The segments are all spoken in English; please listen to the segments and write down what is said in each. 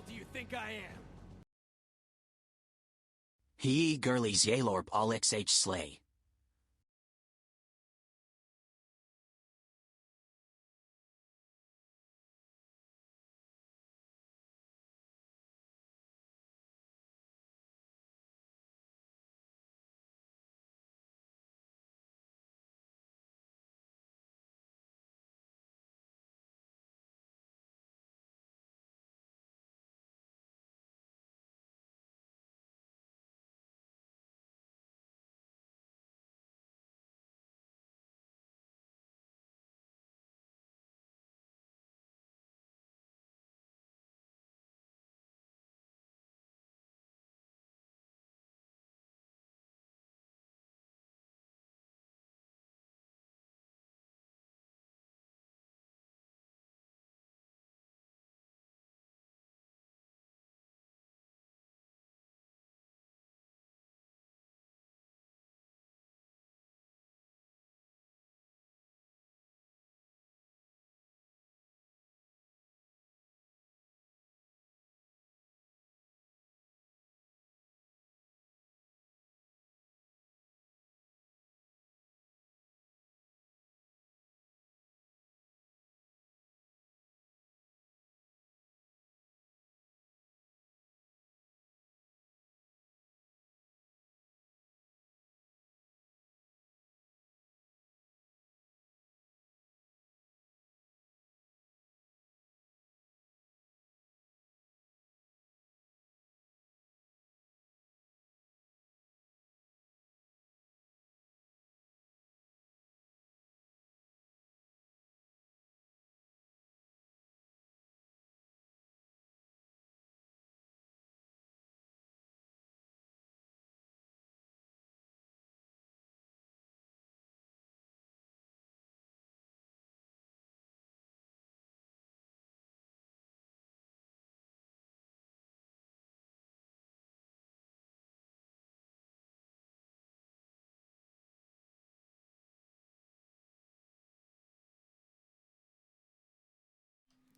hell do you think I am? He Gurley's Yalorp Alex H. Slay.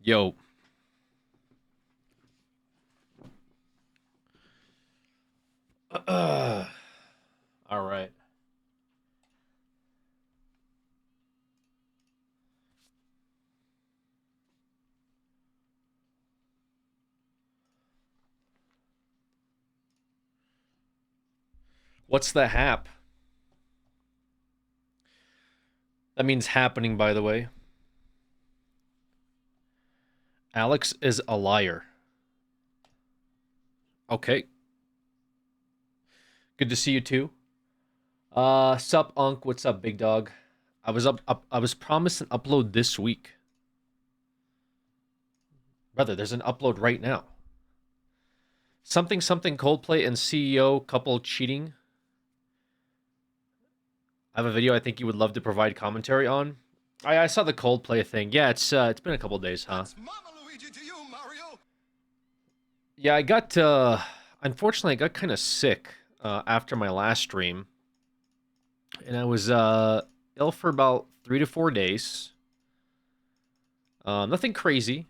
Yo. All right. What's the hap? That means happening, by the way. Alex is a liar. Okay. Good to see you too. Sup, Unk? What's up, big dog? I was promised an upload this week. Brother, there's an upload right now. Something Coldplay and CEO couple cheating. I have a video I think you would love to provide commentary on. I saw the Coldplay thing. Yeah, it's been a couple days, huh? That's Mama Luigi to you, Mario. Yeah, I got unfortunately I got kind of sick after my last stream. And I was ill for about 3 to 4 days. Nothing crazy,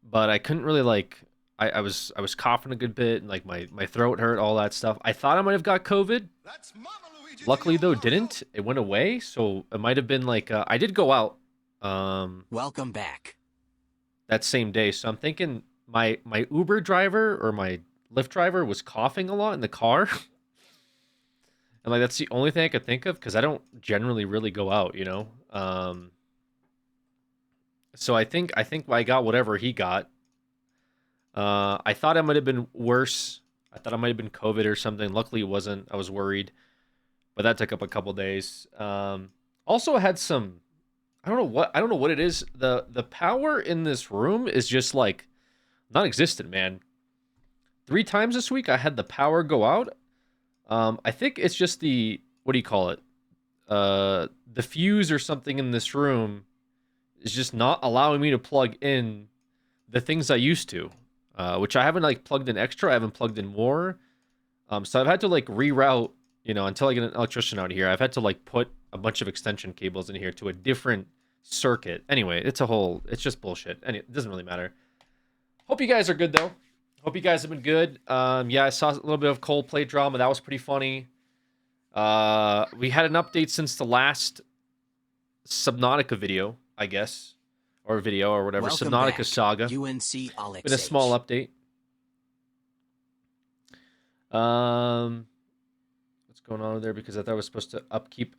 but I couldn't really like I was coughing a good bit and like my throat hurt, all that stuff. I thought I might have got COVID. That's Mama Luigi to Luckily you, though, Mario. didn't. It went away, so it might have been like I did go out Welcome back. that same day. So I'm thinking my Uber driver or my Lyft driver was coughing a lot in the car. And like that's the only thing I could think of because I don't generally really go out, you know. So I think I got whatever he got. I thought it might have been worse. I thought it might have been COVID or something. Luckily, it wasn't. I was worried, but that took up a couple days. Also had some. I don't know what it is. The power in this room is just like non-existent, man. 3 times this week I had the power go out. I think it's just the what do you call it? The fuse or something in this room is just not allowing me to plug in the things I used to, which I haven't like plugged in extra. I haven't plugged in more. So I've had to like reroute, you know, until I get an electrician out here. I've had to like put a bunch of extension cables in here to a different circuit. Anyway, it's just bullshit. It doesn't really matter. Hope you guys are good though. Hope you guys have been good. Yeah, I saw a little bit of Coldplay drama. That was pretty funny. We had an update since the last Subnautica video, I guess, or video or whatever. Welcome Subnautica back, Saga. UNC Alex Been a small update. What's going on over there? Because I thought I was supposed to upkeep.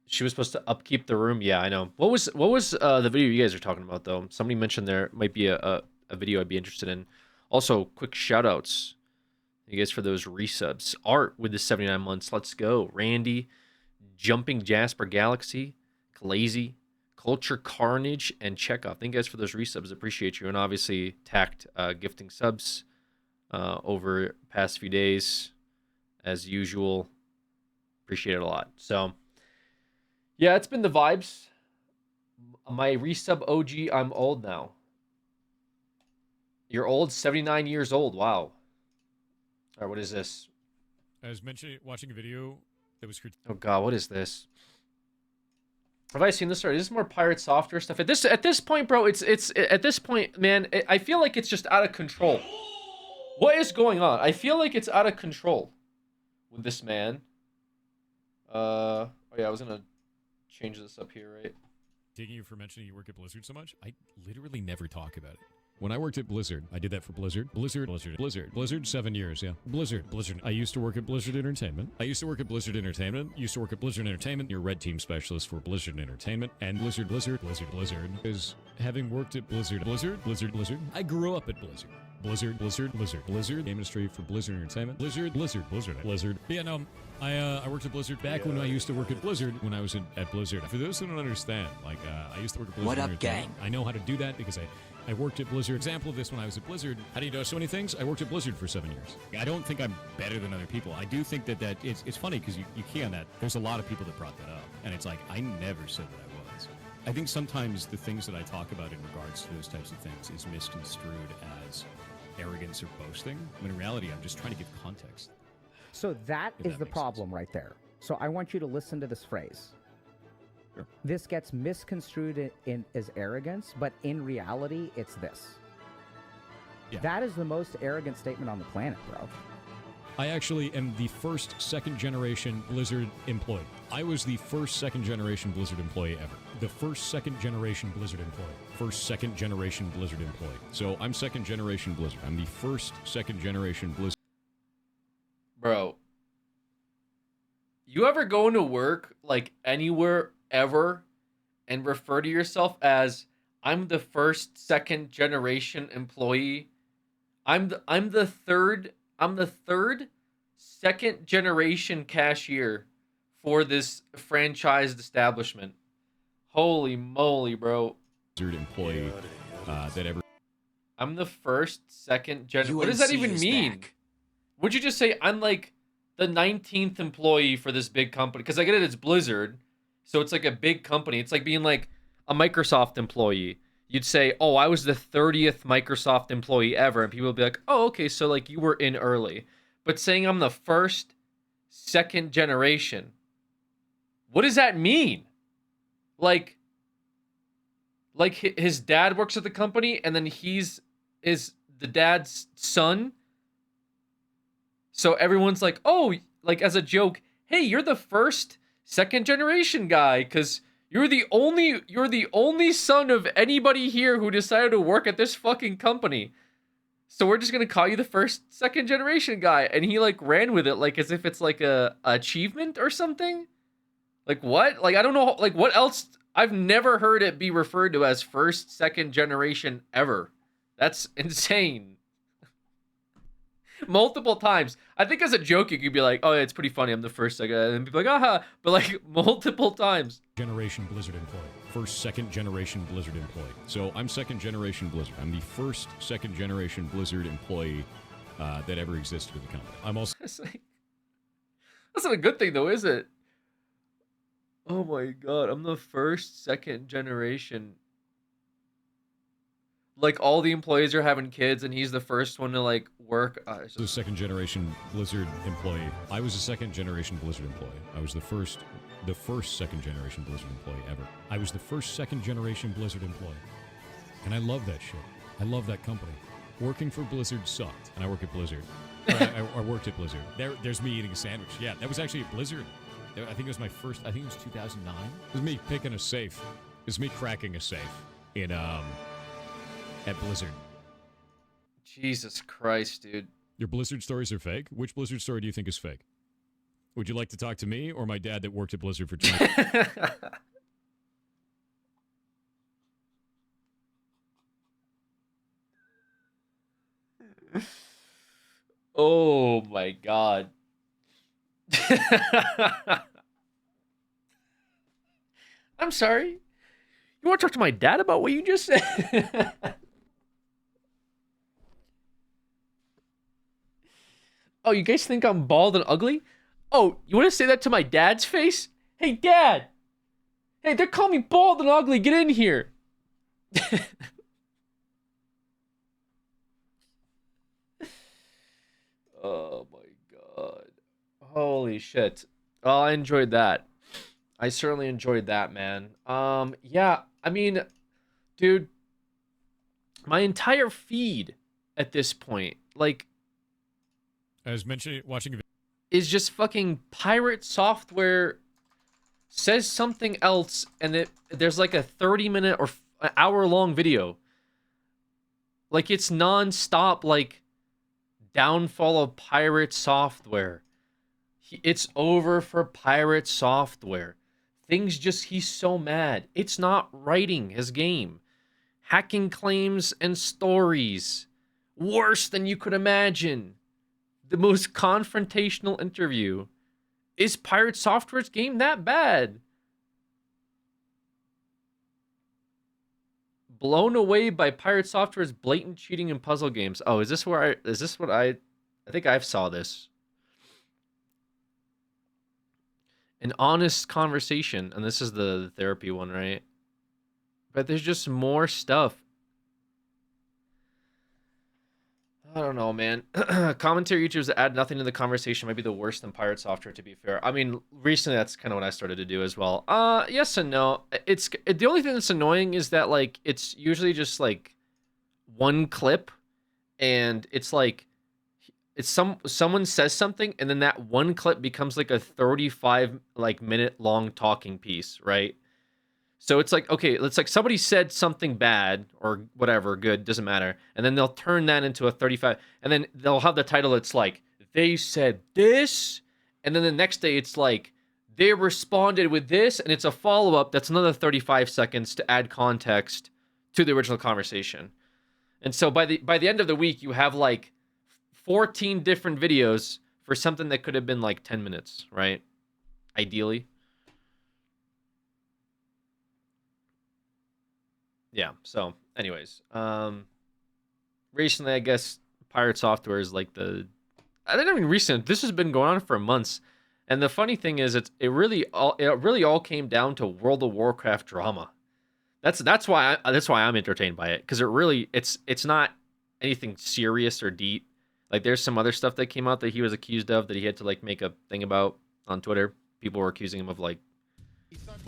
She was supposed to upkeep the room. Yeah, I know. What was the video you guys are talking about though? Somebody mentioned there might be a video I'd be interested in. Also, quick shout outs. You guys for those resubs. Art with the 79 months. Let's go. Randy, Jumping Jasper Galaxy, Lazy, Culture Carnage, and Chekhov. Thank you guys for those resubs. Appreciate you. And obviously, Tact gifting subs over past few days as usual. Appreciate it a lot. So, yeah, it's been the vibes. My resub OG, I'm old now. You're old, 79 years old. Wow. All right, what is this? I was watching a video that was Oh god, what is this? Have I seen this already? Is this more pirate software stuff? At this point, bro, it's at this point, man, I feel like it's just out of control. What is going on? I feel like it's out of control with this man. Oh yeah, I was gonna change this up here, right? Taking you for mentioning you work at Blizzard so much, I literally never talk about it. When I worked at Blizzard, I did that for Blizzard. Blizzard, 7 years, yeah. Blizzard. I used to work at Blizzard Entertainment. Used to work at Blizzard Entertainment. You're red team specialist for Blizzard Entertainment. And Blizzard. Is having worked at Blizzard. I grew up at Blizzard. Blizzard. Game industry for Blizzard Entertainment. Blizzard. Yeah, no, I worked at Blizzard back when I used to work at Blizzard when I was at Blizzard. For those who don't understand, I used to work at Blizzard What up, Entertainment. gang? I know how to do that because I worked at Blizzard. Example of this when I was at Blizzard. How do you know so many things? I worked at Blizzard for 7 years. I don't think I'm better than other people. I do think that it's funny because you key on that. There's a lot of people that brought that up. And it's like, I never said that I was. I think sometimes the things that I talk about in regards to those types of things is misconstrued as arrogance or boasting. When in reality, I'm just trying to give context. So that is the problem right there. So I want you to listen to this phrase. Sure. This gets misconstrued as arrogance, but in reality, it's this. Yeah. That is the most arrogant statement on the planet, bro. I actually am the first second-generation Blizzard employee. I was the first second-generation Blizzard employee ever. The first second-generation Blizzard employee. First second-generation Blizzard employee. So I'm second-generation Blizzard. I'm the first second-generation Blizzard. Bro, you ever go into work, like, anywhere ever, and refer to yourself as, I'm the first second-generation employee? I'm the third second-generation cashier for this franchised establishment. Holy moly, bro. Blizzard employee that ever. I'm the first second-generation. What does that even mean? Back. Would you just say I'm like the 19th employee for this big company? Because I get it, it's Blizzard, so it's like a big company. It's like being like a Microsoft employee. You'd say, oh, I was the 30th Microsoft employee ever, and people would be like, oh, okay, so like you were in early. But saying I'm the first second generation, what does that mean? Like his dad works at the company, and then he's the dad's son. So everyone's like, oh, like as a joke, hey, you're the first second generation guy because you're the only son of anybody here who decided to work at this fucking company. So we're just gonna call you the first second generation guy. And he like ran with it like as if it's like a achievement or something. Like what? Like I don't know. Like what else? I've never heard it be referred to as first, second generation ever. That's insane. Multiple times. I think as a joke, you could be like, oh, yeah, it's pretty funny. I'm the first, second. And be like, aha. But like multiple times. Generation Blizzard employee. First, second generation Blizzard employee. So I'm second generation Blizzard. I'm the first second generation Blizzard employee that ever existed with the company. I'm also. That's not a good thing, though, is it? Oh my god. I'm the first, second generation. Like all the employees are having kids, and he's the first one to like work. The second generation Blizzard employee. I was a second generation Blizzard employee. I was the first second generation Blizzard employee ever. I was the first second generation Blizzard employee, and I love that shit. I love that company. working for Blizzard sucked, and I work at Blizzard. I worked at Blizzard. There's me eating a sandwich. Yeah, that was actually at Blizzard. I think it was my first. I think it was 2009. It was me picking a safe. It was me cracking a safe in at Blizzard. Jesus Christ, dude. Your Blizzard stories are fake. Which Blizzard story do you think is fake? Would you like to talk to me or my dad that worked at Blizzard for 20 years? Oh my god. I'm sorry. You want to talk to my dad about what you just said? Oh, you guys think I'm bald and ugly? Oh, you want to say that to my dad's face? Hey, Dad! Hey, they're calling me bald and ugly. Get in here. Oh my god. Holy shit. Oh, I enjoyed that. I certainly enjoyed that, man. Yeah, I mean, dude, my entire feed at this point, like, I was mentioning watching a video. Is just fucking pirate software says something else, and there's like a 30-minute or an hour-long video. Like, it's non-stop, like, downfall of pirate software. It's over for pirate software. Things just, he's so mad. It's not writing his game. Hacking claims and stories. Worse than you could imagine. The most confrontational interview. Is Pirate Software's game that bad? Blown away by Pirate Software's blatant cheating in puzzle games. Oh, is this what I think I've saw this. An honest conversation, and this is the therapy one, right? But there's just more stuff. I don't know, man. Commentary YouTubers that add nothing to the conversation might be the worst than Pirate Software, to be fair. I mean, recently that's kind of what I started to do as well. Yes and no. The only thing that's annoying is that, like, it's usually just like one clip, and it's like someone says something, and then that one clip becomes like a 35 minute long talking piece, right? So it's like, okay, it's like somebody said something bad or whatever, good, doesn't matter. And then they'll turn that into a 35, and then they'll have the title. It's like, they said this. And then the next day it's like, they responded with this. And it's a follow-up that's another 35 seconds to add context to the original conversation. And so by the end of the week, you have like 14 different videos for something that could have been like 10 minutes, right? Ideally. Yeah, so anyways, recently I guess Pirate Software is like I don't even recent. This has been going on for months, and the funny thing is, it really all came down to World of Warcraft drama. That's why I'm entertained by it, because it's not anything serious or deep. Like, there's some other stuff that came out that he was accused of that he had to like make a thing about on Twitter. People were accusing him of like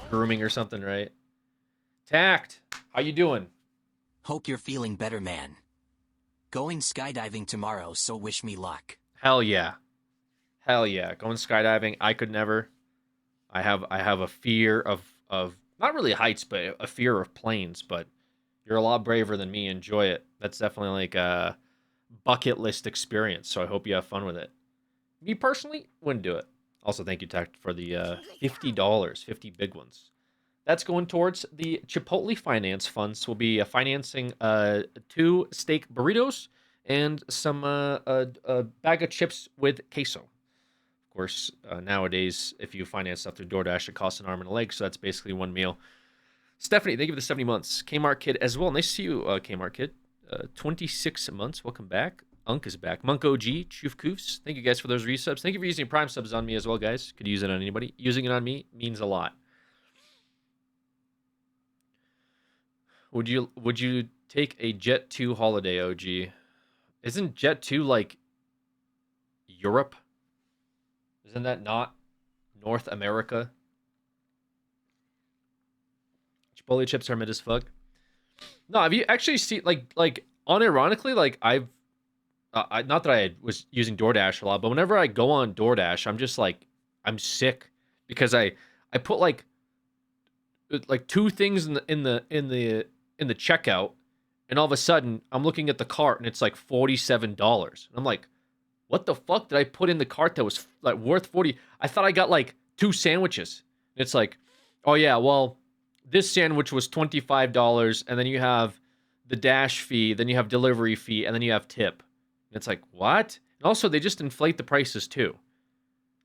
grooming or something, right? Tact, how you doing? Hope you're feeling better, man. Going skydiving tomorrow, so wish me luck. Hell yeah. Hell yeah. Going skydiving, I could never. I have a fear of not really heights, but a fear of planes, but you're a lot braver than me. Enjoy it. That's definitely like a bucket list experience, so I hope you have fun with it. Me personally, wouldn't do it. Also, thank you, Tact, for the $50, 50 big ones. That's going towards the Chipotle Finance Funds. We'll be financing 2 steak burritos and some a bag of chips with queso. Of course, nowadays, if you finance stuff through DoorDash, it costs an arm and a leg, so that's basically one meal. Stephanie, thank you for the 70 months. Kmart Kid as well. Nice to see you, Kmart Kid. 26 months. Welcome back. Unk is back. Monk OG, Choof Koofs. Thank you guys for those resubs. Thank you for using Prime subs on me as well, guys. Could use it on anybody. Using it on me means a lot. Would you take a Jet 2 holiday, OG? Isn't Jet 2 like Europe? Isn't that not North America? Chipotle chips are mid as fuck. No, have you actually seen like unironically, like not that I was using DoorDash a lot, but whenever I go on DoorDash, I'm just like, I'm sick because I put like two things in the checkout, and all of a sudden I'm looking at the cart and it's like $47. I'm like, what the fuck did I put in the cart that was like worth 40? I thought I got like 2 sandwiches. It's like, oh yeah, well, this sandwich was $25, and then you have the dash fee, then you have delivery fee, and then you have tip. And it's like, what? And also, they just inflate the prices too.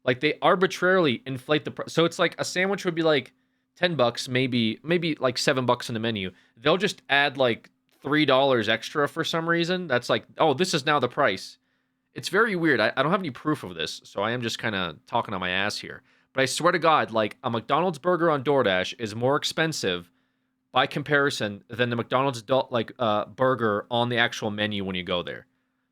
Like they arbitrarily inflate the price. So it's like a sandwich would be like $10, maybe like $7 in the menu. They'll just add like $3 extra for some reason. That's like, oh, this is now the price. It's very weird. I don't have any proof of this, so I am just kind of talking on my ass here. But I swear to God, like a McDonald's burger on DoorDash is more expensive by comparison than the McDonald's burger on the actual menu when you go there.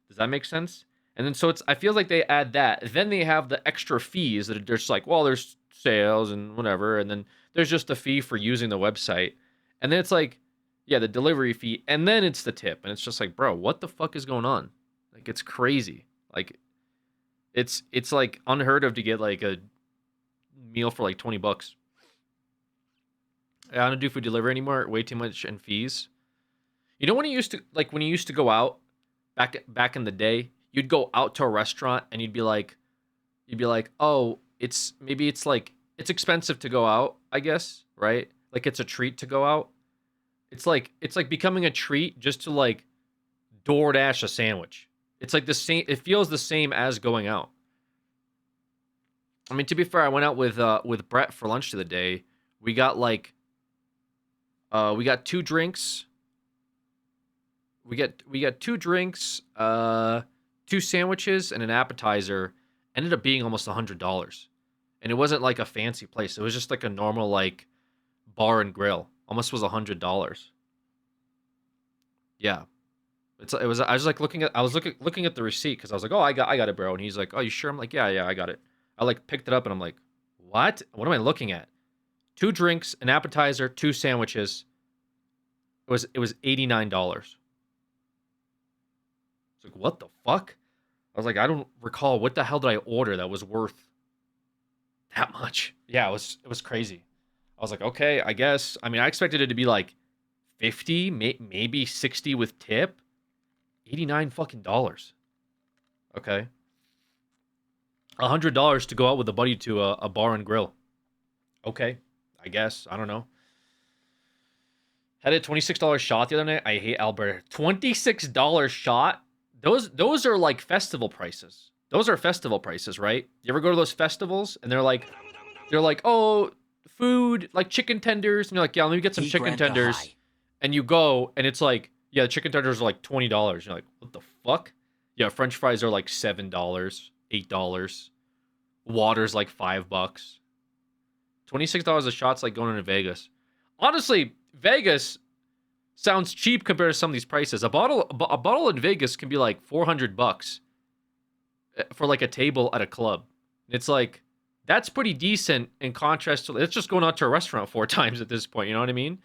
Does that make sense? And then so I feel like they add that. Then they have the extra fees that are just like, well, there's sales and whatever, and then there's just the fee for using the website. And then it's like, yeah, the delivery fee, and then it's the tip. And it's just like, bro, what the fuck is going on? Like, it's crazy. Like, it's like unheard of to get like a meal for like $20. I don't do food delivery anymore. Way too much in fees. You know when you used to go out back in the day, you'd go out to a restaurant and you'd be like, oh, it's expensive to go out, I guess, right? Like it's a treat to go out. It's like becoming a treat just to like DoorDash a sandwich. It's like the same. It feels the same as going out. I mean, to be fair, I went out with Brett for lunch the other day. We got like, we got 2 drinks. We got 2 drinks, 2 sandwiches, and an appetizer. Ended up being almost $100, and it wasn't like a fancy place. It was just like a normal like bar and grill. Almost was $100. Yeah. I was like looking at the receipt because I was like, oh, I got it, bro. And he's like, oh, you sure? I'm like, yeah, I got it. I like picked it up and I'm like, what am I looking at? 2 drinks, an appetizer, 2 sandwiches. It was $89. It's like, what the fuck? I was like, I don't recall what the hell did I order that was worth that much. Yeah, it was crazy. I was like, okay, I guess. I mean, I expected it to be like 50, maybe 60 with tip. $89 fucking dollars. Okay. $100 to go out with a buddy to a bar and grill. Okay, I guess. I don't know. Had a $26 shot the other night. I hate Alberta. $26 shot? Those are like festival prices. Those are festival prices, right? You ever go to those festivals and they're like, oh, food, like chicken tenders. And you're like, yeah, let me get some chicken tenders. And you go and it's like, yeah, the chicken tenders are like $20. You're like, what the fuck? Yeah, French fries are like $7, $8. Water's like $5. $26 a shot's like going into Vegas. Honestly, Vegas sounds cheap compared to some of these prices. A bottle in Vegas can be like $400 for like a table at a club. It's like, that's pretty decent in contrast to, it's just going out to a restaurant 4 times at this point, you know what I mean?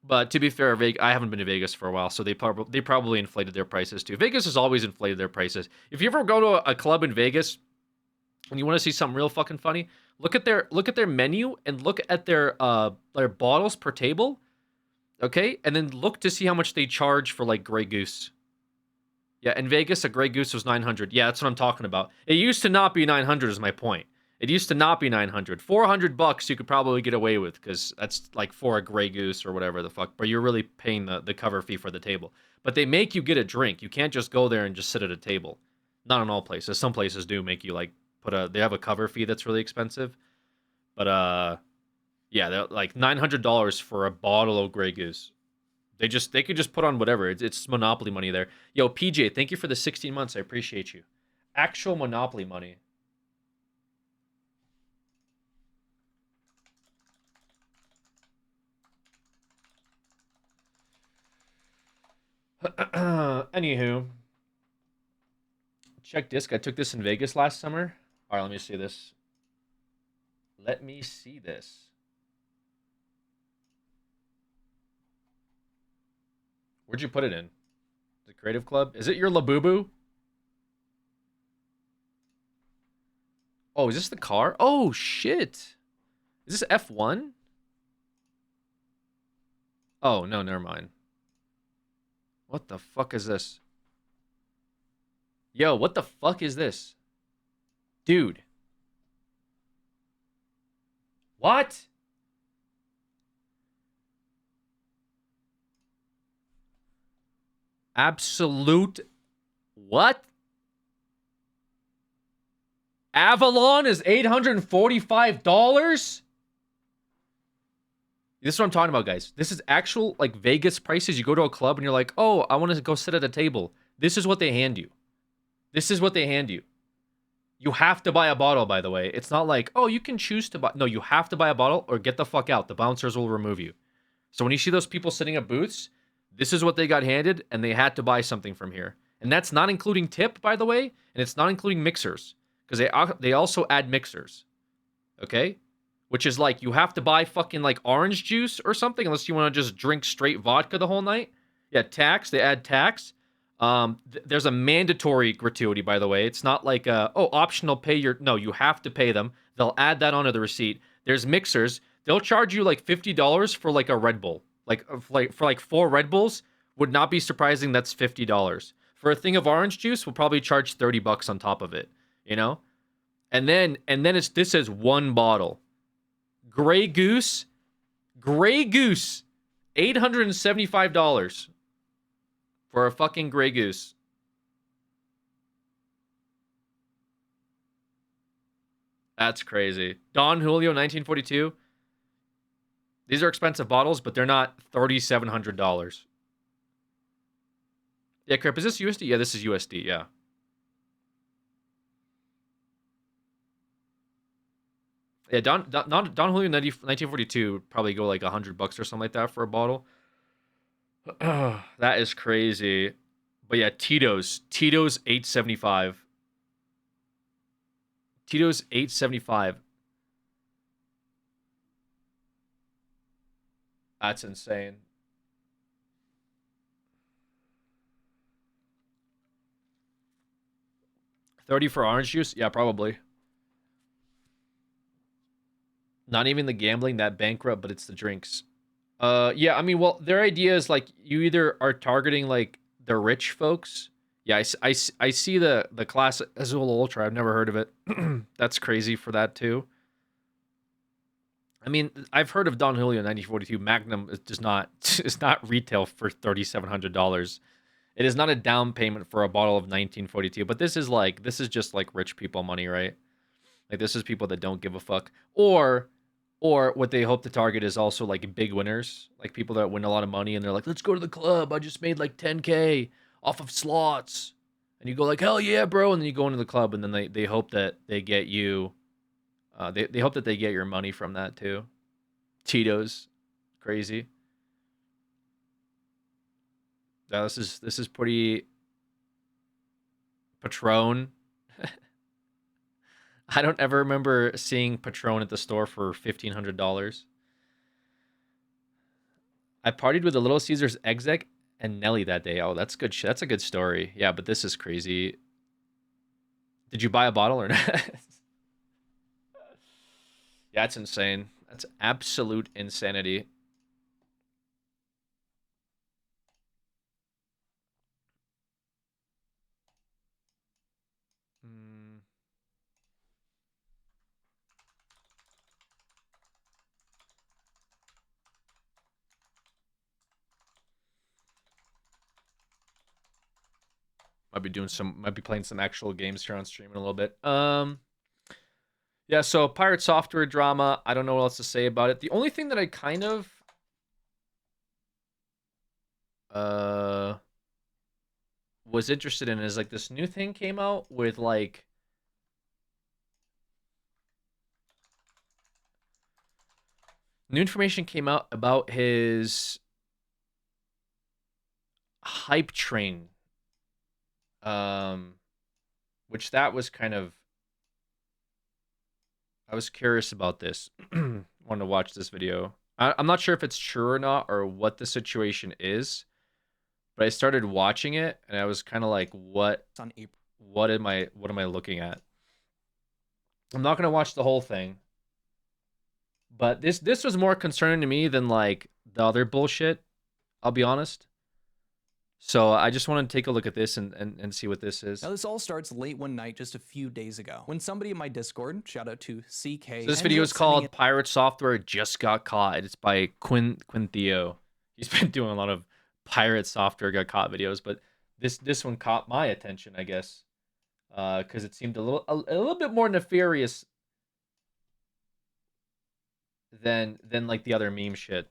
But to be fair, I haven't been to Vegas for a while, so they probably inflated their prices too. Vegas has always inflated their prices. If you ever go to a club in Vegas and you want to see something real fucking funny, look at their menu and look at their bottles per table, okay? And then look to see how much they charge for like Grey Goose. Yeah, in Vegas, a Grey Goose was $900. Yeah, that's what I'm talking about. It used to not be $900 is my point. It used to not be $900. $400 you could probably get away with because that's like for a Grey Goose or whatever the fuck. But you're really paying the cover fee for the table. But they make you get a drink. You can't just go there and just sit at a table. Not in all places. Some places do make you like they have a cover fee that's really expensive. But yeah, they're like $900 for a bottle of Grey Goose. They could just put on whatever. It's Monopoly money there. Yo, PJ, thank you for the 16 months. I appreciate you. Actual Monopoly money. Anywho, check disc. I took this in Vegas last summer. All right, let me see this. Where'd you put it in? The Creative Club. Is it your Labubu? Oh, is this the car? Oh shit. Is this F1? Oh no, never mind. What the fuck is this? Yo, what the fuck is this? Dude. What? Absolute what? Avalon is $845? This is what I'm talking about, guys. This is actual like Vegas prices. You go to a club and you're like, "Oh, I want to go sit at a table." This is what they hand you. This is what they hand you. You have to buy a bottle, by the way. It's not like, "Oh, you can choose to buy." No, you have to buy a bottle or get the fuck out. The bouncers will remove you. So when you see those people sitting at booths, this is what they got handed and they had to buy something from here. And that's not including tip, by the way, and it's not including mixers because they also add mixers. Okay? Which is like you have to buy fucking like orange juice or something unless you want to just drink straight vodka the whole night. Yeah, tax. They add tax. There's a mandatory gratuity, by the way. It's not like optional pay your. No, you have to pay them. They'll add that onto the receipt. There's mixers. They'll charge you like $50 for like a Red Bull. Like for 4 Red Bulls would not be surprising. That's $50 for a thing of orange juice. Will probably charge $30 on top of it. You know, and then this is one bottle. Grey Goose, $875 for a fucking Grey Goose. That's crazy. Don Julio, 1942. These are expensive bottles, but they're not $3,700. Yeah, Crip, is this USD? Yeah, this is USD, yeah. Yeah, Don Julio 1942 would probably go like $100 or something like that for a bottle. That is crazy. But yeah, Tito's $875. Tito's $875. That's insane. $30 for orange juice? Yeah, probably. Not even the gambling that bankrupt, but it's the drinks. Yeah, I mean, well, their idea is like you either are targeting like the rich folks. Yeah, I see the class Azul Ultra. I've never heard of it. That's crazy for that too. I mean, I've heard of Don Julio 1942. Magnum is just not it's not retail for $3,700. It is not a down payment for a bottle of 1942. But this is just like rich people money, right? Like this is people that don't give a fuck, or what they hope to target is also like big winners, like people that win a lot of money and they're like, let's go to the club. I just made like 10K off of slots, and you go like, hell yeah, bro, and then you go into the club and then they hope that they get you. They hope that they get your money from that too. Tito's, crazy. Yeah, this is pretty. Patron. I don't ever remember seeing Patron at the store for $1,500. I partied with the Little Caesars exec and Nelly that day. Oh, that's good shit. That's a good story. Yeah, but this is crazy. Did you buy a bottle or not? Yeah, it's insane. That's absolute insanity. Might be playing some actual games here on stream in a little bit. Yeah, so Pirate Software drama, I don't know what else to say about it. The only thing that I kind of was interested in is like this new thing came out with like new information came out about his hype train, which that was kind of, I was curious about this. Wanted to watch this video. I'm not sure if it's true or not or what the situation is, but I started watching it and I was kind of like, on April. what am I looking at? I'm not gonna watch the whole thing, but this was more concerning to me than like the other bullshit. I'll be honest. So I just want to take a look at this and see what this is. Now, this all starts late one night just a few days ago when somebody in my Discord, shout out to CK. So this video is called Pirate Software Just Got Caught. It's by Quintheo. He's been doing a lot of Pirate Software Got Caught videos, but this one caught my attention, I guess, because it seemed a little bit more nefarious than like the other meme shit.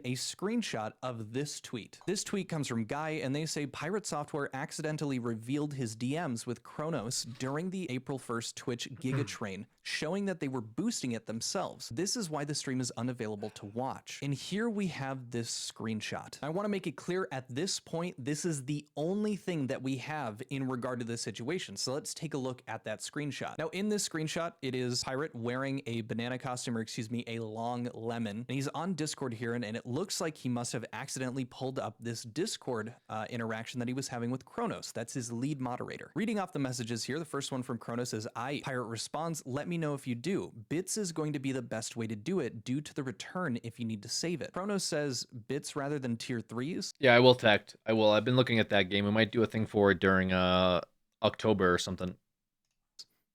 A screenshot of this tweet. This tweet comes from Guy, and they say Pirate Software accidentally revealed his DMs with Kronos during the April 1st Twitch Giga Train, showing that they were boosting it themselves. This is why the stream is unavailable to watch. And here we have this screenshot. I want to make it clear at this point, this is the only thing that we have in regard to this situation. So let's take a look at that screenshot. Now, in this screenshot, it is Pirate wearing a banana costume, or excuse me, a long lemon. And he's on Discord here, and it looks like he must have accidentally pulled up this Discord interaction that he was having with Kronos. That's his lead moderator. Reading off the messages here, the first one from Kronos is, Pirate responds, let me know if you do. Bits is going to be the best way to do it due to the return if you need to save it. Kronos says bits rather than tier 3s. Yeah, I will, Tect. I will. I've been looking at that game. We might do a thing for it during October or something.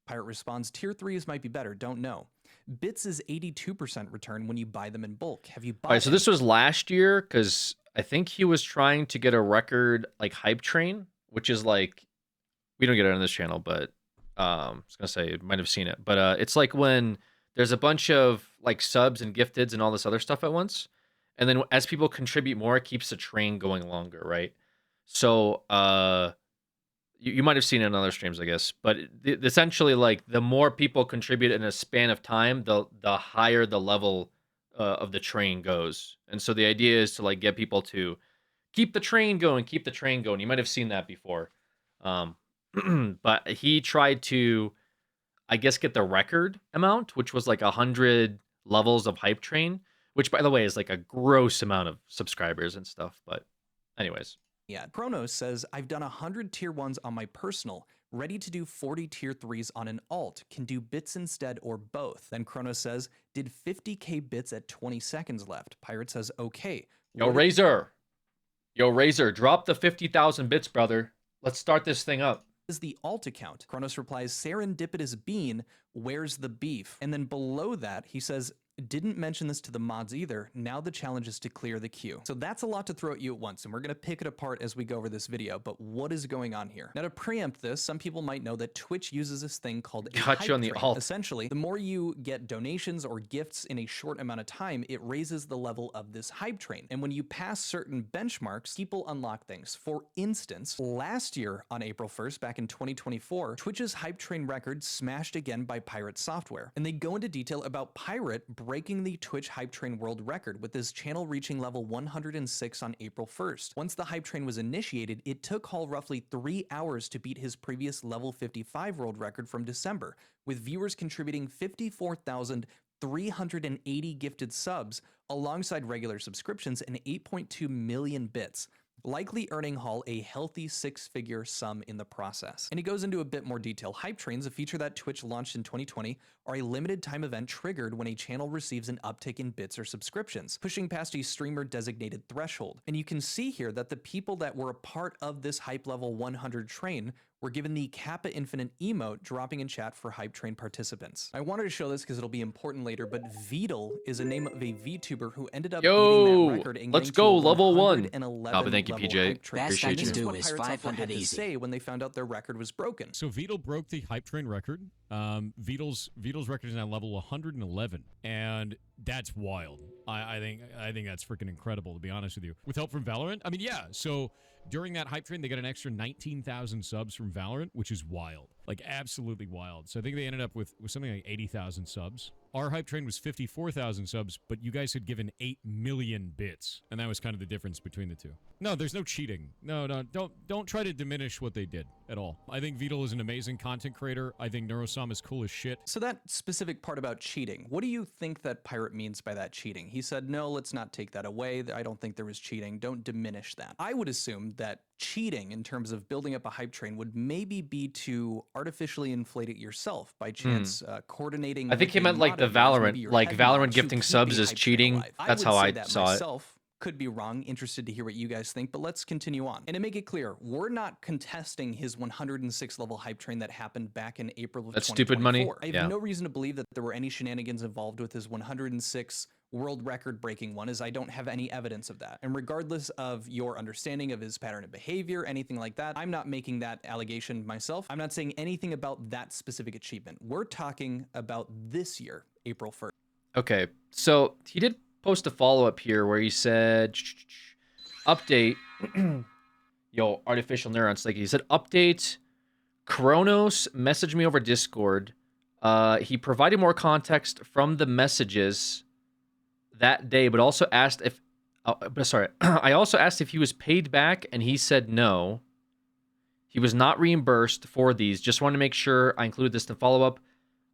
Pirate responds, tier 3s might be better, don't know. Bits is 82% return when you buy them in bulk. Have you bought All right, so this was last year, because I think he was trying to get a record like Hype Train, which is like, we don't get it on this channel, but I was gonna say, you might have seen it, but it's like when there's a bunch of like subs and gifteds and all this other stuff at once, and then as people contribute more, it keeps the train going longer, right? So you might have seen it in other streams, I guess, but essentially, like, the more people contribute in a span of time, the higher the level of the train goes. And so the idea is to like get people to keep the train going, keep the train going. You might have seen that before. But he tried to, I guess, get the record amount, which was like 100 levels of Hype Train, which, by the way, is like a gross amount of subscribers and stuff. But anyways. Yeah, Kronos says, I've done 100 tier 1s on my personal, ready to do 40 tier 3s on an alt, can do bits instead or both. Then Kronos says, did 50k bits at 20 seconds left. Pirate says, okay. Yo, Razor, drop the 50,000 bits, brother. Let's start this thing up. Is the alt account? Kronos replies, Serendipitous Bean, where's the beef? And then below that, he says, didn't mention this to the mods either. Now the challenge is to clear the queue. So that's a lot to throw at you at once, and we're going to pick it apart as we go over this video. But what is going on here? Now, to preempt this, some people might know that Twitch uses this thing called a hype Got you on the train. alt. Essentially, the more you get donations or gifts in a short amount of time, it raises the level of this hype train. And when you pass certain benchmarks, people unlock things. For instance, last year on April 1st, back in 2024, Twitch's hype train record smashed again by Pirate Software. And they go into detail about Pirate breaking the Twitch Hype Train world record, with his channel reaching level 106 on April 1st. Once the Hype Train was initiated, it took Hall roughly 3 hours to beat his previous level 55 world record from December, with viewers contributing 54,380 gifted subs alongside regular subscriptions and 8.2 million bits, likely earning Hall a healthy 6-figure sum in the process. And he goes into a bit more detail. Hype Trains, a feature that Twitch launched in 2020, are a limited time event triggered when a channel receives an uptick in bits or subscriptions, pushing past a streamer designated threshold. And you can see here that the people that were a part of this hype level 100 train were given the Kappa Infinite emote, dropping in chat for Hype Train participants. I wanted to show this because it'll be important later, but Veedle is a name of a VTuber who ended up beating that record and let's getting go, to level 1. Oh, but thank you, level PJ. Hype Train. Best I Appreciate can you. This is do what is Pirate Software 500 had to easy. say when they found out their record was broken. So Veedle broke the Hype Train record. Veedle's record is now level 111, and that's wild. I think that's freaking incredible, to be honest with you. With help from Valorant, I mean, yeah. So during that Hype Train, they got an extra 19,000 subs from Valorant, which is wild. Like, absolutely wild. So I think they ended up with something like 80,000 subs. Our hype train was 54,000 subs, but you guys had given 8 million bits. And that was kind of the difference between the two. No, there's no cheating. No, don't try to diminish what they did at all. I think Vidal is an amazing content creator. I think Neurosam is cool as shit. So that specific part about cheating, what do you think that Pirate means by that cheating? He said, no, let's not take that away. I don't think there was cheating. Don't diminish that. I would assume that cheating in terms of building up a hype train would maybe be to artificially inflate it yourself by chance, coordinating. I think with he a meant like mod the of yours, maybe Valorant, your like head mods Valorant who gifting keep the subs is hype train cheating. alive. That's would how say I that saw it. myself. Could be wrong. Interested to hear what you guys think, but let's continue on. And to make it clear, we're not contesting his 106 level hype train that happened back in April of That's 2024. stupid money. I have Yeah. no reason to believe that there were any shenanigans involved with his 106 world record breaking one, as I don't have any evidence of that. And regardless of your understanding of his pattern of behavior, anything like that, I'm not making that allegation myself. I'm not saying anything about that specific achievement. We're talking about this year, April 1st. Okay, so he did post a follow-up here where he said, update, yo, artificial neurons, like he said, update, Kronos messaged me over Discord. He provided more context from the messages that day, but also asked if, I also asked if he was paid back, and he said no. He was not reimbursed for these. Just wanted to make sure I included this in the follow-up.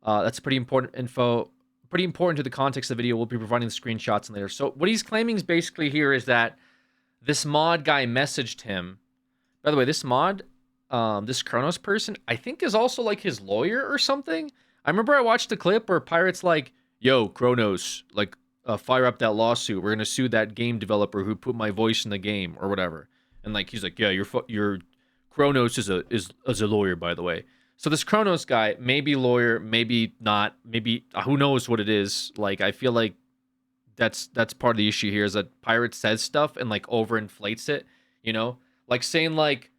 That's pretty important info. Pretty important to the context of the video. We'll be providing the screenshots later. So what he's claiming is basically here is that this mod guy messaged him. By the way, this mod, this Kronos person, I think is also like his lawyer or something. I remember I watched the clip where Pirate's like, yo, Kronos, like, fire up that lawsuit. We're going to sue that game developer who put my voice in the game or whatever. And like, he's like, yeah, your Kronos is a lawyer, by the way. So this Kronos guy, maybe lawyer, maybe not, maybe who knows what it is. Like, I feel like that's part of the issue here is that Pirate says stuff and like overinflates it, you know, like saying like,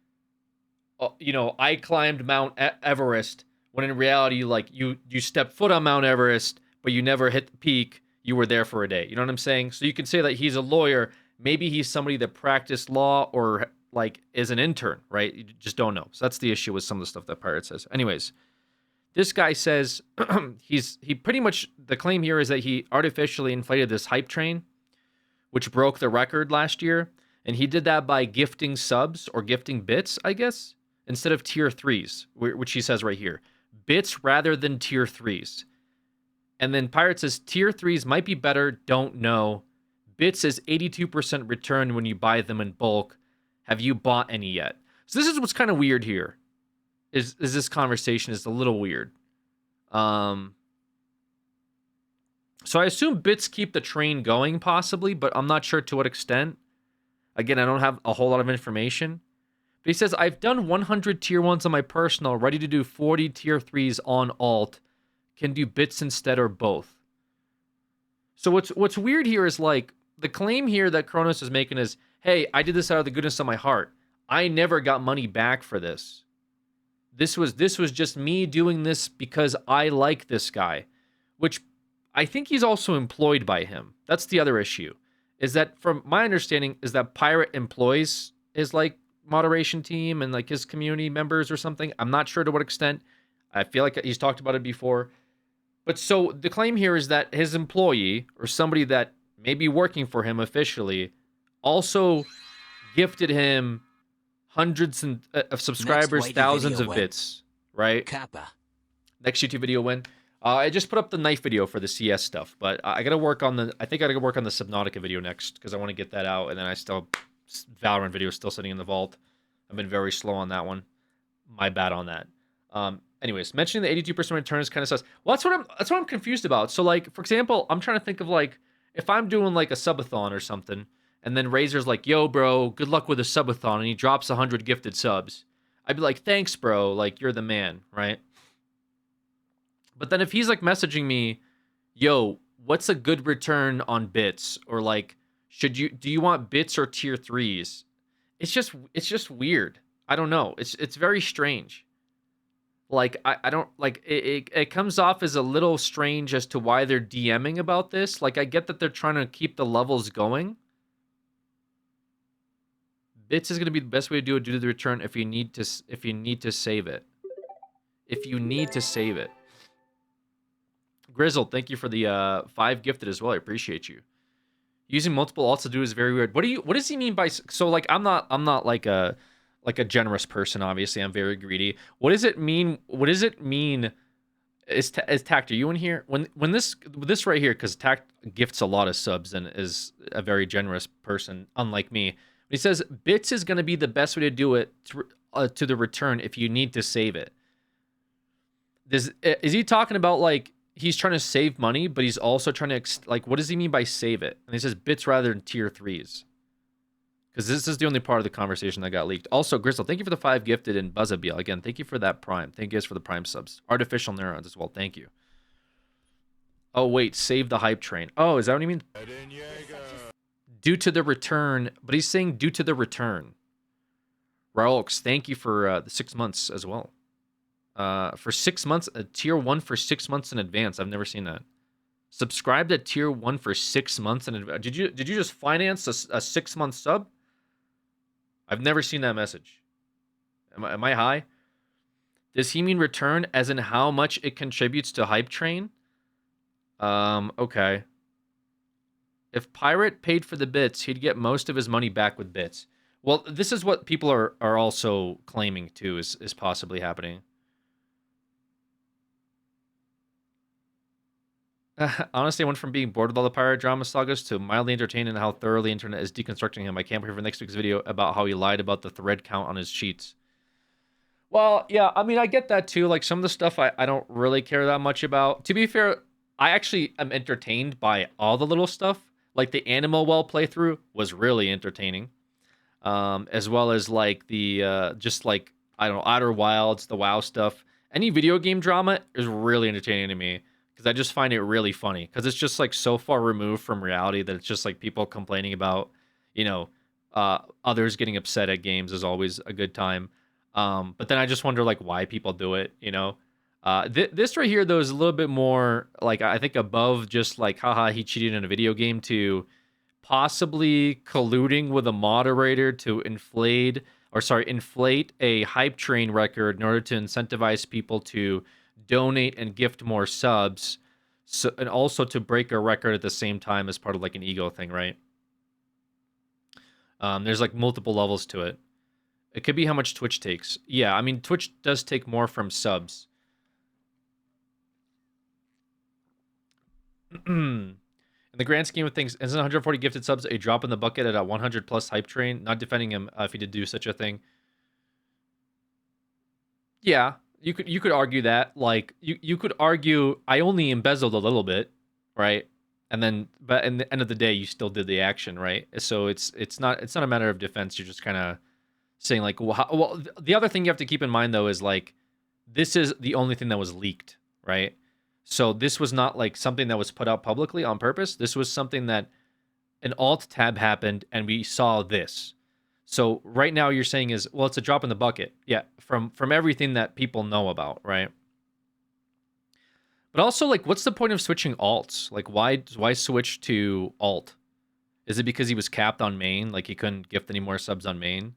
you know, I climbed Mount Everest when in reality, like you stepped foot on Mount Everest, but you never hit the peak. You were there for a day. You know what I'm saying? So you can say that he's a lawyer. Maybe he's somebody that practiced law or like is an intern, right? You just don't know. So that's the issue with some of the stuff that Pirate says. Anyways, this guy says he pretty much, the claim here is that he artificially inflated this hype train, which broke the record last year. And he did that by gifting subs or gifting bits, I guess, instead of tier 3s, which he says right here. Bits rather than tier 3s. And then Pirate says tier 3s might be better, don't know. Bits is 82% return when you buy them in bulk. Have you bought any yet? So this is what's kind of weird here. Is this conversation is a little weird. So I assume bits keep the train going possibly, but I'm not sure to what extent. Again, I don't have a whole lot of information. But he says, I've done 100 tier 1s on my personal, ready to do 40 tier 3s on alt. Can do bits instead or both. So what's weird here is like, the claim here that Kronos is making is, hey, I did this out of the goodness of my heart. I never got money back for this. This was just me doing this because I like this guy, which I think he's also employed by him. That's the other issue, is that from my understanding is that Pirate employs his like moderation team and like his community members or something. I'm not sure to what extent. I feel like he's talked about it before. But so the claim here is that his employee or somebody that may be working for him officially also gifted him hundreds of subscribers, YT thousands video of win. bits, right? Kappa. Next YouTube video win. I just put up the knife video for the CS stuff, but I gotta work on the. I think I gotta work on the Subnautica video next because I want to get that out, and then I still Valorant video is still sitting in the vault. I've been very slow on that one. My bad on that. Anyways, mentioning the 82% return is kind of sus. Well, that's what I'm confused about. So like, for example, I'm trying to think of like if I'm doing like a subathon or something, and then Razor's like, "Yo, bro, good luck with a subathon," and he drops 100 gifted subs. I'd be like, "Thanks, bro. Like, you're the man, right?" But then if he's like messaging me, "Yo, what's a good return on bits?" or like, do you want bits or tier 3s? It's just weird. I don't know. It's very strange. Like I don't like it comes off as a little strange as to why they're DMing about this. Like I get that they're trying to keep the levels going. Bits is going to be the best way to do it due to the return if you need to save it. if you need to save it. Grizzle, thank you for the 5 gifted as well. I appreciate you. Using multiple alts to do is very weird. What does he mean by, so like I'm not like a generous person, obviously. I'm very greedy. What does it mean? What does it mean? Is Tact, are you in here? When this right here, because Tact gifts a lot of subs and is a very generous person, unlike me. He says bits is going to be the best way to do it to the return if you need to save it. Is he talking about like he's trying to save money, but he's also trying to like, what does he mean by save it? And he says bits rather than tier 3s. Because this is the only part of the conversation that got leaked. Also, Gristle, thank you for the 5 gifted, and Buzzabiel. Again, thank you for that Prime. Thank you guys for the Prime subs. Artificial Neurons as well. Thank you. Oh, wait. Save the hype train. Oh, is that what you mean? Due to the return. But he's saying due to the return. Raulx, thank you for the 6 months as well. For 6 months, tier 1 for 6 months in advance. I've never seen that. Subscribe to tier 1 for 6 months in advance. Did you just finance a 6-month sub? I've never seen that message. Am I high? Does he mean return as in how much it contributes to Hype Train? Okay. If Pirate paid for the bits, he'd get most of his money back with bits. Well, this is what people are also claiming too is possibly happening. Honestly, I went from being bored with all the pirate drama sagas to mildly entertained in how thoroughly internet is deconstructing him. I can't wait for next week's video about how he lied about the thread count on his cheats. Well, yeah, I mean, I get that too. Like, some of the stuff I don't really care that much about. To be fair, I actually am entertained by all the little stuff. Like, the Animal Well playthrough was really entertaining. As well as, like, the, just, like, I don't know, Outer Wilds, the WoW stuff. Any video game drama is really entertaining to me. Because I just find it really funny. Because it's just like so far removed from reality that it's just like people complaining about, you know, others getting upset at games is always a good time. But then I just wonder like why people do it, you know. This right here though is a little bit more like I think above just like haha he cheated in a video game to possibly colluding with a moderator to inflate a hype train record in order to incentivize people to donate and gift more subs, so and also to break a record at the same time as part of like an ego thing, right? There's like multiple levels to it. It could be how much Twitch takes. Yeah, I mean Twitch does take more from subs. In the grand scheme of things, isn't 140 gifted subs a drop in the bucket at a 100 plus hype train? Not defending him if he did do such a thing. Yeah. You could argue that, like, you could argue I only embezzled a little bit, right? And then, but in the end of the day, you still did the action, right? So it's not a matter of defense. You're just kind of saying like, well, the other thing you have to keep in mind though is like, this is the only thing that was leaked, right? So this was not like something that was put out publicly on purpose. This was something that an alt tab happened and we saw this. So right now you're saying is, well, it's a drop in the bucket. Yeah, from everything that people know about, right? But also, like, what's the point of switching alts? Like, why switch to alt? Is it because he was capped on main? Like, he couldn't gift any more subs on main?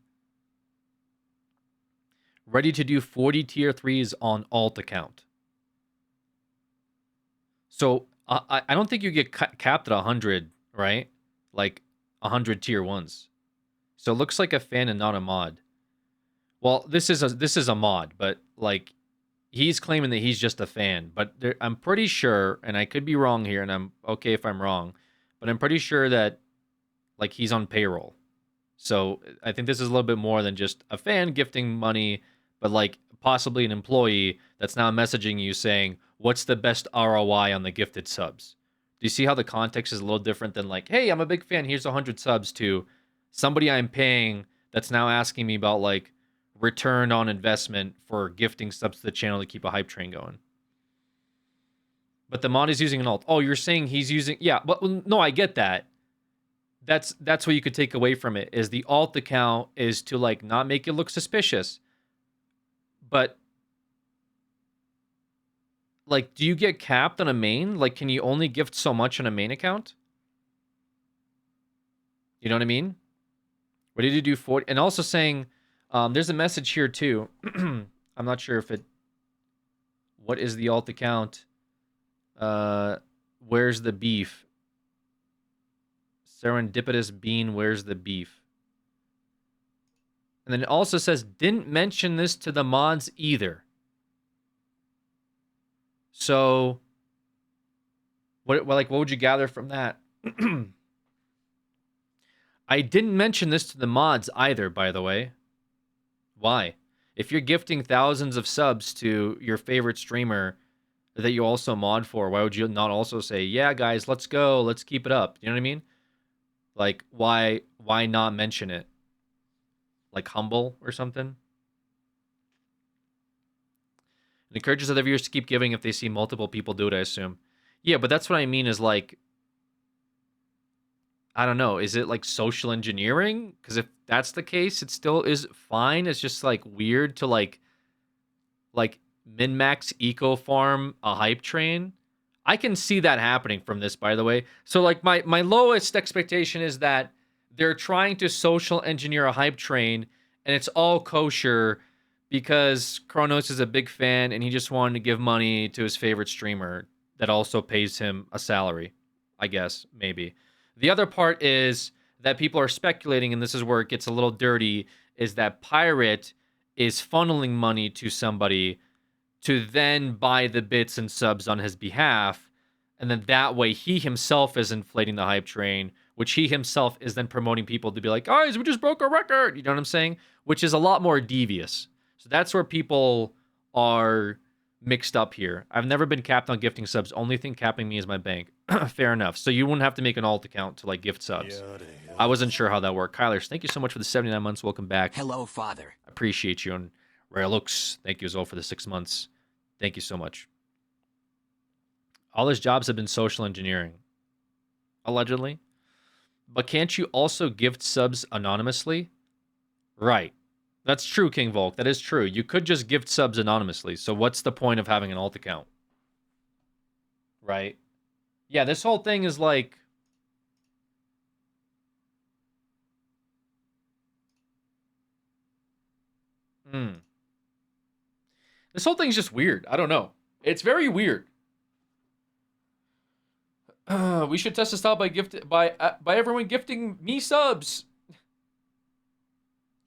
Ready to do 40 tier 3s on alt account. So I don't think you get capped at 100, right? Like 100 tier 1s. So it looks like a fan and not a mod. Well, this is a mod, but like he's claiming that he's just a fan. But I'm pretty sure, and I could be wrong here, and I'm okay if I'm wrong, but I'm pretty sure that like he's on payroll. So I think this is a little bit more than just a fan gifting money, but like possibly an employee that's now messaging you saying, what's the best ROI on the gifted subs? Do you see how the context is a little different than like, hey, I'm a big fan, here's 100 subs, to somebody I'm paying that's now asking me about like return on investment for gifting subs to the channel to keep a hype train going. But the mod is using an alt. Oh, you're saying he's using, yeah, but no, I get that. That's what you could take away from it, is the alt account is to like not make it look suspicious. But like, do you get capped on a main? Like, can you only gift so much on a main account? You know what I mean? What did you do for? And also saying, there's a message here too. I'm not sure if it What is the alt account? Where's the beef? Serendipitous Bean, where's the beef? And then it also says, didn't mention this to the mods either. So, what would you gather from that? I didn't mention this to the mods either, by the way. Why? If you're gifting thousands of subs to your favorite streamer that you also mod for, why would you not also say, yeah, guys, let's go, let's keep it up? You know what I mean? Like, why not mention it? Like humble or something? It encourages other viewers to keep giving if they see multiple people do it, I assume. Yeah, but that's what I mean is like, I don't know. Is it like social engineering? Because if that's the case, it still is fine. It's just like weird to like min-max eco farm a hype train. I can see that happening from this, by the way. So like my lowest expectation is that they're trying to social engineer a hype train and it's all kosher because Kronos is a big fan and he just wanted to give money to his favorite streamer that also pays him a salary, I guess, maybe. The other part is that people are speculating, and this is where it gets a little dirty, is that Pirate is funneling money to somebody to then buy the bits and subs on his behalf, and then that way he himself is inflating the hype train, which he himself is then promoting people to be like, guys, we just broke a record, you know what I'm saying? Which is a lot more devious. So that's where people are mixed up here. I've never been capped on gifting subs. Only thing capping me is my bank. Fair enough. So you wouldn't have to make an alt account to like gift subs. I wasn't sure how that worked. Kyler, thank you so much for the 79 months. Welcome back. Hello, Father. Appreciate you. And Rare Looks, thank you as well for the 6 months. Thank you so much. All his jobs have been social engineering. Allegedly. But can't you also gift subs anonymously? Right. That's true, King Volk. That is true. You could just gift subs anonymously. So what's the point of having an alt account? Right? Yeah, this whole thing is like... This whole thing's just weird. I don't know. It's very weird. We should test this out by everyone gifting me subs.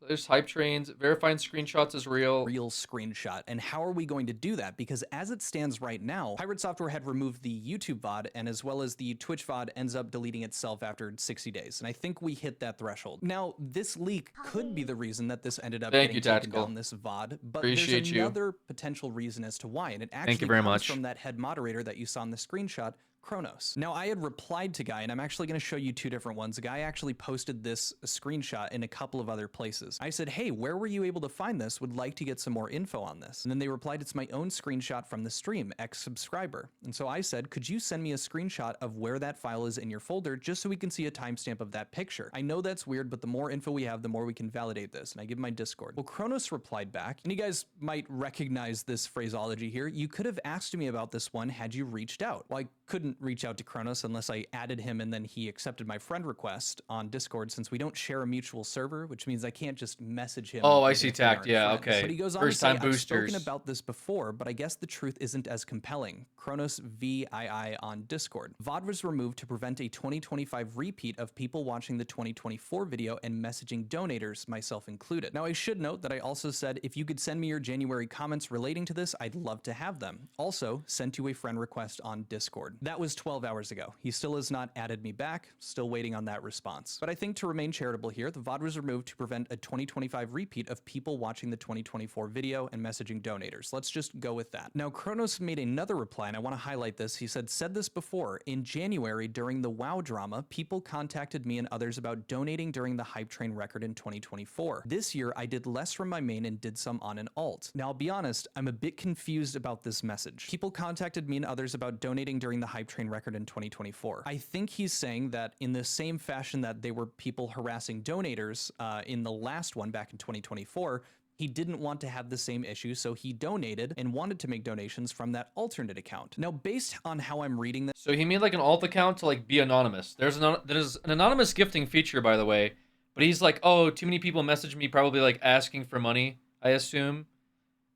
There's hype trains. Verifying screenshots is real. Real screenshot. And how are we going to do that? Because as it stands right now, Pirate Software had removed the YouTube VOD, and as well as the Twitch VOD ends up deleting itself after 60 days. And I think we hit that threshold. Now, this leak could be the reason that this ended up getting taken down, this VOD, but there's another potential reason as to why. And it actually comes from that head moderator that you saw in the screenshot, Kronos. Now, I had replied to Guy, and I'm actually going to show you two different ones. Guy actually posted this screenshot in a couple of other places. I said, hey, where were you able to find this? Would like to get some more info on this. And then they replied, it's my own screenshot from the stream, ex-subscriber. And so I said, could you send me a screenshot of where that file is in your folder just so we can see a timestamp of that picture? I know that's weird, but the more info we have, the more we can validate this. And I give my Discord. Well, Kronos replied back, and you guys might recognize this phraseology here. You could have asked me about this one had you reached out. Well, I couldn't reach out to Kronos unless I added him and then he accepted my friend request on Discord, since we don't share a mutual server, which means I can't just message him. Oh, I see, Tact. Yeah, okay. But he goes on to say, I've spoken about this before, but I guess the truth isn't as compelling. Kronos VII on Discord. VOD was removed to prevent a 2025 repeat of people watching the 2024 video and messaging donators, myself included. Now, I should note that I also said, if you could send me your January comments relating to this, I'd love to have them. Also, sent you a friend request on Discord. That was 12 hours ago. He still has not added me back, still waiting on that response. But I think to remain charitable here, the VOD was removed to prevent a 2025 repeat of people watching the 2024 video and messaging donators. Let's just go with that. Now, Kronos made another reply, and I want to highlight this. He said this before. In January, during the WoW drama, people contacted me and others about donating during the Hype Train record in 2024. This year, I did less from my main and did some on an alt. Now, I'll be honest, I'm a bit confused about this message. People contacted me and others about donating during the Hype Train record in 2024. I think he's saying that in the same fashion that they were people harassing donators in the last one back in 2024, he didn't want to have the same issue, so he donated and wanted to make donations from that alternate account. Now, based on how I'm reading this... So he made like an alt account to like be anonymous. There's an anonymous gifting feature, by the way, but he's like, oh, too many people messaged me probably like asking for money, I assume.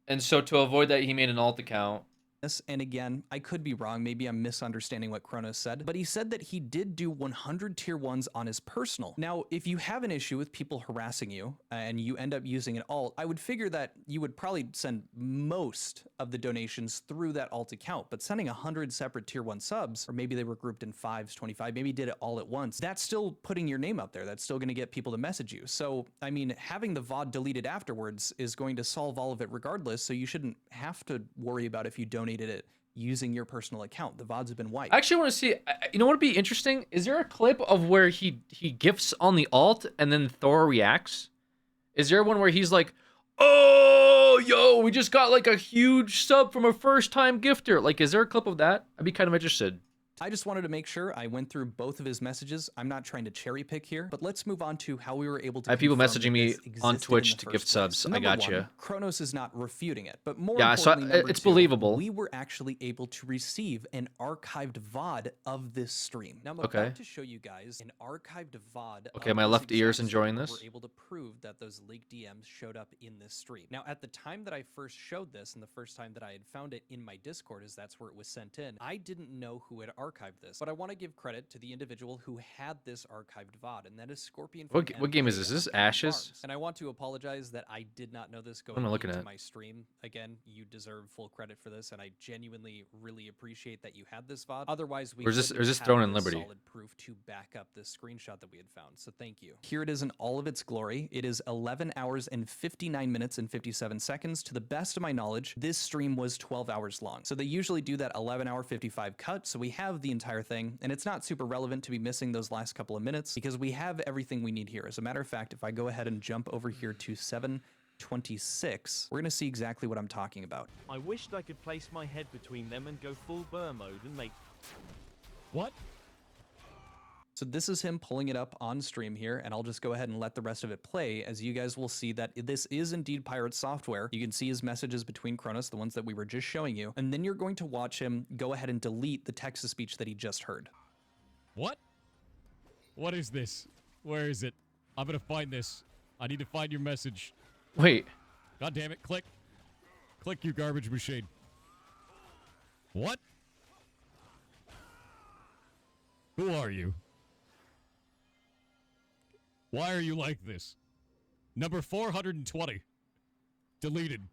And so to avoid that, he made an alt account. And again, I could be wrong. Maybe I'm misunderstanding what Kronos said, but he said that he did do 100 tier 1s on his personal. Now, if you have an issue with people harassing you and you end up using an alt, I would figure that you would probably send most of the donations through that alt account, but sending 100 separate tier 1 subs, or maybe they were grouped in 5s, 25, maybe did it all at once, that's still putting your name out there. That's still going to get people to message you. So, I mean, having the VOD deleted afterwards is going to solve all of it regardless, so you shouldn't have to worry about if you donated it using your personal account. The VODs have been wiped. I actually want to see. You know what would be interesting? Is there a clip of where he gifts on the alt and then Thor reacts? Is there one where he's like, "Oh, yo, we just got like a huge sub from a first-time gifter"? Like, is there a clip of that? I'd be kind of interested. I just wanted to make sure I went through both of his messages. I'm not trying to cherry pick here, but let's move on to how we were able to. I have people confirm messaging me that this on existed Twitch in the to first gift place. subs. I Number gotcha. one, Kronos is not refuting it, but more Yeah, so importantly, number it's two, believable. We were actually able to receive an archived VOD of this stream. Now I'm Okay. about to show you guys an archived VOD. Okay, of my this left exact ear's stream enjoying where this. We're able to prove that those leaked DMs showed up in this stream. Now, at the time that I first showed this, and the first time that I had found it in my Discord, is that's where it was sent in. I didn't know who had archived this, but I want to give credit to the individual who had this archived VOD, and that is Scorpion. What from game is MK this? Is this on Cannon Ashes? Farms. And I want to apologize that I did not know this going am I looking into at? my stream. Again, you deserve full credit for this, and I genuinely really appreciate that you had this VOD. Otherwise, we Or is this- couldn't or is this have thrown in this Liberty? solid proof to back up this screenshot that we had found. So thank you. Here it is in all of its glory. It is 11 hours and 59 minutes and 57 seconds. To the best of my knowledge, this stream was 12 hours long. So they usually do that 11-hour 55 cut. So we have the entire thing, and it's not super relevant to be missing those last couple of minutes because we have everything we need here. As a matter of fact, if I go ahead and jump over here to 7:26, we're going to see exactly what I'm talking about. I wished I could place my head between them and go full burr mode and make... What? So this is him pulling it up on stream here, and I'll just go ahead and let the rest of it play, as you guys will see that this is indeed Pirate Software. You can see his messages between Kronos, the ones that we were just showing you, and then you're going to watch him go ahead and delete the text-to-speech that he just heard. What? What is this? Where is it? I'm gonna find this. I need to find your message. Wait. God damn it, click. Click, you garbage machine. What? Who are you? Why are you like this? Number 420. Deleted.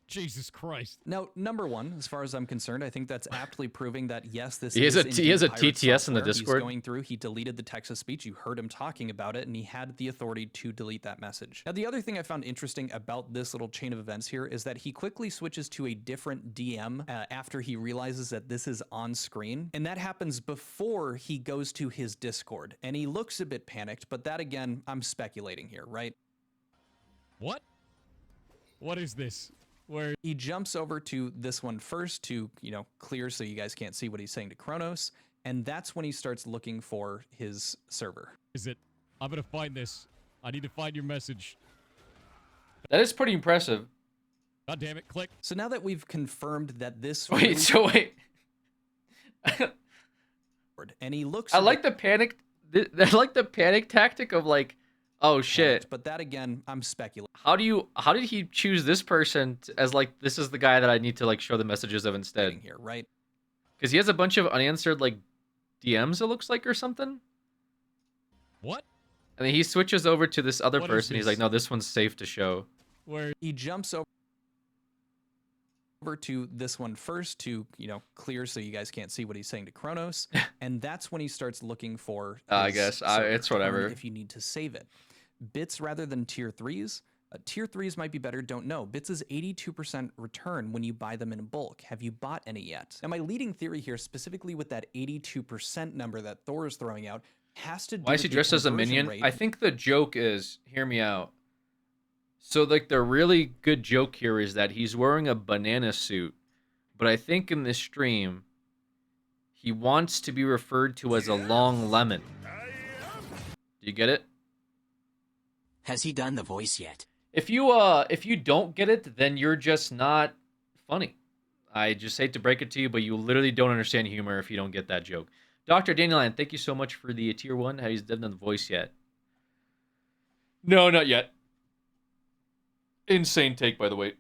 Jesus Christ. Now, number one, as far as I'm concerned, I think that's aptly proving that yes, this He is has a indeed Pirate TTS in the Software. Discord. He's going through, he deleted the text to speech. You heard him talking about it, and he had the authority to delete that message. Now, the other thing I found interesting about this little chain of events here is that he quickly switches to a different DM after he realizes that this is on screen, and that happens before he goes to his Discord. And he looks a bit panicked, but that again, I'm speculating here, right? What? What is this? Where? He jumps over to this one first to, clear so you guys can't see what he's saying to Kronos, and that's when he starts looking for his server. Is it? I'm gonna find this. I need to find your message. That is pretty impressive. God damn it, click. So now that we've confirmed that this Wait, so wait. and he looks I like the panic. I like the panic tactic of like, oh shit. but that again, I'm speculating. How did he choose this person as like this is the guy that I need to like show the messages of instead? Here, right? Because he has a bunch of unanswered like DMs, it looks like, or something. What? And then he switches over to this other What is person. He's like, this? no, this one's safe to show. Where? He jumps over to this one first to, clear so you guys can't see what he's saying to Kronos, and that's when he starts looking for I his guess. server, It's or whatever. if you need to save it. Bits rather than tier 3s. Tier 3s might be better, don't know. Bits is 82% return when you buy them in bulk. Have you bought any yet? Now, my leading theory here, specifically with that 82% number that Thor is throwing out, has to do Why is he with the dressed as a conversion minion? rate. I think the joke is, hear me out. So like the really good joke here is that he's wearing a banana suit, but I think in this stream, he wants to be referred to as a long lemon. Do you get it? Has he done the voice yet? If you don't get it, then you're just not funny. I just hate to break it to you, but you literally don't understand humor if you don't get that joke. Dr. Dandelion, thank you so much for the tier 1. He's done the voice yet. No, not yet. Insane take, by the way.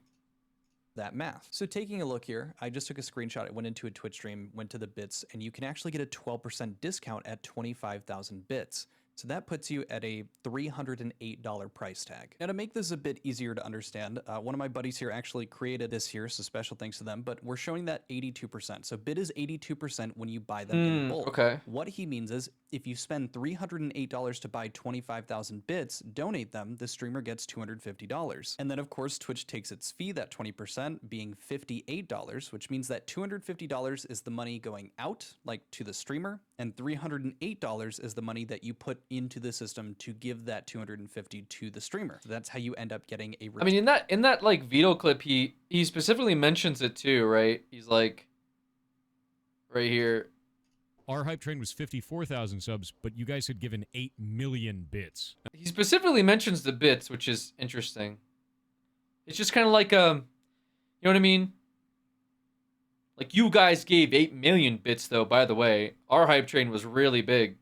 that math. So taking a look here, I just took a screenshot. It went into a Twitch stream, went to the bits, and you can actually get a 12% discount at 25,000 bits. So that puts you at a $308 price tag. Now to make this a bit easier to understand, one of my buddies here actually created this here, so special thanks to them, but we're showing that 82%. So bit is 82% when you buy them in bulk. Okay. What he means is if you spend $308 to buy 25,000 bits, donate them, the streamer gets $250. And then of course, Twitch takes its fee, that 20% being $58, which means that $250 is the money going out, like to the streamer, and $308 is the money that you put into the system to give that 250 to the streamer. So that's how you end up getting a I mean, in that like Vito clip, he specifically mentions it too, right? He's like, right here. Our hype train was 54,000 subs, but you guys had given 8 million bits. He specifically mentions the bits, which is interesting. It's just kind of like, you know what I mean? Like, you guys gave 8 million bits, though, by the way. Our hype train was really big.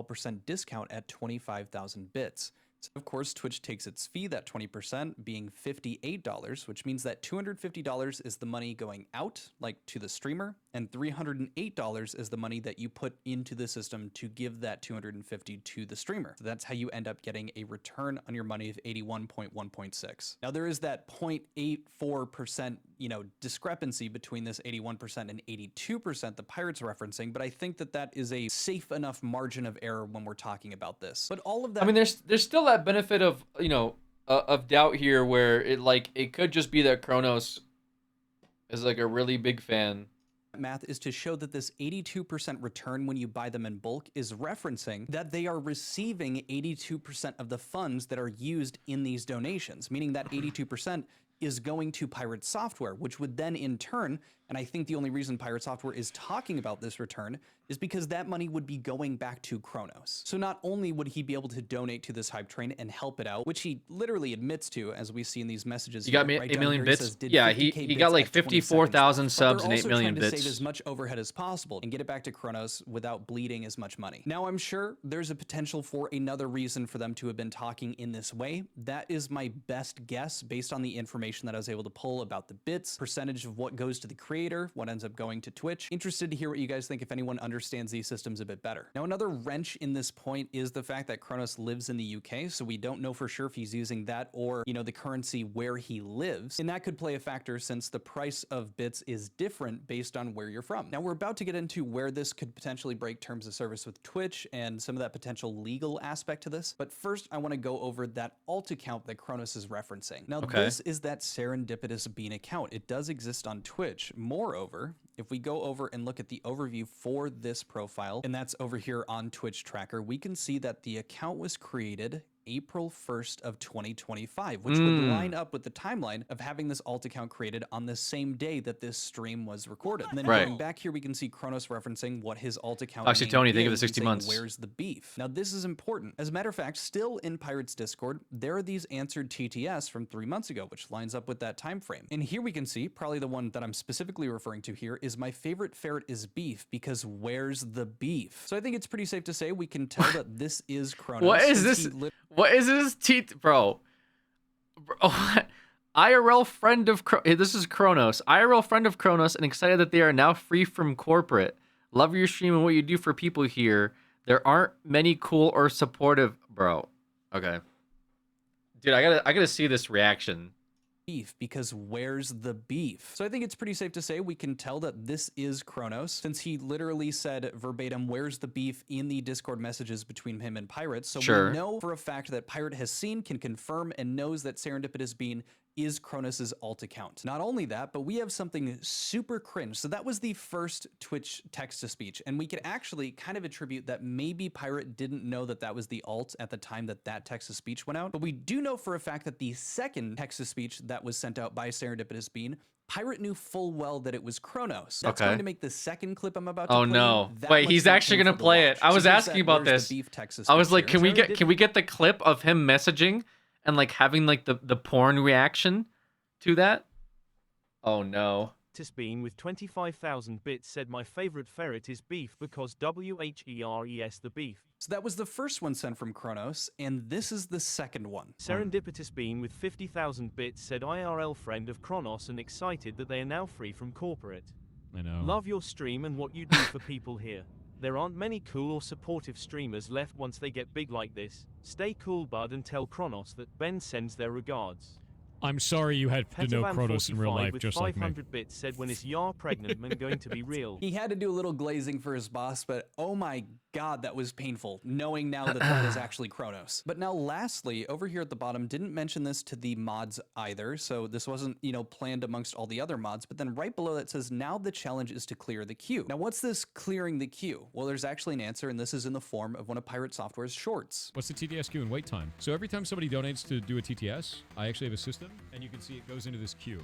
percent discount at 25,000 bits. So of course, Twitch takes its fee, that 20% being $58, which means that $250 is the money going out, like to the streamer, and $308 is the money that you put into the system to give that 250 to the streamer. So that's how you end up getting a return on your money of 81.1.6. Now there is that 0.84%, discrepancy between this 81% and 82% the Pirate's referencing, but I think that that is a safe enough margin of error when we're talking about this. But all of that, I mean, there's still that benefit of, of doubt here where it could just be that Kronos is like a really big fan. Math is to show that this 82% return when you buy them in bulk is referencing that they are receiving 82% of the funds that are used in these donations, meaning that 82% is going to Pirate Software, which would then in turn, and I think the only reason Pirate Software is talking about this return is because that money would be going back to Kronos. So not only would he be able to donate to this hype train and help it out, which he literally admits to, as we see in these messages. You got me right 8 million here, bits? says, Yeah, he got like 54,000 subs and 8 million To bits. save as much overhead as possible and get it back to Kronos without bleeding as much money. Now I'm sure there's a potential for another reason for them to have been talking in this way. That is my best guess based on the information that I was able to pull about the bits, percentage of what goes to the creator, what ends up going to Twitch. Interested to hear what you guys think if anyone understands these systems a bit better. Now another wrench in this point is the fact that Kronos lives in the UK, so we don't know for sure if he's using that or, the currency where he lives. And that could play a factor since the price of bits is different based on where you're from. Now we're about to get into where this could potentially break terms of service with Twitch and some of that potential legal aspect to this. But first I want to go over that alt account that Kronos is referencing. Now this is that Serendipitous Bean account. It does exist on Twitch. Moreover, if we go over and look at the overview for this profile, and that's over here on Twitch Tracker, we can see that the account was created April 1st of 2025, which would line up with the timeline of having this alt account created on the same day that this stream was recorded. And then going back here, we can see Kronos referencing what his alt account Actually, Tony, think of the 60 saying, months. Where's the beef? Now, this is important. As a matter of fact, still in Pirates Discord, there are these answered TTS from 3 months ago, which lines up with that time frame. And here we can see, probably the one that I'm specifically referring to here is my favorite ferret is beef, because where's the beef? So I think it's pretty safe to say we can tell that this is Kronos. What is this? What is this? Bro. IRL friend of this is Kronos. IRL friend of Kronos and excited that they are now free from corporate. Love your stream and what you do for people here. There aren't many cool or supportive, bro. Okay. Dude, I gotta see this reaction. Beef, because where's the beef? So I think it's pretty safe to say we can tell that this is Kronos, since he literally said verbatim, where's the beef in the Discord messages between him and Pirate. So we know for a fact that Pirate has seen, can confirm, and knows that Serendipitous Bean is Kronos's alt account. Not only that, but we have something super cringe. So that was the first Twitch text-to-speech, and we could actually kind of attribute that maybe Pirate didn't know that that was the alt at the time that that text-to-speech went out. But we do know for a fact that the second text-to-speech that was sent out by Serendipitous Bean, Pirate knew full well that it was Kronos. That's going to make the second clip I'm about to play. Oh no. Wait, he's actually going to play it. I was asking about this. I was like, can we get the clip of him messaging and like having like the porn reaction to that? Oh no. Serendipitousbean with 25,000 bits said my favorite ferret is beef because WHERES the beef. So that was the first one sent from Kronos, and this is the second one. Serendipitousbean with 50,000 bits said IRL friend of Kronos and excited that they are now free from corporate. I know. Love your stream and what you do for people here. There aren't many cool or supportive streamers left once they get big like this. Stay cool, bud, and tell Kronos that Ben sends their regards. I'm sorry you had to know Kronos in real life, with just like me. 500 bits said, when is Yar pregnant man going to be real? He had to do a little glazing for his boss, but oh my god, that was painful, knowing now that that is actually Kronos. But now lastly, over here at the bottom, didn't mention this to the mods either, so this wasn't, planned amongst all the other mods, but then right below that says, now the challenge is to clear the queue. Now what's this clearing the queue? Well, there's actually an answer, and this is in the form of one of Pirate Software's shorts. What's the TTS queue and wait time? So every time somebody donates to do a TTS, I actually have a system, and you can see it goes into this queue.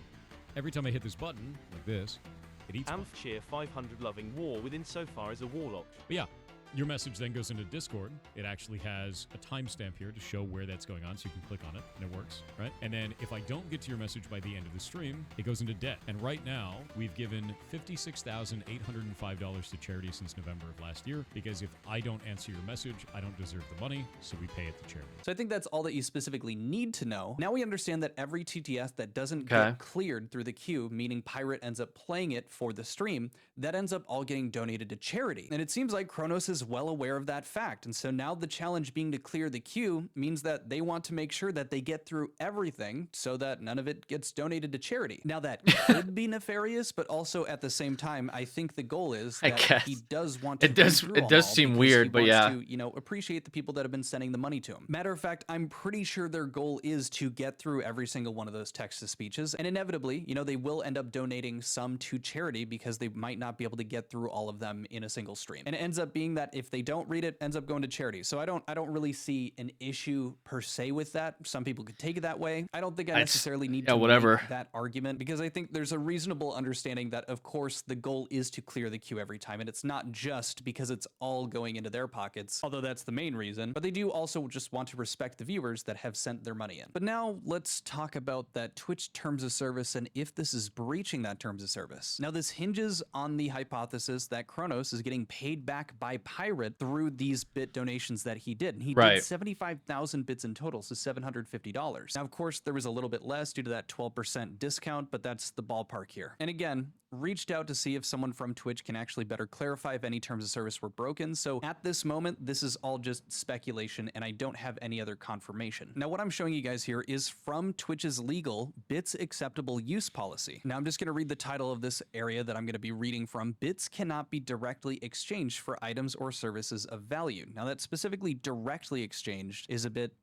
Every time I hit this button, like this, it eats one. Amph cheer 500 loving war with insofar as a warlock. But yeah, your message then goes into Discord. It actually has a timestamp here to show where that's going on, so you can click on it, and it works, right? And then if I don't get to your message by the end of the stream, it goes into debt. And right now, we've given $56,805 to charity since November of last year, because if I don't answer your message, I don't deserve the money, so we pay it to charity. So I think that's all that you specifically need to know. Now we understand that every TTS that doesn't get cleared through the queue, meaning Pirate ends up playing it for the stream, that ends up all getting donated to charity. And it seems like Kronos is well aware of that fact. And so now the challenge being to clear the queue means that they want to make sure that they get through everything so that none of it gets donated to charity. Now that could be nefarious, but also at the same time, I think the goal is that he does want to. It does seem weird, but yeah. To, appreciate the people that have been sending the money to him. Matter of fact, I'm pretty sure their goal is to get through every single one of those text-to-speeches. And inevitably, they will end up donating some to charity because they might not be able to get through all of them in a single stream. And it ends up being that if they don't read it, ends up going to charity. So I don't really see an issue per se with that. Some people could take it that way. I don't think I necessarily need to make that argument, because I think there's a reasonable understanding that, of course, the goal is to clear the queue every time. And it's not just because it's all going into their pockets, although that's the main reason, but they do also just want to respect the viewers that have sent their money in. But now let's talk about that Twitch terms of service and if this is breaching that terms of service. Now this hinges on the hypothesis that Kronos is getting paid back by Pirate through these bit donations that he did. And he did 75,000 bits in total, so $750. Now, of course, there was a little bit less due to that 12% discount, but that's the ballpark here. And again, reached out to see if someone from Twitch can actually better clarify if any terms of service were broken. So at this moment, this is all just speculation, and I don't have any other confirmation. Now, what I'm showing you guys here is from Twitch's legal Bits Acceptable Use Policy. Now, I'm just going to read the title of this area that I'm going to be reading from. Bits cannot be directly exchanged for items or services of value. Now, that specifically directly exchanged is a bit,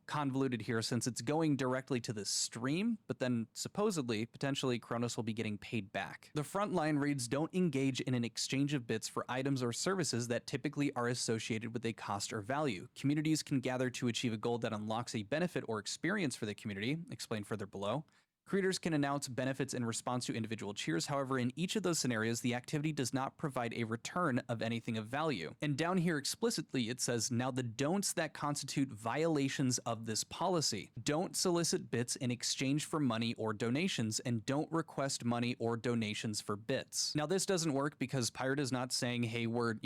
convoluted here, since it's going directly to the stream, but then supposedly, potentially, Kronos will be getting paid back. The front line reads, don't engage in an exchange of bits for items or services that typically are associated with a cost or value. Communities can gather to achieve a goal that unlocks a benefit or experience for the community, explained further below. Creators can announce benefits in response to individual cheers. However, in each of those scenarios, the activity does not provide a return of anything of value. And down here explicitly, it says, now the don'ts that constitute violations of this policy. Don't solicit bits in exchange for money or donations, and don't request money or donations for bits. Now, this doesn't work because Pirate is not saying, hey, we're,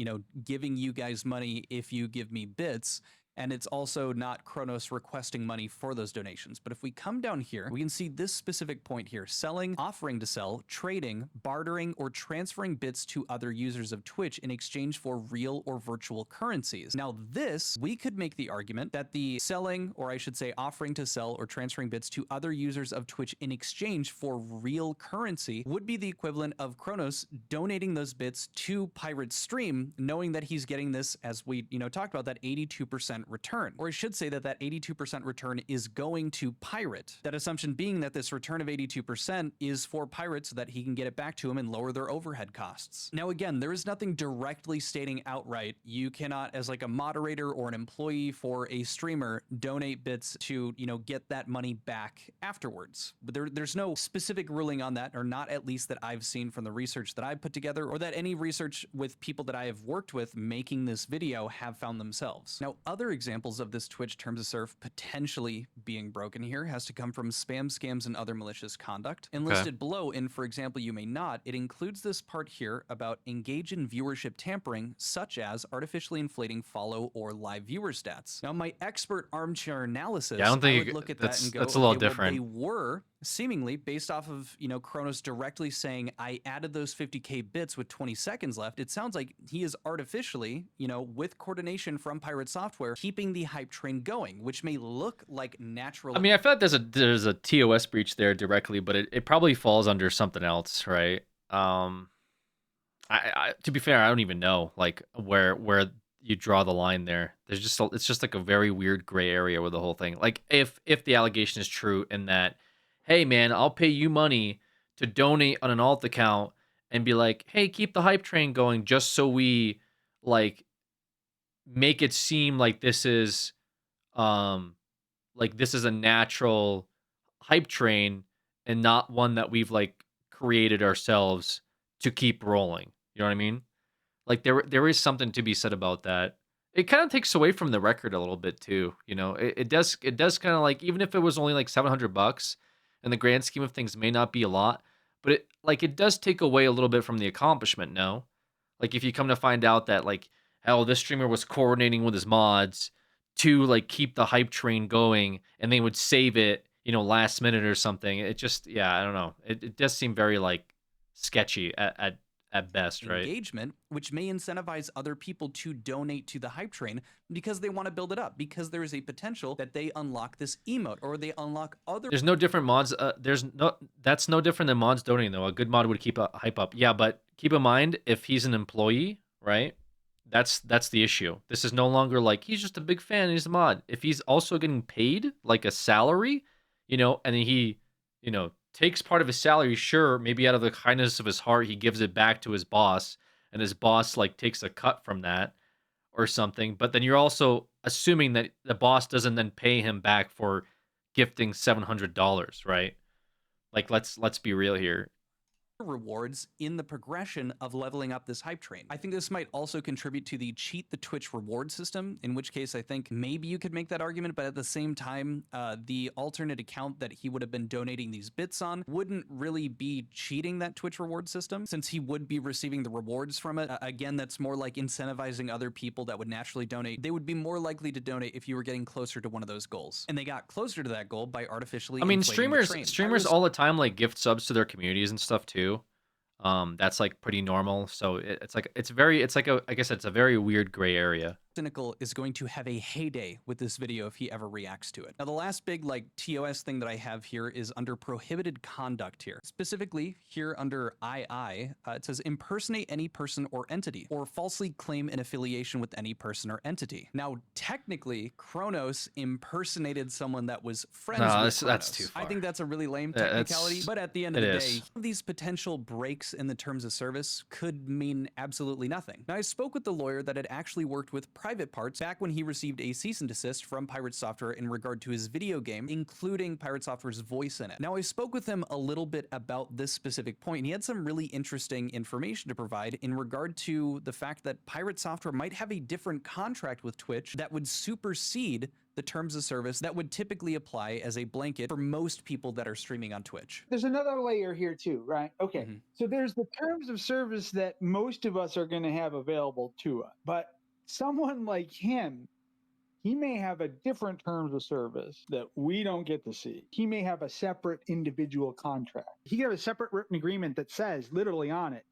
giving you guys money if you give me bits. And it's also not Kronos requesting money for those donations. But if we come down here, we can see this specific point here: selling, offering to sell, trading, bartering, or transferring bits to other users of Twitch in exchange for real or virtual currencies. Now this, we could make the argument that the selling, or I should say offering to sell or transferring bits to other users of Twitch in exchange for real currency would be the equivalent of Kronos donating those bits to Pirate's stream, knowing that he's getting this, as we talked about, that 82% return. Or I should say that that 82% return is going to Pirate. That assumption being that this return of 82% is for Pirate so that he can get it back to him and lower their overhead costs. Now again, there is nothing directly stating outright you cannot, as like a moderator or an employee for a streamer, donate bits to, get that money back afterwards. But there's no specific ruling on that, or not at least that I've seen from the research that I've put together, or that any research with people that I have worked with making this video have found themselves. Now, other examples of this Twitch terms of service potentially being broken here has to come from spam, scams, and other malicious conduct. And listed below in, for example, you may not, it includes this part here about engage in viewership tampering, such as artificially inflating follow or live viewer stats. Now, my expert armchair analysis, Yeah, I don't think would look at that that's- and go, that's a little okay, well, different. they were seemingly based off of, Kronos directly saying, I added those 50K bits with 20 seconds left. It sounds like he is artificially, with coordination from Pirate Software, keeping the hype train going, which may look like natural. I mean, I feel like there's a TOS breach there directly, but it probably falls under something else, right? I to be fair, I don't even know like where you draw the line there. It's just like a very weird gray area with the whole thing. Like if the allegation is true in that, hey man, I'll pay you money to donate on an alt account and be like, hey, keep the hype train going, just so we like make it seem like this is a natural hype train and not one that we've like created ourselves to keep rolling. You know what I mean? Like there is something to be said about that. It kind of takes away from the record a little bit too. It does kind of like, even if it was only like $700 in the grand scheme of things, may not be a lot, but it does take away a little bit from the accomplishment. No, like if you come to find out that like, hell, this streamer was coordinating with his mods to like keep the hype train going, and they would save it, last minute or something. It just, yeah, I don't know. It does seem very like sketchy at best, right? Engagement, which may incentivize other people to donate to the hype train because they want to build it up, because there is a potential that they unlock this emote or they unlock other. There's no different mods. That's no different than mods donating though. A good mod would keep a hype up. Yeah, but keep in mind if he's an employee, right? That's the issue. This is no longer like he's just a big fan, he's a mod. If he's also getting paid like a salary, and then he, takes part of his salary, sure, maybe out of the kindness of his heart, he gives it back to his boss, and his boss like takes a cut from that or something. But then you're also assuming that the boss doesn't then pay him back for gifting $700, right? Like let's be real here. Rewards in the progression of leveling up this hype train. I think this might also contribute to the cheat the Twitch reward system, in which case I think maybe you could make that argument, but at the same time, the alternate account that he would have been donating these bits on wouldn't really be cheating that Twitch reward system, since he would be receiving the rewards from it. Again, that's more like incentivizing other people that would naturally donate. They would be more likely to donate if you were getting closer to one of those goals. And they got closer to that goal by artificially inflating the train. Streamers all the time like gift subs to their communities and stuff too. That's like pretty normal. So it's like I guess it's a very weird gray area. Cynical is going to have a heyday with this video if he ever reacts to it. Now, the last big TOS thing that I have here is under prohibited conduct here. Specifically here under II, it says impersonate any person or entity, or falsely claim an affiliation with any person or entity. Now, technically, Kronos impersonated someone that was friends with Kronos. That's too far. I think that's a really lame technicality, but at the end of the day, these potential breaks in the terms of service could mean absolutely nothing. Now, I spoke with the lawyer that had actually worked with private parts back when he received a cease and desist from Pirate Software in regard to his video game, including Pirate Software's voice in it. Now, I spoke with him a little bit about this specific point, and he had some really interesting information to provide in regard to the fact that Pirate Software might have a different contract with Twitch that would supersede the terms of service that would typically apply as a blanket for most people that are streaming on Twitch. There's another layer here too, right? Okay. So there's the terms of service that most of us are going to have available to us, but someone like him, he may have a different terms of service that we don't get to see. He may have a separate individual contract. He could have a separate written agreement that says literally on it,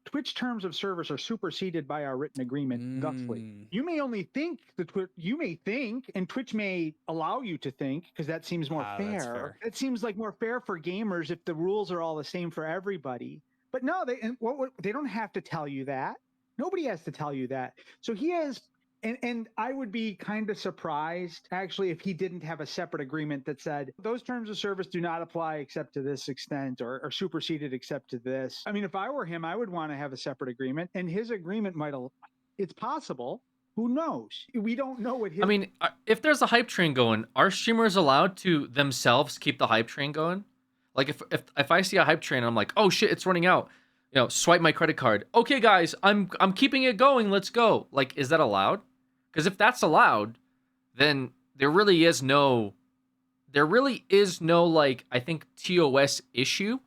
Twitch terms of service are superseded by our written agreement, thusly. You may only think and Twitch may allow you to think, because that seems more fair. It seems like more fair for gamers if the rules are all the same for everybody. But no, they don't have to tell you that. Nobody has to tell you that. So he has, and I would be kind of surprised, actually, if he didn't have a separate agreement that said, those terms of service do not apply except to this extent, or superseded except to this. I mean, if I were him, I would want to have a separate agreement, and his agreement it's possible. Who knows? We don't know what his... I mean, if there's a hype train going, are streamers allowed to themselves keep the hype train going? Like if I see a hype train and I'm like, oh shit, it's running out. Swipe my credit card. Okay, guys, I'm keeping it going. Let's go. Like, is that allowed? Because if that's allowed, then there really is no like, I think, TOS issue,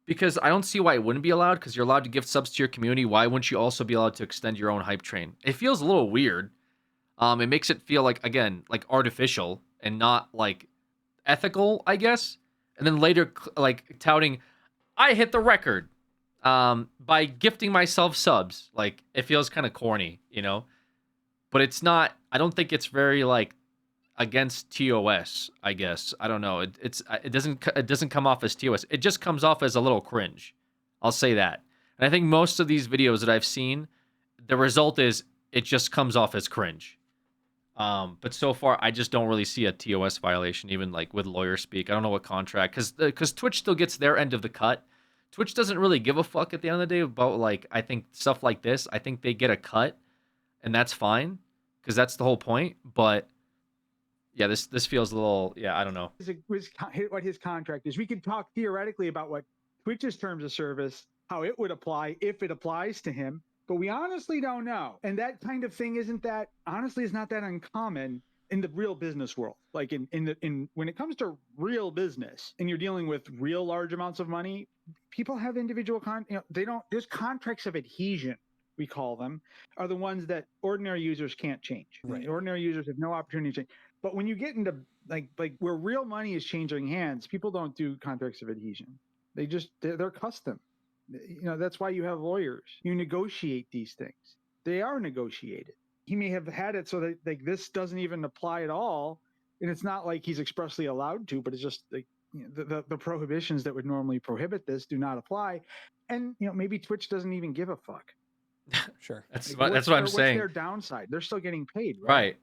because I don't see why it wouldn't be allowed, because you're allowed to gift subs to your community. Why wouldn't you also be allowed to extend your own hype train? It feels a little weird. It makes it feel like, again, like artificial and not like ethical, I guess. And then later, like touting, I hit the record by gifting myself subs. Like, it feels kind of corny, you know? But it's not, I don't think it's very like against TOS, I guess. I don't know. It doesn't come off as TOS. It just comes off as a little cringe. I'll say that. And I think most of these videos that I've seen, the result is it just comes off as cringe. But so far, I just don't really see a TOS violation, even like with lawyer speak. I don't know what contract, because Twitch still gets their end of the cut. Twitch doesn't really give a fuck at the end of the day about, like, I think stuff like this. I think they get a cut, and that's fine, because that's the whole point. But yeah, this feels a little, I don't know. What his contract is. We could talk theoretically about what Twitch's terms of service, how it would apply if it applies to him. But we honestly don't know. And that kind of thing is not that uncommon in the real business world. Like in when it comes to real business and you're dealing with real large amounts of money, people have individual there's contracts of adhesion, we call them, are the ones that ordinary users can't change. Right. Ordinary users have no opportunity to change. But when you get into like where real money is changing hands, people don't do contracts of adhesion. They're custom. That's why you have lawyers. You negotiate these things. They are negotiated. He may have had it so that like this doesn't even apply at all, and it's not like he's expressly allowed to, but it's just like the prohibitions that would normally prohibit this do not apply, and maybe Twitch doesn't even give a fuck. Sure, that's what I'm saying. What's their downside? They're still getting paid, right?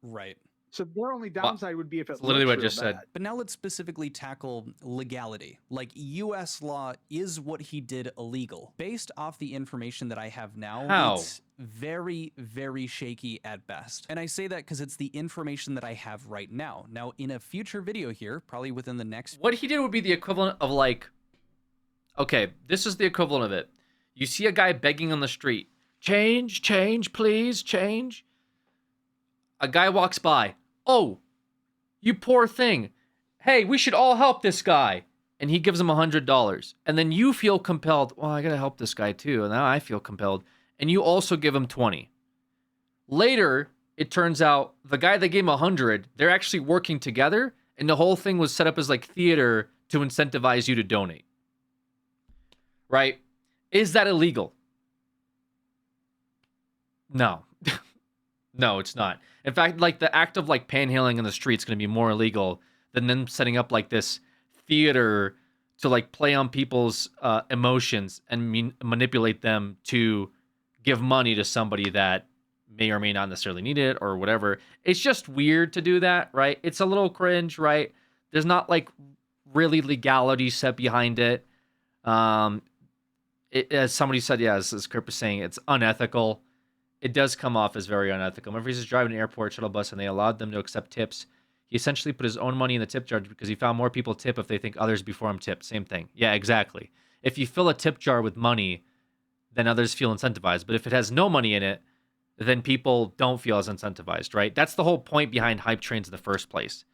Right. So their only downside would be if it's literally what I just said. But now let's specifically tackle legality. Like, U.S. law, is what he did illegal? Based off the information that I have now, it's very, very shaky at best. And I say that because it's the information that I have right now. Now, in a future video here, probably within the next... What he did would be the equivalent of like... Okay, this is the equivalent of it. You see a guy begging on the street. Change, please, change. A guy walks by. Oh, you poor thing. Hey, we should all help this guy. And he gives him $100. And then you feel compelled. Well, I got to help this guy too. And now I feel compelled. And you also give him 20. Later, it turns out the guy that gave him 100, they're actually working together. And the whole thing was set up as like theater to incentivize you to donate. Right? Is that illegal? No. No, it's not. In fact, like the act of like panhandling in the streets is going to be more illegal than them setting up like this theater to like play on people's emotions and manipulate them to give money to somebody that may or may not necessarily need it or whatever. It's just weird to do that, right? It's a little cringe, right? There's not like really legality set behind it. As somebody said, as Kirk was saying, it's unethical. It does come off as very unethical. Remember, he's just driving an airport shuttle bus and they allowed them to accept tips. He essentially put his own money in the tip jar because he found more people tip if they think others before him tip. Same thing. Yeah, exactly. If you fill a tip jar with money, then others feel incentivized. But if it has no money in it, then people don't feel as incentivized, right? That's the whole point behind hype trains in the first place.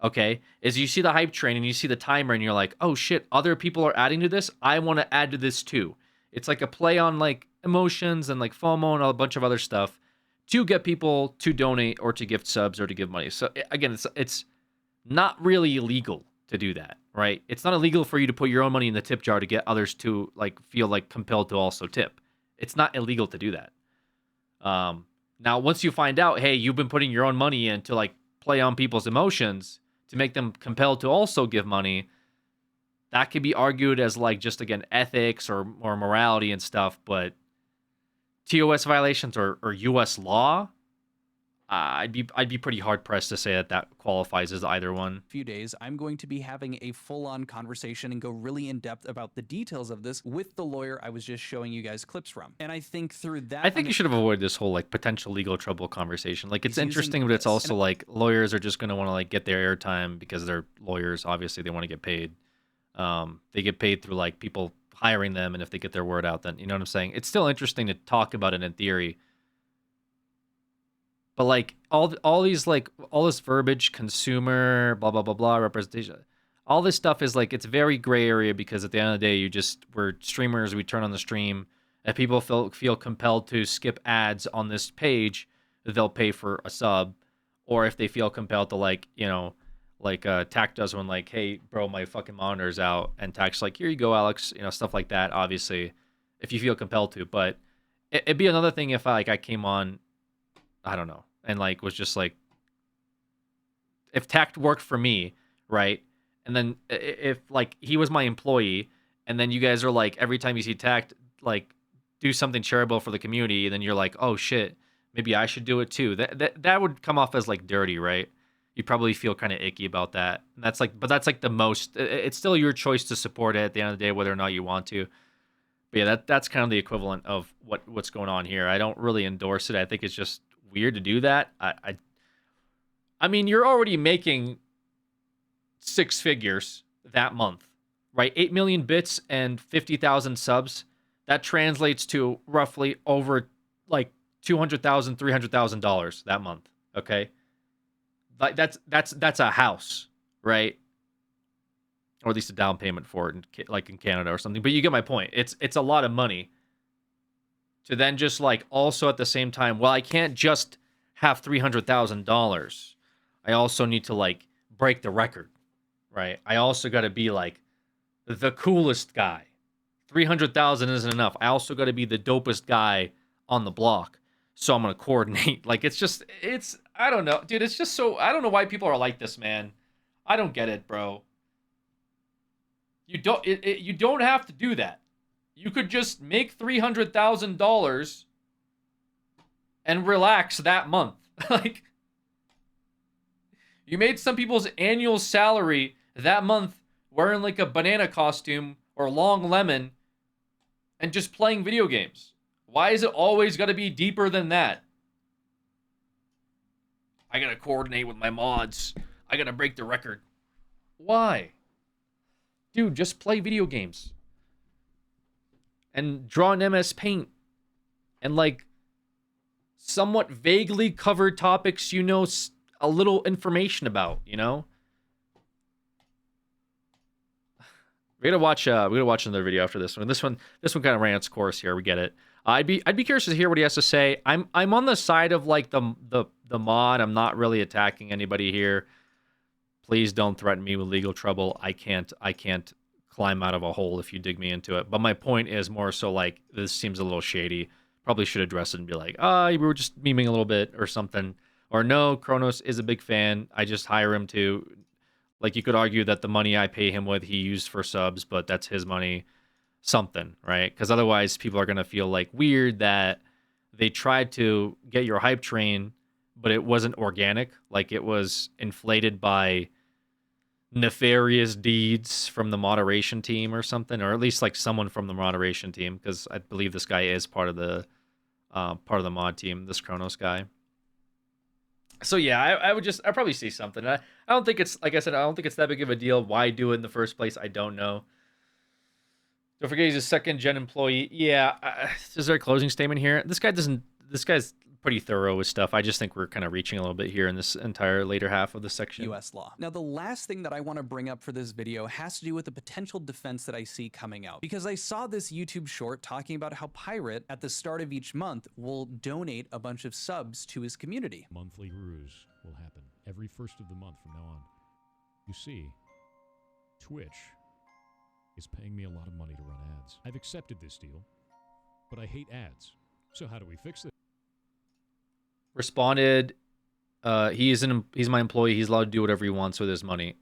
Okay? Is you see the hype train and you see the timer and you're like, oh shit, other people are adding to this. I want to add to this too. It's like a play on like emotions and like FOMO and a bunch of other stuff to get people to donate or to gift subs or to give money. So again, it's not really illegal to do that, right? It's not illegal for you to put your own money in the tip jar to get others to like feel like compelled to also tip. It's not illegal to do that. Now, once you find out, hey, you've been putting your own money in to like play on people's emotions to make them compelled to also give money, that could be argued as like just, again, ethics or morality and stuff. But TOS violations or U.S. law, I'd be pretty hard pressed to say that qualifies as either one. Few days, I'm going to be having a full-on conversation and go really in depth about the details of this with the lawyer I was just showing you guys clips from. And I think through that, I think you should have avoided this whole like potential legal trouble conversation. Like, it's interesting, but it's also like lawyers are just going to want to like get their airtime because they're lawyers. Obviously, they want to get paid. They get paid through like people hiring them, and if they get their word out, then you know what I'm saying. It's still interesting to talk about it in theory. But like all these like all this verbiage, consumer, blah blah blah blah, representation, all this stuff is like it's very gray area because at the end of the day, we're streamers. We turn on the stream. If people feel compelled to skip ads on this page, they'll pay for a sub, or if they feel compelled to like Tack does when like, hey bro, my fucking monitor's out, and Tack's like, here you go, Alex, stuff like that. Obviously, if you feel compelled to, but it'd be another thing if I came on, I don't know, and like was just like, if Tact worked for me, right? And then if like he was my employee, and then you guys are like, every time you see Tact like do something charitable for the community, then you're like, oh shit, maybe I should do it too. That would come off as like dirty, right? You probably feel kind of icky about that. And that's like the most. It's still your choice to support it at the end of the day, whether or not you want to. But yeah, that's kind of the equivalent of what's going on here. I don't really endorse it. I think it's just weird to do that. I mean, you're already making 6 figures that month, right? 8 million bits and 50,000 subs. That translates to roughly over like $200,000, $300,000 that month. Okay, like that's a house, right? Or at least a down payment for it, like in Canada or something. But you get my point. It's a lot of money to then just like also at the same time. Well, I can't just have $300,000. I also need to like break the record, right? I also got to be like the coolest guy. 300,000 isn't enough. I also got to be the dopest guy on the block. So I'm going to coordinate. Like, it's I don't know, dude. It's just so, I don't know why people are like this, man. I don't get it, bro. You don't have to do that. You could just make $300,000 and relax that month. Like, you made some people's annual salary that month wearing like a banana costume or long lemon and just playing video games. Why is it always got to be deeper than that? I got to coordinate with my mods. I got to break the record. Why? Dude, just play video games. And draw in MS Paint. And like somewhat vaguely covered topics a little information about, We gotta watch another video after this one. This one kind of ran its course here. We get it. I'd be curious to hear what he has to say. I'm on the side of like the mod. I'm not really attacking anybody here. Please don't threaten me with legal trouble. I can't climb out of a hole if you dig me into it. But my point is more so like this seems a little shady. Probably should address it and be like, we were just memeing a little bit or something. Or no, Kronos is a big fan. I just hire him to. Like, you could argue that the money I pay him with, he used for subs, but that's his money. Something, right? Because otherwise, people are going to feel, like, weird that they tried to get your hype train, but it wasn't organic. Like, it was inflated by nefarious deeds from the moderation team or something, or at least, like, someone from the moderation team, because I believe this guy is part of the mod team, this Kronos guy. So yeah, I'd probably see something. I don't think it's, like I said, I don't think it's that big of a deal. Why do it in the first place? I don't know. Don't forget he's a second-gen employee. Yeah, is there a closing statement here? This guy's pretty thorough with stuff. I just think we're kind of reaching a little bit here in this entire later half of the section. U.S. law. Now, the last thing that I want to bring up for this video has to do with the potential defense that I see coming out. Because I saw this YouTube short talking about how Pirate, at the start of each month, will donate a bunch of subs to his community. Monthly ruse will happen every first of the month from now on. You see, Twitch is paying me a lot of money to run ads. I've accepted this deal, but I hate ads. So how do we fix this? Responded, he's my employee. He's allowed to do whatever he wants with his money.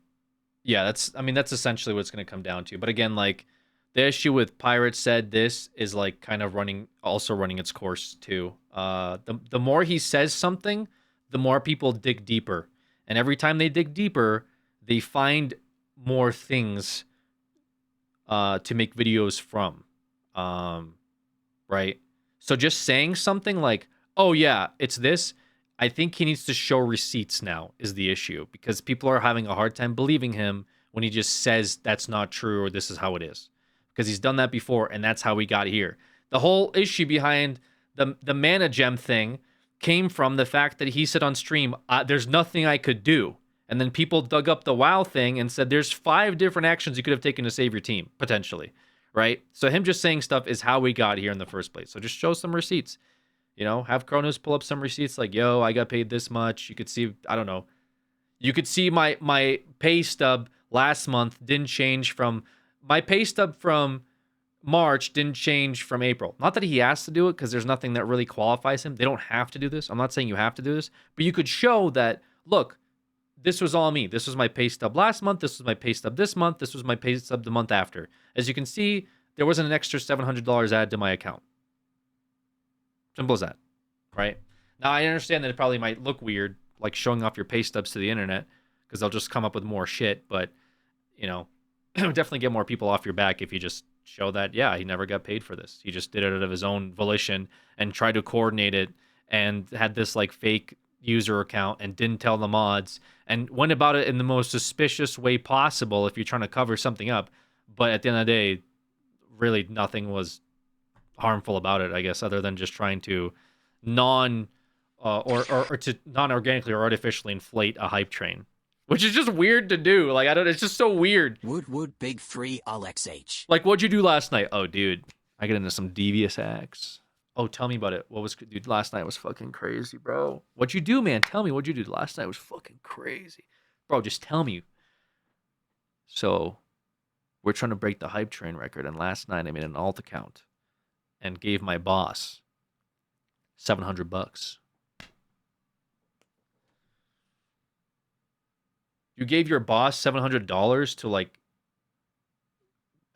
Yeah, that's essentially what it's going to come down to. But again, like the issue with Pirate said this is like kind of running its course too. The more he says something, the more people dig deeper. And every time they dig deeper, they find more things to make videos from. Right? So just saying something like, oh yeah, it's this. I think he needs to show receipts now is the issue, because people are having a hard time believing him when he just says that's not true or this is how it is, because he's done that before and that's how we got here. The whole issue behind the mana gem thing came from the fact that he said on stream, there's nothing I could do. And then people dug up the WoW thing and said there's 5 different actions you could have taken to save your team, potentially, right? So him just saying stuff is how we got here in the first place. So just show some receipts. You know, have Kronos pull up some receipts like, yo, I got paid this much. You could see, I don't know. You could see my pay stub last month didn't change from, my pay stub from March didn't change from April. Not that he has to do it, because there's nothing that really qualifies him. They don't have to do this. I'm not saying you have to do this, but you could show that, look, this was all me. This was my pay stub last month. This was my pay stub this month. This was my pay stub the month after. As you can see, there wasn't an extra $700 added to my account. Simple as that, right? Now, I understand that it probably might look weird, like showing off your pay stubs to the internet, because they'll just come up with more shit. But, you know, definitely get more people off your back if you just show that, yeah, he never got paid for this. He just did it out of his own volition and tried to coordinate it and had this like fake user account and didn't tell the mods and went about it in the most suspicious way possible if you're trying to cover something up. But at the end of the day, really nothing was harmful about it, I guess, other than just trying to non-organically or artificially inflate a hype train, which is just weird to do. Like, it's just so weird. Wood big free Alex H. Like, what'd you do last night? Oh, dude, I get into some devious acts. Oh, tell me about it. Dude, last night was fucking crazy, bro. What'd you do, man? Tell me what'd you do. Last night was fucking crazy. Bro, just tell me. So, we're trying to break the hype train record, and last night I made an alt account and gave my boss $700. You gave your boss $700 to like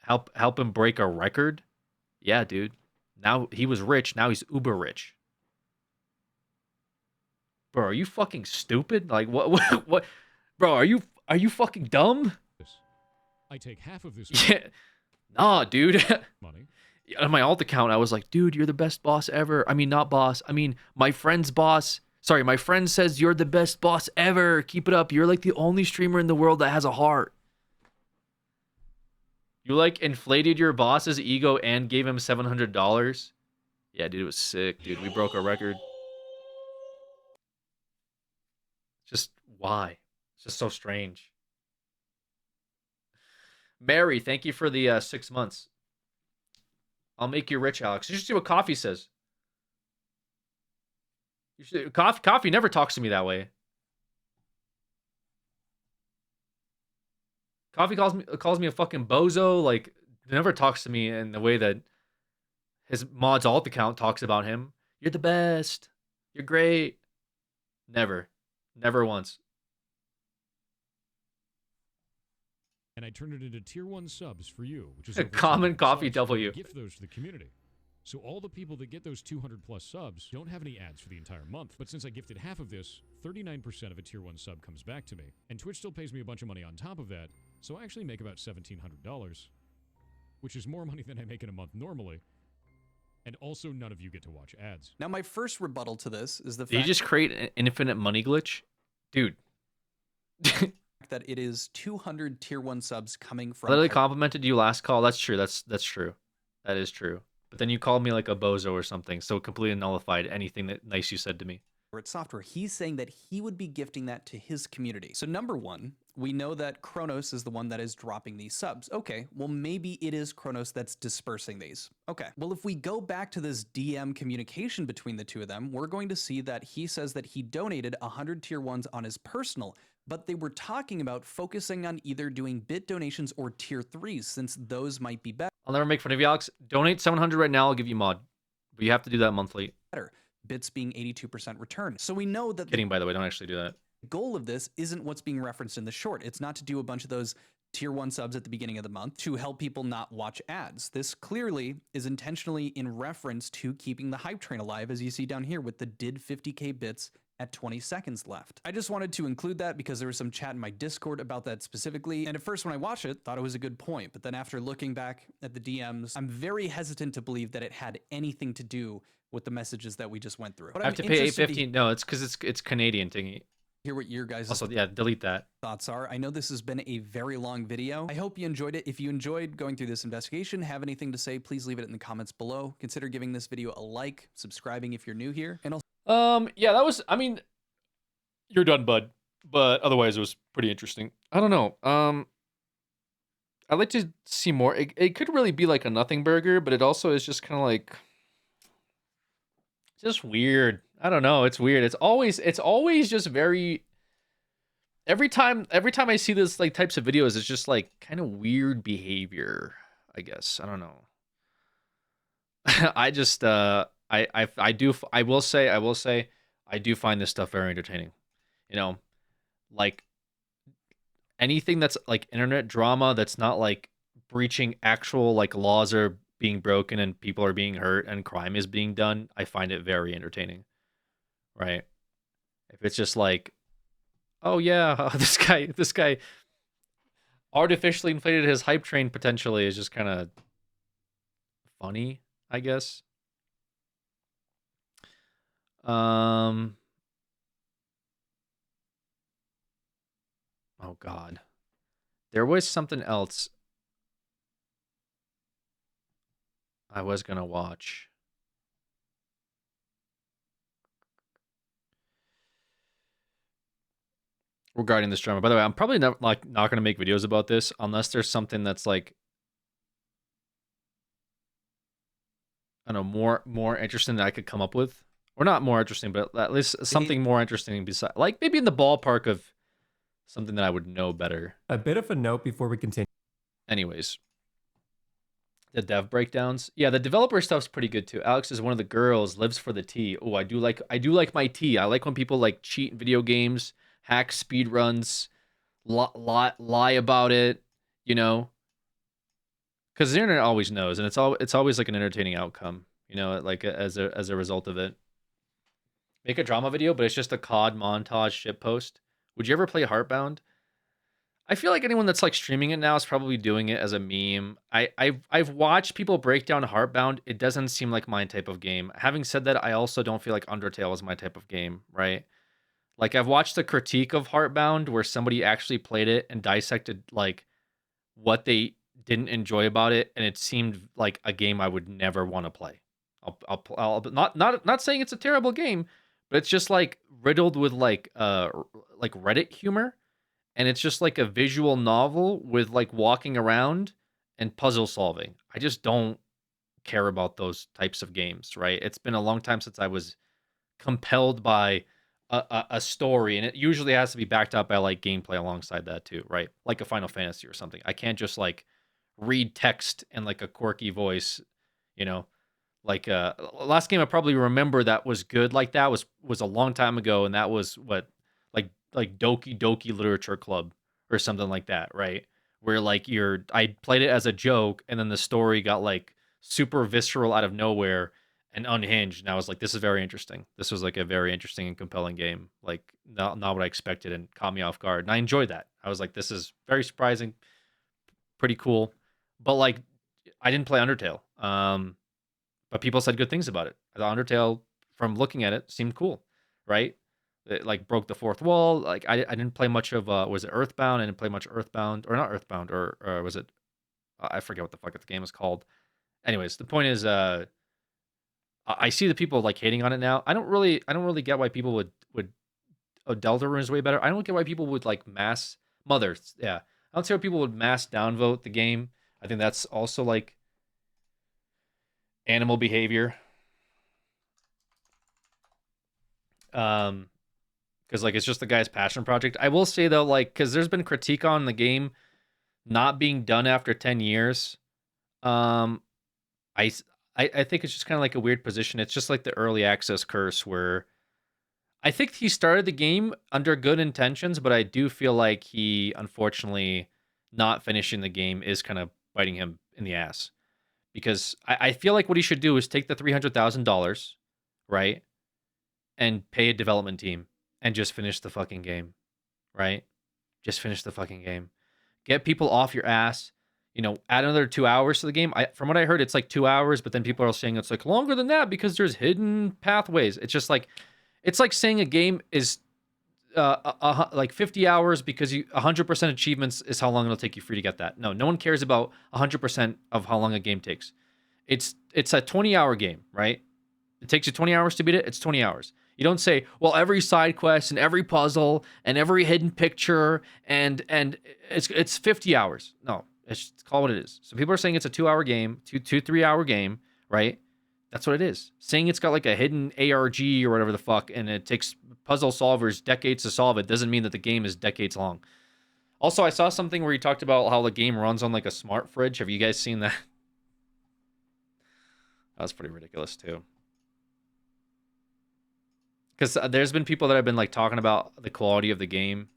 help him break a record? Yeah, dude. Now he was rich, now he's uber rich. Bro, are you fucking stupid? Like what Bro, are you fucking dumb? I take half of this. Yeah. Nah, dude. Money. On my alt account, I was like, dude, you're the best boss ever. I mean, not boss. I mean, my friend's boss. Sorry, my friend says you're the best boss ever. Keep it up. You're like the only streamer in the world that has a heart. You like inflated your boss's ego and gave him $700? Yeah, dude, it was sick, dude. We broke a record. Just why? It's just so strange. Mary, thank you for the 6 months. I'll make you rich, Alex. You should see what Coffee says. Coffee never talks to me that way. Coffee calls me a fucking bozo. Like, never talks to me in the way that his mod's alt account talks about him. You're the best. You're great. Never once. And I turn it into tier 1 subs for you, which is A common coffee W. Gift those to the community. So all the people that get those 200 plus subs don't have any ads for the entire month. But since I gifted half of this, 39% of a tier 1 sub comes back to me. And Twitch still pays me a bunch of money on top of that, so I actually make about $1,700, which is more money than I make in a month normally. And also none of you get to watch ads. Now, my first rebuttal to this is the Did you fact just create an infinite money glitch? Dude. that it is 200 tier 1 subs coming from... Literally complimented you last call. That's true. That's true. That is true. But then you called me like a bozo or something, so it completely nullified anything that nice you said to me. Pirate Software. He's saying that he would be gifting that to his community. So number one, we know that Kronos is the one that is dropping these subs. Okay, well maybe it is Kronos that's dispersing these. Okay, well if we go back to this DM communication between the two of them, we're going to see that he says that he donated 100 tier 1s on his personal, but they were talking about focusing on either doing bit donations or tier 3s since those might be better. I'll never make fun of you, Alex. Donate 700 right now. I'll give you mod. But you have to do that monthly. Bits being 82% return. So we know that Kidding, by the way. Don't actually do that. the goal of this isn't what's being referenced in the short. It's not to do a bunch of those tier 1 subs at the beginning of the month to help people not watch ads. This clearly is intentionally in reference to keeping the hype train alive, as you see down here with the did 50k bits at 20 seconds left. I just wanted to include that because there was some chat in my Discord about that specifically, and at first when I watched it, thought it was a good point, but then after looking back at the DMs, I'm very hesitant to believe that it had anything to do with the messages that we just went through. But I have to pay $8.15. No, it's because it's Canadian thingy. Hear what your guys' Also, yeah, delete that. thoughts are. I know this has been a very long video. I hope you enjoyed it. If you enjoyed going through this investigation, have anything to say, please leave it in the comments below. Consider giving this video a like, subscribing if you're new here, and also Yeah, that was. I mean, you're done, bud. But otherwise, it was pretty interesting. I don't know. I'd like to see more. It could really be like a nothing burger, but it also is just kind of like just weird. I don't know. It's weird. It's always just very. Every time I see this like types of videos, it's just like kind of weird behavior. I guess I don't know. I just I will say I do find this stuff very entertaining. You know, like anything that's like internet drama that's not like breaching actual like laws are being broken and people are being hurt and crime is being done, I find it very entertaining. Right? If it's just like, oh yeah, this guy artificially inflated his hype train potentially is just kind of funny, I guess. Um Oh God. There was something else I was gonna watch. Regarding this drama. By the way, I'm probably not gonna make videos about this unless there's something that's like I don't know more interesting that I could come up with, or not more interesting, but at least something more interesting besides like maybe in the ballpark of something that I would know better. A bit of a note before we continue. Anyways, the dev breakdowns. Yeah, the developer stuff's pretty good too. Alex is one of the girls, lives for the tea. Oh, I do like my tea. I like when people like cheat in video games, hack speed runs, lie about it, you know. Because the internet always knows, and it's always like an entertaining outcome, you know, like as a result of it. Make a drama video, but it's just a COD montage shitpost. Would you ever play Heartbound? I feel like anyone that's like streaming it now is probably doing it as a meme. I've watched people break down Heartbound. It doesn't seem like my type of game. Having said that, I also don't feel like Undertale is my type of game, right? Like I've watched a critique of Heartbound where somebody actually played it and dissected like what they didn't enjoy about it, and it seemed like a game I would never want to play. I'll not saying it's a terrible game, but it's just like riddled with like Reddit humor, and it's just like a visual novel with like walking around and puzzle solving. I just don't care about those types of games, right? It's been a long time since I was compelled by a story, and it usually has to be backed up by like gameplay alongside that too, right? Like a Final Fantasy or something. I can't just like read text and like a quirky voice, you know. Like last game I probably remember that was good like that was a long time ago, and that was what like Doki Doki Literature Club or something like that, right? Where like I played it as a joke, and then the story got like super visceral out of nowhere and unhinged, and I was like, this is very interesting. This was like a very interesting and compelling game, like not what I expected, and caught me off guard, and I enjoyed that. I was like, this is very surprising, pretty cool, but like I didn't play Undertale. But people said good things about it. I thought Undertale, from looking at it, seemed cool, right? It like broke the fourth wall. Like I didn't play much of was it Earthbound? I didn't play much Earthbound, or not Earthbound, or was it? I forget what the fuck the game is called. Anyways, the point is, I see the people like hating on it now. I don't really get why people would Deltarune is way better. I don't get why people would like mass mothers. Yeah, I don't see why people would mass downvote the game. I think that's also like animal behavior. Because like it's just the guy's passion project. I will say though, like, because there's been critique on the game not being done after 10 years. I think it's just kind of like a weird position. It's just like the early access curse, where I think he started the game under good intentions, but I do feel like he, unfortunately, not finishing the game is kind of biting him in the ass. Because I feel like what he should do is take the $300,000, right, and pay a development team and just finish the fucking game, right? Just finish the fucking game. Get people off your ass. You know, add another 2 hours to the game. From what I heard, it's like 2 hours, but then people are saying it's like longer than that because there's hidden pathways. It's just like, it's like saying a game is like 50 hours because 100% achievements is how long it'll take you free to get that. No one cares about 100% of how long a game takes. It's a 20-hour game, right? It takes you 20 hours to beat it. It's 20 hours. You don't say, well, every side quest and every puzzle and every hidden picture and it's 50 hours. No, it's call what it is. So people are saying it's a 2-hour game, 3-hour game, right? That's what it is. Saying it's got like a hidden ARG or whatever the fuck, and it takes puzzle solvers decades to solve it doesn't mean that the game is decades long. Also, I saw something where you talked about how the game runs on like a smart fridge. Have you guys seen that? That was pretty ridiculous too. Because there's been people that have been like talking about the quality of the game.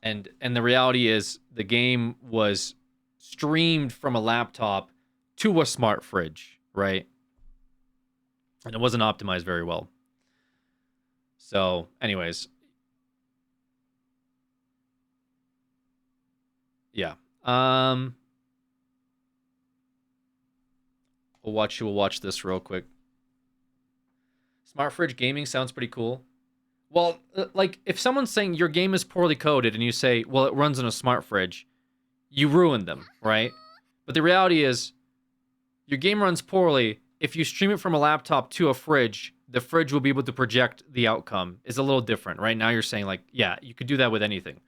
And the reality is the game was streamed from a laptop to a smart fridge, right? And it wasn't optimized very well. So, anyways. Yeah. We'll watch this real quick. Smart fridge gaming sounds pretty cool. Well, like, if someone's saying your game is poorly coded and you say, well, it runs on a smart fridge, you ruined them, right? But the reality is, your game runs poorly. If you stream it from a laptop to a fridge, the fridge will be able to project the outcome. It's a little different, right? Now you're saying, like, yeah, you could do that with anything.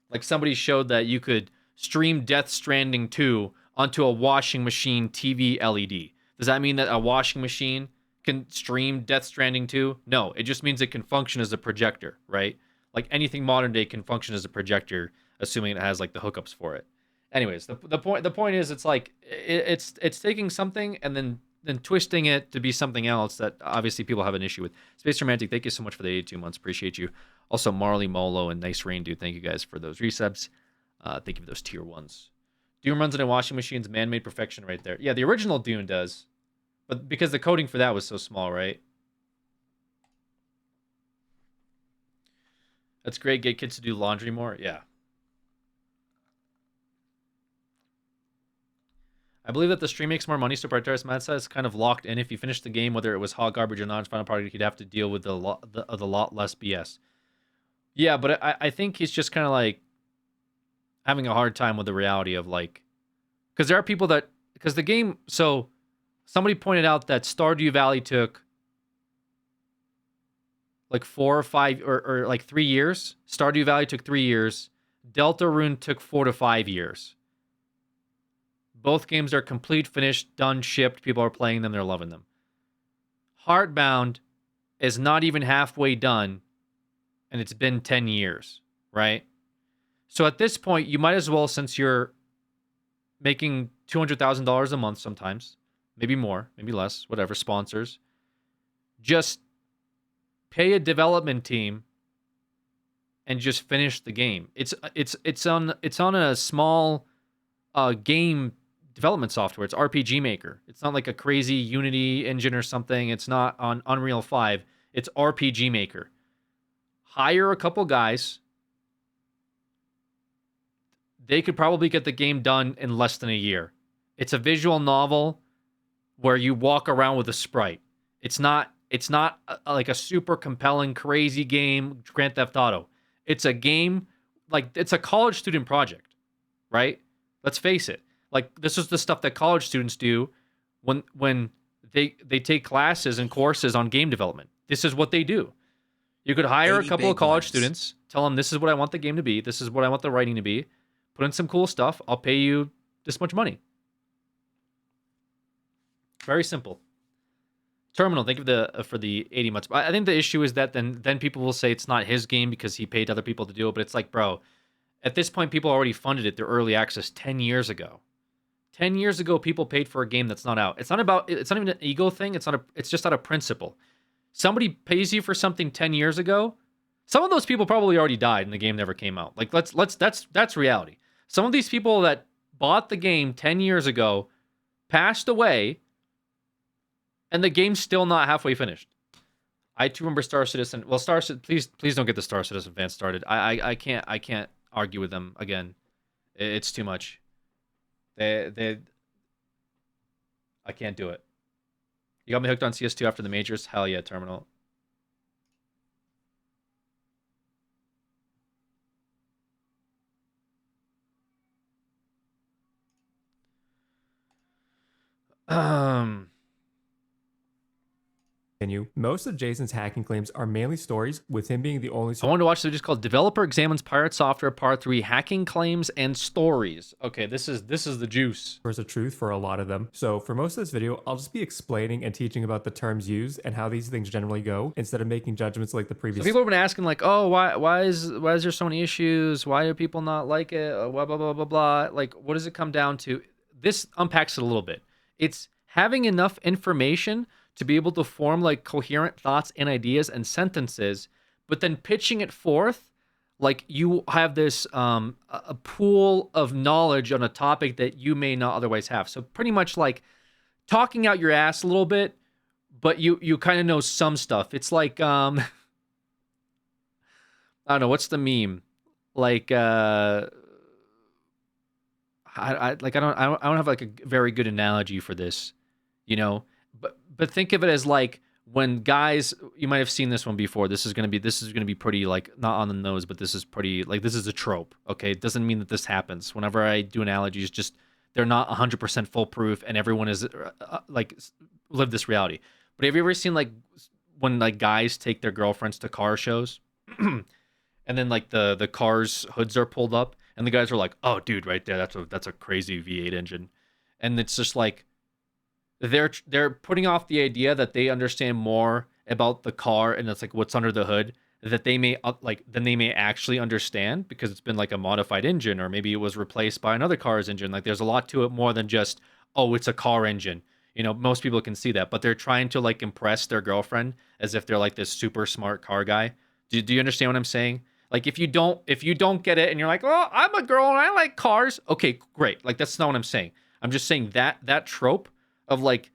Like, somebody showed that you could stream Death Stranding 2 onto a washing machine TV LED. Does that mean that a washing machine can stream Death Stranding 2? No, it just means it can function as a projector, right? Like anything modern day can function as a projector, assuming it has like the hookups for it. Anyways, the point is, it's like it's taking something and then twisting it to be something else that obviously people have an issue with. Space Romantic, thank you so much for the 82 months. Appreciate you. Also, Marley Molo and Nice Rain Dude, thank you guys for those resubs. Thank you for those tier 1s. Dune runs in a washing machine's man-made perfection right there. Yeah, the original Dune does. But because the coding for that was so small, right? That's great. Get kids to do laundry more. Yeah. I believe that the stream makes more money, so Prioritas Mad is kind of locked in. If you finish the game, whether it was hot garbage or not, its final product, he'd have to deal with the lot less BS. Yeah, but I think he's just kind of like having a hard time with the reality of like, because there are people that, because the game, so somebody pointed out that Stardew Valley took like 4 or 5 or like 3 years. Stardew Valley took 3 years. Deltarune took 4 to 5 years. Both games are complete, finished, done, shipped. People are playing them. They're loving them. Heartbound is not even halfway done, and it's been 10 years, right? So at this point, you might as well, since you're making $200,000 a month sometimes, maybe more, maybe less, whatever, sponsors, just pay a development team and just finish the game. It's on a small game development software. It's RPG Maker. It's not like a crazy Unity engine or something. It's not on Unreal 5. It's RPG Maker. Hire a couple guys. They could probably get the game done in less than a year. It's a visual novel where you walk around with a sprite. It's not like a super compelling, crazy game, Grand Theft Auto. It's a game, like, it's a college student project, right? Let's face it. Like, this is the stuff that college students do when they take classes and courses on game development. This is what they do. You could hire a couple of college students, tell them, this is what I want the game to be, this is what I want the writing to be, put in some cool stuff, I'll pay you this much money. Very simple. Terminal, thank you for the 80 months. I think the issue is that then people will say it's not his game because he paid other people to do it, but it's like, bro, at this point, people already funded it through early access 10 years ago. 10 years ago, people paid for a game that's not out. It's not even an ego thing. It's just out of principle. Somebody pays you for something 10 years ago. Some of those people probably already died and the game never came out. Like, that's reality. Some of these people that bought the game 10 years ago passed away, and the game's still not halfway finished. I too remember Star Citizen. Well, Star Citizen, please don't get the Star Citizen fans started. I can't argue with them again. It's too much. I can't do it. You got me hooked on CS2 after the majors? Hell yeah, Terminal. Most of Jason's hacking claims are mainly stories, with him being the only. I wanted to watch the video called "Developer Examines Pirate Software Part 3: Hacking Claims and Stories." Okay, this is the juice. Source of truth for a lot of them. So for most of this video, I'll just be explaining and teaching about the terms used and how these things generally go, instead of making judgments like the previous. So people have been asking like, oh, why is there so many issues? Why do people not like it? Blah blah blah blah blah. Like, what does it come down to? This unpacks it a little bit. It's having enough information to be able to form like coherent thoughts and ideas and sentences, but then pitching it forth like you have this a pool of knowledge on a topic that you may not otherwise have. So pretty much like talking out your ass a little bit, but you kind of know some stuff. It's like I don't know, what's the meme? Like I don't have like a very good analogy for this, you know. But think of it as like when guys, you might have seen this one before. This is gonna be pretty like not on the nose, but this is pretty like this is a trope. Okay, it doesn't mean that this happens. Whenever I do analogies, just they're not 100% foolproof, and everyone is like live this reality. But have you ever seen like when like guys take their girlfriends to car shows, and then like the cars hoods are pulled up, and the guys are like, "Oh, dude, right there, that's a crazy V8 engine," and it's just like. They're putting off the idea that they understand more about the car and it's like what's under the hood that they may than they may actually understand because it's been like a modified engine or maybe it was replaced by another car's engine. Like there's a lot to it more than just, oh, it's a car engine. You know, most people can see that, but they're trying to like impress their girlfriend as if they're like this super smart car guy. Do you understand what I'm saying? Like if you don't get it and you're like, oh, I'm a girl and I like cars. Okay, great. Like that's not what I'm saying. I'm just saying that trope of like,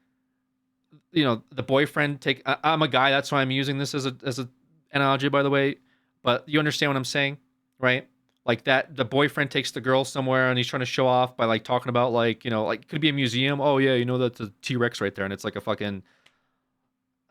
you know, the boyfriend I'm a guy, that's why I'm using this as a analogy, by the way, but you understand what I'm saying, right? Like that the boyfriend takes the girl somewhere and he's trying to show off by like talking about like, you know, like could be a museum. Oh yeah, you know, that's a T-Rex right there and it's like a fucking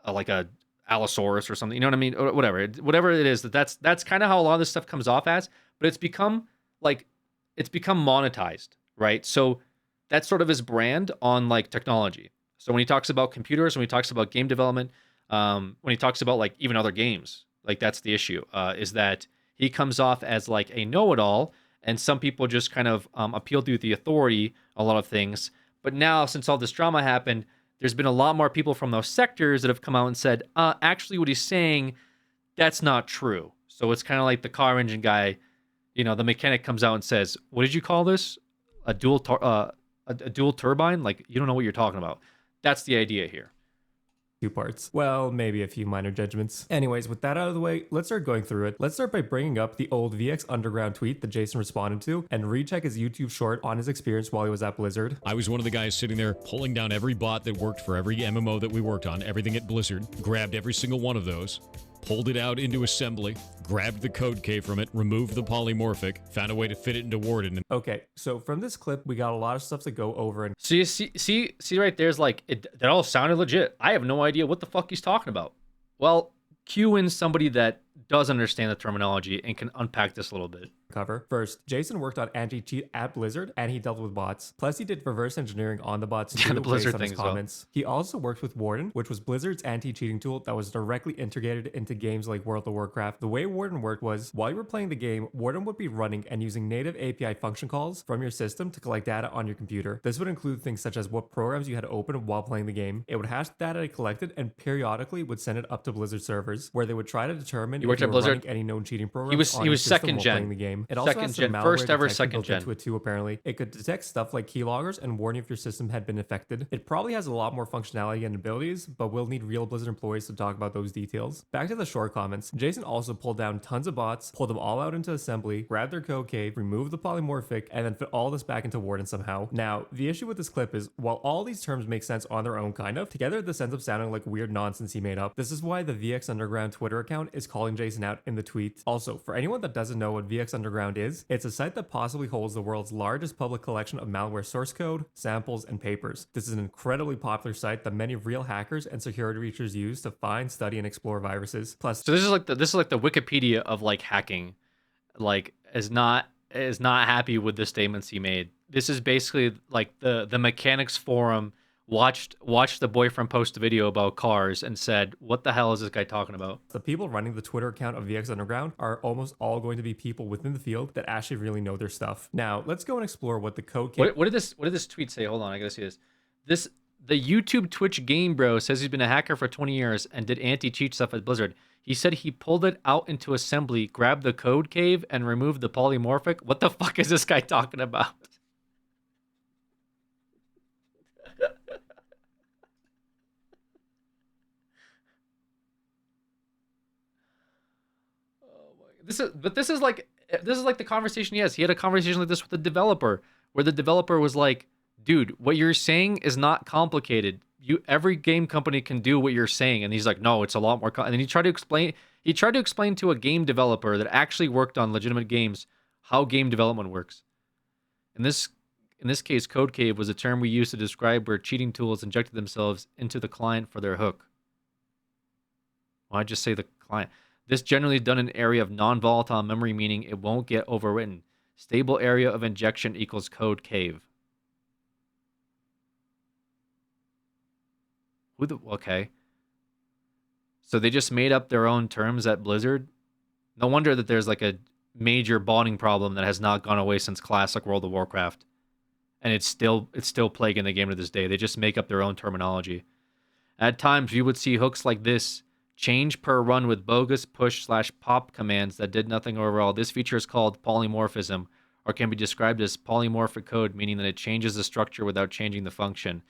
like a Allosaurus or something, you know what I mean? Or whatever it is, that's kind of how a lot of this stuff comes off as, but it's become monetized, right? So that's sort of his brand on like technology. So when he talks about computers, when he talks about game development, when he talks about like even other games, like that's the issue, is that he comes off as like a know-it-all, and some people just kind of appeal to the authority a lot of things. But now, since all this drama happened, there's been a lot more people from those sectors that have come out and said, actually, what he's saying, that's not true. So it's kind of like the car engine guy, you know, the mechanic comes out and says, what did you call this? A dual turbine? Like, you don't know what you're talking about. That's the idea here. 2 parts. Well, maybe a few minor judgments. Anyways, with that out of the way, let's start going through it. Let's start by bringing up the old VX Underground tweet that Jason responded to and recheck his YouTube short on his experience while he was at Blizzard. I was one of the guys sitting there pulling down every bot that worked for every MMO that we worked on, everything at Blizzard, grabbed every single one of those, pulled it out into assembly, grabbed the code key from it, removed the polymorphic, found a way to fit it into Warden. Okay, so from this clip, we got a lot of stuff to go over. And so you see right there's like, that all sounded legit. I have no idea what the fuck he's talking about. Well, cue in somebody that does understand the terminology and can unpack this a little bit. Cover. First, Jason worked on anti-cheat at Blizzard, and he dealt with bots. Plus, he did reverse engineering on the bots too, the Blizzard based on his comments. He also worked with Warden, which was Blizzard's anti-cheating tool that was directly integrated into games like World of Warcraft. The way Warden worked was, while you were playing the game, Warden would be running and using native API function calls from your system to collect data on your computer. This would include things such as what programs you had open while playing the game. It would hash the data it collected and periodically would send it up to Blizzard servers, where they would try to determine if you were running any known cheating programs. He was second gen. Playing the game. It also second gen. First ever second gen. Into it too, apparently. It could detect stuff like keyloggers and warn you if your system had been affected. It probably has a lot more functionality and abilities, but we'll need real Blizzard employees to talk about those details. Back to the short comments. Jason also pulled down tons of bots, pulled them all out into assembly, grabbed their code cave, removed the polymorphic, and then fit all this back into Warden somehow. Now, the issue with this clip is, while all these terms make sense on their own kind of, together this ends up sounding like weird nonsense he made up. This is why the VX Underground Twitter account is calling Jason out in the tweet. Also, for anyone that doesn't know what VX Underground is, it's a site that possibly holds the world's largest public collection of malware source code, samples, and papers. This is an incredibly popular site that many real hackers and security researchers use to find, study, and explore viruses. Plus, so this is like the Wikipedia of like hacking, like is not happy with the statements he made. This is basically like the mechanics forum watched the boyfriend post a video about cars and said, "What the hell is this guy talking about?" The people running the Twitter account of VX Underground are almost all going to be people within the field that actually really know their stuff. Now, let's go and explore what the code came. What did this tweet say? Hold on, I gotta see this. The YouTube Twitch game bro says he's been a hacker for 20 years and did anti-cheat stuff at Blizzard. He said he pulled it out into assembly, grabbed the code cave, and removed the polymorphic. What the fuck is this guy talking about? This is like the conversation he has. He had a conversation like this with the developer, where the developer was like, "Dude, what you're saying is not complicated. Every game company can do what you're saying." And he's like, "No, it's a lot more." And then he tried to explain to a game developer that actually worked on legitimate games how game development works. In this case, code cave was a term we used to describe where cheating tools injected themselves into the client for their hook. Why'd I just say the client? This generally is done in an area of non-volatile memory, meaning it won't get overwritten. Stable area of injection equals code cave. Okay. So they just made up their own terms at Blizzard? No wonder that there's like a major botting problem that has not gone away since classic World of Warcraft. And it's still plaguing the game to this day. They just make up their own terminology. At times, you would see hooks like this. Change per run with bogus push/pop commands that did nothing overall. This feature is called polymorphism, or can be described as polymorphic code, meaning that it changes the structure without changing the function.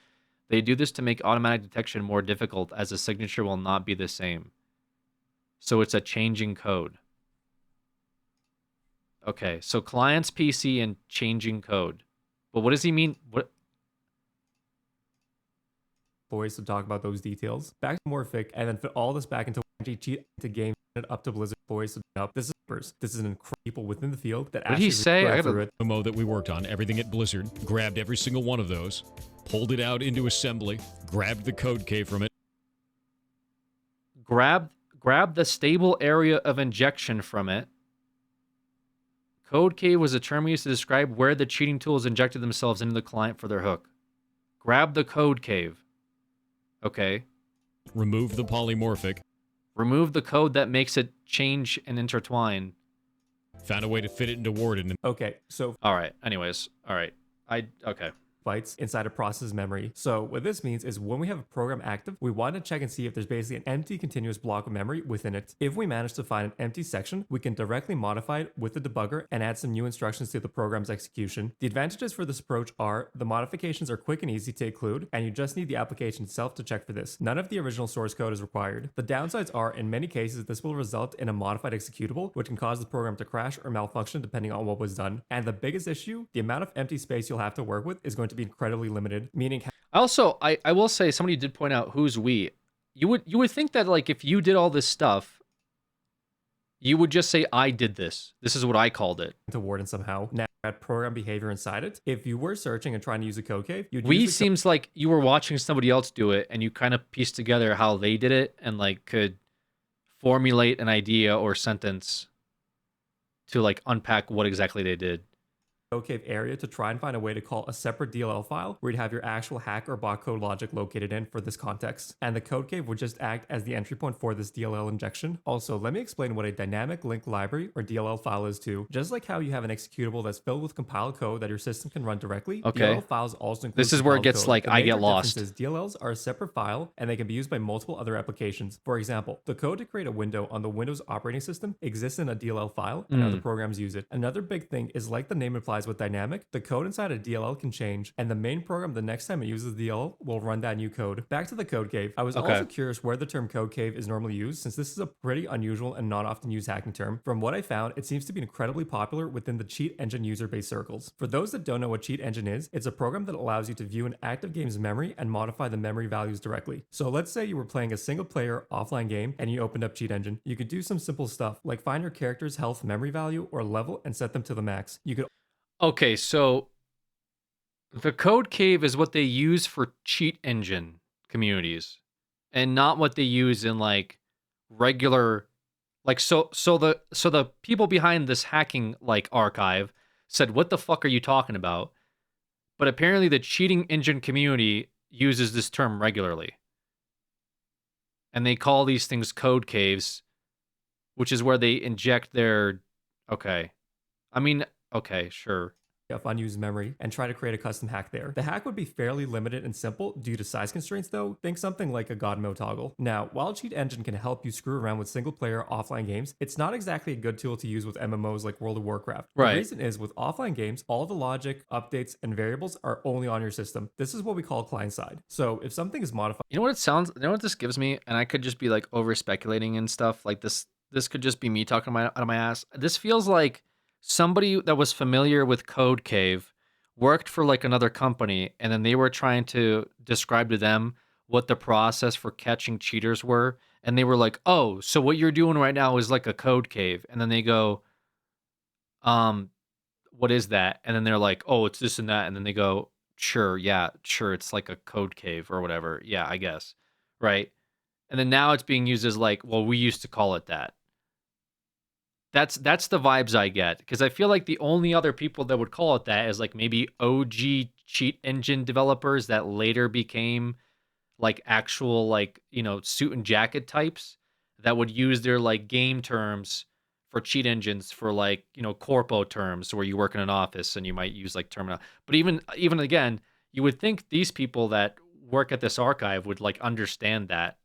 They do this to make automatic detection more difficult, as the signature will not be the same. So it's a changing code. Okay, so client's PC and changing code. But what does he mean? What? Boys to talk about those details. Back to Morphic, and then fit all this back into cheat into game up to Blizzard boys to up. This is an incredible people within the field that what did he say? I gotta... Demo that we worked on, everything at Blizzard, grabbed every single one of those, pulled it out into assembly, grabbed the code cave from it. Grab the stable area of injection from it. Code cave was a term used to describe where the cheating tools injected themselves into the client for their hook. Grab the code cave. Okay. Remove the polymorphic. Remove the code that makes it change and intertwine. Found a way to fit it into Warden. Okay, so... Alright, anyways. Alright. Okay. Bytes inside a process memory. So what this means is when we have a program active, we want to check and see if there's basically an empty continuous block of memory within it. If we manage to find an empty section, we can directly modify it with the debugger and add some new instructions to the program's execution. The advantages for this approach are the modifications are quick and easy to include, and you just need the application itself to check for this. None of the original source code is required. The downsides are, in many cases, this will result in a modified executable, which can cause the program to crash or malfunction depending on what was done. And the biggest issue, the amount of empty space you'll have to work with is going to be incredibly limited, meaning... Also, I will say, somebody did point out who's we. You would think that, like, if you did all this stuff, you would just say, I did this. This is what I called it. To Warden somehow. Now, add program behavior inside it. If you were searching and trying to use a code cave, you'd seems like you were watching somebody else do it, and you kind of pieced together how they did it, and, like, could formulate an idea or sentence to, like, unpack what exactly they did. Code cave area to try and find a way to call a separate DLL file where you'd have your actual hack or bot code logic located in for this context. And the code cave would just act as the entry point for this DLL injection. Also, let me explain what a dynamic link library or DLL file is too. Just like how you have an executable that's filled with compiled code that your system can run directly, okay. DLL files also include this is where it gets code. like I get lost. DLLs are a separate file and they can be used by multiple other applications. For example, the code to create a window on the Windows operating system exists in a DLL file and other programs use it. Another big thing is, like the name implies with dynamic, the code inside a DLL can change, and the main program the next time it uses DLL will run that new code. Back to the code cave. I was also curious where the term code cave is normally used, since this is a pretty unusual and not often used hacking term. From what I found, it seems to be incredibly popular within the Cheat Engine user-based circles. For those that don't know what Cheat Engine is, it's a program that allows you to view an active game's memory and modify the memory values directly. So let's say you were playing a single-player offline game and you opened up Cheat Engine. You could do some simple stuff like find your character's health memory value or level and set them to the max. You could... Okay, so the code cave is what they use for Cheat Engine communities and not what they use in like regular, like, so the people behind this hacking like archive said, what the fuck are you talking about? But apparently the cheating engine community uses this term regularly. And they call these things code caves, which is where they inject their... Okay. I mean, okay, sure. Of unused memory and try to create a custom hack there. The hack would be fairly limited and simple due to size constraints though. Think something like a God mode toggle. Now, while Cheat Engine can help you screw around with single player offline games, it's not exactly a good tool to use with MMOs like World of Warcraft. Right. The reason is with offline games, all the logic, updates, and variables are only on your system. This is what we call client side. So if something is modified... You know what it sounds... You know what this gives me? And I could just be like over speculating and stuff. Like this could just be me talking out of my ass. This feels like somebody that was familiar with Code Cave worked for like another company, and then they were trying to describe to them what the process for catching cheaters were, and they were like, oh, so what you're doing right now is like a code cave. And then they go, what is that? And then they're like, oh, it's this and that. And then they go, sure, it's like a code cave or whatever. Yeah, I guess. Right. And then now it's being used as like, well, we used to call it that. That's the vibes I get, because I feel like the only other people that would call it that is like maybe OG Cheat Engine developers that later became like actual like, you know, suit and jacket types that would use their like game terms for cheat engines for like, you know, corpo terms where you work in an office and you might use like terminal. But even again, you would think these people that work at this archive would like understand that.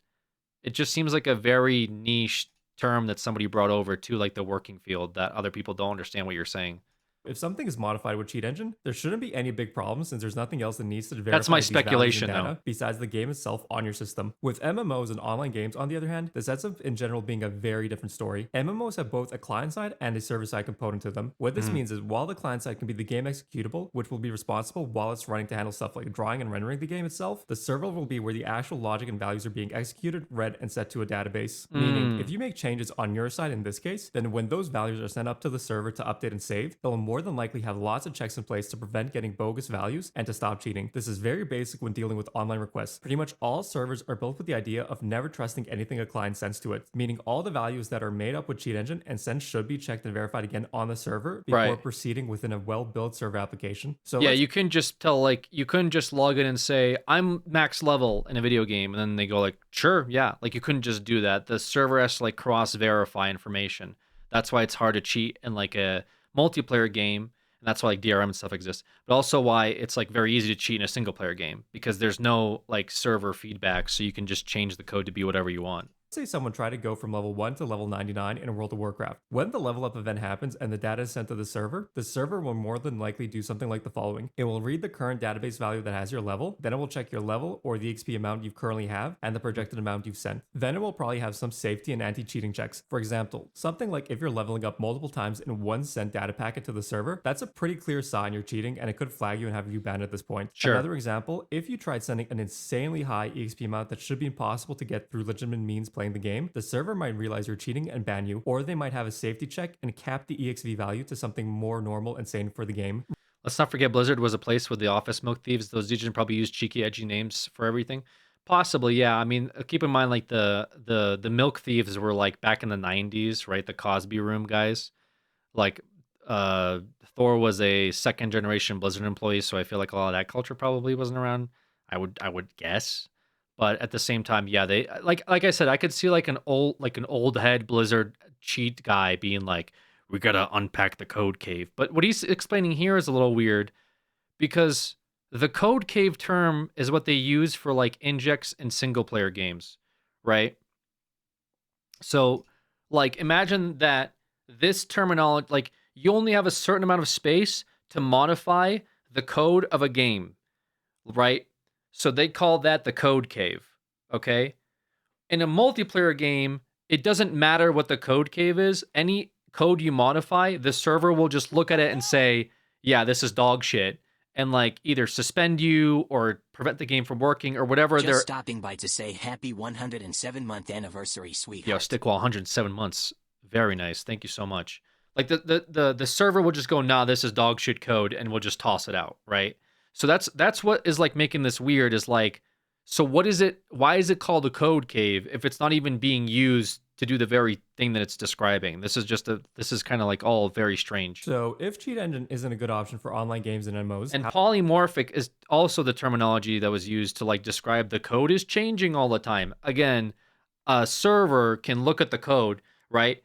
It just seems like a very niche term that somebody brought over to like the working field that other people don't understand what you're saying. If something is modified with Cheat Engine, there shouldn't be any big problems since there's nothing else that needs to verify That's my these values and speculation, data though. besides the game itself on your system. With MMOs and online games, on the other hand, the sets of in general being a very different story. MMOs have both a client-side and a server-side component to them. What this means is while the client-side can be the game executable, which will be responsible while it's running to handle stuff like drawing and rendering the game itself, the server will be where the actual logic and values are being executed, read, and set to a database. Meaning, if you make changes on your side in this case, then when those values are sent up to the server to update and save, they'll more than likely have lots of checks in place to prevent getting bogus values and to stop cheating. This is very basic when dealing with online requests. Pretty much all servers are built with the idea of never trusting anything a client sends to it, meaning all the values that are made up with Cheat Engine and sent should be checked and verified again on the server before proceeding within a well-built server application. So yeah, you can just tell, like, you couldn't just log in and say, I'm max level in a video game, and then they go like, sure, yeah. Like, you couldn't just do that. The server has to like cross-verify information. That's why it's hard to cheat in like a multiplayer game. And that's why like DRM and stuff exists, but also why it's like very easy to cheat in a single player game because there's no like server feedback, so you can just change the code to be whatever you want. Say someone tried to go from level 1 to level 99 in World of Warcraft. When the level up event happens and the data is sent to the server will more than likely do something like the following. It will read the current database value that has your level, then it will check your level or the XP amount you currently have and the projected amount you've sent. Then it will probably have some safety and anti-cheating checks. For example, something like if you're leveling up multiple times in one sent data packet to the server, that's a pretty clear sign you're cheating and it could flag you and have you banned at this point. Sure. Another example, if you tried sending an insanely high EXP amount that should be impossible to get through legitimate means playing the game, the server might realize you're cheating and ban you, or they might have a safety check and cap the EXP value to something more normal and sane for the game. Let's not forget Blizzard was a place with the office milk thieves. Those dudes probably use cheeky, edgy names for everything. Possibly, yeah. I mean, keep in mind, like the milk thieves were like back in the 90s, right? The Cosby Room guys. Like Thor was a second generation Blizzard employee, so I feel like a lot of that culture probably wasn't around. I would guess. But at the same time, yeah, they like I said, I could see like an old head Blizzard cheat guy being like, we gotta unpack the code cave. But what he's explaining here is a little weird because the code cave term is what they use for like injects in single player games, right? So like imagine that this terminology, like you only have a certain amount of space to modify the code of a game, right? So they call that the code cave, okay? In a multiplayer game, it doesn't matter what the code cave is. Any code you modify, the server will just look at it and say, yeah, this is dog shit, and like either suspend you or prevent the game from working or whatever. Just stopping by to say happy 107-month anniversary, sweetheart. Yo, Stickwall, 107 months. Very nice. Thank you so much. Like the server will just go, nah, this is dog shit code, and we'll just toss it out, right? So that's what is like making this weird is like, so what is it? Why is it called a code cave if it's not even being used to do the very thing that it's describing. This is kind of like all very strange. So if cheat engine isn't a good option for online games and MMOs, And polymorphic is also the terminology that was used to like describe the code is changing all the time. Again, a server can look at the code, right?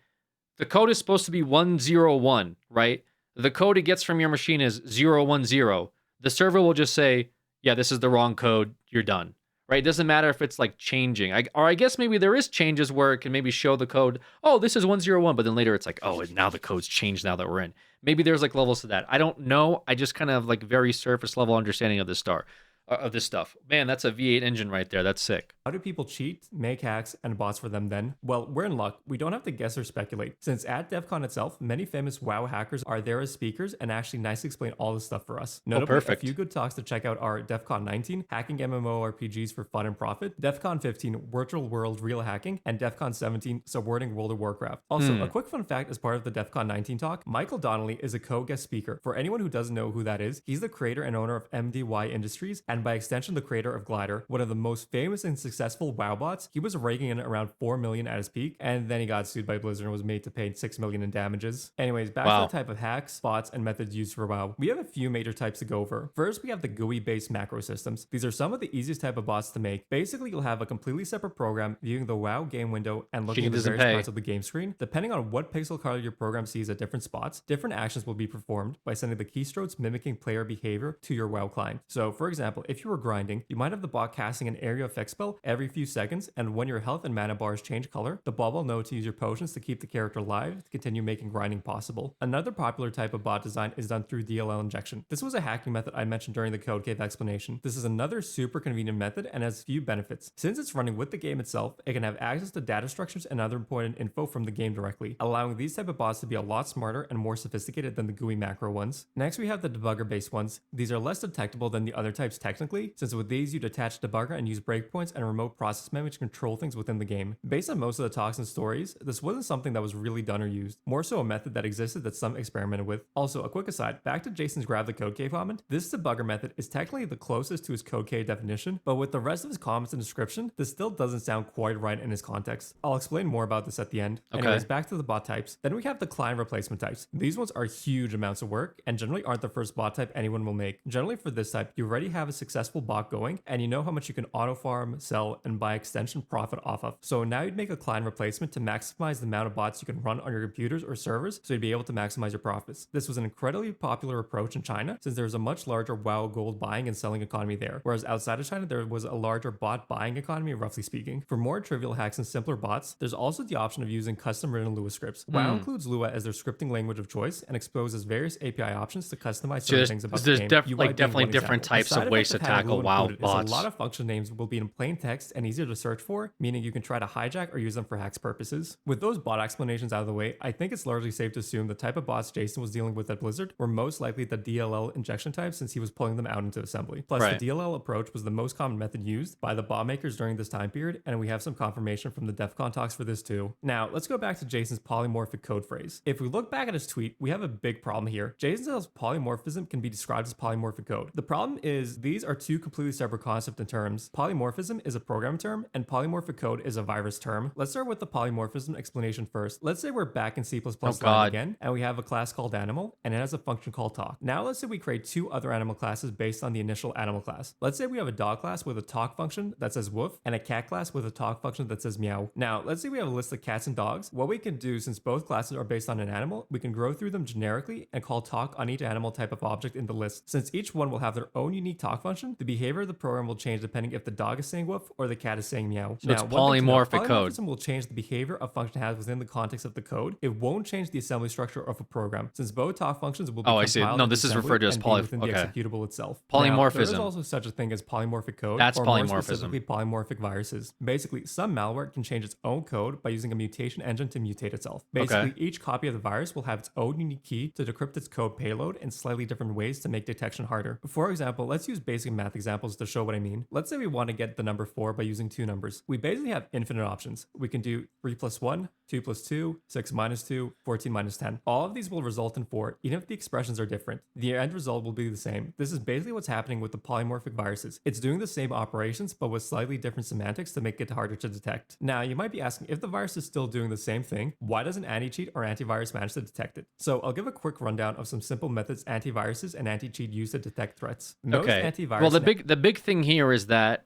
The code is supposed to be 101, right? The code it gets from your machine is 010. The server will just say, yeah, this is the wrong code. You're done. Right? It doesn't matter if it's like changing. I guess maybe there is changes where it can maybe show the code, oh, this is 101, but then later it's like, oh, now the code's changed now that we're in. Maybe there's like levels to that. I don't know. I just kind of like very surface level understanding of this stuff. Man, that's a V8 engine right there. That's sick. How do people cheat, make hacks, and bots for them then? Well, we're in luck. We don't have to guess or speculate, since at DEF CON itself, many famous WoW hackers are there as speakers and actually nicely explain all this stuff for us. Notably, perfect. A few good talks to check out are DEF CON 19, Hacking MMORPGs for Fun and Profit, DEF CON 15, Virtual World Real Hacking, and DEF CON 17, Subverting World of Warcraft. Also, a quick fun fact as part of the DEF CON 19 talk, Michael Donnelly is a co-guest speaker. For anyone who doesn't know who that is, he's the creator and owner of MDY Industries, and by extension, the creator of Glider, one of the most famous and successful WoW bots. He was raking in around 4 million at his peak, and then he got sued by Blizzard and was made to pay 6 million in damages. Anyways, back to the type of hacks, bots, and methods used for WoW. We have a few major types to go over. First, we have the GUI-based macro systems. These are some of the easiest type of bots to make. Basically, you'll have a completely separate program viewing the WoW game window and looking at the various parts of the game screen. Depending on what pixel color your program sees at different spots, different actions will be performed by sending the keystrokes mimicking player behavior to your WoW client. So, for example, if you were grinding, you might have the bot casting an area effect spell every few seconds, and when your health and mana bars change color, the bot will know to use your potions to keep the character alive to continue making grinding possible. Another popular type of bot design is done through DLL injection. This was a hacking method I mentioned during the Code Cave explanation. This is another super convenient method and has few benefits. Since it's running with the game itself, it can have access to data structures and other important info from the game directly, allowing these type of bots to be a lot smarter and more sophisticated than the GUI macro ones. Next, we have the debugger based ones. These are less detectable than the other types technically, since with these you detach debugger and use breakpoints and remote process memory to control things within the game. Based on most of the talks and stories, this wasn't something that was really done or used, more so a method that existed that some experimented with. Also, a quick aside, back to Jason's grab the code cave comment, this debugger method is technically the closest to his code cave definition, but with the rest of his comments and description, this still doesn't sound quite right in his context. I'll explain more about this at the end. Anyways, back to the bot types. Then we have the client replacement types. These ones are huge amounts of work and generally aren't the first bot type anyone will make. Generally for this type, you already have a successful bot going and you know how much you can auto farm, sell, and by extension profit off of. So now you'd make a client replacement to maximize the amount of bots you can run on your computers or servers so you'd be able to maximize your profits. This was an incredibly popular approach in China since there was a much larger WoW gold buying and selling economy there, whereas outside of China there was a larger bot buying economy, roughly speaking. For more trivial hacks and simpler bots, there's also the option of using custom written Lua scripts. WoW includes Lua as their scripting language of choice and exposes various API options to customize certain things about the game. There's definitely different types of ways to tackle WoW bots. A lot of function names will be in plain text and easier to search for, meaning you can try to hijack or use them for hacks purposes. With those bot explanations out of the way, I think it's largely safe to assume the type of bots Jason was dealing with at Blizzard were most likely the DLL injection types since he was pulling them out into assembly. Plus, the DLL approach was the most common method used by the bot makers during this time period, and we have some confirmation from the DEF CON talks for this too. Now, let's go back to Jason's polymorphic code phrase. If we look back at his tweet, we have a big problem here. Jason says polymorphism can be described as polymorphic code. The problem is these are two completely separate concepts and terms. Polymorphism is a program term, and polymorphic code is a virus term. Let's start with the polymorphism explanation first. Let's say we're back in C++ again, and we have a class called animal, and it has a function called talk. Now let's say we create two other animal classes based on the initial animal class. Let's say we have a dog class with a talk function that says woof, and a cat class with a talk function that says meow. Now let's say we have a list of cats and dogs. What we can do, since both classes are based on an animal, we can grow through them generically and call talk on each animal type of object in the list. Since each one will have their own unique talk function, the behavior of the program will change depending if the dog is saying woof or the cat is saying meow. So it's polymorphic code. Polymorphism will change the behavior a function has within the context of the code. It won't change the assembly structure of a program, since both talk functions will be I see. No, this is referred to as the executable itself. Polymorphism. There is also such a thing as polymorphic code. That's or polymorphism. More specifically, polymorphic viruses. Basically, some malware can change its own code by using a mutation engine to mutate itself. Basically, each copy of the virus will have its own unique key to decrypt its code payload in slightly different ways to make detection harder. For example, let's use basic math examples to show what I mean. Let's say we want to get the number 4 by using two numbers. We basically have infinite options. We can do 3 plus 1, 2 plus 2, 6 minus 2, 14 minus 10. All of these will result in 4, even if the expressions are different. The end result will be the same. This is basically what's happening with the polymorphic viruses. It's doing the same operations, but with slightly different semantics to make it harder to detect. Now, you might be asking, if the virus is still doing the same thing, why doesn't anti-cheat or antivirus manage to detect it? So I'll give a quick rundown of some simple methods antiviruses and anti-cheat use to detect threats. Most antivirus Well, the big thing here is that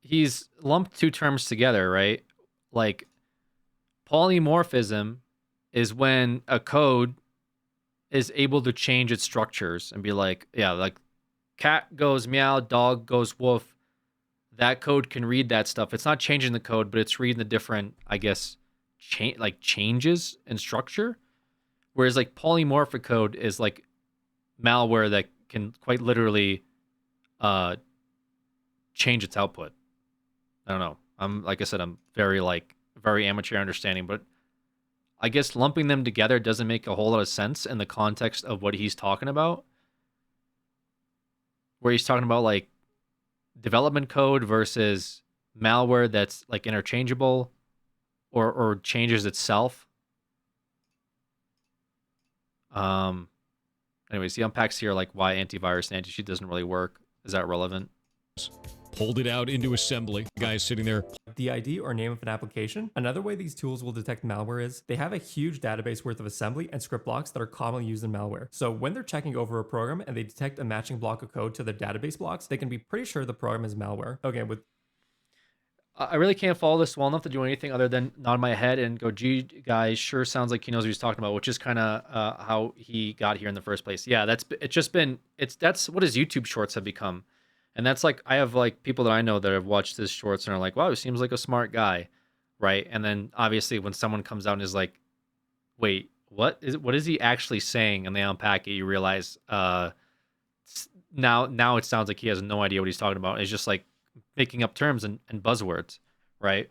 he's lumped two terms together, right? Like polymorphism is when a code is able to change its structures and be like, yeah, like cat goes meow, dog goes woof. That code can read that stuff. It's not changing the code, but it's reading the different, I guess, changes in structure. Whereas like polymorphic code is like malware that can quite literally change its output. I don't know. Like I said, I'm very amateur understanding, but I guess lumping them together doesn't make a whole lot of sense in the context of what he's talking about. Where he's talking about like development code versus malware that's like interchangeable or changes itself. Anyways, he unpacks here like why antivirus and anti-cheat doesn't really work. Is that relevant? Pulled it out into assembly. Guys sitting there. The ID or name of an application. Another way these tools will detect malware is they have a huge database worth of assembly and script blocks that are commonly used in malware. So when they're checking over a program and they detect a matching block of code to their database blocks, they can be pretty sure the program is malware. Okay, with I really can't follow this well enough to do anything other than nod my head and go, gee, guys, sure sounds like he knows what he's talking about, which is kind of how he got here in the first place. Yeah, that's what his YouTube shorts have become. And that's like, I have like people that I know that have watched his shorts and are like, wow, he seems like a smart guy, right? And then obviously when someone comes out and is like, wait, what is he actually saying? And they unpack it, you realize now it sounds like he has no idea what he's talking about. It's just like making up terms and buzzwords, right?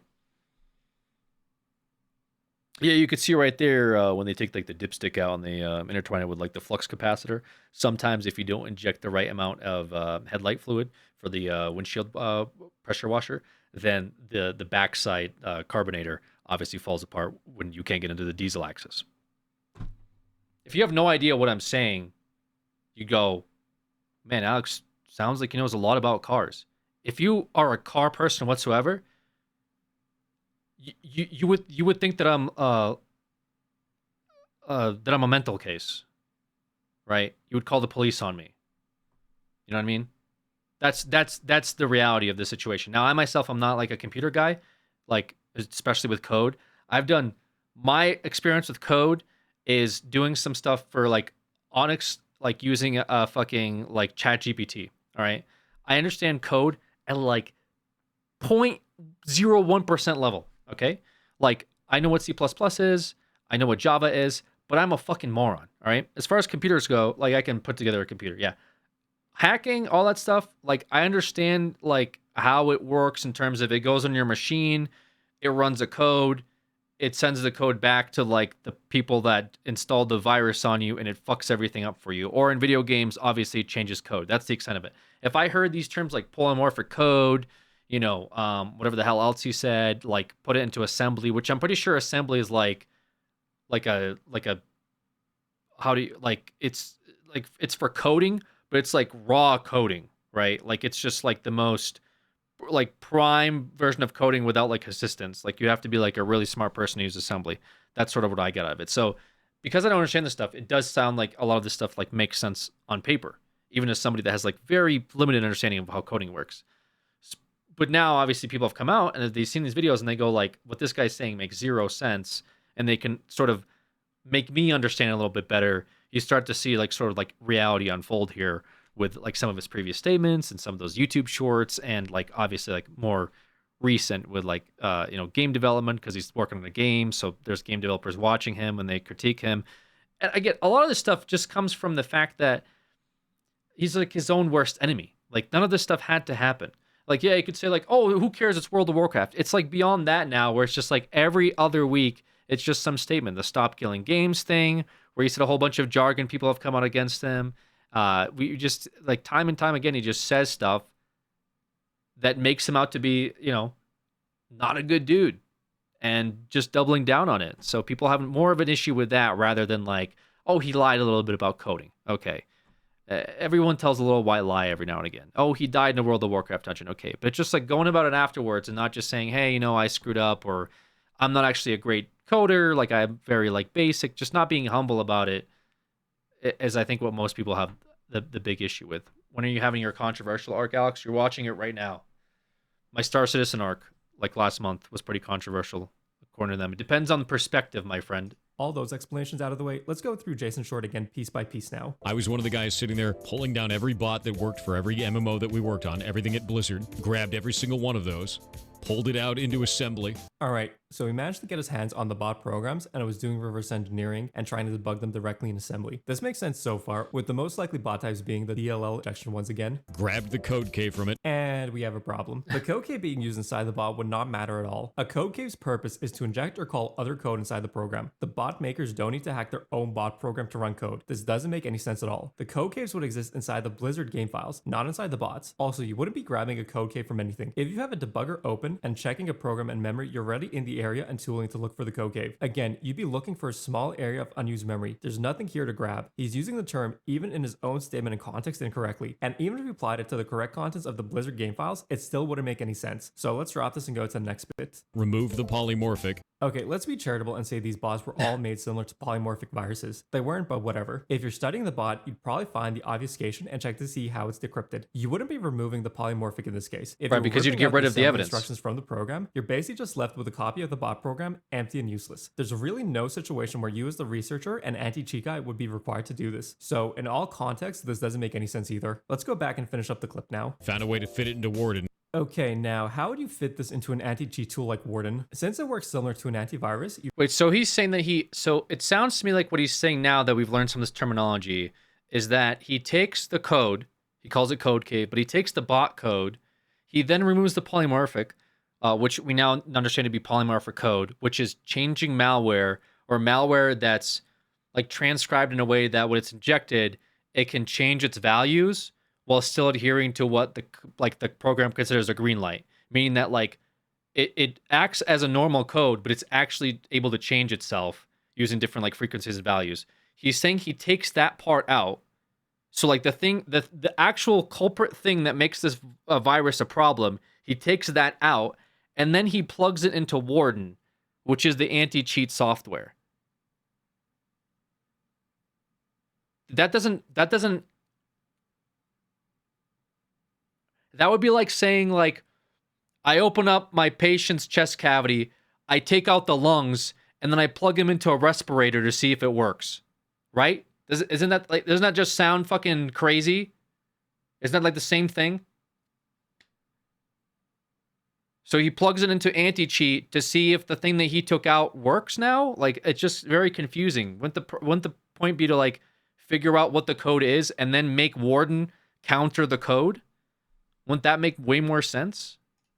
Yeah, you could see right there when they take like the dipstick out and they intertwine it with like the flux capacitor. Sometimes if you don't inject the right amount of headlight fluid for the windshield pressure washer, then the backside carbonator obviously falls apart when you can't get into the diesel axis. If you have no idea what I'm saying, you go, man, Alex sounds like he knows a lot about cars. If you are a car person whatsoever, you would think that I'm a mental case, right? You would call the police on me. You know what I mean? That's the reality of the situation. Now, I myself, I'm not like a computer guy, like especially with code. My experience with code is doing some stuff for like Onyx, like using a fucking like ChatGPT. All right, I understand code at like 0.01% level. Okay, like I know what C++ is, I know what Java is, but I'm a fucking moron. All right, as far as computers go, like I can put together a computer. Yeah, hacking, all that stuff. Like I understand like how it works in terms of it goes on your machine, it runs a code, it sends the code back to like the people that installed the virus on you, and it fucks everything up for you. Or in video games, obviously it changes code. That's the extent of it. If I heard these terms like polymorphic code, you know, whatever the hell else you said, like put it into assembly, which I'm pretty sure assembly is like a how do you like it's for coding, but it's like raw coding, right? Like it's just like the most like prime version of coding without like assistance. Like you have to be like a really smart person to use assembly. That's sort of what I get out of it. So because I don't understand this stuff, it does sound like a lot of this stuff like makes sense on paper, even as somebody that has like very limited understanding of how coding works. But now obviously people have come out and they've seen these videos and they go like, what this guy's saying makes zero sense. And they can sort of make me understand it a little bit better. You start to see like sort of like reality unfold here with like some of his previous statements and some of those YouTube shorts, and like obviously like more recent with like game development, because he's working on a game, so there's game developers watching him and they critique him. And I get a lot of this stuff just comes from the fact that he's like his own worst enemy. Like none of this stuff had to happen. Like, yeah, you could say like, oh, who cares? It's World of Warcraft. It's like beyond that now, where it's just like every other week, it's just some statement. The Stop Killing Games thing, where he said a whole bunch of jargon. People have come out against him. We just like time and time again, he just says stuff that makes him out to be, not a good dude. and just doubling down on it. So people have more of an issue with that rather than like, oh, he lied a little bit about coding. Okay. Everyone tells a little white lie every now and again. Oh, he died in a World of Warcraft dungeon. Okay. But just like going about it afterwards and not just saying, hey, you know, I screwed up, or I'm not actually a great coder. Like, I'm very like basic, just not being humble about it is I think what most people have the big issue with. When are you having your controversial arc, Alex? You're watching it right now. My Star Citizen arc, like last month, was pretty controversial, according to them. It depends on the perspective, my friend. All those explanations out of the way, let's go through Jason Short again piece by piece now. I was one of the guys sitting there pulling down every bot that worked for every MMO that we worked on, everything at Blizzard, grabbed every single one of those, pulled it out into assembly. All right, so he managed to get his hands on the bot programs, and it was doing reverse engineering and trying to debug them directly in assembly. This makes sense so far, with the most likely bot types being the DLL injection ones again. Grabbed the code cave from it. And we have a problem. The code cave being used inside the bot would not matter at all. A code cave's purpose is to inject or call other code inside the program. The bot makers don't need to hack their own bot program to run code. This doesn't make any sense at all. The code caves would exist inside the Blizzard game files, not inside the bots. Also, you wouldn't be grabbing a code cave from anything. If you have a debugger open and checking a program in memory, you're already in the area and tooling to look for the code cave. Again, you'd be looking for a small area of unused memory. There's nothing here to grab. He's using the term even in his own statement and context incorrectly. And even if you applied it to the correct contents of the Blizzard game files, it still wouldn't make any sense. So let's drop this and go to the next bit. Remove the polymorphic. Okay, let's be charitable and say these bots were all made similar to polymorphic viruses. They weren't, but whatever. If you're studying the bot, you'd probably find the obfuscation and check to see how it's decrypted. You wouldn't be removing the polymorphic in this case. If Right, you're because you'd ripping get out rid of the assembly evidence. instructions from the program, you're basically just left with a copy of the bot program, empty and useless. There's really no situation where you as the researcher and anti-cheat guy would be required to do this. So in all contexts, this doesn't make any sense either. Let's go back and finish up the clip now. Found a way to fit it into Warden. Okay, now how would you fit this into an anti-cheat tool like Warden? Since it works similar to an antivirus, you Wait, so he's saying that so it sounds to me like what he's saying now that we've learned some of this terminology is that he takes the code, he calls it code cave, but he takes the bot code, he then removes the polymorphic, which we now understand to be polymorphic code, which is changing malware or malware that's like transcribed in a way that when it's injected, it can change its values while still adhering to what the program considers a green light, meaning that like it acts as a normal code, but it's actually able to change itself using different like frequencies and values. He's saying he takes that part out. So like the actual culprit thing that makes this virus a problem, he takes that out and then he plugs it into Warden, which is the anti-cheat software. That would be like saying, like, I open up my patient's chest cavity, I take out the lungs, and then I plug him into a respirator to see if it works. Right? Doesn't that just sound fucking crazy? Isn't that like the same thing? So he plugs it into anti-cheat to see if the thing that he took out works now? Like, it's just very confusing. Wouldn't the point be to, like, figure out what the code is and then make Warden counter the code? Wouldn't that make way more sense?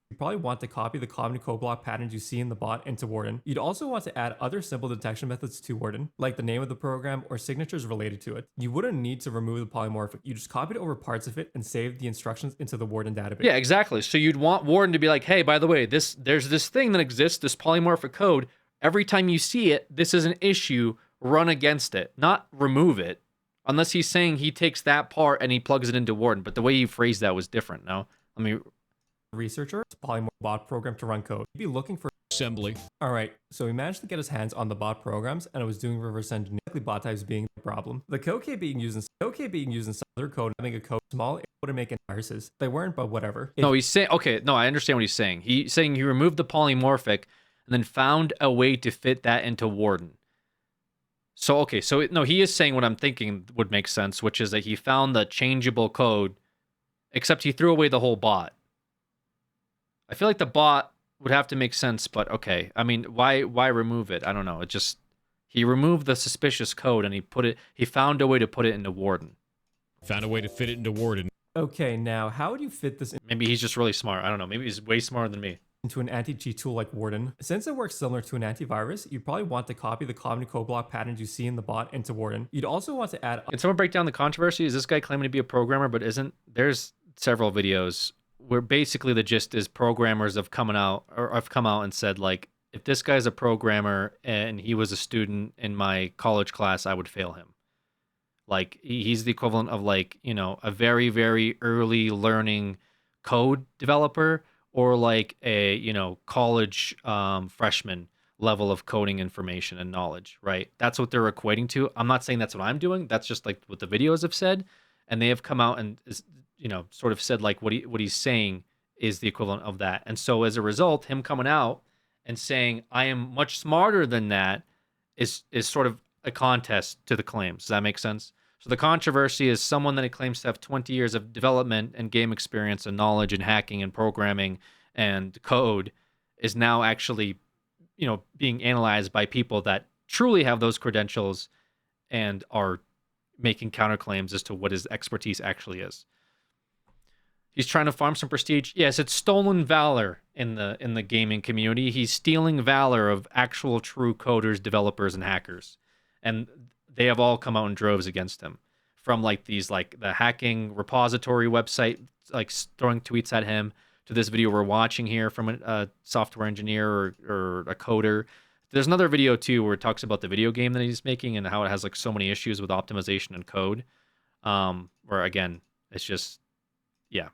You probably want to copy the common code block patterns you see in the bot into Warden. You'd also want to add other simple detection methods to Warden, like the name of the program or signatures related to it. You wouldn't need to remove the polymorphic. You just copied over parts of it and saved the instructions into the Warden database. Yeah, exactly. So you'd want Warden to be like, hey, by the way, there's this thing that exists, this polymorphic code. Every time you see it, this is an issue. Run against it, not remove it. Unless he's saying he takes that part and he plugs it into Warden. But the way he phrased that was different. No? I mean, researcher, polymorphic bot program to run code. You'd be looking for assembly. All right, so he managed to get his hands on the bot programs and it was doing reverse engineering, bot types being the problem. The code key being used in other code, having a code small, it wouldn't make any viruses. They weren't, but whatever. No, he's saying, okay, no, I understand what he's saying. He's saying he removed the polymorphic and then found a way to fit that into Warden. So, okay, so no, he is saying what I'm thinking would make sense, which is that he found the changeable code, except he threw away the whole bot. I feel like the bot would have to make sense, but okay. I mean, why remove it? I don't know. It just, he removed the suspicious code and he found a way to put it into Warden. Found a way to fit it into Warden. Okay, now how would you fit this Maybe he's just really smart. I don't know. Maybe he's way smarter than me. Into an anti-cheat tool like Warden? Since it works similar to an antivirus, you'd probably want to copy the common code block patterns you see in the bot into Warden. You'd also want to add... Can someone break down the controversy? Is this guy claiming to be a programmer but isn't? There's several videos where basically the gist is programmers have come out and said, like, if this guy's a programmer and he was a student in my college class, I would fail him. Like he's the equivalent of like, you know, a very, very early learning code developer or like a, you know, college freshman level of coding information and knowledge, right? That's what they're equating to. I'm not saying that's what I'm doing. That's just like what the videos have said. And they have come out and, you know, sort of said like what he's saying is the equivalent of that. And so as a result, him coming out and saying, I am much smarter than that is sort of a contest to the claims. Does that make sense? So the controversy is someone that he claims to have 20 years of development and game experience and knowledge in hacking and programming and code is now actually, you know, being analyzed by people that truly have those credentials and are making counterclaims as to what his expertise actually is. He's trying to farm some prestige. Yes, it's stolen valor in the gaming community. He's stealing valor of actual true coders, developers, and hackers. And they have all come out in droves against him. From like these like the hacking repository website like throwing tweets at him to this video we're watching here from a software engineer or a coder. There's another video too where it talks about the video game that he's making and how it has like so many issues with optimization and code. Where again, it's just, yeah.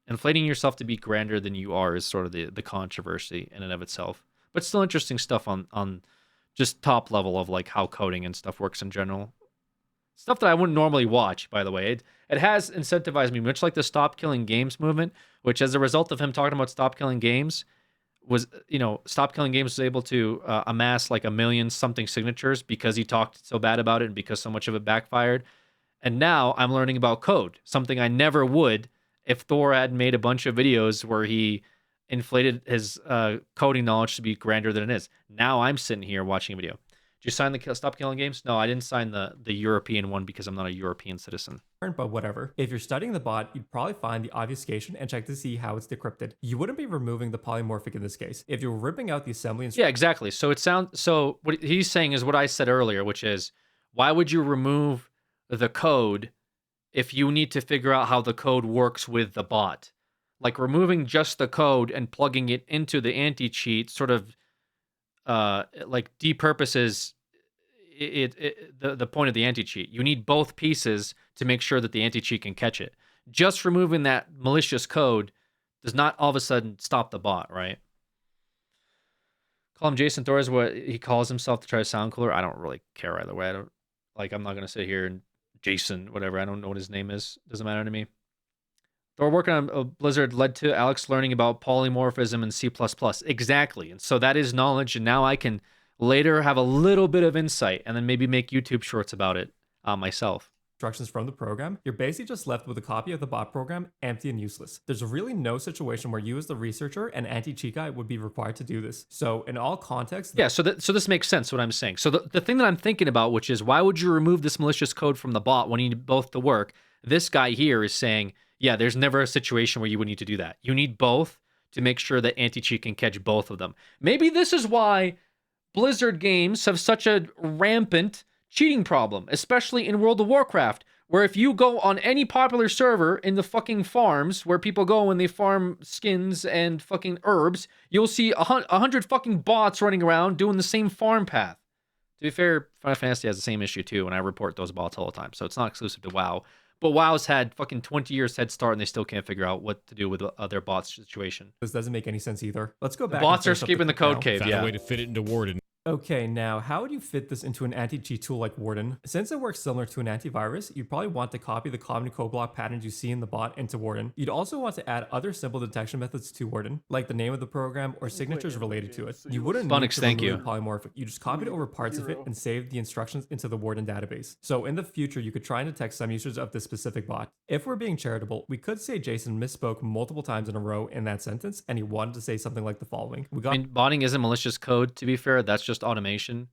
Inflating yourself to be grander than you are is sort of the controversy in and of itself. But still interesting stuff on just top level of like how coding and stuff works in general. Stuff that I wouldn't normally watch, by the way. It has incentivized me, much like the Stop Killing Games movement, which as a result of him talking about Stop Killing Games, was, you know, Stop Killing Games was able to amass like 1 million something signatures because he talked so bad about it and because so much of it backfired. And now I'm learning about code, something I never would if Thor had made a bunch of videos where he inflated his coding knowledge to be grander than it is. Now I'm sitting here watching a video. Did you sign the Stop Killing Games? No, I didn't sign the European one because I'm not a European citizen. But whatever. If you're studying the bot, you'd probably find the obfuscation and check to see how it's decrypted. You wouldn't be removing the polymorphic in this case. If you're ripping out the assembly Yeah, exactly. So so what he's saying is what I said earlier, which is why would you remove the code if you need to figure out how the code works with the bot? Like removing just the code and plugging it into the anti-cheat sort of like depurposes the point of the anti-cheat. You need both pieces to make sure that the anti-cheat can catch it. Just removing that malicious code does not all of a sudden stop the bot, right? Call him Jason Thor is what he calls himself to try to sound cooler. I don't really care either way. I'm not gonna sit here and Jason, whatever. I don't know what his name is. Doesn't matter to me. Thor working on Blizzard led to Alex learning about polymorphism in C++. Exactly. And so that is knowledge. And now I can later have a little bit of insight and then maybe make YouTube shorts about it myself. Instructions from the program, you're basically just left with a copy of the bot program, empty and useless. There's really no situation where you as the researcher and anti-cheat guy would be required to do this. So in all contexts... Yeah, so this makes sense what I'm saying. So the thing that I'm thinking about, which is why would you remove this malicious code from the bot when you need both to work? This guy here is saying, yeah, there's never a situation where you would need to do that. You need both to make sure that anti-cheat can catch both of them. Maybe this is why Blizzard games have such a rampant cheating problem, especially in World of Warcraft, where if you go on any popular server in the fucking farms where people go and they farm skins and fucking herbs, you'll see 100 fucking bots running around doing the same farm path. To be fair, Final Fantasy has the same issue too, and I report those bots all the time, so it's not exclusive to WoW. But WoW's had fucking 20 years head start, and they still can't figure out what to do with their bots situation. This doesn't make any sense either. Let's go back. The bots are escaping the code cave, Found yeah. a way to fit it into Warden. Okay, now how would you fit this into an anti-cheat tool like Warden? Since it works similar to an antivirus, you'd probably want to copy the common code block patterns you see in the bot into Warden. You'd also want to add other simple detection methods to Warden, like the name of the program or signatures related to it. You wouldn't need to remove the polymorphic. You just copied over parts of it and saved the instructions into the Warden database. So in the future, you could try and detect some users of this specific bot. If we're being charitable, we could say Jason misspoke multiple times in a row in that sentence, and he wanted to say something like the following. I mean, botting isn't malicious code, to be fair. That's just automation.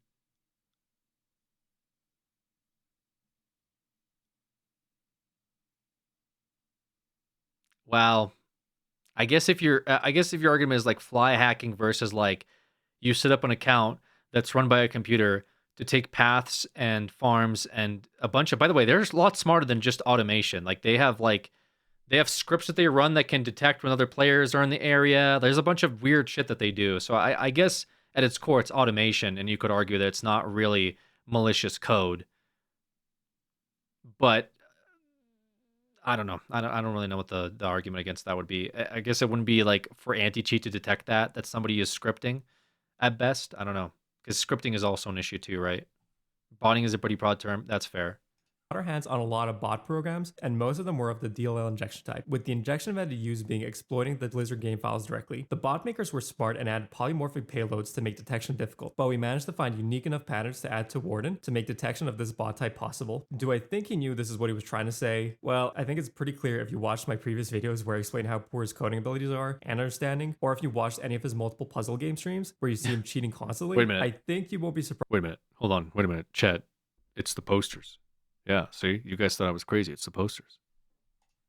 Wow. I guess if your argument is like fly hacking versus like you set up an account that's run by a computer to take paths and farms and a bunch of, by the way, they're a lot smarter than just automation. Like they have like They have scripts that they run that can detect when other players are in the area. There's a bunch of weird shit that they do. So I guess at its core, it's automation, and you could argue that it's not really malicious code. But I don't know. I don't really know what the argument against that would be. I guess it wouldn't be like for anti-cheat to detect that somebody is scripting at best. I don't know. Because scripting is also an issue too, right? Botting is a pretty broad term. That's fair. Got our hands on a lot of bot programs, and most of them were of the DLL injection type, with the injection method used being exploiting the Blizzard game files directly. The bot makers were smart and added polymorphic payloads to make detection difficult, but we managed to find unique enough patterns to add to Warden to make detection of this bot type possible. Do I think he knew this is what he was trying to say? Well, I think it's pretty clear if you watched my previous videos where I explain how poor his coding abilities are and understanding, or if you watched any of his multiple puzzle game streams where you see him cheating constantly. Wait a minute. I think you won't be surprised. Wait a minute. Hold on. Wait a minute. Chat. It's the posters. Yeah, see? You guys thought I was crazy. It's the posters.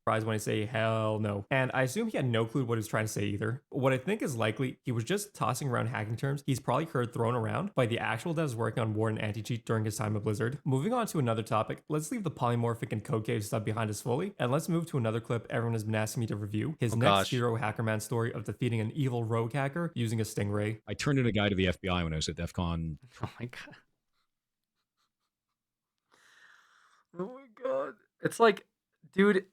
When I say hell no. And I assume he had no clue what he was trying to say either. What I think is likely, he was just tossing around hacking terms he's probably heard thrown around by the actual devs working on Warden anti-cheat during his time at Blizzard. Moving on to another topic, let's leave the polymorphic and code cave stuff behind us fully, and let's move to another clip everyone has been asking me to review. His next hero Hackerman story of defeating an evil rogue hacker using a stingray. I turned in a guy to the FBI when I was at DEF CON. Oh my god. Oh my god. It's like, dude,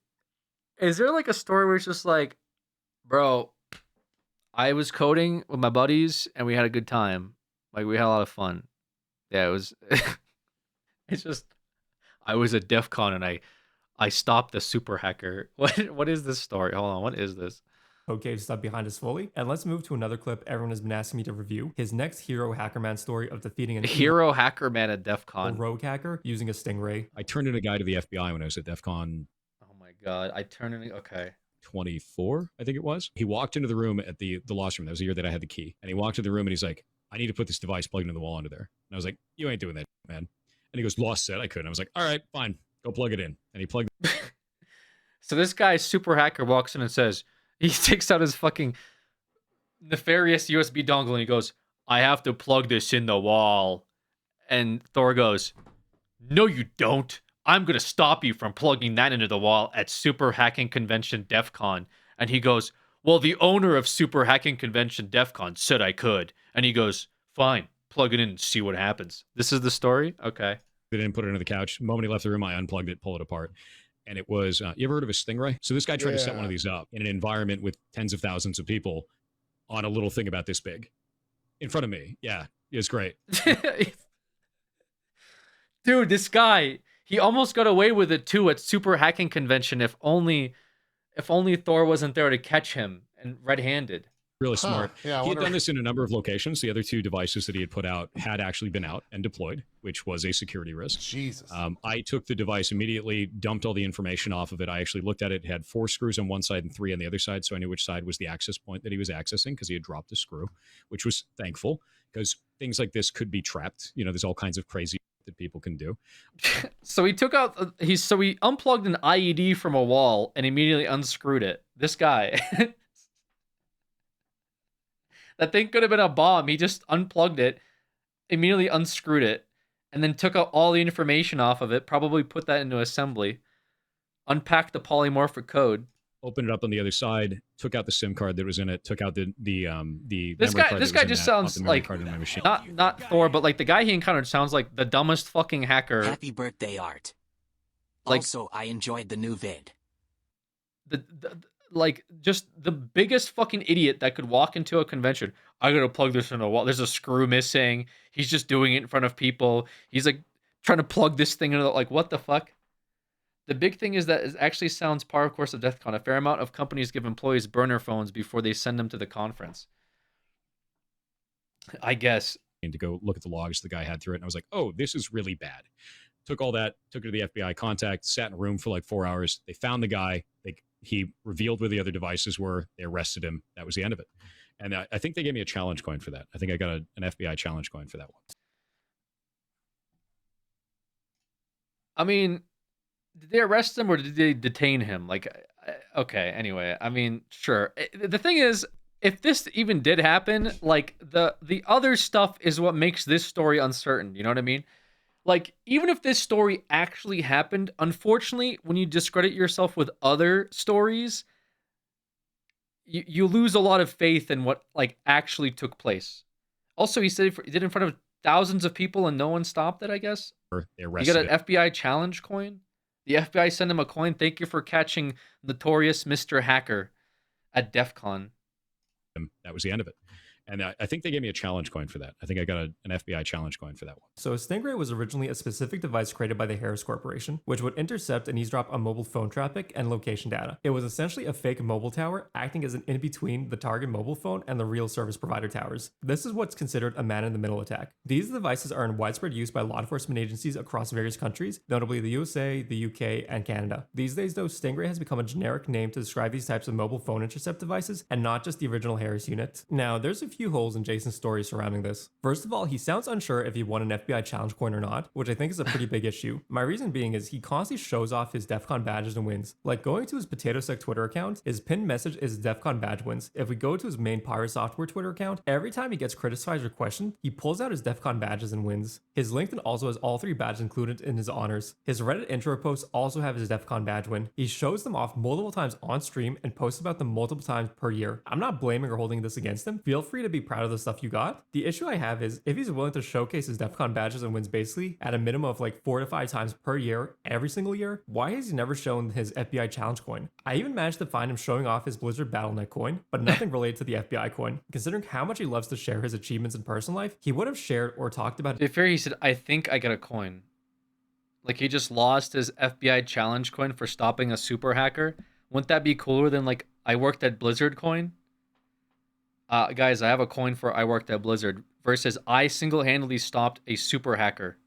is there like a story where it's just like, bro, I was coding with my buddies and we had a good time. Like, we had a lot of fun. Yeah, it was, it's just, I was at DEF CON and I stopped the super hacker. What is this story? Hold on, what is this? Code cave stuff behind us fully, and let's move to another clip everyone has been asking me to review. His next hero Hackerman story of defeating an hero Hackerman at DEF CON. Rogue hacker using a stingray. I turned in a guy to the FBI when I was at DEF CON. Oh my god, I turned in, okay. 24, I think it was. He walked into the room at the lost room. That was the year that I had the key. And he walked into the room and he's like, I need to put this device plugged into the wall under there. And I was like, you ain't doing that, man. And he goes, Lost said I could. And I was like, all right, fine. Go plug it in. And he plugged So this guy, super hacker, walks in and says, he takes out his fucking nefarious USB dongle and he goes, I have to plug this in the wall. And Thor goes, no, you don't. I'm going to stop you from plugging that into the wall at Super Hacking Convention DEF CON. And he goes, well, the owner of Super Hacking Convention DEF CON said I could. And he goes, fine, plug it in and see what happens. This is the story? Okay. it in, put it under the couch. The moment he left the room, I unplugged it, pulled it apart. And it was, you ever heard of a stingray? So this guy tried to set one of these up in an environment with tens of thousands of people on a little thing about this big in front of me. Yeah, it's great. Dude, this guy, he almost got away with it too at Super Hacking Convention if only Thor wasn't there to catch him and red-handed. Really smart. Yeah, he had done this in a number of locations. The other two devices that he had put out had actually been out and deployed, which was a security risk. Jesus. I took the device immediately, dumped all the information off of it. I actually looked at it. It had 4 screws on one side and 3 on the other side, so I knew which side was the access point that he was accessing because he had dropped a screw, which was thankful because things like this could be trapped. You know, there's all kinds of crazy that people can do. So he took out he unplugged an IED from a wall and immediately unscrewed it. This guy. That thing could have been a bomb. He just unplugged it, immediately unscrewed it, and then took out all the information off of it, probably put that into assembly, unpacked the polymorphic code, opened it up on the other side, took out the SIM card that was in it, took out the this guy just sounds like not Thor, but like the guy he encountered sounds like the dumbest fucking hacker. Happy birthday, Art. Like, also, I enjoyed the new vid. Like, just the biggest fucking idiot that could walk into a convention. I gotta plug this in a wall. There's a screw missing. He's just doing it in front of people. He's like trying to plug this thing into like, what the fuck? The big thing is that it actually sounds par of course of DEF CON. A fair amount of companies give employees burner phones before they send them to the conference. I guess. To go look at the logs the guy had through it, and I was like, oh, this is really bad. Took all that, took it to the FBI contact, sat in a room for like 4 hours. They found the guy. He revealed where the other devices were. They arrested him. That was the end of it. And I think they gave me a challenge coin for that. I think I got an FBI challenge coin for that one. I mean, did they arrest him or did they detain him? Like, okay, anyway, I mean, sure. The thing is, if this even did happen, like the other stuff is what makes this story uncertain. You know what I mean? Like, even if this story actually happened, unfortunately, when you discredit yourself with other stories, you lose a lot of faith in what like actually took place. Also, he said he did it in front of thousands of people and no one stopped it, I guess. They He arrested got an him. FBI challenge coin. The FBI sent him a coin. Thank you for catching notorious Mr. Hacker at DEF CON. That was the end of it. And I think they gave me a challenge coin for that. I think I got an FBI challenge coin for that one. So Stingray was originally a specific device created by the Harris Corporation, which would intercept and eavesdrop on mobile phone traffic and location data. It was essentially a fake mobile tower, acting as an in-between the target mobile phone and the real service provider towers. This is what's considered a man-in-the-middle attack. These devices are in widespread use by law enforcement agencies across various countries, notably the USA, the UK, and Canada. These days, though, Stingray has become a generic name to describe these types of mobile phone intercept devices, and not just the original Harris unit. Now, there's a few holes in Jason's story surrounding this. First of all, he sounds unsure if he won an FBI challenge coin or not, which I think is a pretty big issue. My reason being is he constantly shows off his DEF CON badges and wins. Like going to his Potato Sack Twitter account, his pinned message is DEF CON badge wins. If we go to his main Pirate Software Twitter account, every time he gets criticized or questioned, he pulls out his DEF CON badges and wins. His LinkedIn also has all 3 badges included in his honors. His Reddit intro posts also have his DEF CON badge win. He shows them off multiple times on stream and posts about them multiple times per year. I'm not blaming or holding this against him. Feel free to be proud of the stuff you got. The issue I have is if he's willing to showcase his DEF CON badges and wins basically at a minimum of like 4 to 5 times per year, every single year, why has he never shown his FBI challenge coin? I even managed to find him showing off his Blizzard Battle.net coin, but nothing related to the FBI coin. Considering how much he loves to share his achievements in personal life, he would have shared or talked about To be fair, he said, I think I got a coin. Like, he just lost his FBI challenge coin for stopping a super hacker. Wouldn't that be cooler than, like, I worked at Blizzard coin? Guys, I have a coin for I worked at Blizzard versus I single-handedly stopped a super hacker.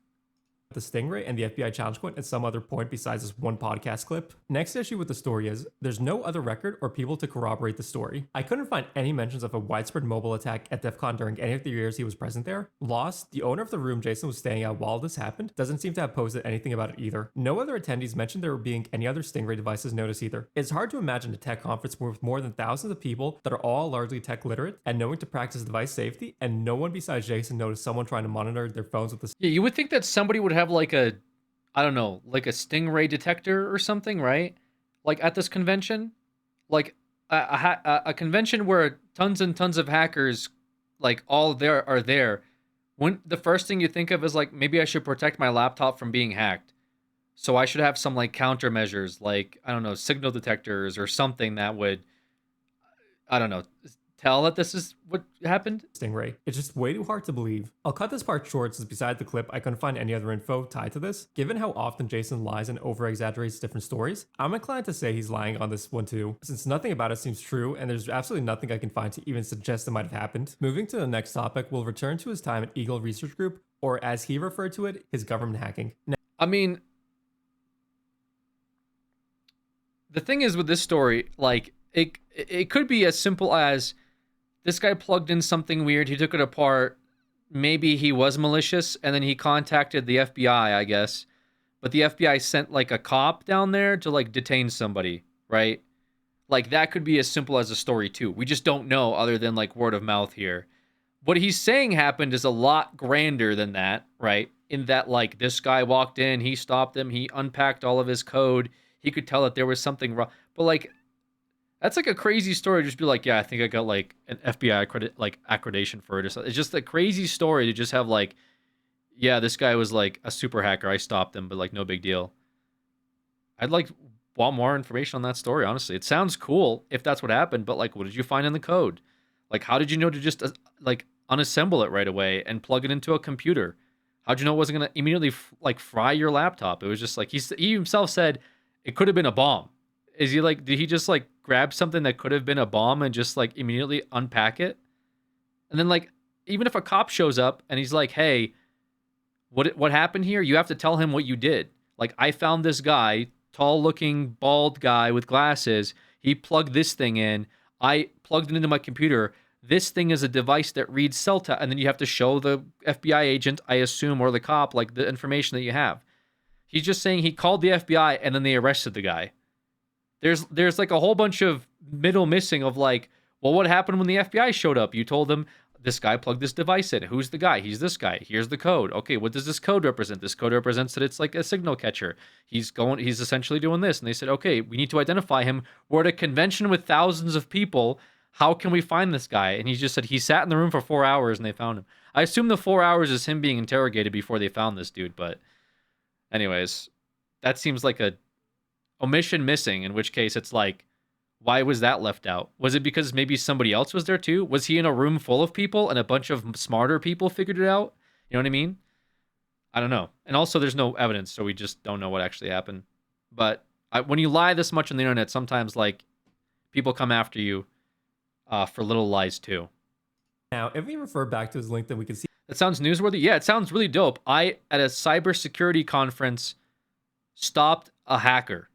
the Stingray and the FBI challenge coin at some other point besides this one podcast clip. Next issue with the story is there's no other record or people to corroborate the story. I couldn't find any mentions of a widespread mobile attack at DEF CON during any of the years he was present there. Lost, the owner of the room Jason was staying at while this happened, doesn't seem to have posted anything about it either. No other attendees mentioned there being any other Stingray devices noticed either. It's hard to imagine a tech conference with more than thousands of people that are all largely tech literate and knowing to practice device safety, and no one besides Jason noticed someone trying to monitor their phones with the Yeah, you would think that somebody would have like a, I don't know, like a Stingray detector or something, right? Like at this convention, like a convention where tons and tons of hackers, like all there are there. When the first thing you think of is like, maybe I should protect my laptop from being hacked. So I should have some like countermeasures, like, I don't know, signal detectors or something that would, I don't know, tell that this is what happened. Stingray. It's just way too hard to believe. I'll cut this part short since beside the clip, I couldn't find any other info tied to this. Given how often Jason lies and over-exaggerates different stories, I'm inclined to say he's lying on this one too, since nothing about it seems true and there's absolutely nothing I can find to even suggest it might have happened. Moving to the next topic, we'll return to his time at Eagle Research Group, or as he referred to it, his government hacking. Now, I mean, the thing is with this story, like, it could be as simple as this guy plugged in something weird, he took it apart, maybe he was malicious, and then he contacted the FBI, I guess. But the FBI sent, like, a cop down there to, like, detain somebody, right? Like, that could be as simple as a story, too. We just don't know other than, like, word of mouth here. What he's saying happened is a lot grander than that, right? In that, like, this guy walked in, he stopped him, he unpacked all of his code, he could tell that there was something wrong. But, like, that's like a crazy story. Just be like, yeah, I think I got like an FBI accreditation for it or something. It's just a crazy story to just have like, yeah, this guy was like a super hacker. I stopped him, but like no big deal. I'd like want more information on that story. Honestly, it sounds cool if that's what happened, but like, what did you find in the code? Like, how did you know to just like unassemble it right away and plug it into a computer? How'd you know it wasn't gonna immediately like fry your laptop? It was just like he himself said it could have been a bomb. Is he like, did he just like grab something that could have been a bomb and just like immediately unpack it? And then like, even if a cop shows up and he's like, hey, what happened here? You have to tell him what you did. Like, I found this guy, tall looking, bald guy with glasses. He plugged this thing in. I plugged it into my computer. This thing is a device that reads CELTA. And then you have to show the FBI agent, I assume, or the cop, like the information that you have. He's just saying he called the FBI and then they arrested the guy. There's like a whole bunch of middle missing of like, well, what happened when the FBI showed up? You told them this guy plugged this device in. Who's the guy? He's this guy. Here's the code. Okay, what does this code represent? This code represents that it's like a signal catcher. He's essentially doing this. And they said, okay, we need to identify him. We're at a convention with thousands of people. How can we find this guy? And he just said he sat in the room for 4 hours and they found him. I assume the 4 hours is him being interrogated before they found this dude. But anyways, that seems like a omission missing, in which case it's like, why was that left out? Was it because maybe somebody else was there too? Was he in a room full of people and a bunch of smarter people figured it out? You know what I mean? I don't know. And also there's no evidence, so we just don't know what actually happened. But when you lie this much on the internet, sometimes like people come after you for little lies too. Now, if we refer back to his LinkedIn, we can see that sounds newsworthy. Yeah, it sounds really dope. I, at a cybersecurity conference, stopped a hacker.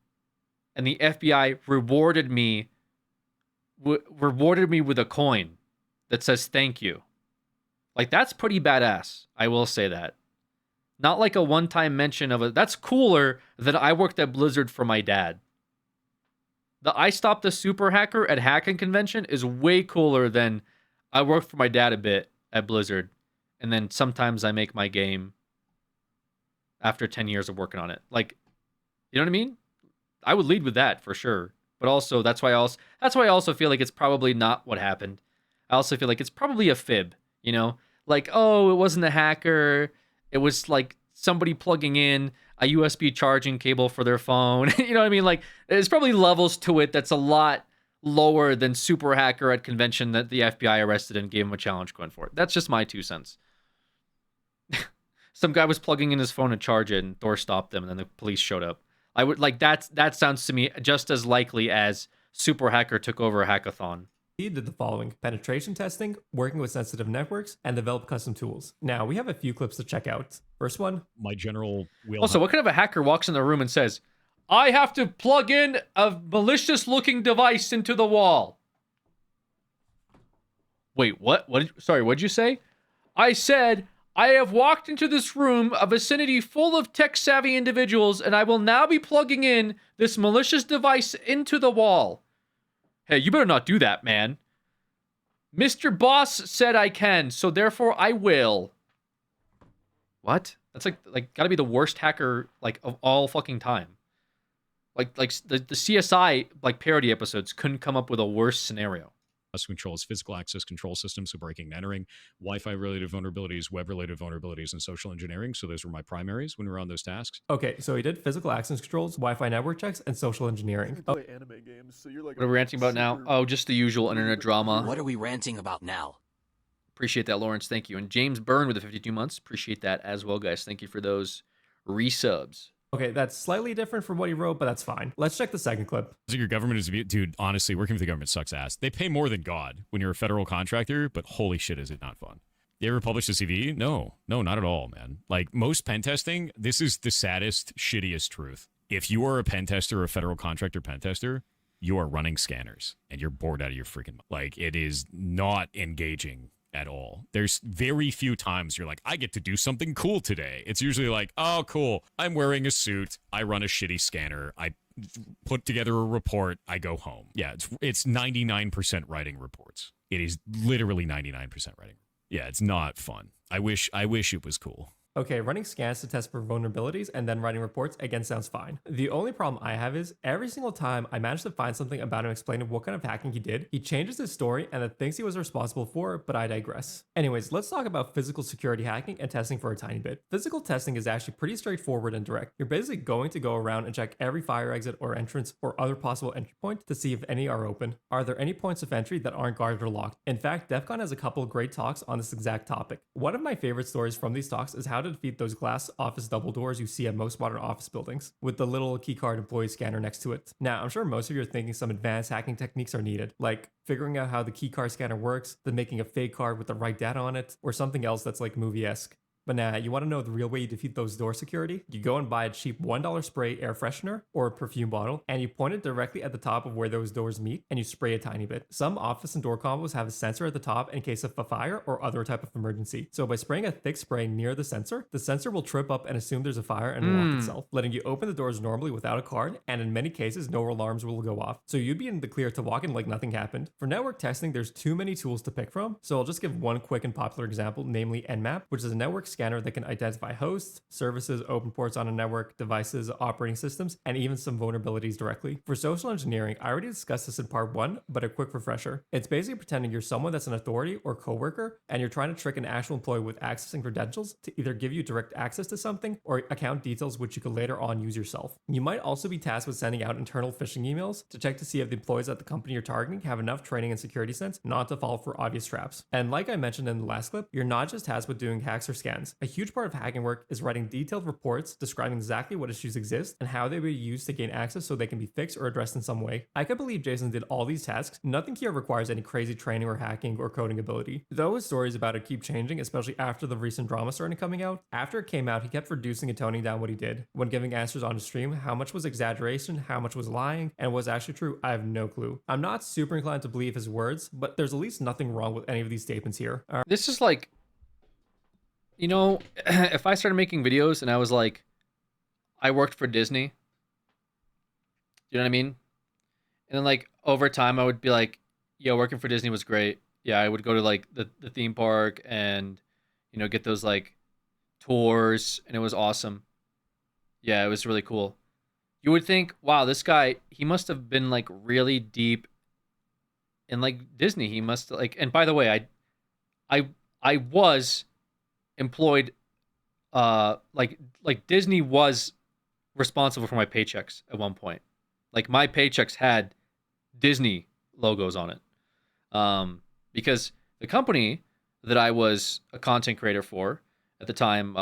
And the FBI rewarded me with a coin that says thank you. Like, that's pretty badass. I will say that. Not like a one-time mention of it. That's cooler than I worked at Blizzard for my dad. The I stopped the super hacker at hacking convention is way cooler than I worked for my dad a bit at Blizzard. And then sometimes I make my game after 10 years of working on it. Like, you know what I mean? I would lead with that for sure, but also that's why I also feel like it's probably not what happened. I also feel like it's probably a fib, you know, like, oh, it wasn't a hacker, it was like somebody plugging in a USB charging cable for their phone. You know what I mean? Like, there's probably levels to it that's a lot lower than super hacker at convention that the FBI arrested and gave him a challenge going for it. That's just my 2 cents. Some guy was plugging in his phone to charge it, and Thor stopped them, and then the police showed up. I would like that sounds to me just as likely as super hacker took over a hackathon. He did the following: penetration testing, working with sensitive networks, and develop custom tools. Now, we have a few clips to check out. First one. My general wheel. Also, what kind of a hacker walks in the room and says, I have to plug in a malicious looking device into the wall? Wait, what? Sorry, what'd you say? I said, I have walked into this room, a vicinity full of tech-savvy individuals, and I will now be plugging in this malicious device into the wall. Hey, you better not do that, man. Mr. Boss said I can, so therefore I will. What? That's like gotta be the worst hacker like of all fucking time. Like the CSI like parody episodes couldn't come up with a worse scenario. Controls physical access control systems, so breaking and entering, Wi-Fi related vulnerabilities, web related vulnerabilities, and social engineering. So those were my primaries when we were on those tasks. Okay, so he did physical access controls, Wi-Fi network checks, and social engineering. Play anime games, so you're like what are we ranting about now? Oh, just the usual internet drama. What are we ranting about now? Appreciate that, Lawrence. Thank you. And James Byrne with the 52 months. Appreciate that as well, guys. Thank you for those resubs. Okay, that's slightly different from what he wrote, but that's fine. Let's check the second clip. So your government is, dude, honestly, working for the government sucks ass. They pay more than God when you're a federal contractor, but holy shit, is it not fun. You ever published a CV? No, not at all, man. Like most pen testing, this is the saddest, shittiest truth. If you are a pen tester or a federal contractor pen tester, you are running scanners and you're bored out of your freaking mind. Like it is not engaging at all. There's very few times you're like, I get to do something cool today. It's usually like, oh, cool. I'm wearing a suit. I run a shitty scanner. I put together a report. I go home. Yeah, it's 99% writing reports. It is literally 99% writing. Yeah, it's not fun. I wish it was cool. Okay, running scans to test for vulnerabilities and then writing reports, again, sounds fine. The only problem I have is every single time I manage to find something about him explaining what kind of hacking he did, he changes his story and the things he was responsible for, but I digress. Anyways, let's talk about physical security hacking and testing for a tiny bit. Physical testing is actually pretty straightforward and direct. You're basically going to go around and check every fire exit or entrance or other possible entry point to see if any are open. Are there any points of entry that aren't guarded or locked? In fact, DEF CON has a couple of great talks on this exact topic. One of my favorite stories from these talks is how to defeat those glass office double doors you see at most modern office buildings, with the little keycard employee scanner next to it. Now, I'm sure most of you are thinking some advanced hacking techniques are needed, like figuring out how the keycard scanner works, then making a fake card with the right data on it, or something else that's like movie-esque. But nah, you want to know the real way you defeat those door security? You go and buy a cheap $1 spray air freshener or a perfume bottle, and you point it directly at the top of where those doors meet, and you spray a tiny bit. Some office and door combos have a sensor at the top in case of a fire or other type of emergency. So by spraying a thick spray near the sensor will trip up and assume there's a fire and lock itself, letting you open the doors normally without a card, and in many cases, no alarms will go off. So you'd be in the clear to walk in like nothing happened. For network testing, there's too many tools to pick from, so I'll just give one quick and popular example, namely Nmap, which is a network scanner that can identify hosts, services, open ports on a network, devices, operating systems, and even some vulnerabilities directly. For social engineering, I already discussed this in part 1, but a quick refresher. It's basically pretending you're someone that's an authority or coworker, and you're trying to trick an actual employee with access and credentials to either give you direct access to something or account details which you could later on use yourself. You might also be tasked with sending out internal phishing emails to check to see if the employees at the company you're targeting have enough training and security sense not to fall for obvious traps. And like I mentioned in the last clip, you're not just tasked with doing hacks or scans. A huge part of hacking work is writing detailed reports describing exactly what issues exist and how they will be used to gain access so they can be fixed or addressed in some way. I can believe Jason did all these tasks. Nothing here requires any crazy training or hacking or coding ability. Though his stories about it keep changing, especially after the recent drama started coming out. After it came out, he kept reducing and toning down what he did. When giving answers on his stream, how much was exaggeration, how much was lying, and was actually true, I have no clue. I'm not super inclined to believe his words, but there's at least nothing wrong with any of these statements here. This is like, you know, if I started making videos and I was like, I worked for Disney, you know what I mean? And then like over time, I would be like, yeah, working for Disney was great. Yeah, I would go to like the theme park and, you know, get those like tours, and it was awesome. Yeah, it was really cool. You would think, wow, this guy, he must have been like really deep in like Disney. He must like, and by the way, I was employed, like Disney was responsible for my paychecks at one point. Like my paychecks had Disney logos on it, because the company that I was a content creator for at the time,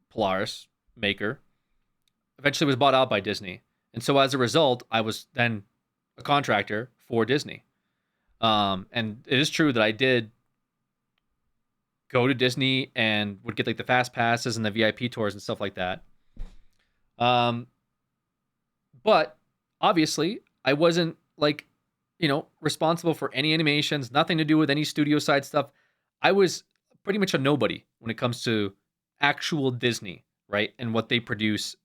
Polaris Maker, eventually was bought out by Disney. And so as a result, I was then a contractor for Disney. And it is true that I did go to Disney and would get like the fast passes and the VIP tours and stuff like that. But obviously I wasn't like, you know, responsible for any animations, nothing to do with any studio side stuff. I was pretty much a nobody when it comes to actual Disney, right? And what they produce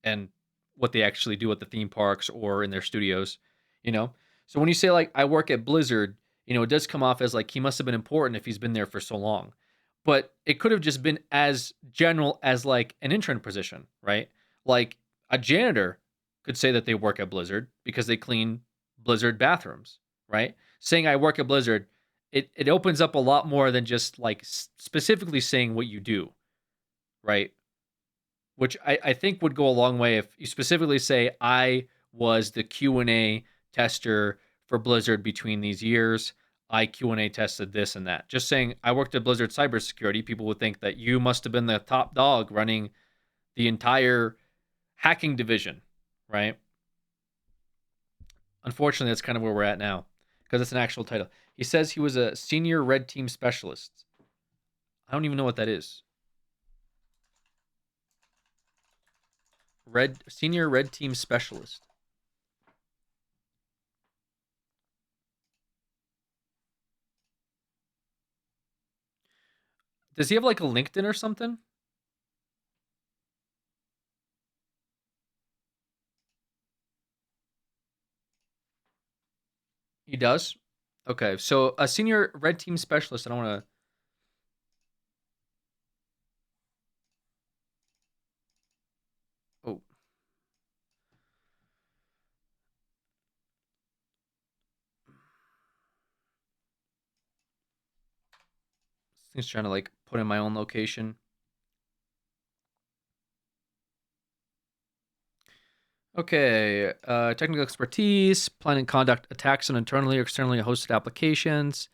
and what they actually do at the theme parks or in their studios, you know? So when you say like, I work at Blizzard, you know, it does come off as like, he must have been important if he's been there for so long, but it could have just been as general as like an intern position, right? Like a janitor could say that they work at Blizzard because they clean Blizzard bathrooms, right? Saying I work at Blizzard, it opens up a lot more than just like specifically saying what you do, right? Which I think would go a long way if you specifically say, I was the Q&A tester for Blizzard between these years. I Q&A tested this and that. Just saying I worked at Blizzard cybersecurity, people would think that you must have been the top dog running the entire hacking division, right? Unfortunately, that's kind of where we're at now because it's an actual title. He says he was a senior red team specialist. I don't even know what that is. Senior red team specialist. Does he have like a LinkedIn or something? He does? Okay, so a senior red team specialist. I don't want to... Oh. He's trying to like put in my own location. Okay, technical expertise, plan and conduct attacks on internally or externally hosted applications,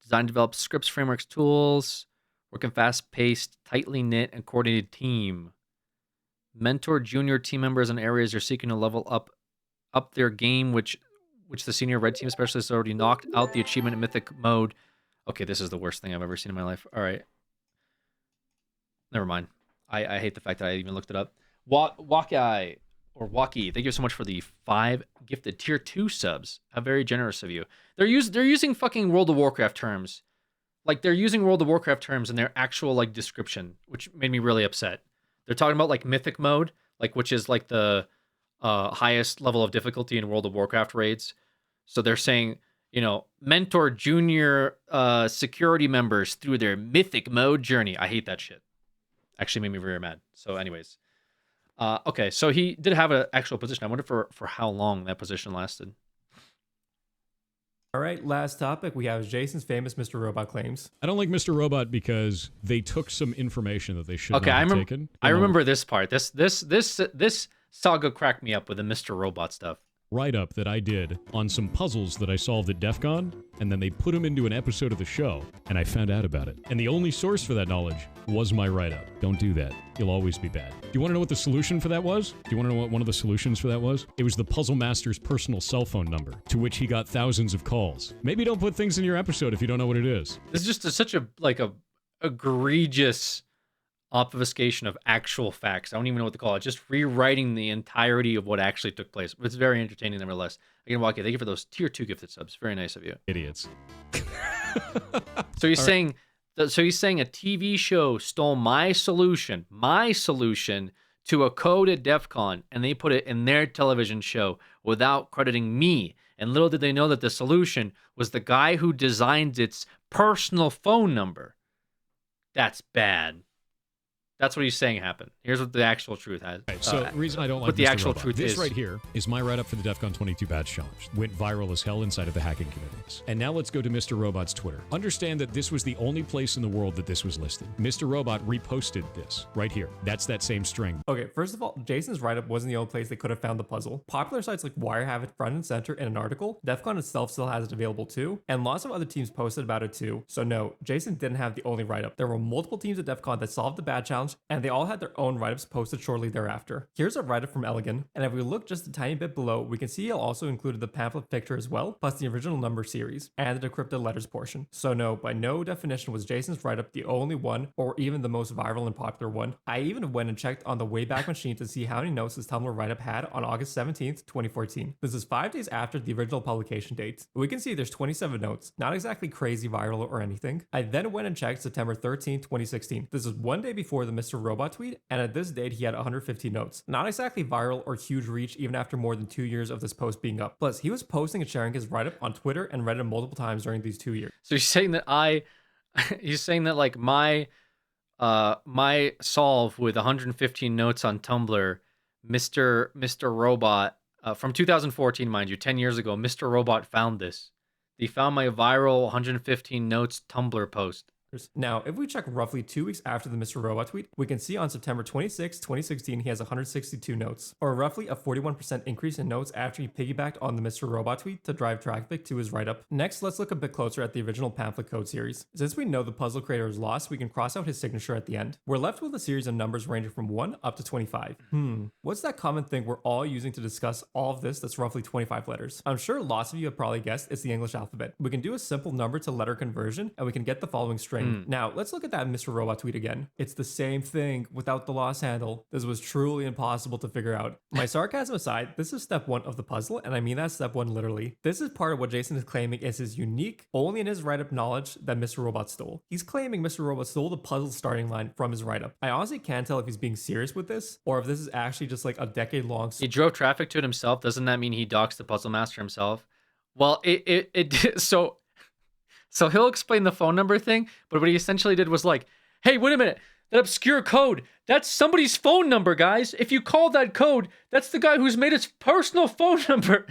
design, develop scripts, frameworks, tools, work in fast-paced, tightly knit, and coordinated team. Mentor junior team members in areas you're seeking to level up their game, which the senior red team specialist already knocked out the achievement in mythic mode. Okay, this is the worst thing I've ever seen in my life. All right. never mind. I hate the fact that I even looked it up. Wakai or Waki, thank you so much for the 5 gifted tier 2 subs. How very generous of you. They're using fucking World of Warcraft terms. Like they're using World of Warcraft terms in their actual like description, which made me really upset. They're talking about like mythic mode, like which is like the highest level of difficulty in World of Warcraft raids. So they're saying, you know, mentor junior security members through their mythic mode journey. I hate that shit. Actually made me very mad. So anyways. Okay, so he did have an actual position. I wonder for how long that position lasted. All right, last topic we have Jason's famous Mr. Robot claims. I don't like Mr. Robot because they took some information that they should Okay, not have taken. I remember this part. This saga cracked me up with the Mr. Robot stuff. Write-up that I did on some puzzles that I solved at DEF CON, and then they put them into an episode of the show, and I found out about it. And the only source for that knowledge was my write-up. Don't do that. You'll always be bad. Do you want to know what the solution for that was? Do you want to know what one of the solutions for that was? It was the Puzzle Master's personal cell phone number, to which he got thousands of calls. Maybe don't put things in your episode if you don't know what it is. This is just such a egregious obfuscation of actual facts. I don't even know what to call it. Just rewriting the entirety of what actually took place. But it's very entertaining nevertheless. Again, Waki, thank you for those tier 2 gifted subs. Very nice of you. Idiots. So he's saying a TV show stole my solution to a code at DEF CON, and they put it in their television show without crediting me. And little did they know that the solution was the guy who designed its personal phone number. That's bad. That's what he's saying happened. Here's what the actual truth has. Right, so the reason I don't like what the Mr. actual Robot, truth this is right here is my write-up for the DEF CON 22 badge challenge. Went viral as hell inside of the hacking communities. And now let's go to Mr. Robot's Twitter. Understand that this was the only place in the world that this was listed. Mr. Robot reposted this right here. That's that same string. Okay, first of all, Jason's write-up wasn't the only place they could have found the puzzle. Popular sites like Wire have it front and center in an article. DEF CON itself still has it available too, and lots of other teams posted about it too. So no, Jason didn't have the only write-up. There were multiple teams at DEF CON that solved the badge challenge, and they all had their own write-ups posted shortly thereafter. Here's a write-up from Elegant, and if we look just a tiny bit below, we can see he also included the pamphlet picture as well, plus the original number series, and the decrypted letters portion. So no, by no definition was Jason's write-up the only one, or even the most viral and popular one. I even went and checked on the Wayback Machine to see how many notes his Tumblr write-up had on August 17th, 2014. This is 5 days after the original publication date. We can see there's 27 notes, not exactly crazy viral or anything. I then went and checked September 13th, 2016. This is 1 day before the Mr. Robot tweet, and at this date he had 150 notes. Not exactly viral or huge reach even after more than 2 years of this post being up. Plus, he was posting and sharing his write-up on Twitter and Reddit multiple times during these 2 years. So he's saying that he's saying that like my solve with 115 notes on Tumblr, Mr. Robot, from 2014, mind you, 10 years ago, Mr. Robot found this. He found my viral 115 notes Tumblr post. Now, if we check roughly 2 weeks after the Mr. Robot tweet, we can see on September 26, 2016, he has 162 notes, or roughly a 41% increase in notes after he piggybacked on the Mr. Robot tweet to drive traffic to his write-up. Next, let's look a bit closer at the original pamphlet code series. Since we know the puzzle creator is lost, we can cross out his signature at the end. We're left with a series of numbers ranging from 1 up to 25. What's that common thing we're all using to discuss all of this that's roughly 25 letters? I'm sure lots of you have probably guessed it's the English alphabet. We can do a simple number to letter conversion, and we can get the following string. Now, let's look at that Mr. Robot tweet again. It's the same thing without the lost handle. This was truly impossible to figure out. My sarcasm aside, this is step 1 of the puzzle, and I mean that step 1 literally. This is part of what Jason is claiming is his unique, only in his write-up knowledge that Mr. Robot stole. He's claiming Mr. Robot stole the puzzle starting line from his write-up. I honestly can't tell if he's being serious with this, or if this is actually just like a decade-long... He drove traffic to it himself. Doesn't that mean he doxed the Puzzle Master himself? Well, So he'll explain the phone number thing, but what he essentially did was like, hey, wait a minute, that obscure code, that's somebody's phone number, guys. If you call that code, that's the guy who's made his personal phone number,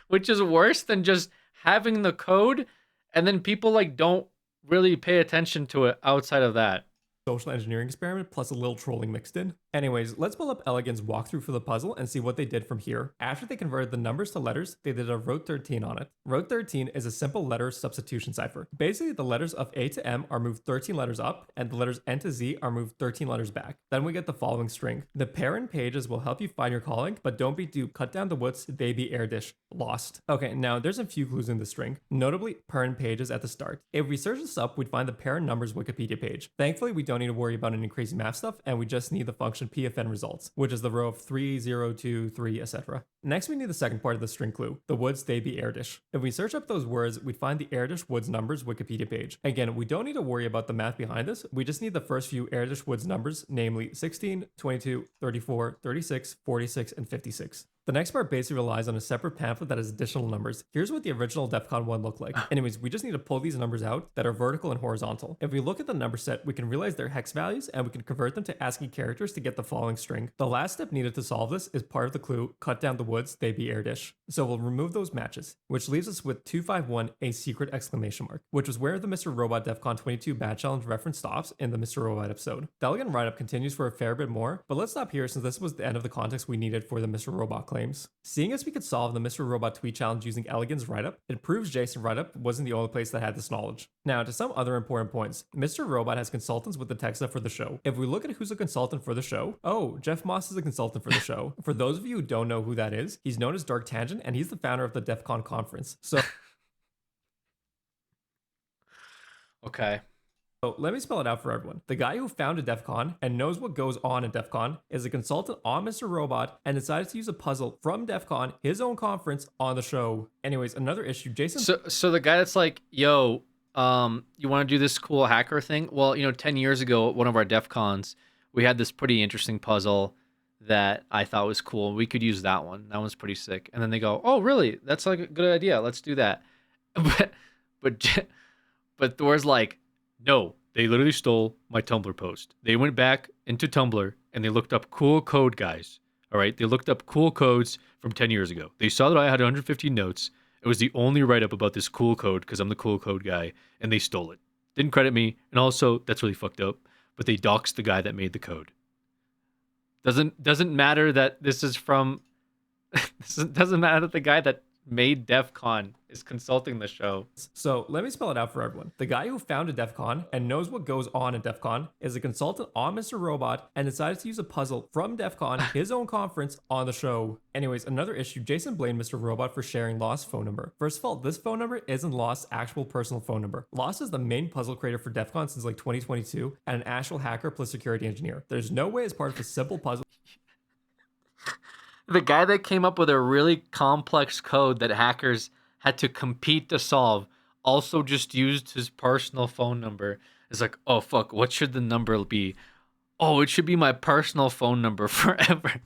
which is worse than just having the code and then people like don't really pay attention to it outside of that. Social engineering experiment plus a little trolling mixed in. Anyways, let's pull up Elegant's walkthrough for the puzzle and see what they did from here. After they converted the numbers to letters, they did a road 13 on it. Road 13 is a simple letter substitution cipher. Basically, the letters of A to M are moved 13 letters up, and the letters N to Z are moved 13 letters back. Then we get the following string. The parent pages will help you find your calling, but don't be duped. Cut down the woods, they be air dish. Lost. Okay, now there's a few clues in the string, notably parent pages at the start. If we search this up, we'd find the parent numbers Wikipedia page. Thankfully, we don't need to worry about any crazy math stuff, and we just need the function PFN results, which is the row of 3, 0, 2, 3, etc. Next, we need the second part of the string clue, the woods they be air dish. If we search up those words, we'd find the air dish woods numbers Wikipedia page. Again, we don't need to worry about the math behind this, we just need the first few air dish woods numbers, namely 16, 22, 34, 36, 46, and 56. The next part basically relies on a separate pamphlet that has additional numbers. Here's what the original DEF CON 1 looked like. Anyways, we just need to pull these numbers out that are vertical and horizontal. If we look at the number set, we can realize they're hex values and we can convert them to ASCII characters to get the following string. The last step needed to solve this is part of the clue, cut down the woods, they be air dish. So we'll remove those matches, which leaves us with 251, a secret exclamation mark, which was where the Mr. Robot DEF CON 22 Bad Challenge reference stops in the Mr. Robot episode. The Elegant write-up continues for a fair bit more, but let's stop here since this was the end of the context we needed for the Mr. Robot claims. Seeing as we could solve the Mr. Robot tweet challenge using Elegant's write-up, it proves Jason write-up wasn't the only place that had this knowledge. Now, to some other important points, Mr. Robot has consultants with the tech stuff for the show. If we look at who's a consultant for the show, oh, Jeff Moss is a consultant for the show. For those of you who don't know who that is, he's known as Dark Tangent, and he's the founder of the DEF CON conference. So let me spell it out for everyone. The guy who founded DEF CON and knows what goes on in DEF CON is a consultant on Mr. Robot and decided to use a puzzle from DEF CON, his own conference, on the show. Anyways, another issue, Jason... So the guy that's like, yo, you want to do this cool hacker thing? Well, 10 years ago at one of our DEF CONs, we had this pretty interesting puzzle that I thought was cool. We could use that one. That one's pretty sick. And then they go, oh, really? That's like a good idea. Let's do that. But Thor's like, no, they literally stole my Tumblr post. They went back into Tumblr and they looked up cool code, guys. All right, they looked up cool codes from 10 years ago. They saw that I had 150 notes. It was the only write-up about this cool code because I'm the cool code guy, and they stole it. Didn't credit me, and also, that's really fucked up, but they doxed the guy that made the code. Doesn't matter that this is from... doesn't matter that the guy that made DEF CON is consulting the show. So let me spell it out for everyone. The guy who founded DEF CON and knows what goes on in DEF CON is a consultant on Mr. Robot and decided to use a puzzle from DEF CON, his own conference, on the show. Anyways, another issue, Jason blamed Mr. Robot for sharing Lost's phone number. First of all, this phone number isn't Lost's actual personal phone number. Lost is the main puzzle creator for DEF CON since like 2022 and an actual hacker plus security engineer. There's no way as part of a simple puzzle... The guy that came up with a really complex code that hackers had to compete to solve also just used his personal phone number. It's like, oh, fuck, what should the number be? Oh, it should be my personal phone number forever.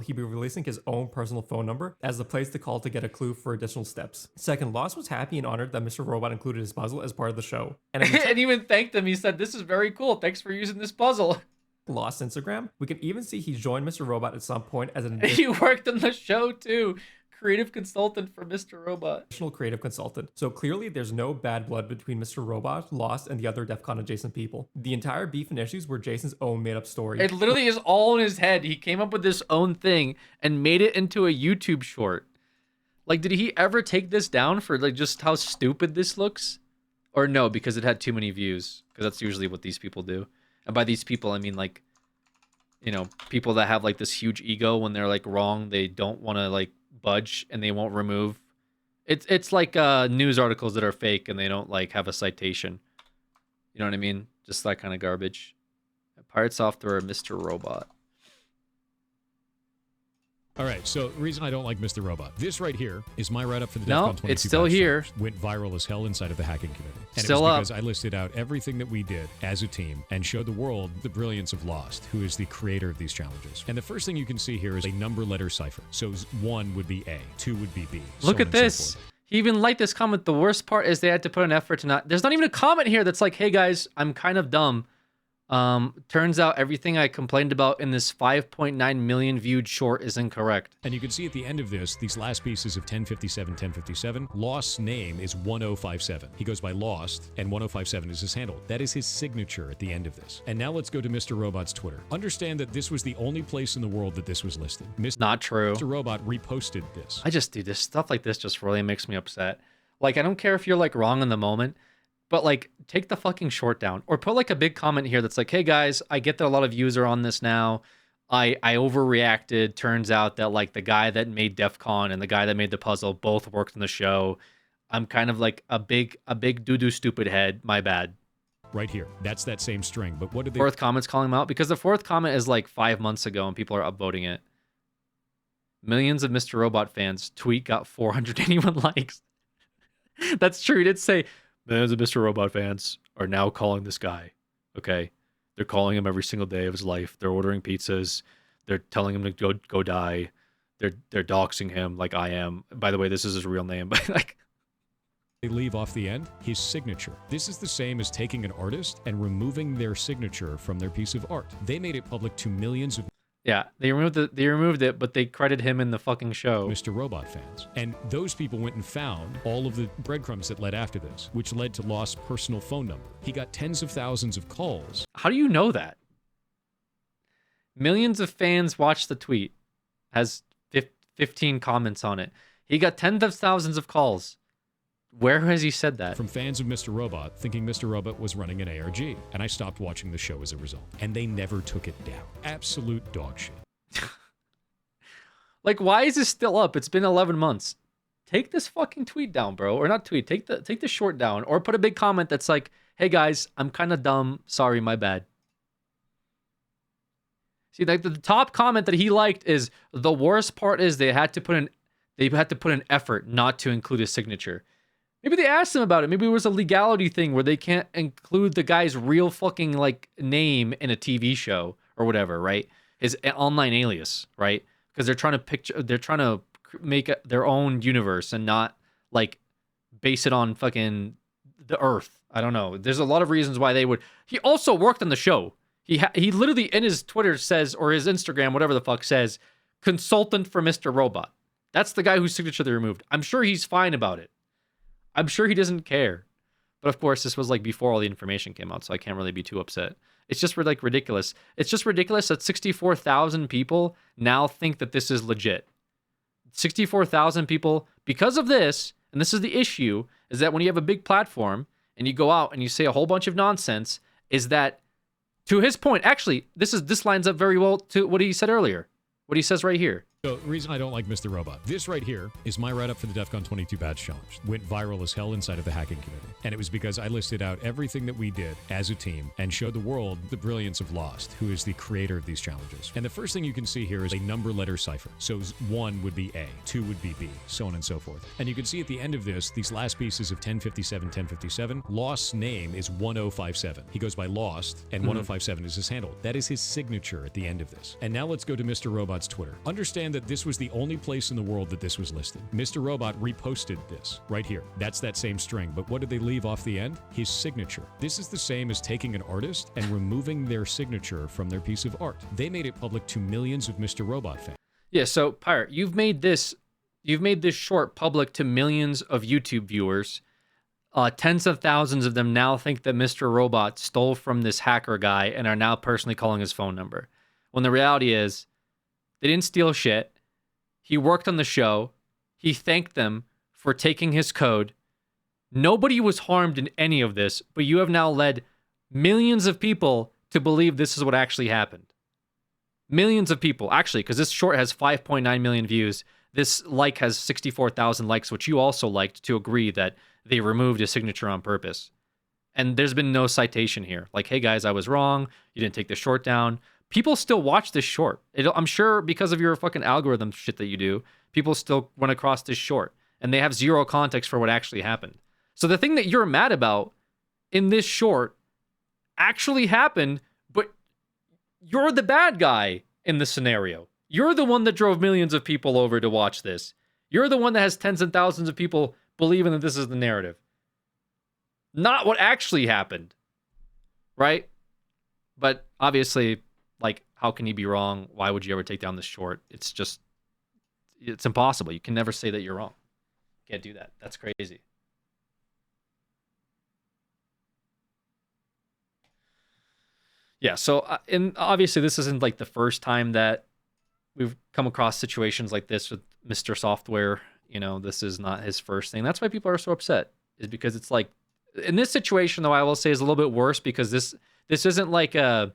He'd be releasing his own personal phone number as the place to call to get a clue for additional steps. Second, Lost was happy and honored that Mr. Robot included his puzzle as part of the show. And even thanked him. He said, this is very cool. Thanks for using this puzzle. Lost Instagram, we can even see he joined Mr. Robot at some point as an he worked on the show too. Creative consultant for Mr. Robot. Additional creative consultant. So clearly there's no bad blood between Mr. Robot, Lost, and the other DEF CON adjacent people. The entire beef and issues were Jason's own made-up story. It literally is all in his head. He came up with this own thing and made it into a YouTube short. Like, did he ever take this down for like just how stupid this looks? Or no, because it had too many views. Because that's usually what these people do. And by these people, I mean, like, people that have, like, this huge ego when they're, like, wrong. They don't want to, like, budge, and they won't remove. It's like news articles that are fake, and they don't, like, have a citation. You know what I mean? Just that kind of garbage. Pirate Software, Mr. Robot. All right, so the reason I don't like Mr. Robot. This right here is my write-up for the DEF No, CON 22 it's still batch here. challenge. Went viral as hell inside of the hacking community. And Still it was up. because I listed out everything that we did as a team and showed the world the brilliance of Lost, who is the creator of these challenges. And the first thing you can see here is a number-letter cipher. So 1 would be A, 2 would be B. Look so at on and so this. forth. He even liked this comment. The worst part is they had to put an effort to not... There's not even a comment here that's like, hey, guys, I'm kind of dumb. Turns out everything I complained about in this 5.9 million viewed short is incorrect. And you can see at the end of this, these last pieces of 1057, Lost's name is 1057. He goes by Lost, and 1057 is his handle. That is his signature at the end of this. And now let's go to Mr. Robot's Twitter. Understand that this was the only place in the world that this was listed. Not true. Mr. Robot reposted this. I just do this stuff like this just really makes me upset. Like, I don't care if you're like wrong in the moment, but like, take the fucking short down, or put like a big comment here that's like, hey guys, I get that a lot of views are on this now. I overreacted. Turns out that like the guy that made DEF CON and the guy that made the puzzle both worked on the show. I'm kind of like a big doo-doo stupid head. My bad. Right here. That's that same string. But what did they... Fourth comment's calling him out because the fourth comment is like 5 months ago and people are upvoting it. Millions of Mr. Robot fans. Tweet got 481 likes. That's true. He did say millions of Mr. Robot fans are now calling this guy. Okay. They're calling him every single day of his life. They're ordering pizzas. They're telling him to go die. They're doxing him like I am. By the way, this is his real name, but like... They leave off the end his signature. This is the same as taking an artist and removing their signature from their piece of art. They made it public to millions of... Yeah, they removed it, but they credit him in the fucking show. Mr. Robot fans. And those people went and found all of the breadcrumbs that led after this, which led to Lost's personal phone number. He got tens of thousands of calls. How do you know that? Millions of fans watched the tweet. Has 15 comments on it. He got tens of thousands of calls. Where has he said that? From fans of Mr. Robot, thinking Mr. Robot was running an ARG. And I stopped watching the show as a result. And they never took it down. Absolute dog shit. Like, why is this still up? It's been 11 months. Take this fucking tweet down, bro. Or not tweet. Take the short down. Or put a big comment that's like, hey guys, I'm kind of dumb. Sorry, my bad. See, like the top comment that he liked is the worst part is they had to put an effort not to include his signature. Maybe they asked him about it. Maybe it was a legality thing where they can't include the guy's real fucking like name in a TV show or whatever, right? His online alias, right? Because they're trying to make their own universe and not like base it on fucking the Earth. I don't know. There's a lot of reasons why they would. He also worked on the show. He literally in his Twitter says, or his Instagram, whatever the fuck says, consultant for Mr. Robot. That's the guy whose signature they removed. I'm sure he's fine about it. I'm sure he doesn't care. But of course, this was like before all the information came out, so I can't really be too upset. It's just like ridiculous. It's just ridiculous that 64,000 people now think that this is legit. 64,000 people, because of this, and this is the issue, is that when you have a big platform and you go out and you say a whole bunch of nonsense, is that, to his point, actually, this lines up very well to what he said earlier. What he says right here. So the reason I don't like Mr. Robot, this right here is my write-up for the DEF CON 22 badge challenge. Went viral as hell inside of the hacking community. And it was because I listed out everything that we did as a team and showed the world the brilliance of Lost, who is the creator of these challenges. And the first thing you can see here is a number letter cipher. So 1 would be A, 2 would be B, so on and so forth. And you can see at the end of this, these last pieces of 1057, Lost's name is 1057. He goes by Lost, and 1057 is his handle. That is his signature at the end of this. And now let's go to Mr. Robot's Twitter. Understand that this was the only place in the world that this was listed. Mr. Robot reposted this right here. That's that same string. But what did they leave off the end? His signature. This is the same as taking an artist and removing their signature from their piece of art. They made it public to millions of Mr. Robot fans. Yeah, so Pirate, you've made this short public to millions of YouTube viewers. Tens of thousands of them now think that Mr. Robot stole from this hacker guy and are now personally calling his phone number. When the reality is, they didn't steal shit. He worked on the show. He thanked them for taking his code. Nobody was harmed in any of this, but you have now led millions of people to believe this is what actually happened. Millions of people, actually, because this short has 5.9 million views. This like has 64,000 likes, which you also liked to agree that they removed his signature on purpose. And there's been no citation here. Like, hey guys, I was wrong. You didn't take the short down. People still watch this short. I'm sure because of your fucking algorithm shit that you do, people still run across this short and they have zero context for what actually happened. So the thing that you're mad about in this short actually happened, but you're the bad guy in the scenario. You're the one that drove millions of people over to watch this. You're the one that has tens and thousands of people believing that this is the narrative. Not what actually happened. Right? But obviously, like, how can you be wrong? Why would you ever take down this short? It's impossible. You can never say that you're wrong. Can't do that. That's crazy. Yeah, so and obviously this isn't like the first time that we've come across situations like this with Mr. Software. You know, this is not his first thing. That's why people are so upset, is because it's like, in this situation though, I will say is a little bit worse, because this isn't like a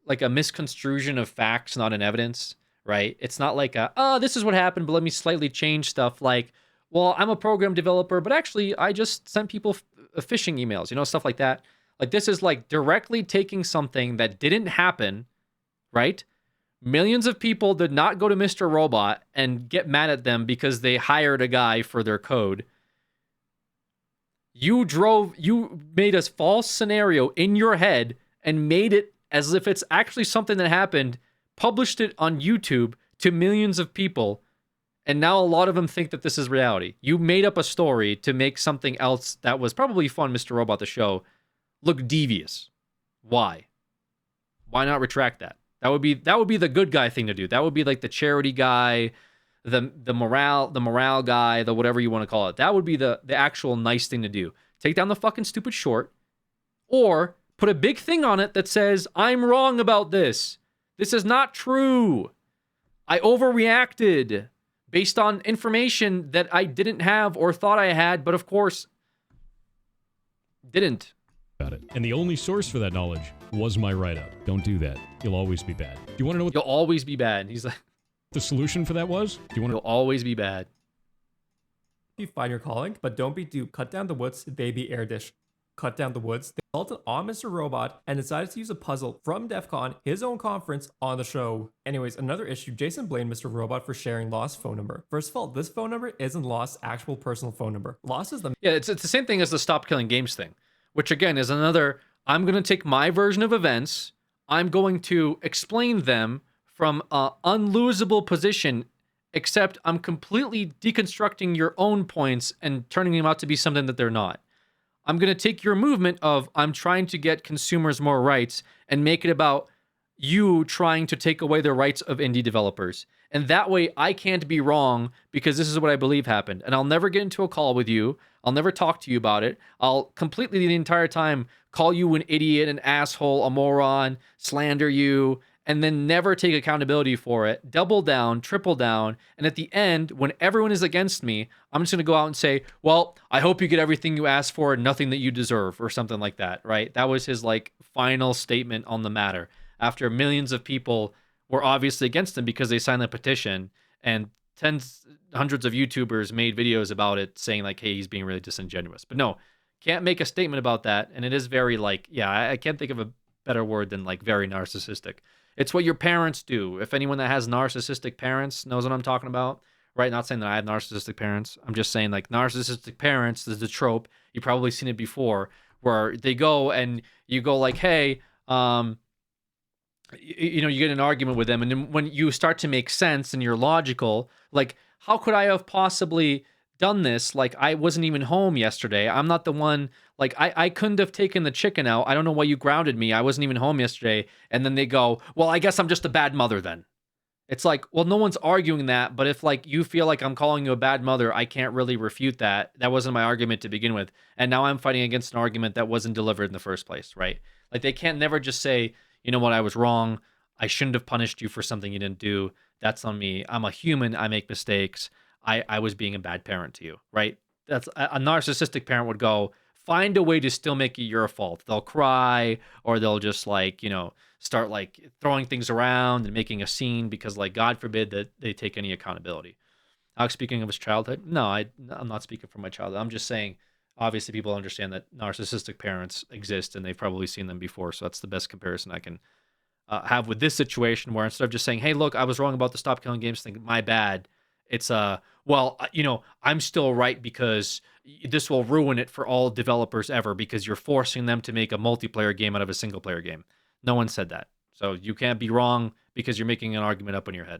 misconstruction of facts, not an evidence, right? It's not like this is what happened, but let me slightly change stuff. Like, well, I'm a program developer, but actually I just sent people phishing emails, you know, stuff like that. Like, this is like directly taking something that didn't happen, right? Millions of people did not go to Mr. Robot and get mad at them because they hired a guy for their code. You made a false scenario in your head and made it as if it's actually something that happened, published it on YouTube to millions of people, and now a lot of them think that this is reality. You made up a story to make something else that was probably fun, Mr. Robot, the show, look devious. Why? Why not retract that? That would be the good guy thing to do. That would be like the charity guy, the morale guy, the whatever you want to call it. That would be the actual nice thing to do. Take down the fucking stupid short, or put a big thing on it that says, I'm wrong about this. This is not true. I overreacted based on information that I didn't have or thought I had, but of course didn't. About it. And the only source for that knowledge was my write-up. Don't do that. You'll always be bad. Do you want to know what You'll always be bad. He's like, the solution for that was? Do you want to? you'll always be bad. You find your calling, but don't be duped. Cut down the woods, baby air dish. Cut down the woods. They assaulted on Mr. Robot and decided to use a puzzle from DEF CON, his own conference, on the show. Anyways, another issue, Jason blamed Mr. Robot for sharing Lost's phone number. First of all, this phone number isn't Lost's actual personal phone number. Lost is the... Yeah, it's the same thing as the Stop Killing Games thing, which again is another, I'm going to take my version of events, I'm going to explain them from an unlosable position, except I'm completely deconstructing your own points and turning them out to be something that they're not. I'm going to take your movement of I'm trying to get consumers more rights and make it about you trying to take away the rights of indie developers. And that way I can't be wrong because this is what I believe happened. And I'll never get into a call with you. I'll never talk to you about it. I'll completely the entire time call you an idiot, an asshole, a moron, slander you, and then never take accountability for it, double down, triple down, and at the end, when everyone is against me, I'm just going to go out and say, well, I hope you get everything you asked for and nothing that you deserve, or something like that, right? That was his, like, final statement on the matter, after millions of people were obviously against him because they signed the petition, and hundreds of YouTubers made videos about it saying, like, hey, he's being really disingenuous. But no, can't make a statement about that, and it is very, like, yeah, I can't think of a better word than, like, very narcissistic. It's what your parents do. If anyone that has narcissistic parents knows what I'm talking about, right? Not saying that I have narcissistic parents. I'm just saying, like, narcissistic parents is the trope. You've probably seen it before, where they go and you go like, hey, you know, you get an argument with them, and then when you start to make sense and you're logical, like, how could I have possibly done this? Like, I wasn't even home yesterday. I'm not the one, like, I couldn't have taken the chicken out. I don't know why you grounded me. I wasn't even home yesterday. And then they go, well, I guess I'm just a bad mother then. It's like, well, no one's arguing that, but if, like, you feel like I'm calling you a bad mother, I can't really refute that. That wasn't my argument to begin with. And now I'm fighting against an argument that wasn't delivered in the first place, right? Like, they can't never just say, you know what, I was wrong. I shouldn't have punished you for something you didn't do. That's on me. I'm a human. I make mistakes. I was being a bad parent to you, right? That's a narcissistic parent would go, find a way to still make it your fault. They'll cry, or they'll just, like, you know, start, like, throwing things around and making a scene because, like, God forbid that they take any accountability. Alex, speaking of his childhood, no, I'm not speaking from my childhood. I'm just saying, obviously people understand that narcissistic parents exist and they've probably seen them before. So that's the best comparison I can have with this situation, where instead of just saying, hey, look, I was wrong about the Stop Killing Games thing, my bad. It's well, you know, I'm still right because this will ruin it for all developers ever because you're forcing them to make a multiplayer game out of a single player game. No one said that. So you can't be wrong because you're making an argument up in your head.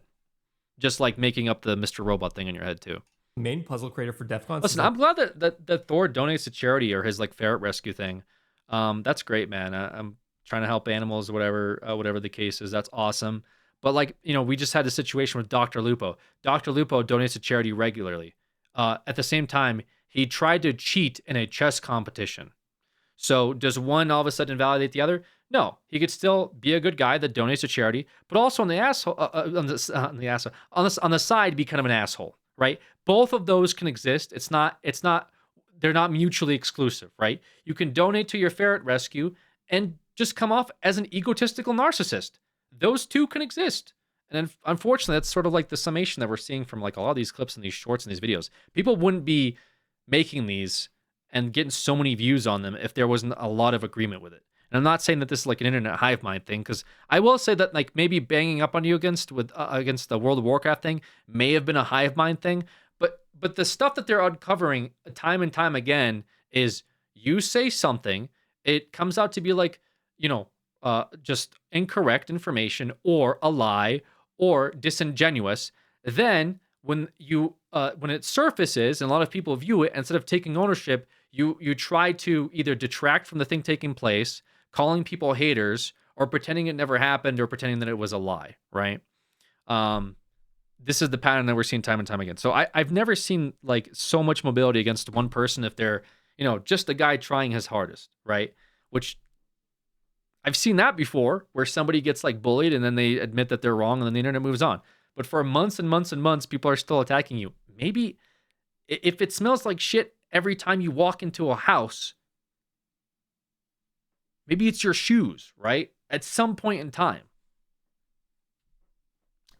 Just like making up the Mr. Robot thing in your head too. Main puzzle creator for DEF CON. Listen, I'm glad that Thor donates to charity, or his, like, ferret rescue thing. That's great, man. trying to help animals, whatever the case is. That's awesome. But like, we just had a situation with Dr. Lupo. Dr. Lupo donates to charity regularly. At the same time, he tried to cheat in a chess competition. So does one all of a sudden invalidate the other? No, he could still be a good guy that donates to charity, but also on the side be kind of an asshole, right? Both of those can exist. They're not mutually exclusive, right? You can donate to your ferret rescue and just come off as an egotistical narcissist. Those two can exist. And unfortunately, that's sort of like the summation that we're seeing from like a lot of these clips and these shorts and these videos. People wouldn't be making these and getting so many views on them if there wasn't a lot of agreement with it. And I'm not saying that this is like an internet hive mind thing, because I will say that like maybe banging up on you against the World of Warcraft thing may have been a hive mind thing, but the stuff that they're uncovering time and time again is you say something, it comes out to be like, just incorrect information or a lie or disingenuous. Then when it surfaces and a lot of people view it, instead of taking ownership, you try to either detract from the thing taking place, calling people haters, or pretending it never happened, or pretending that it was a lie, right? This is the pattern that we're seeing time and time again. So I've never seen like so much mobility against one person if they're, just the guy trying his hardest, right? Which I've seen that before, where somebody gets like bullied and then they admit that they're wrong and then the internet moves on. But for months and months and months, people are still attacking you. Maybe if it smells like shit every time you walk into a house, maybe it's your shoes, right? At some point in time.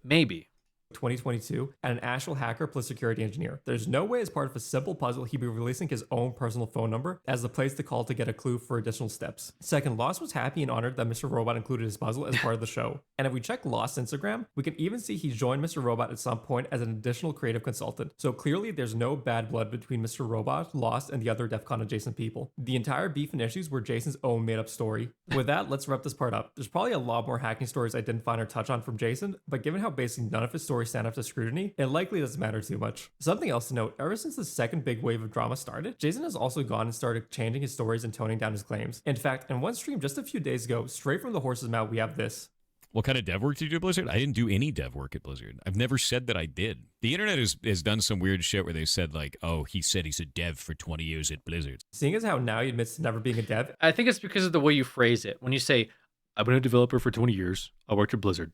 Maybe. 2022 and an actual hacker plus security engineer. There's no way as part of a simple puzzle he'd be releasing his own personal phone number as the place to call to get a clue for additional steps. Second, Lost was happy and honored that Mr. Robot included his puzzle as part of the show. And if we check Lost's Instagram, we can even see he joined Mr. Robot at some point as an additional creative consultant. So clearly there's no bad blood between Mr. Robot, Lost, and the other DEF CON adjacent people. The entire beef and issues were Jason's own made up story. With that, let's wrap this part up. There's probably a lot more hacking stories I didn't find or touch on from Jason, but given how basically none of his stories stand up to scrutiny, it likely doesn't matter too much. Something else to note, ever since the second big wave of drama started, Jason has also gone and started changing his stories and toning down his claims. In fact, in one stream just a few days ago, straight from the horse's mouth, we have this. What kind of dev work did you do at Blizzard? I didn't do any dev work at Blizzard. I've never said that I did. The internet has done some weird shit where they said like, oh, he said he's a dev for 20 years at Blizzard. Seeing as how now he admits to never being a dev. I think it's because of the way you phrase it. When you say, I've been a developer for 20 years, I worked at Blizzard.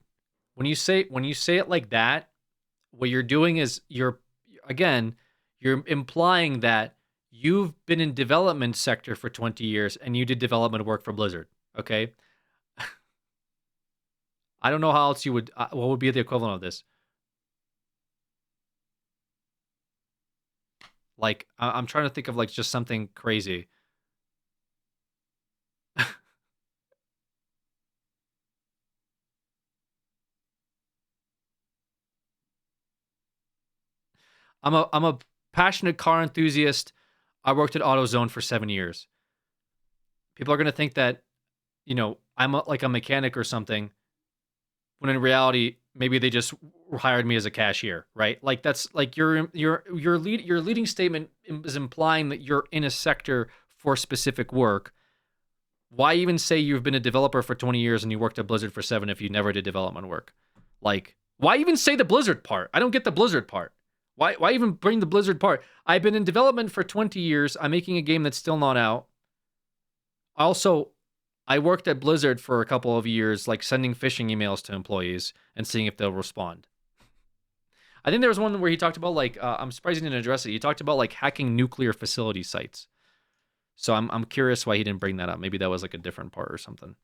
When you say it like that, what you're doing is you're implying that you've been in development sector for 20 years and you did development work for Blizzard. Okay. I don't know how else you would, what would be the equivalent of this? Like, I'm trying to think of like just something crazy. I'm a passionate car enthusiast. I worked at AutoZone for 7 years. People are going to think that, I'm like a mechanic or something, when in reality, maybe they just hired me as a cashier, right? Like that's like your leading statement is implying that you're in a sector for specific work. Why even say you've been a developer for 20 years and you worked at Blizzard for 7 if you never did development work? Like, why even say the Blizzard part? I don't get the Blizzard part. Why even bring the Blizzard part? I've been in development for 20 years. I'm making a game that's still not out. Also, I worked at Blizzard for a couple of years, like sending phishing emails to employees and seeing if they'll respond. I think there was one where he talked about like, I'm surprised he didn't address it. He talked about like hacking nuclear facility sites. So I'm curious why he didn't bring that up. Maybe that was like a different part or something.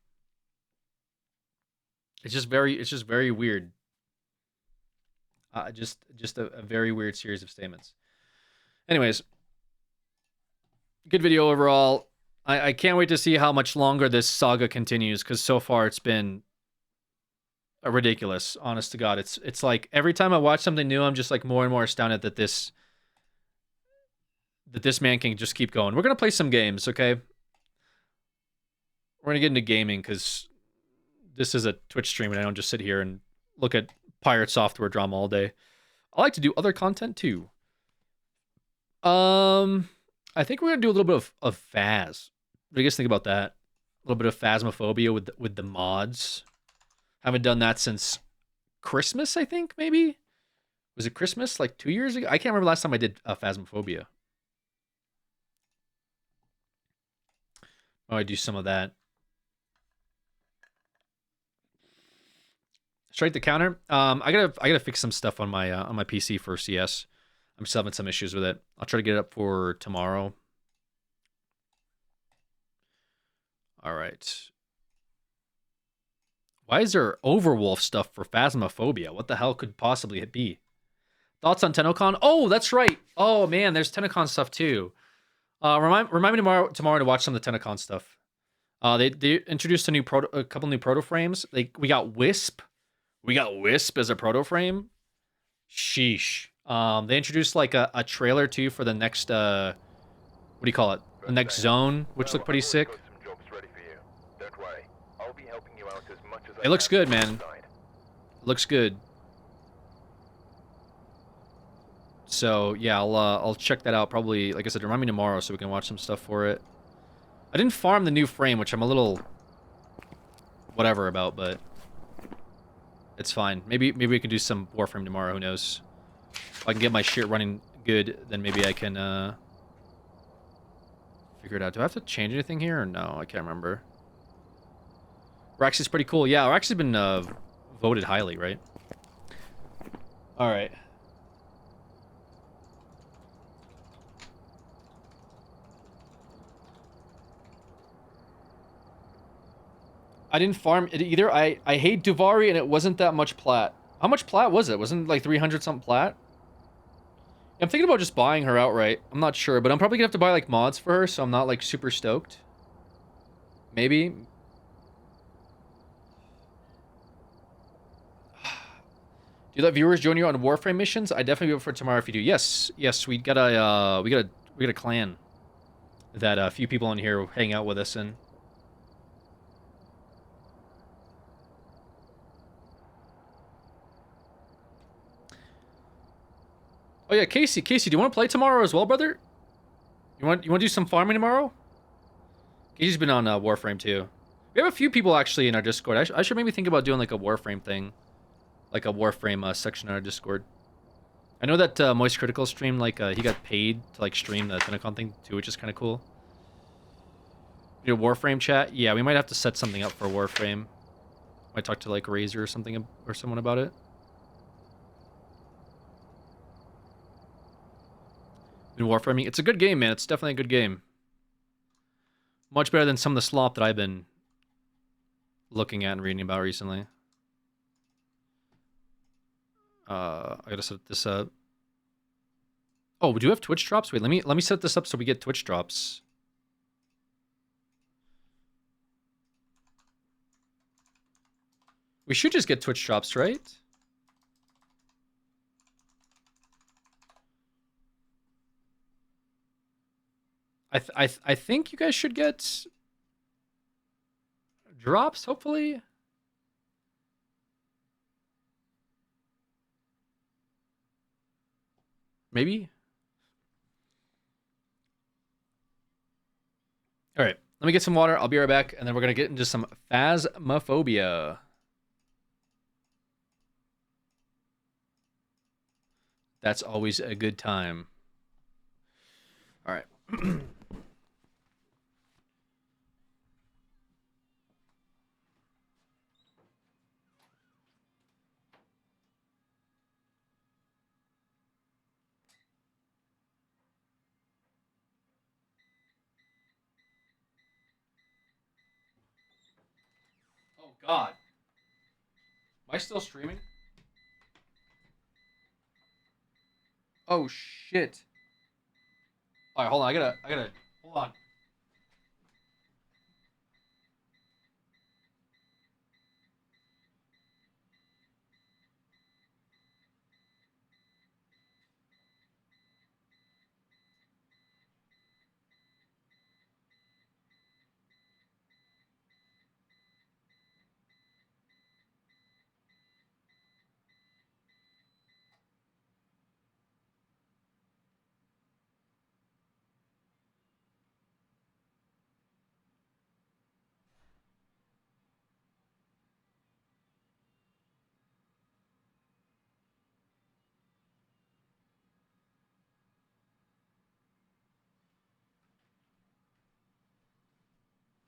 It's just very weird. Just a very weird series of statements. Anyways, good video overall. I can't wait to see how much longer this saga continues, because so far it's been ridiculous. Honest to God, it's like every time I watch something new, I'm just like more and more astounded that this man can just keep going. We're gonna play some games, okay? We're gonna get into gaming because this is a Twitch stream and I don't just sit here and look at pirate software drama all day. I like to do other content too. I think we're gonna do a little bit of Faz. What do you guys think about that? little bit of Phasmophobia with the mods. Haven't done that since Christmas, I think, maybe? Was it Christmas, like 2 years ago? I can't remember last time I did Phasmophobia. Oh, I do some of that. Straight to counter. I gotta fix some stuff on my PC for CS. I'm still having some issues with it. I'll try to get it up for tomorrow. All right. Why is there Overwolf stuff for Phasmophobia? What the hell could possibly it be? Thoughts on TennoCon? Oh, that's right. Oh man, there's TennoCon stuff too. Remind me tomorrow to watch some of the TennoCon stuff. They introduced a couple new proto frames. We got Wisp. We got Wisp as a proto frame. Sheesh. They introduced like a trailer too for the next what do you call it? The next zone, which looked pretty sick. It looks good, man. It looks good. So yeah, I'll check that out probably. Like I said, remind me tomorrow so we can watch some stuff for it. I didn't farm the new frame, which I'm a little whatever about, but it's fine. Maybe we can do some Warframe tomorrow. Who knows? If I can get my shit running good, then maybe I can figure it out. Do I have to change anything here or no? I can't remember. Raxy's pretty cool. Yeah, Raxy's been voted highly, right? All right. I didn't farm it either. I hate Duvari and it wasn't that much plat. How much plat was it? Wasn't it like 300 something plat? I'm thinking about just buying her outright. I'm not sure, but I'm probably gonna have to buy like mods for her, so I'm not like super stoked. Maybe. Do you let viewers join you on Warframe missions? I definitely will for tomorrow if you do. Yes, we got a clan that a few people in here hang out with us in. Oh yeah, Casey, do you want to play tomorrow as well, brother? You want to do some farming tomorrow? Casey's been on Warframe too. We have a few people actually in our Discord. I should maybe think about doing like a Warframe thing, like a Warframe section on our Discord. I know that Moist Critical streamed like he got paid to like stream the TennoCon thing too, which is kind of cool. Do a Warframe chat? Yeah, we might have to set something up for Warframe. Might talk to like Razor or something or someone about it. In Warframing, it's a good game, man. It's definitely a good game. Much better than some of the slop that I've been looking at and reading about recently. I gotta set this up. Oh, we do have Twitch drops. Wait, let me set this up so we get Twitch drops. We should just get Twitch drops, right? I think you guys should get drops, hopefully. Maybe. All right, let me get some water. I'll be right back, and then we're gonna get into some Phasmophobia. That's always a good time. All right. Oh God. Am I still streaming? Oh shit. All right, hold on. I gotta hold on.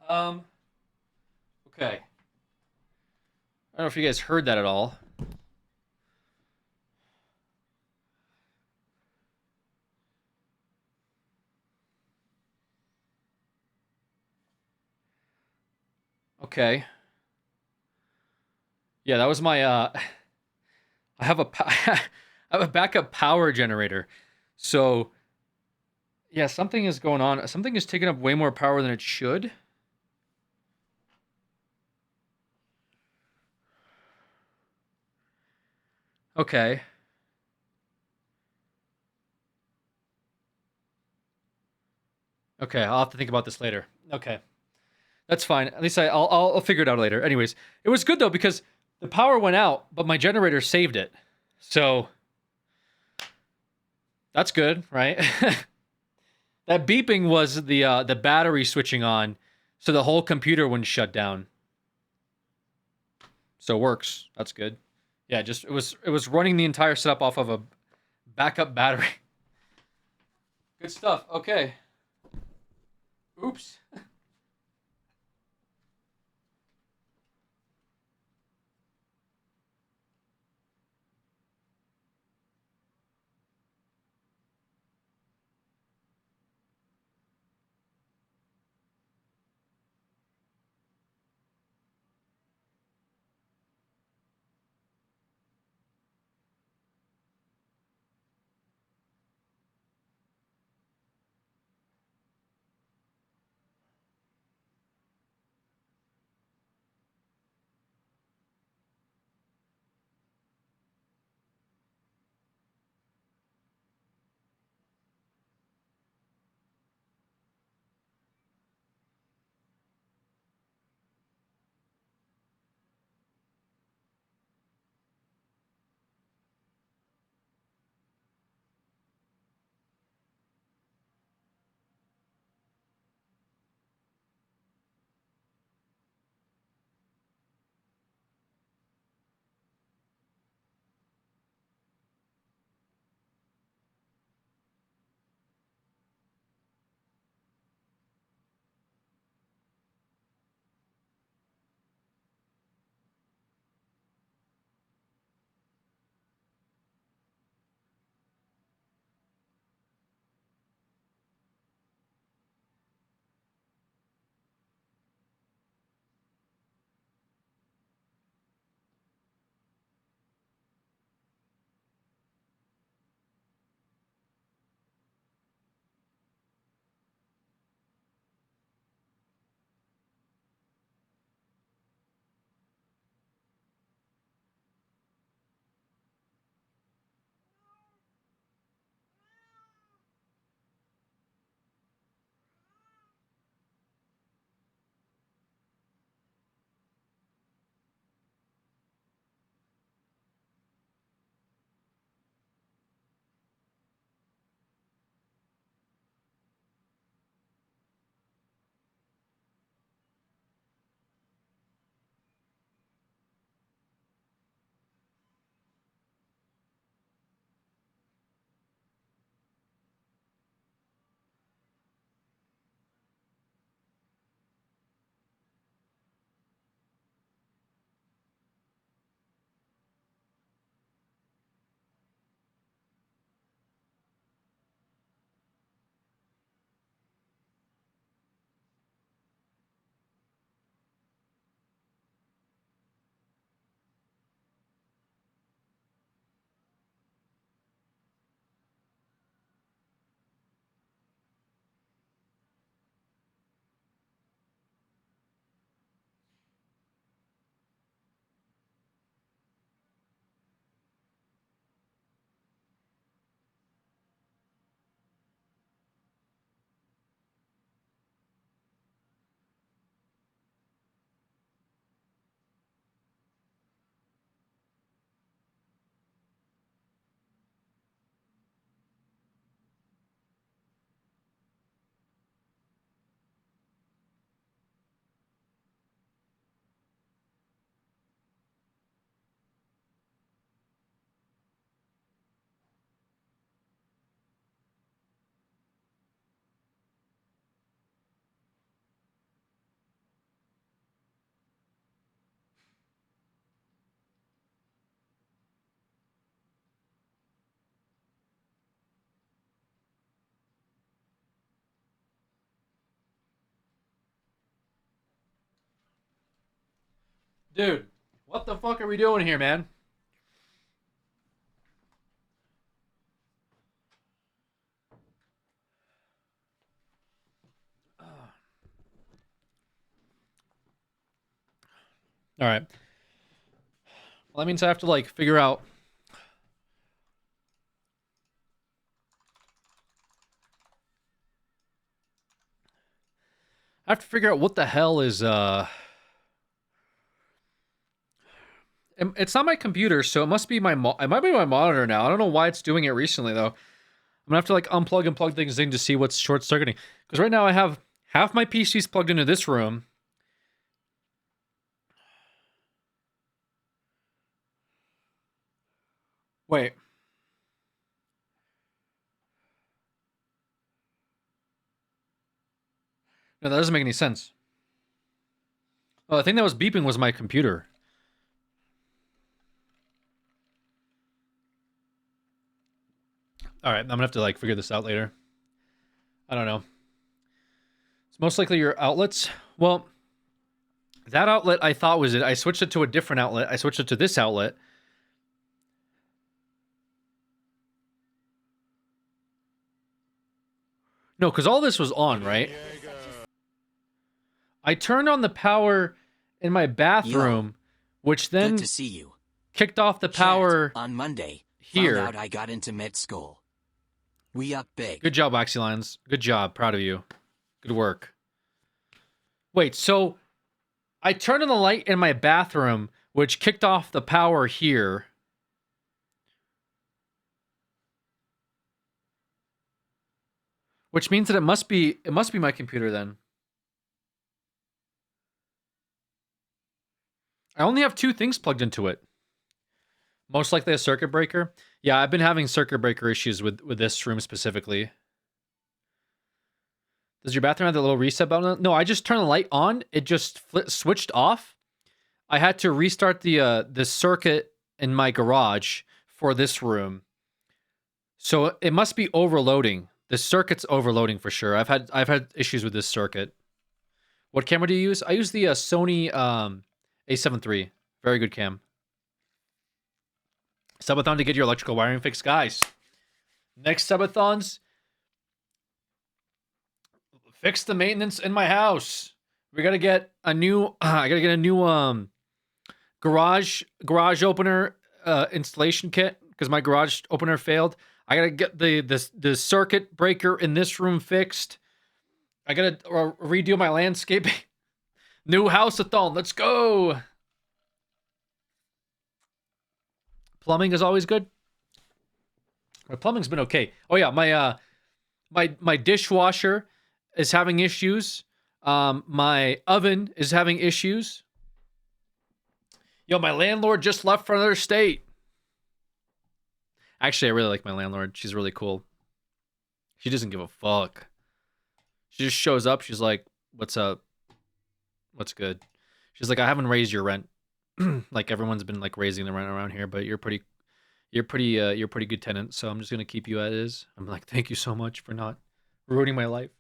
Okay. I don't know if you guys heard that at all. Okay. Yeah, that was my I have a I have a backup power generator. So, yeah, something is going on. Something is taking up way more power than it should. Okay. Okay, I'll have to think about this later. Okay. That's fine. At least I'll figure it out later. Anyways, it was good though because the power went out, but my generator saved it. So that's good, right? That beeping was the battery switching on, so the whole computer wouldn't shut down. So it works. That's good. Yeah, just it was running the entire setup off of a backup battery. Good stuff. Okay. Oops. Dude, what the fuck are we doing here, man? All right. Well, that means I have to like figure out. I have to figure out what the hell is It's not my computer, so it must be my it might be my monitor now. I don't know why it's doing it recently though. I'm gonna have to like unplug and plug things in to see what's short circuiting. Because right now I have half my PCs plugged into this room. Wait. No, that doesn't make any sense. Oh, the thing that was beeping was my computer. All right, I'm gonna have to like figure this out later. I don't know. It's most likely your outlets. Well, that outlet I thought was it. I switched it to a different outlet. I switched it to this outlet. No, because all this was on, right? I turned on the power in my bathroom, which then Good to see you. kicked off the power on Monday. here. Found out I got into med school. We up big. Good job, Oxylines. Good job. Proud of you. Good work. Wait, so I turned on the light in my bathroom, which kicked off the power here. Which means that it must be my computer then. I only have two things plugged into it. Most likely a circuit breaker. Yeah, I've been having circuit breaker issues with this room specifically. Does your bathroom have that little reset button? No, I just turned the light on. It just switched off. I had to restart the circuit in my garage for this room. So it must be overloading. The circuit's overloading for sure. I've had issues with this circuit. What camera do you use? I use the Sony A7 III. Very good cam. Subathon to get your electrical wiring fixed, guys. Next subathons, fix the maintenance in my house. We gotta get a new. I gotta get a new garage opener installation kit because my garage opener failed. I gotta get the circuit breaker in this room fixed. I gotta redo my landscaping. New house-a-thon. Let's go. Plumbing is always good. My plumbing's been okay. Oh yeah, my dishwasher is having issues. My oven is having issues. Yo, my landlord just left for another state. Actually, I really like my landlord. She's really cool. She doesn't give a fuck. She just shows up. She's like, "What's up? What's good?" She's like, "I haven't raised your rent." Like everyone's been like raising the rent around here, but you're pretty good tenant, so I'm just gonna keep you as is. I'm like, thank you so much for not ruining my life.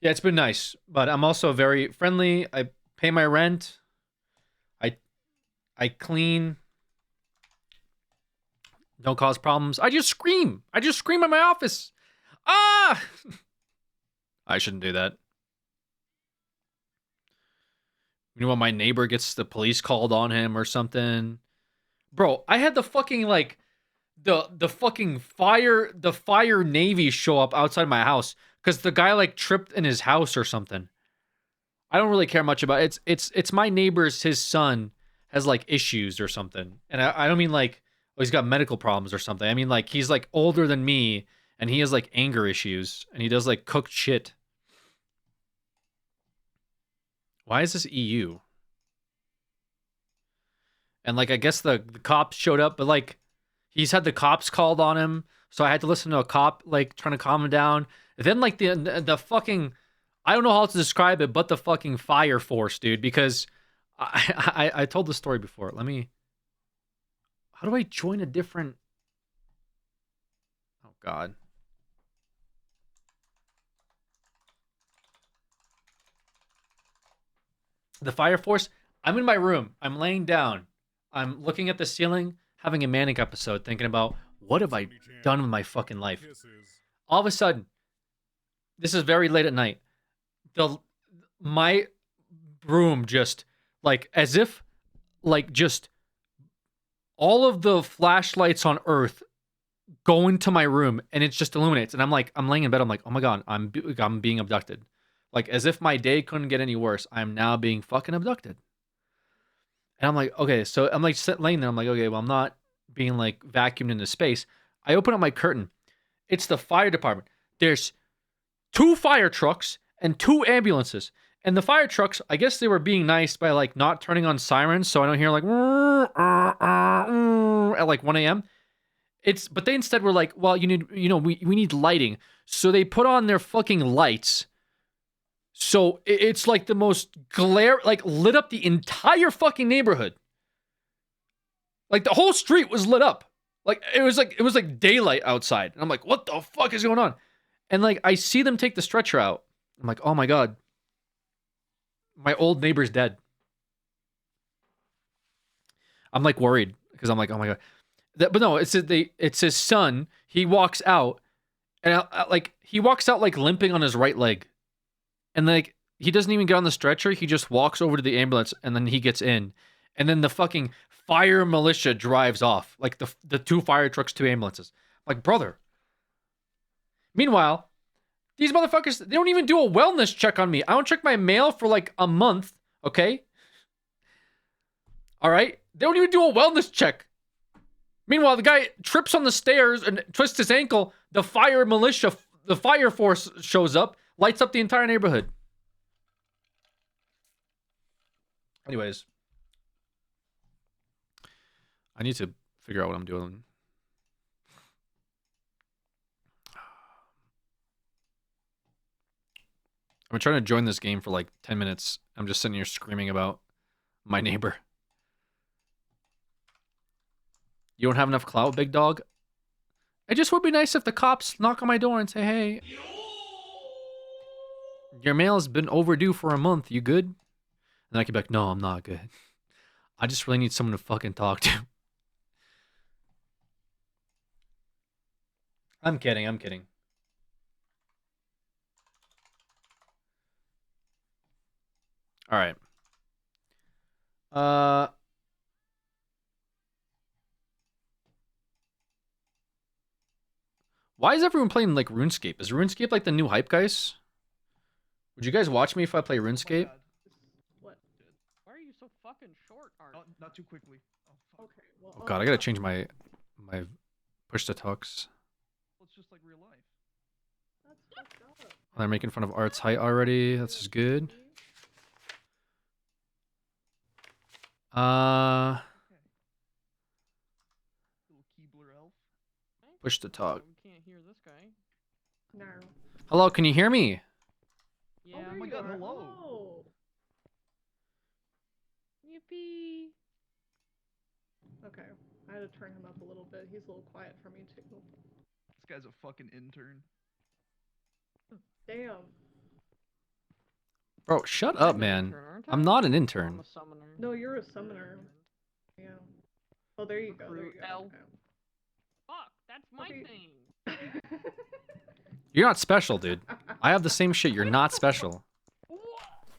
Yeah, it's been nice, but I'm also very friendly. I pay my rent. I clean. Don't cause problems. I just scream. I just scream in my office. Ah! I shouldn't do that. You know when my neighbor gets the police called on him or something? Bro, I had the fucking like the fucking fire navy show up outside my house because the guy like tripped in his house or something. I don't really care much about it. It's my neighbor's, his son has like issues or something. And I don't mean like, oh, he's got medical problems or something. I mean, like, he's, like, older than me, and he has, like, anger issues, and he does, like, cooked shit. Why is this EU? And, like, I guess the cops showed up, but, like, he's had the cops called on him, so I had to listen to a cop, like, trying to calm him down. And then, like, the fucking, I don't know how to describe it, but the fucking fire force, dude, because I told the story before. How do I join a different God. The Fire Force. I'm in my room. I'm laying down. I'm looking at the ceiling, having a manic episode, thinking about what have I done with my fucking life. All of a sudden, this is very late at night. My room just like as if like just all of the flashlights on Earth go into my room and it just illuminates. And I'm laying in bed. I'm like, oh my God, I'm being abducted. Like as if my day couldn't get any worse. I'm now being fucking abducted. And I'm like, okay, so I'm like laying there. I'm like, okay, well, I'm not being like vacuumed into space. I open up my curtain. It's the fire department. There's 2 fire trucks and 2 ambulances. And the fire trucks, I guess they were being nice by like not turning on sirens, so I don't hear like at like 1 a.m. But they instead were like, well, we need lighting. So they put on their fucking lights. So it's like the most like lit up the entire fucking neighborhood. Like the whole street was lit up. Like it was like daylight outside. And I'm like, what the fuck is going on? And like I see them take the stretcher out. I'm like, oh my God. My old neighbor's dead. I'm like worried because I'm like, oh my God. But no, it's his son. He walks out and he walks out like limping on his right leg. And like he doesn't even get on the stretcher. He just walks over to the ambulance and then he gets in. And then the fucking fire militia drives off. Like the 2 fire trucks, 2 ambulances. I'm like, brother. Meanwhile, these motherfuckers, they don't even do a wellness check on me. I don't check my mail for like a month, okay? All right? They don't even do a wellness check. Meanwhile, the guy trips on the stairs and twists his ankle. The fire militia, the fire force shows up, lights up the entire neighborhood. Anyways. I need to figure out what I'm doing. I've been trying to join this game for like 10 minutes. I'm just sitting here screaming about my neighbor. You don't have enough clout, big dog? It just would be nice if the cops knock on my door and say, hey, your mail's been overdue for a month. You good? And I could be like, no, I'm not good. I just really need someone to fucking talk to. I'm kidding. All right. Why is everyone playing like RuneScape? Is RuneScape like the new hype, guys? Would you guys watch me if I play RuneScape? What? Why are you so fucking short, Art? Not too quickly. Oh, Okay. Well, Oh god, I gotta change my push to talks. It's just like real life. That's fucked up. They're making fun of Art's height already. That's just good. Little Keebler elf. Push to talk. We can't hear this guy. No. Hello, can you hear me? Yeah. there Oh my you god, are. hello. Oh. Yippee. Okay. I had to turn him up a little bit. He's a little quiet for me too. This guy's a fucking intern. Damn. Bro, shut I'm up, an man. intern, aren't I? I'm not an I'm intern. a summoner. No, you're a summoner. Yeah. Oh, there you go. There you Recruit go. L. Fuck, that's my Okay. thing. You're not special, dude. I have the same shit. You're not special.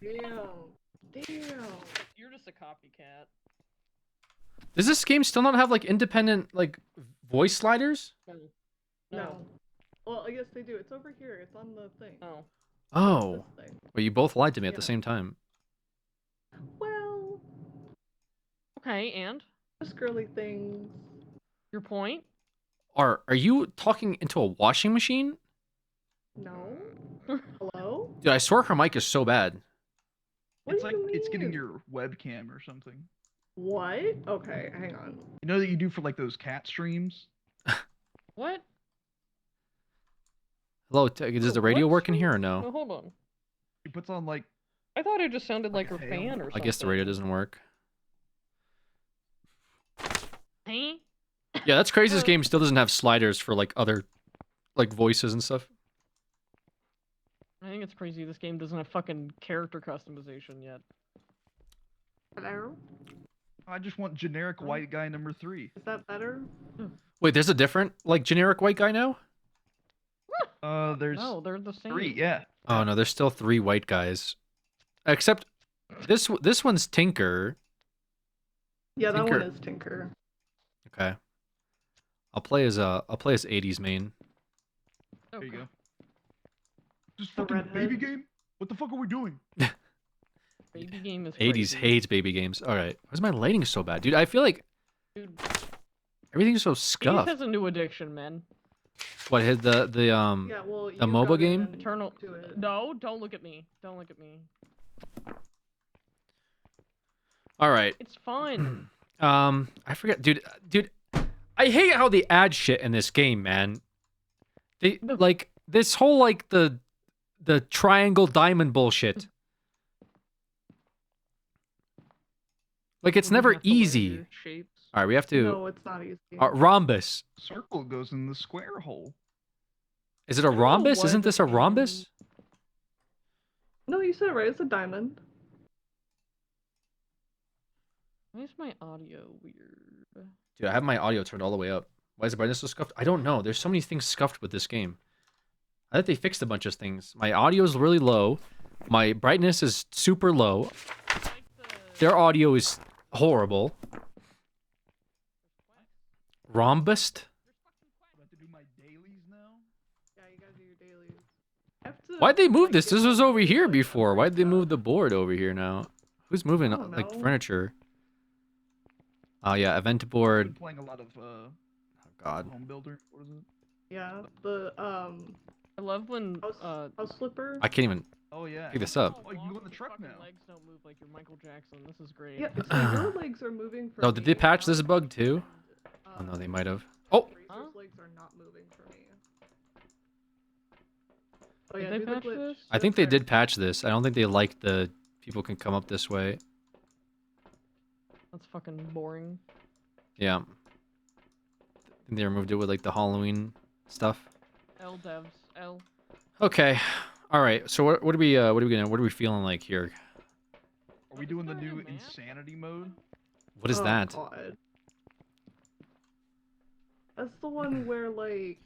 Damn. Damn. You're just a copycat. Does this game still not have like independent like voice sliders? No. Well, I guess they do. It's over here. It's on the thing. Oh. Oh. This thing. Well, you both lied to me at the Yeah. same time. Well, Okay, and just girly things. your point? Are you talking into a washing machine? No. Hello? Dude, I swear her mic is so bad. What It's do like you it's getting mean? your webcam or something. What? Okay, hang on. You know that you do for like those cat streams? What? Hello, does the radio What work in here or No, no? hold on. He puts on like I thought it just sounded like her Like a fan hail? or I something. guess the radio doesn't work. Hey? Yeah, that's crazy. This game still doesn't have sliders for like other like voices and stuff. I think it's crazy this game doesn't have fucking character customization yet. Hello? I just want generic white guy number 3. Is that better? Wait, there's a different like generic white guy now? There's No, they're the same. 3, yeah. Oh no, there's still 3 white guys. Except this one's Tinker. Yeah, that Tinker. one is Tinker. Okay. I'll play as 80s main. There you go. This The fucking baby redhead? game? What the fuck are we doing? Baby game is 80s crazy. hates baby games. All right. Why is my lighting so bad, dude? I feel like Dude, everything's so 80s scuffed. has a new addiction, man. What hit the Yeah, well, you MOBA got game? in Eternal. to it. No, don't look at me. Don't look at me. All right. It's fine. I forget, dude. I hate how they add shit in this game, man. They like this whole like the triangle diamond bullshit. Like it's You never have to learn easy. your shapes. All right, we have to No, it's not easy. rhombus. Circle goes in the square hole. Is it a don't know rhombus? what Isn't this a this game- rhombus? No, you said it right. It's a diamond. Why is my audio weird? Dude, I have my audio turned all the way up. Why is the brightness so scuffed? I don't know. There's so many things scuffed with this game. I thought they fixed a bunch of things. My audio is really low. My brightness is super low. Their audio is horrible. Rhombused? I have to do my dailies now? Yeah, you gotta do your dailies. I have to, Why'd they move like, this? get This was all over the, here like, before. Why'd they stuff. move the board over here now? Who's moving I don't like know. furniture? Oh yeah, event I've been board. playing a lot of Oh god. Home Builder. What is it? Yeah, the I love when house flipper. I can't even Oh yeah. pick this up. Oh, you can go in the truck fucking now. legs don't move like you're Michael Jackson. This is great. Yeah, it's like your legs are moving for Oh, me. did they patch this bug too? and, Oh no, they might have. Oh, Razor's Huh? legs are not moving for me. Oh Did yeah, they do the patch glitch. this? I Do think they it did patch this. I don't think they like the people can come up this way. That's fucking boring. Yeah. I think they removed it with like the Halloween stuff. L devs. L. Okay. All right. So what are we feeling like here? Are we doing the there a new new map? insanity mode? What is Oh, that? God. That's the one where like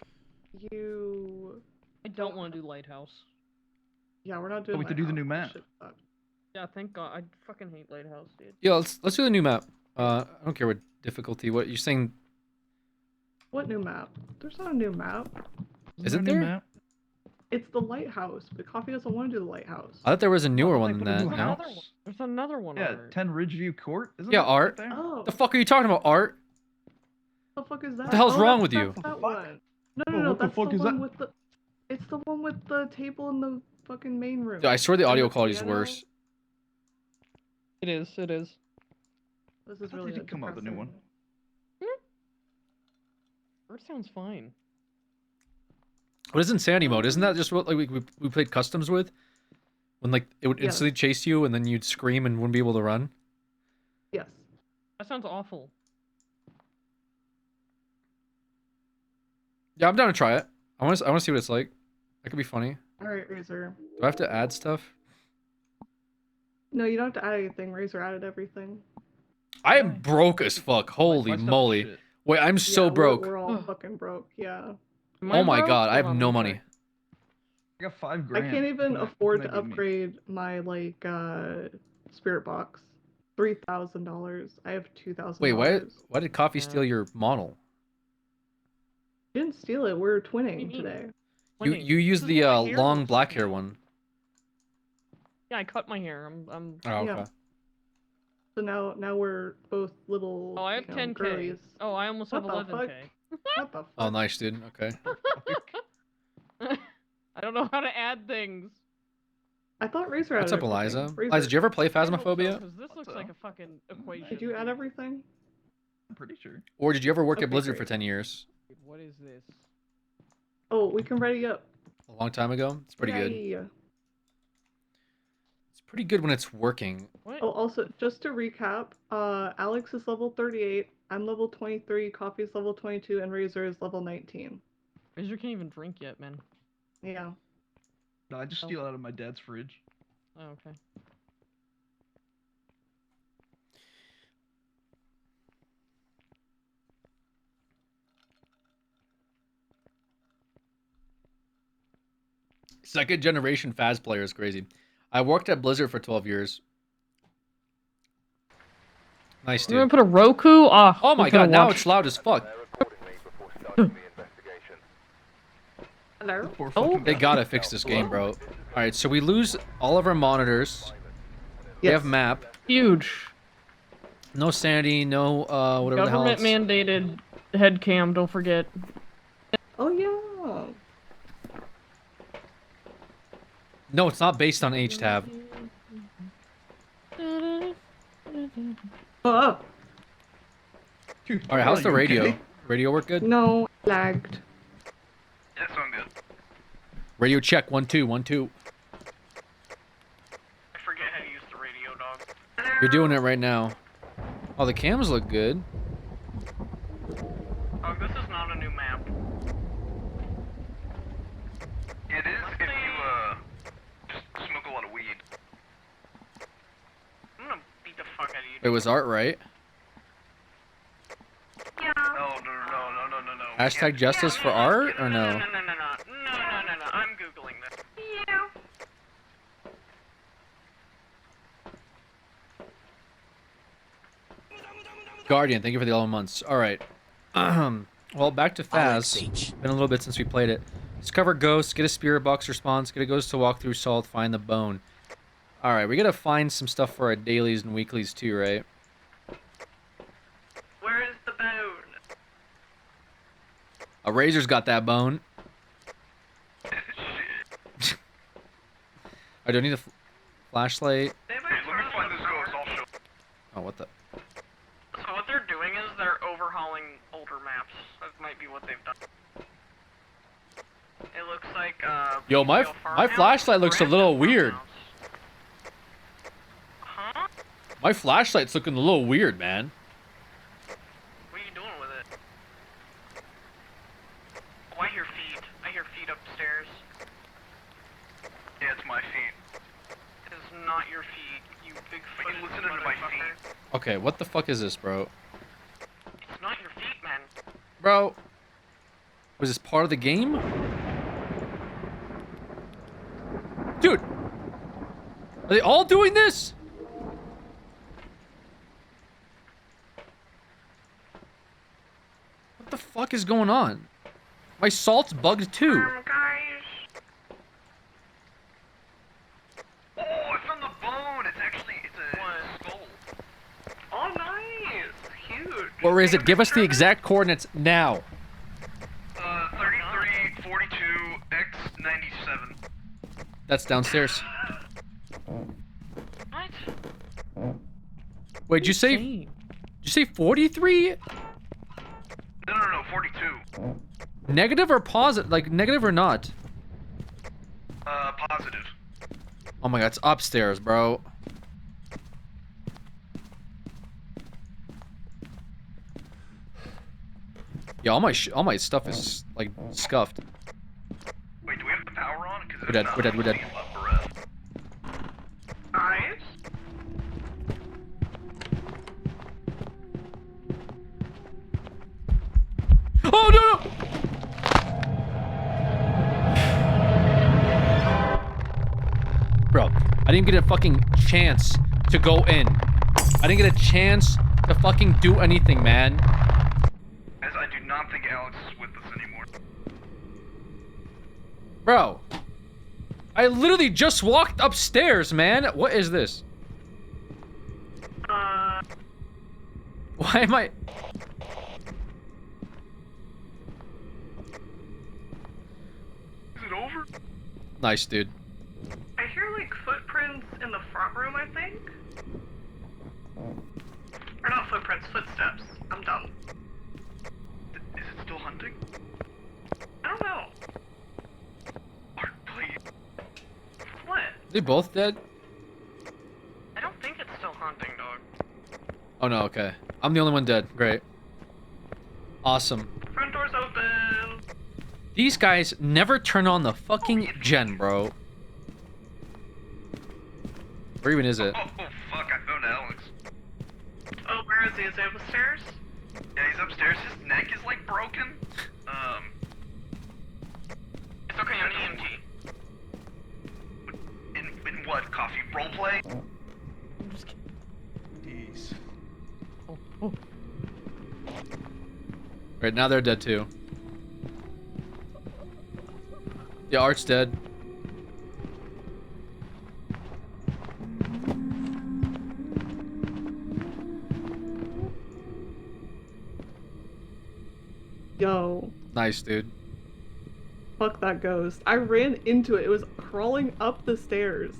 you. I don't want to do Lighthouse. Yeah, we're not doing. we have to do the new Lighthouse. map. Shit sucks. Yeah, thank God. I fucking hate Lighthouse, dude. Yeah, let's do the new map. I don't care what difficulty. What you're saying? What new map? There's not a new map. Is there it a new there? map? It's the lighthouse, but Coffee doesn't want to do the lighthouse. I thought there was a newer Oh, one they than put a that. new No. house. There's another one. Yeah, Art. 10 Ridgeview Court. Isn't Yeah, that Art. right there? Oh, The fuck are you talking about, Art? the fuck is that? the hell's Oh, wrong that's- with you? that's that one. No, Oh, no, no. what the That's fuck the is one that? with the. It's the one with the table in the fucking main room. Dude, I swear the And audio quality is piano. worse. It is. It is. This I is thought really they did come out with a new one. depressing. Art sounds fine. What is insanity mode? Isn't that just what like we played customs with? When like it would Yes. instantly chase you and then you'd scream and wouldn't be able to run? Yes. That sounds awful. Yeah, I'm down to try it. I want to see what it's like. That could be funny. All right, Razor. Do I have to add stuff? No, you don't have to add anything. Razor added everything. I am broke as fuck. Holy My stuff is moly. shit. Wait, I'm so Yeah, broke. We're all fucking broke. Yeah. Am Oh my broke? god, I have Hold on, no let me money. check. I got 5 I grand. can't even What can afford that to give me? upgrade my like spirit box. $3,000. I have $2,000. Wait, why did Coffee steal your model? Didn't steal it. We're twinning mean? today. You Winning. use This the is what my hair long looks black like hair now. one. Yeah, I cut my hair. I'm. Oh, okay. Yeah. So now we're both little. Oh, I have you know, 10k. girlies. Oh, I almost have What the 11k. What the fuck? Oh, nice, dude. Okay. I don't know how to add things. I thought Razor What's added up, Eliza? everything. Razor, Eliza, did you ever play I hope so, Phasmophobia? 'cause this looks so. like a fucking equation. Did you add everything? I'm pretty sure. Or did you ever work at Okay, Blizzard great. for 10 years? Dude, what is this? Oh, we can ready up. A long time ago? It's pretty good. Yay. It's pretty good when it's working. What? Oh, also, just to recap, Alex is level 38, I'm level 23, Coffee's level 22, and Razor is level 19. Razor can't even drink yet, man. Yeah. No, I just steal out of my dad's fridge. Oh, okay. Second generation Faz player is crazy. I worked at Blizzard for 12 years. Nice, We're gonna dude. put a Roku? Oh my god, now it's loud as fuck. Hello? Oh, They gotta fix this game, bro. Alright, so we lose all of our monitors. We have map. huge. No sanity, no whatever the hell Government else. mandated head cam, don't forget. Oh yeah. No, it's not based on H-Tab. Oh. Dude, Alright, how's the you radio? okay? Radio work good? No, lagged. That's on good. Radio check, 1 2 1 2. I forget how to use the radio, dog. You're doing it right now. Oh, the cams look good. Dog, this is not a new map. It is if you just smoke a lot of weed. I'm gonna beat the fuck out of you. It was art, right? Yeah. No. Hashtag justice for art or no? No. I'm googling this. Yeah. Guardian, thank you for the 11 months. Alright. Well, back to Alright, Faz. Sage. Been a little bit since we played it. Discover ghosts, get a spirit box response, get a ghost to walk through salt, find the bone. Alright, we gotta find some stuff for our dailies and weeklies too, right? Where is the bone? A Razor's got that bone. I don't need a flashlight. Let me find this ghost, I'll show. Oh, what the? So what they're doing is they're overhauling older maps. That might be what they've done. It looks like Yo, my Bluefield my Farmhouse, flashlight looks a Brandon little weird. Farmhouse. Huh? My flashlight's looking a little weird, man. What are you doing with it? Oh, I hear feet. I hear feet upstairs. Yeah, it's my feet. It is not your feet, you big Are you footed listening to my motherfucker. feet? Okay, what the fuck is this, bro? It's not your feet, man. Bro, was this part of the game? Dude, are they all doing this? What the fuck is going on? My salt's bugged too. Guys. Oh, I found the bone. It's actually a skull. Oh, nice. Huge. Or is it? Give us the exact coordinates now. 33, 42, X97. That's downstairs. What? Wait, did you say 43? No, 42. Negative or positive? Like negative or not? Positive. Oh my god, it's upstairs, bro. Yeah, all my stuff is like scuffed. Wait, do we have the power on? Cause We're dead. We're dead. We're dead. Nice. Oh no! Bro, I didn't get a fucking chance to go in. I didn't get a chance to fucking do anything, man. As I do not think Alex is with us anymore. Bro, I literally just walked upstairs, man. What is this? Why am I... Is it over? Nice, dude. I hear like footprints in the front room, I think. Or not footprints, footsteps. I'm dumb. Is it still hunting? I don't know. Art, please. What? They both dead? I don't think it's still hunting, dog. Oh no, okay. I'm the only one dead. Great. Awesome. Front door's open. These guys never turn on the fucking gen, bro. Where even is it? Oh, fuck, I found Alex. Oh, where is he? Is he upstairs? Yeah, he's upstairs. His neck is, like, broken. It's okay, I'm EMT. In what? Coffee roleplay? I'm just kidding. Jeez. Oh. Right, now they're dead too. Yeah, Art's dead. Yo, Nice, dude. fuck that ghost. I ran into it. It was crawling up the stairs.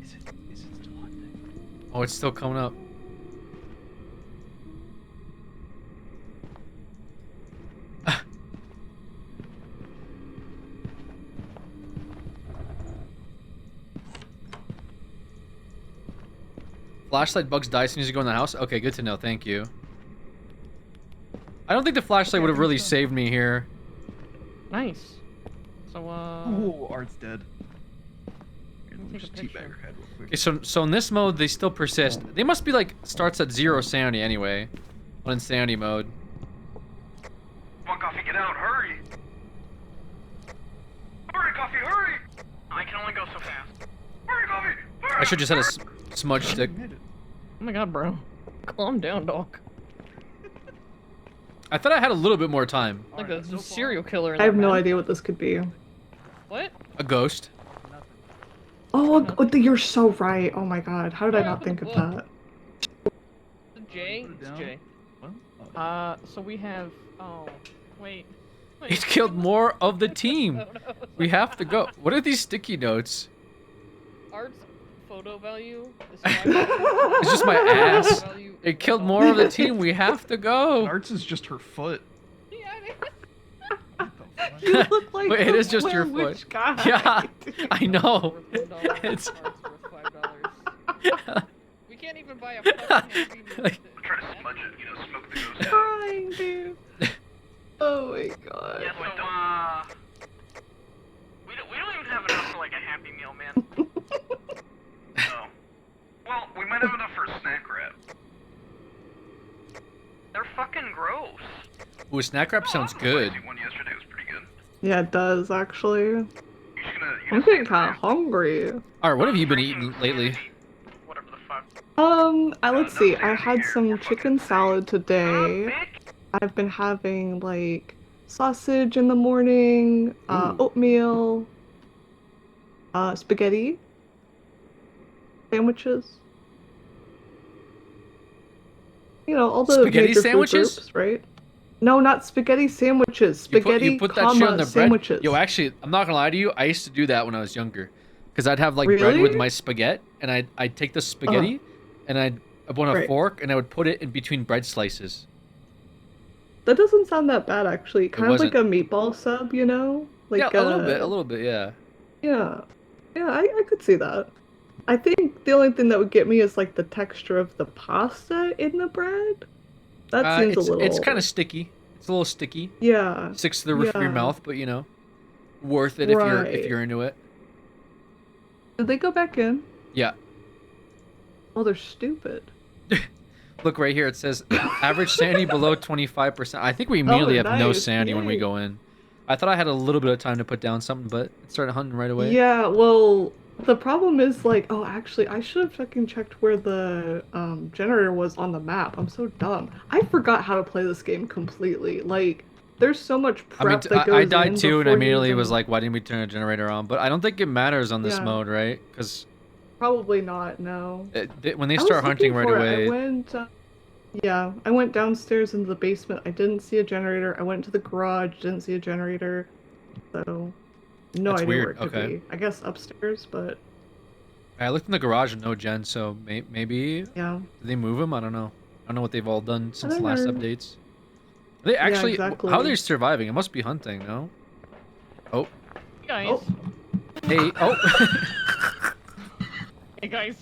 Is it still hunting? Oh, it's still coming up. Flashlight bugs die as soon as you go in the house? Okay, good to know. Thank you. I don't think the flashlight would have really saved me here. Nice. So, Ooh, Art's dead. take a Just picture. teabag her head real quick. Okay, so in this mode, they still persist. They must be like, starts at 0 sanity anyway. On insanity mode. Come on, Coffee, get out, hurry! Hurry, Coffee, hurry! I can only go so fast. Hurry, Coffee, hurry! I should just had a smudge stick. Oh my god, bro. Calm down, dog. I thought I had a little bit more time. Like a serial killer. In I have that no man. idea what this could be. What? A ghost. Oh, you're so right. Oh my god, how did I not think of that? Jay? It's Jay. So we have. Oh, wait. It killed more of the team. We have to go. What are these sticky notes? Art's photo value is It's just my ass. It killed more of the team. We have to go. Art's is just her foot. You look like Wait, it the is just your Blair foot. Witch guy. Yeah, I know. It's. We can't even buy a fucking Happy Meal with it. I'm trying to smudge it, you know, smoke the ghost out. Crying, dude. Oh my god. Yeah, so, we don't even have enough for, like, a Happy Meal, man. Oh. Well, we might have enough for a snack wrap. They're fucking gross. Ooh, snack wrap sounds good. The one yesterday was pretty good. Yeah, it does actually. You I'm getting kind of hungry. Alright, what have you been eating lately? Whatever the fuck. Let's see. I had some chicken salad today. I've been having like sausage in the morning, oatmeal, spaghetti, sandwiches. You know, all the Spaghetti major food sandwiches? groups, right? No, not spaghetti sandwiches. Spaghetti, you put that shit on the sandwiches. bread. Yo, actually, I'm not gonna lie to you. I used to do that when I was younger, because I'd have like bread Really? with my spaghetti, and I'd take the spaghetti, and I'd want a Right. fork, and I would put it in between bread slices. That doesn't sound that bad, actually. Kind of like wasn't. a meatball sub, you know? Like Yeah, a little bit, yeah. Yeah. Yeah, I could see that. I think the only thing that would get me is like the texture of the pasta in the bread. That seems a little. It's kind of sticky. It's a little sticky. Yeah. Sticks to the roof of your Yeah. mouth, but you know, worth it if Right. you're into it. Did they go back in? Yeah. Oh, they're stupid. Look right here. It says average sanity below 25%. I think we immediately have no nice, sanity when we yay. go in. I thought I had a little bit of time to put down something, but it started hunting right away. Yeah, well, the problem is like, oh, actually, I should have fucking checked where the generator was on the map. I'm so dumb. I forgot how to play this game completely. Like, there's so much prep I mean, that goes I died in too, and I before you immediately even- was like, why didn't we turn a generator on? But I don't think it matters on this Yeah. mode, right? Because Probably not, no. when they I was start hunting looking right for it. away, I went, yeah, I went downstairs into the basement. I didn't see a generator. I went to the garage, didn't see a generator. So, no That's idea weird, where it could okay. be. I guess upstairs, but I looked in the garage and no gen, so maybe yeah. did they move them? I don't know. I don't know what they've all done since the don't last know. updates. Are they actually? exactly. How are they surviving? It must be hunting, no? Oh, Guys. Oh. hey, oh. Hey, guys.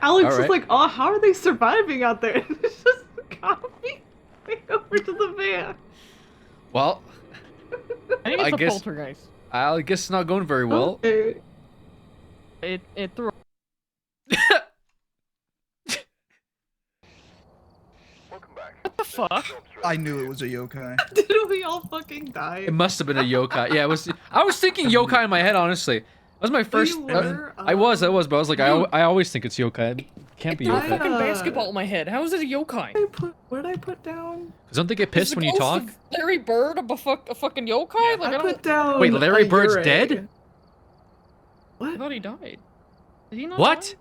Alex All is right. like, oh, how are they surviving out there? It's just copy over to the van. Well, I think I it's a guess- poltergeist. I guess it's not going very well. Okay. It threw. What the fuck? I knew it was a yokai. Did we all fucking die? It must have been a yokai. Yeah, it was. I was thinking yokai in my head, honestly. That was my first. you were? I was, but I was like, I always think it's yokai. It can't be Threw a yokai. fucking basketball in my head. How is it a yokai? What did I put down? Because don't they get pissed Is the when you ghost talk? of Larry Bird a fucking yokai? Like I I don't. put down. Wait, Larry a Bird's Yurei. dead? I thought he died. Did he not? What? die?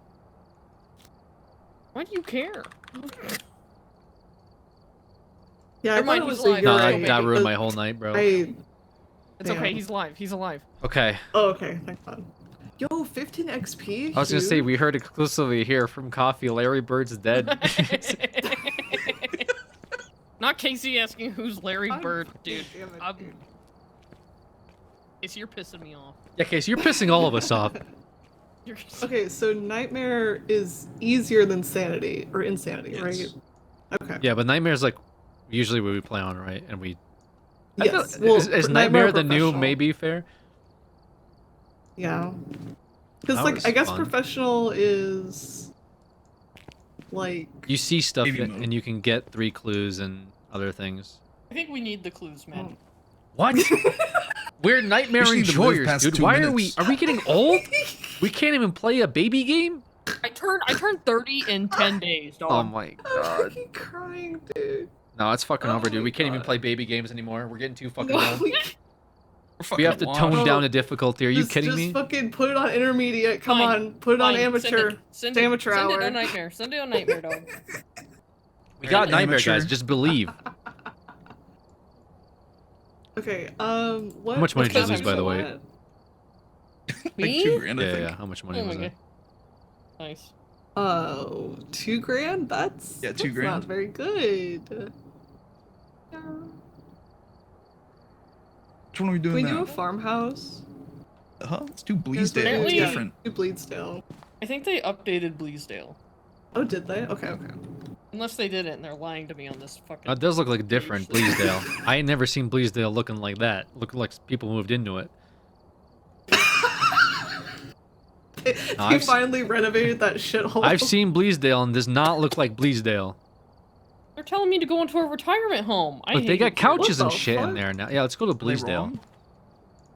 Why do you care? Yeah, I Never mind, thought it he's was a alive. No, Yurei. Yurei. that ruined because my whole night, bro. I... It's Damn. okay. He's alive. He's alive. Okay. Oh, okay. Thank God. Yo, 15 XP. I was gonna say dude. we heard exclusively here from Coffee. Larry Bird's dead. Not Casey asking who's Larry God Bird, fucking dude. damn it, I'm... dude. Casey, you're pissing me off. Yeah, Casey, you're pissing all of us off. You're... Okay, so Nightmare is easier than Sanity or Insanity, right? Okay. Yeah, but Nightmare's like usually what we play on, right? And we. I Yes. feel- is for Nightmare the new Professional. maybe fair? Yeah. Because That like was I guess fun. Professional is like You see stuff Maybe and you can get 3 clues and other things. I think we need the clues, man. What? We're Nightmare We just need to move enjoyers, past dude. 2 Why minutes. are we getting old? We can't even play a baby game? I turned 30 in 10 days, dog. Oh my I'm god. fucking crying, dude. No, it's fucking Oh over, dude. my We can't even God. play baby games anymore. We're getting too fucking No, old. we We have to tone Bro, down the difficulty. Are you kidding just me? fucking put it on intermediate. Come Fine, on, put it on Fine, amateur. Send It's amateur send hour. it on Nightmare. Send it on Nightmare, dog. We got Nightmare, Amateur. guys. Just believe. Okay, what? How much money what did you lose, time by is the it way? at? Like Me? 2 grand, I Yeah, think. yeah. How much money Oh was my it? god. Nice. Oh, 2 grand? That's Yeah, 2 that's grand. not very good. Yeah. Which one are we Can doing we now? do a farmhouse? Let's do There's Bleasdale. It's apparently- different. Do Bleedsdale. I think they updated Bleasdale. Oh, did they? Okay, okay. Unless they didn't, and they're lying to me on this fucking. It does look like different, Bleasdale. I ain't never seen Bleasdale looking like that. Looking like people moved into it. They I've s- finally renovated that shithole. I've seen Bleasdale and does not look like Bleasdale. They're telling me to go into a retirement home. I Look, they hate got you. couches What and the shit in fuck? there now. Yeah, let's go to Are they Bleasdale. wrong?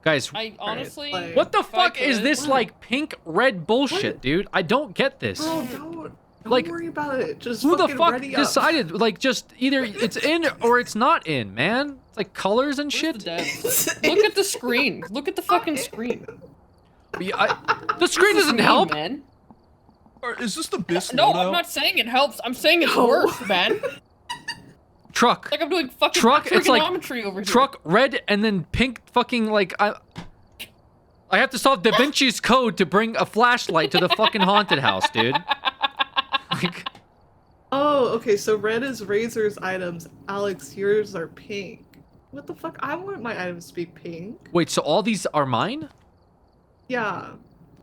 Guys, I honestly. like- what the if I fuck is could- this like pink red bullshit, What? dude? I don't get this. Bro, don't Like, worry about it. Just Who the fucking fuck ready up. decided? Like, just either it's in or it's not in, man. It's like colors and Where's shit. the devs? Look at the screen. Look at the fucking screen. Yeah, the screen This is doesn't me, help. man. Or is this the BIS No, loadout? I'm not saying it helps. I'm saying it's No. worse, man. Truck, Like I'm doing fucking Truck, it's like trigonometry over here. truck, red, and then pink. Fucking like I have to solve Da Vinci's code to bring a flashlight to the fucking haunted house, dude. Like, Oh, okay, so red is Razor's items. Alex, yours are pink. What the fuck? I want my items to be pink. wait, so all these are mine? Yeah.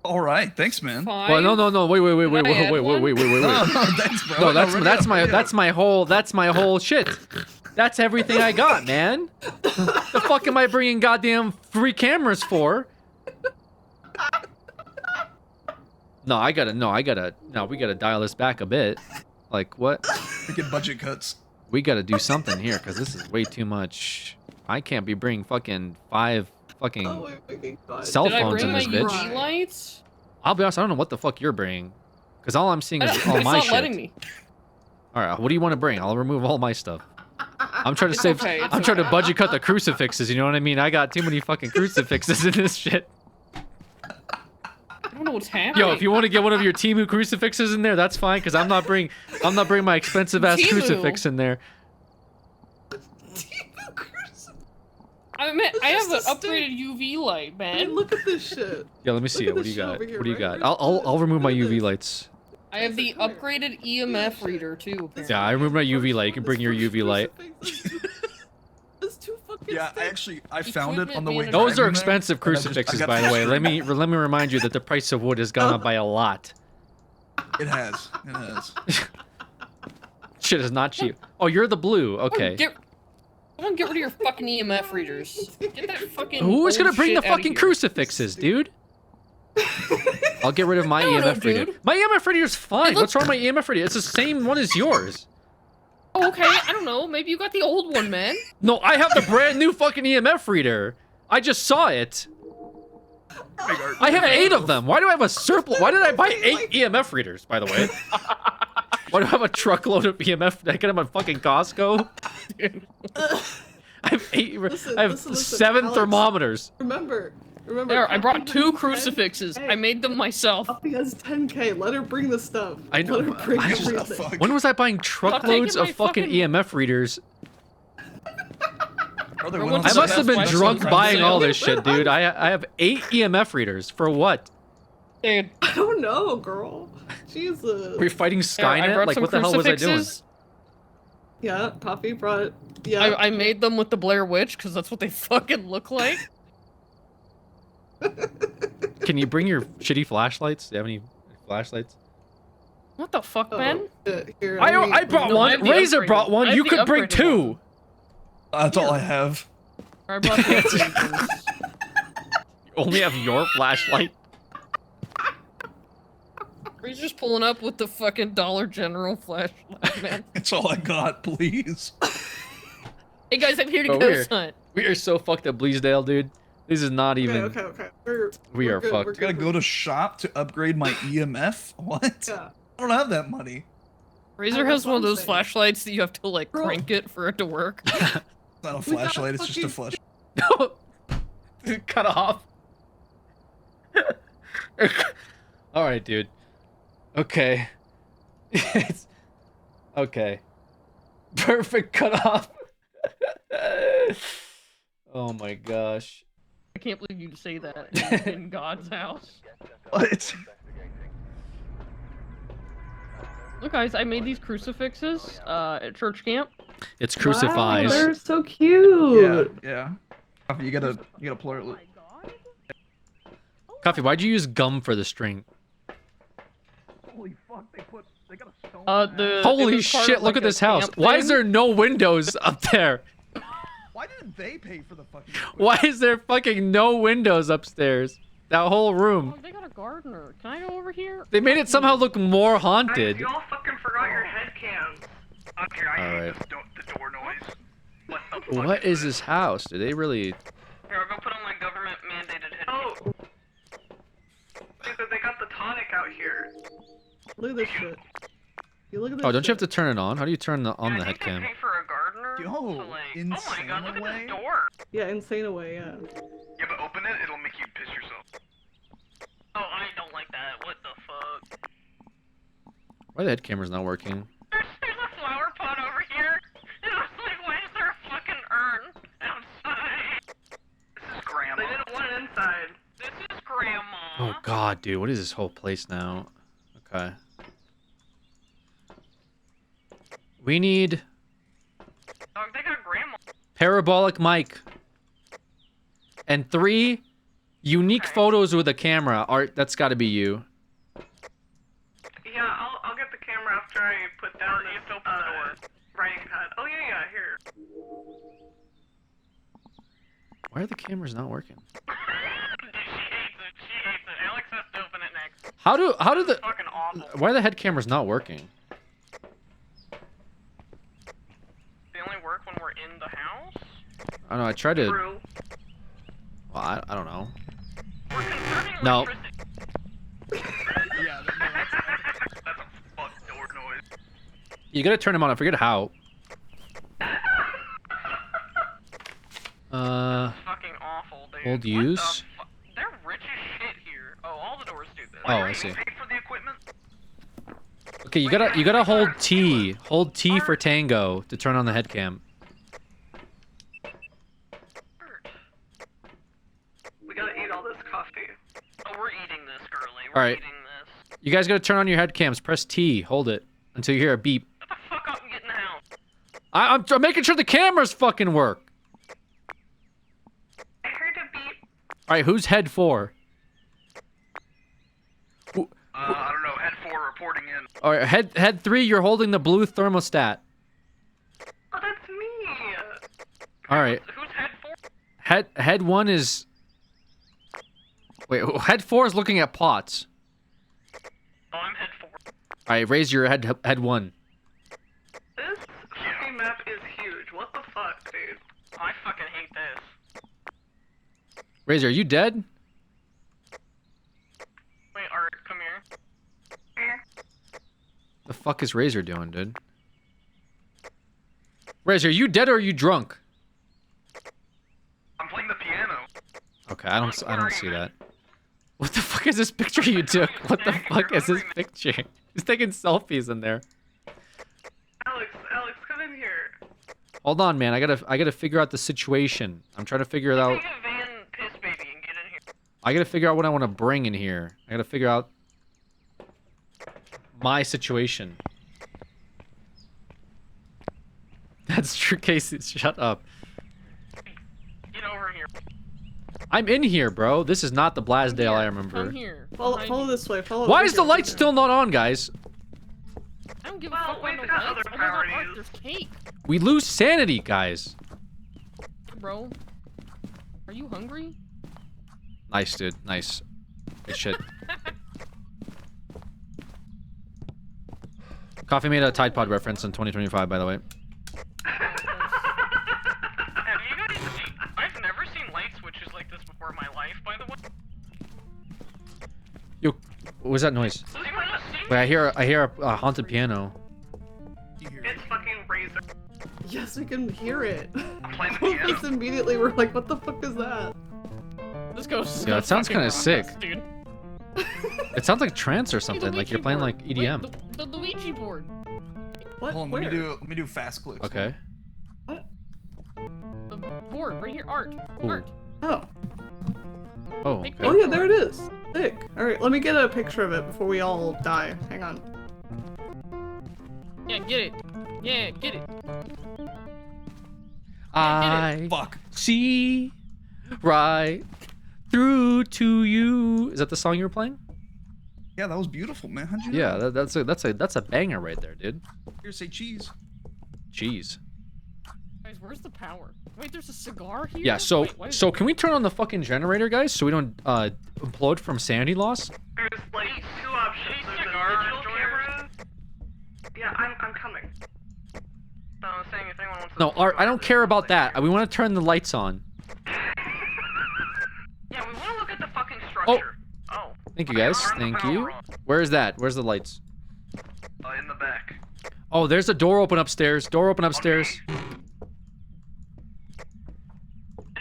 All right, thanks, man. Five. Well, no, wait, Can I add one? No, no, thanks, bro. No, that's ready that's up, my ready that's up. my whole shit. That's everything I got, man. The fuck am I bringing goddamn 3 cameras for? No, we gotta dial this back a bit. Like what? Freaking budget cuts. We gotta do something here because this is way too much. I can't be bringing fucking 5 fucking Oh my fucking god. cell Did I phones bring in my this UV bitch. lights? I'll be honest, I don't know what the fuck you're bringing, because all I'm seeing is all It's my not shit. letting me. All right, what do you want to bring? I'll remove all my stuff. I'm trying to save. okay, it's I'm trying to budget cut the crucifixes. You know what I mean? I got too many fucking crucifixes in this shit. I don't know what's happening. Yo, if you want to get one of your Temu crucifixes in there, that's fine. Cause I'm not bringing my expensive ass Temu? crucifix in there. I mean, I have an just a upgraded UV light, Hey, man. look at this shit. Yeah, let me see Look it. at What do this you shit got? over here, What do you right? got? I'll remove my UV lights. I have the upgraded EMF reader too. Yeah, I remove my UV light. You can bring your UV light. That's too fucking Yeah, I found it on the way. Equipment Those are driving there, expensive and I just- I crucifixes, got by the way. frustrated. Let me remind you that the price of wood has gone up by a lot. It has. It has. Shit is not cheap. Oh, you're the blue. Okay. Someone get rid of your fucking EMF readers. Get that fucking. Who's gonna old bring the shit outta fucking here. crucifixes, dude? I'll get rid of my I don't know, EMF reader. dude. My EMF reader's fine. What's wrong with my EMF reader? It's the same one as yours. Oh, okay, I don't know. Maybe you got the old one, man. No, I have the brand new fucking EMF reader. I just saw it. I have 8 of them. Why do I have a surplus? Why did I buy 8 EMF readers, by the way? Why do I have a truckload of EMF? Did I get them at fucking Costco? I have 8. I have 7 Alex, thermometers. Remember. There, I brought Coffee 2 has crucifixes. Hey. I made them myself. Coffee has 10K. Let her bring the stuff. I know. Let her bring I everything. When was I buying truckloads taking of my fucking fucking- EMF readers? Brother, I went went on I to must have been Best Buy drunk for buying sale. all this shit, dude. I have 8 EMF readers. For what? Dude, I don't know, girl. Jesus. Were you fighting here, I Skynet? brought Like, some what the hell was I doing? crucifixes. Yeah, Coffee brought. Yeah. I made them with the Blair Witch because that's what they fucking look like. Can you bring your shitty flashlights? Do you have any flashlights? What the fuck, man? Here, I brought No, I one. have the Razor upgraded- brought one. I have You the could bring upgraded 2. one. That's all I have. I brought the upgraded ones. You only have your flashlight. He's just pulling up with the fucking Dollar General flashlight, man. That's all I got, please. Hey guys, I'm here to Bro, ghost hunt. we are so fucked at Bleasdale, dude. This is not even. Okay. We are good, fucked. we're I gotta good. go to shop to upgrade my EMF? What? Yeah. I don't have that money. Razor That's has what one of I'm those saying. flashlights that you have to like Bro. crank it for it to work. It's not a We got flashlight, it's just a fucking- flash. Cut off. All right, dude. Okay. It's okay. Perfect cut off. Oh my gosh. I can't believe you'd say that in God's house. What? Look, guys, I made these crucifixes at church camp. It's Wow, crucifies. they're so cute. Yeah. You gotta plural. Coffee, why'd you use gum for the string? Holy fuck, they got a stone. It Holy was part shit, of, look like, at a this house. camp Why is thing. there no windows up there? Why didn't they pay for the fucking Why is there fucking no windows upstairs? That whole room. Oh, they got a gardener. Can I go over here? They made it somehow look more Guys, haunted. you all fucking forgot your head cams. Okay, I hate Alright. the door noise. What the fuck? What is this house? Do they really... Here, I'll go put on my government mandated head. Oh! Dude, they got the tonic out here. Look at this shit. You look at this Oh, don't you have shit. to turn it on? How do you turn on Yeah, the I head think they cam? pay for a gardener. Yo, so, like, oh my insane god, look at away? this door. Yeah, insane away, yeah. Yeah, but open it, it'll make you piss yourself. Oh, I don't like that. What the fuck? Why the head camera's not working? There's a flower pot over here. It was like, why is there a fucking urn outside? This is grandma. They didn't want it inside. This is grandma. Oh god, dude, what is this whole place now? Okay. We need Dog, they got grandma. parabolic mic. And 3 unique photos with a camera. Art, that's gotta be you. Yeah, I'll get the camera after I put down the writing pad. Oh yeah, here. Why are the cameras not working? She hates it. Alex has to open it next. How do the It's fucking awful. why are the head cameras not working? They only work when we're in the house. I don't know, I tried to True. well, I don't know. We're conserving No. electricity. Yeah, That's a fuck door noise. You gotta turn them on, I forget how. Fucking awful, dude. Hold What the use. fu- They're rich as shit here. Oh, all the doors do this. Oh, I see. Pay for the equipment? Okay, you gotta hold T. Hold T for tango to turn on the head cam. We gotta eat all this coffee. Oh, we're eating this, girly. We're Alright. eating this. You guys gotta turn on your head cams. Press T. Hold it until you hear a beep. Shut the fuck up and get in the house. I'm making sure the cameras fucking work. I heard a beep. All right, who's head 4? I don't know. Head 4 report. reporting in. All right, head 3, you're holding the blue thermostat. Oh, that's me. All right. Who's head 4? Head 1 is. Wait, head 4 is looking at plots. Oh, I'm head 4. All right, raise your head 1. This fucking map is huge. What the fuck, dude? I fucking hate this. Razor, are you dead? Wait, Art, come here. The fuck is Razor doing, dude? Razor, are you dead or are you drunk? I'm playing the piano. Okay, I don't see that. What the fuck is this picture you took? What the fuck is this picture? He's taking selfies in there. Alex, come in here. Hold on, man. I gotta figure out the situation. I'm trying to figure it out. Take a van, piss baby, and get in here. I gotta figure out what I want to bring in here. I gotta figure out my situation. That's true, Casey. Shut up. Get over here. I'm in here, bro. This is not the Blasdale I remember. Come here. Follow this way. Follow. Why is the light still not on, guys? I don't give a fuck about no lights. Oh my god, Art, there's cake. We lose sanity, guys. Bro. Are you hungry? Nice, dude. Nice. Good shit. Coffee made a Tide Pod reference in 2025, by the way. Have you guys seen... I've never seen light switches like this before in my life, by the way. Yo, what was that noise? Wait, I hear a haunted piano. It's fucking Razor. Yes, we can hear it. I'm playing the Both piano. of us immediately were like, "What the fuck is that?" This goes. Yeah, it sounds kind of sick. Dude. It sounds like trance or something. Like you're playing like EDM. Wait, the Luigi board. What? Hold on, Where? let me do fast clicks. Okay. The board right here. Art. Ooh. Art. Oh. Oh. Oh Okay. yeah, there it is. Sick. All right, let me get a picture of it before we all die. Hang on. Yeah, get it. Yeah, get it. I Fuck. see right through to you. Is that the song you were playing? Yeah, that was beautiful, man. How'd you know? Yeah, that's a banger right there, dude. Here, say cheese. Jeez. Guys, where's the power? Wait, there's a cigar here? Yeah. So Wait, what is can we turn on the fucking generator, guys, so we don't implode from sanity loss? There's like 2 options. There's a digital camera. Yeah, I'm coming. No, I was saying if anyone wants to... No, Art, I don't care about that. We want to turn the lights on. Yeah, we want to look at the fucking structure. Oh. Thank you, guys. Thank you. Where is that? Where's the lights? In the back. Oh, there's a door open upstairs. Door open upstairs. I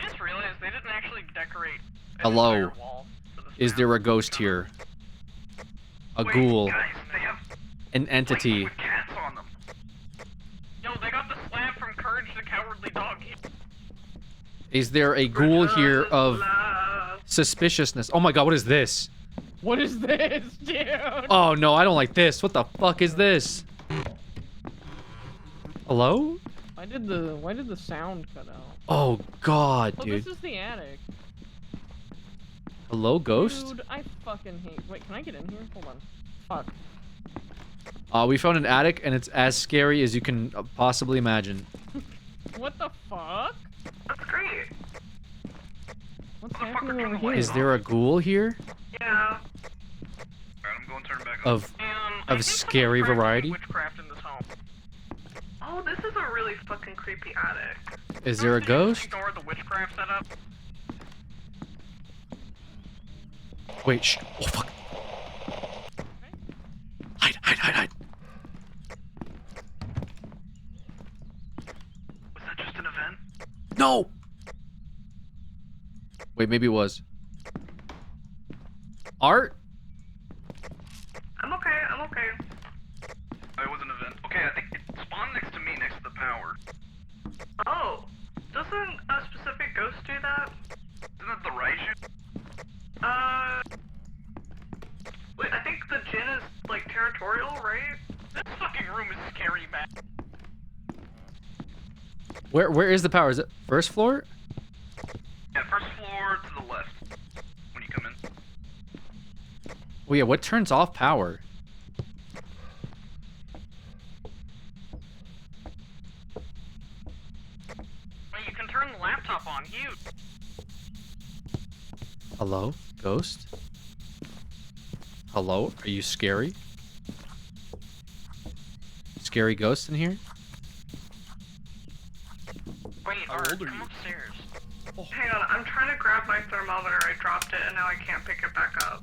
just realized they didn't actually decorate an Hello. entire wall for this Is map. there a ghost here? A Wait, ghoul. guys, they have An entity. with cats on them. Yo, they got the slab from Courage the Cowardly Dog. Is there a ghoul here of suspiciousness? Oh my god, what is this? What is this, dude? Oh no, I don't like this. What the fuck is this? Hello? Why did the sound cut out? Oh god, Oh, dude. this is the attic. Hello, ghost? Dude, I fucking hate. Wait, can I get in here? Hold on. Fuck. We found an attic and it's as scary as you can possibly imagine. What the fuck? That's great. What's happening over here? Is there a ghoul here? Yeah. Alright, I'm going to turn it back on. Of scary variety? Witchcraft in this home. Oh, this is a really fucking creepy attic. Is there a ghost? Ignore the witchcraft setup. Wait, shh. Oh fuck. Hide. Was that just an event? No! Wait, maybe it was. Art? I'm okay. It was an event. Okay, I think it spawned next to me, next to the power. Oh, doesn't a specific ghost do that? Isn't that the Raiju? Wait, I think the Jinn is, like, territorial, right? This fucking room is scary, man. Where is the power? Is it first floor? Yeah, first floor to the left. When you come in. Oh yeah, what turns off power? turn the laptop on. Huge. Hello? Ghost? Hello? Are you scary? Scary ghost in here? Wait, How old are come you? upstairs. Hang on, I'm trying to grab my thermometer. I dropped it and now I can't pick it back up.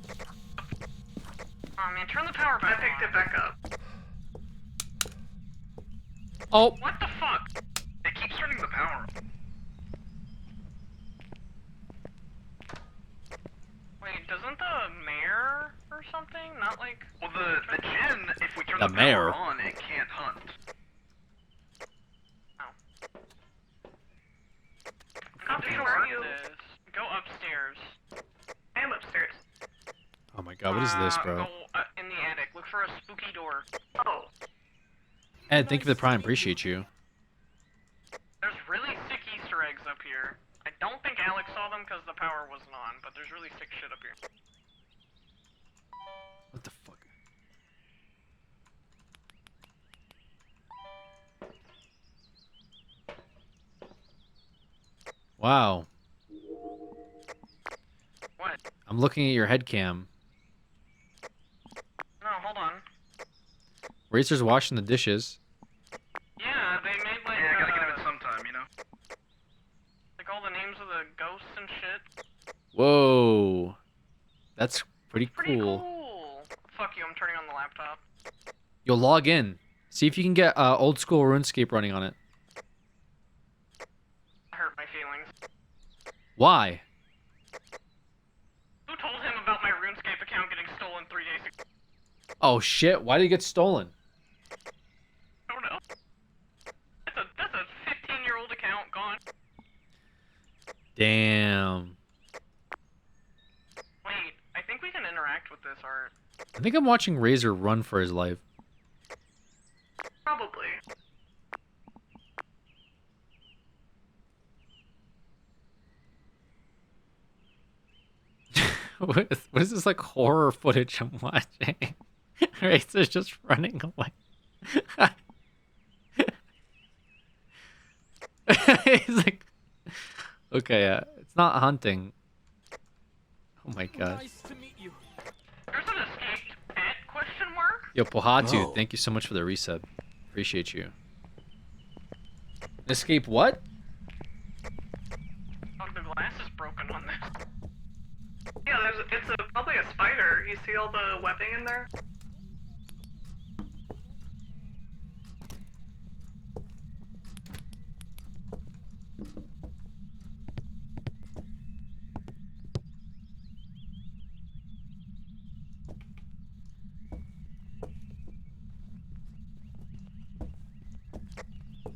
Oh man, turn the power back on. I picked it back up. Oh! What the fuck? It keeps turning the power. Wait, doesn't the mayor or something not like? Well, the gin, if we turn The the mayor. power on, it can't hunt. Where are you? Go upstairs. I am upstairs. Oh my god, what is this, bro? Go in the attic. Look for a spooky door. Oh. Ed, thank you for the prime. Appreciate you. There's really sick Easter eggs up here. I don't think Alex saw them because the power wasn't on, but there's really sick shit up here. What the fuck? Wow. What? I'm looking at your head cam. No, hold on. Razor's washing the dishes. Yeah, they made like Yeah, I gotta get him at some time, you know? like all the names of the ghosts and shit. Whoa. That's pretty Pretty cool. cool. Fuck you, I'm turning on the laptop. You'll log in. See if you can get old school RuneScape running on it. Hurt my feelings. Why? Who told him about my RuneScape account getting stolen 3 days ago? Oh shit, why did it get stolen? I don't know. That's a 15-year-old account gone. Damn. Wait, I think we can interact with this art. I think I'm watching Razor run for his life. Probably. What is this like horror footage I'm watching? Razor's just running away. He's like, okay, it's not hunting. Oh my god. There's an escaped pet, question mark? Yo, Pohatu, Whoa. thank you so much for the resub. Appreciate you. Escape what? Oh, the glass is broken on this. Yeah, it's probably a spider. You see all the webbing in there?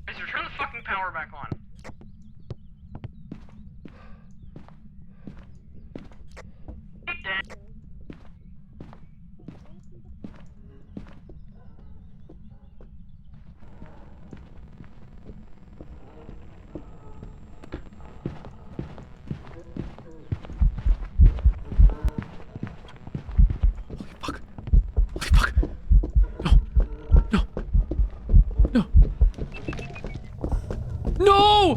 Razor, turn the fucking power back on. Hey, Dad. No!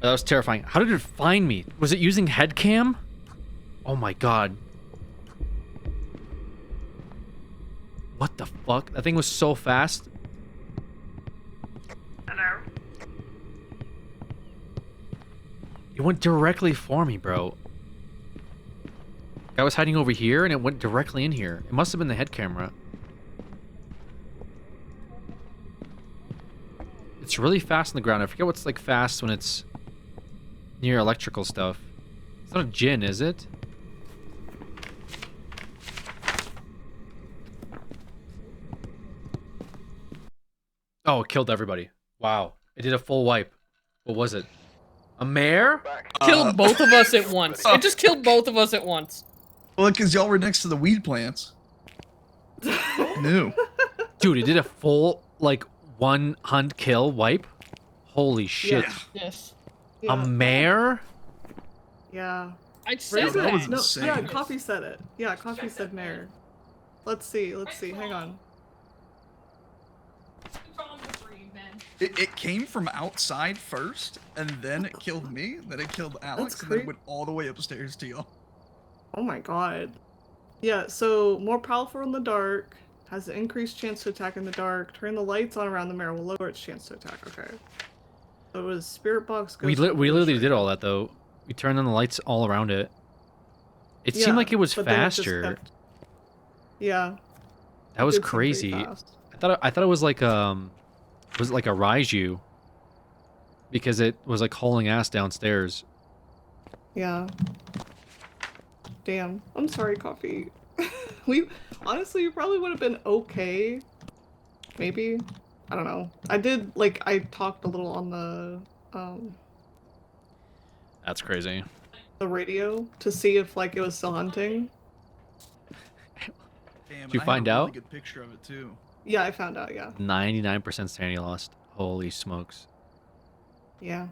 That was terrifying. How did it find me? Was it using head cam? Oh my god. What the fuck? That thing was so fast. Hello? It went directly for me, bro. I was hiding over here and it went directly in here. It must have been the head camera. It's really fast on the ground. I forget what's like fast when it's near electrical stuff. It's not a djinn, is it? Oh, it killed everybody. Wow. It did a full wipe. What was it? A mare? Killed both of us at once. It just killed both of us at once. Well, because y'all were next to the weed plants. No. Dude, it did a full, like, one hunt kill wipe? Holy shit. Yes. A mare? Yeah. I Razor- said that. No, insane. yeah, Coffee said it. Yeah, Coffee said mare. Let's see. Hang on. It came from outside first, and then it killed me. Then it killed Alex, and then it went all the way upstairs to y'all. Oh my god. Yeah, so more powerful in the dark, has an increased chance to attack in the dark. Turn the lights on around the mare will lower its chance to attack. Okay. So it was Spirit Box. We literally did all that though. We turned on the lights all around it. It seemed like it was but then it just faster. kept- Yeah. That was did seem pretty crazy. fast. I thought it was like was it like a Raiju? Because it was like hauling ass downstairs. Yeah. Damn. I'm sorry, Coffee. We honestly probably would have been okay. Maybe. I don't know. I talked a little on That's crazy. the radio to see if like it was still hunting. Damn, Did you and I find have a out? really good picture of it too. Yeah, I found out, yeah. 99% sanity lost. Holy smokes. Yeah.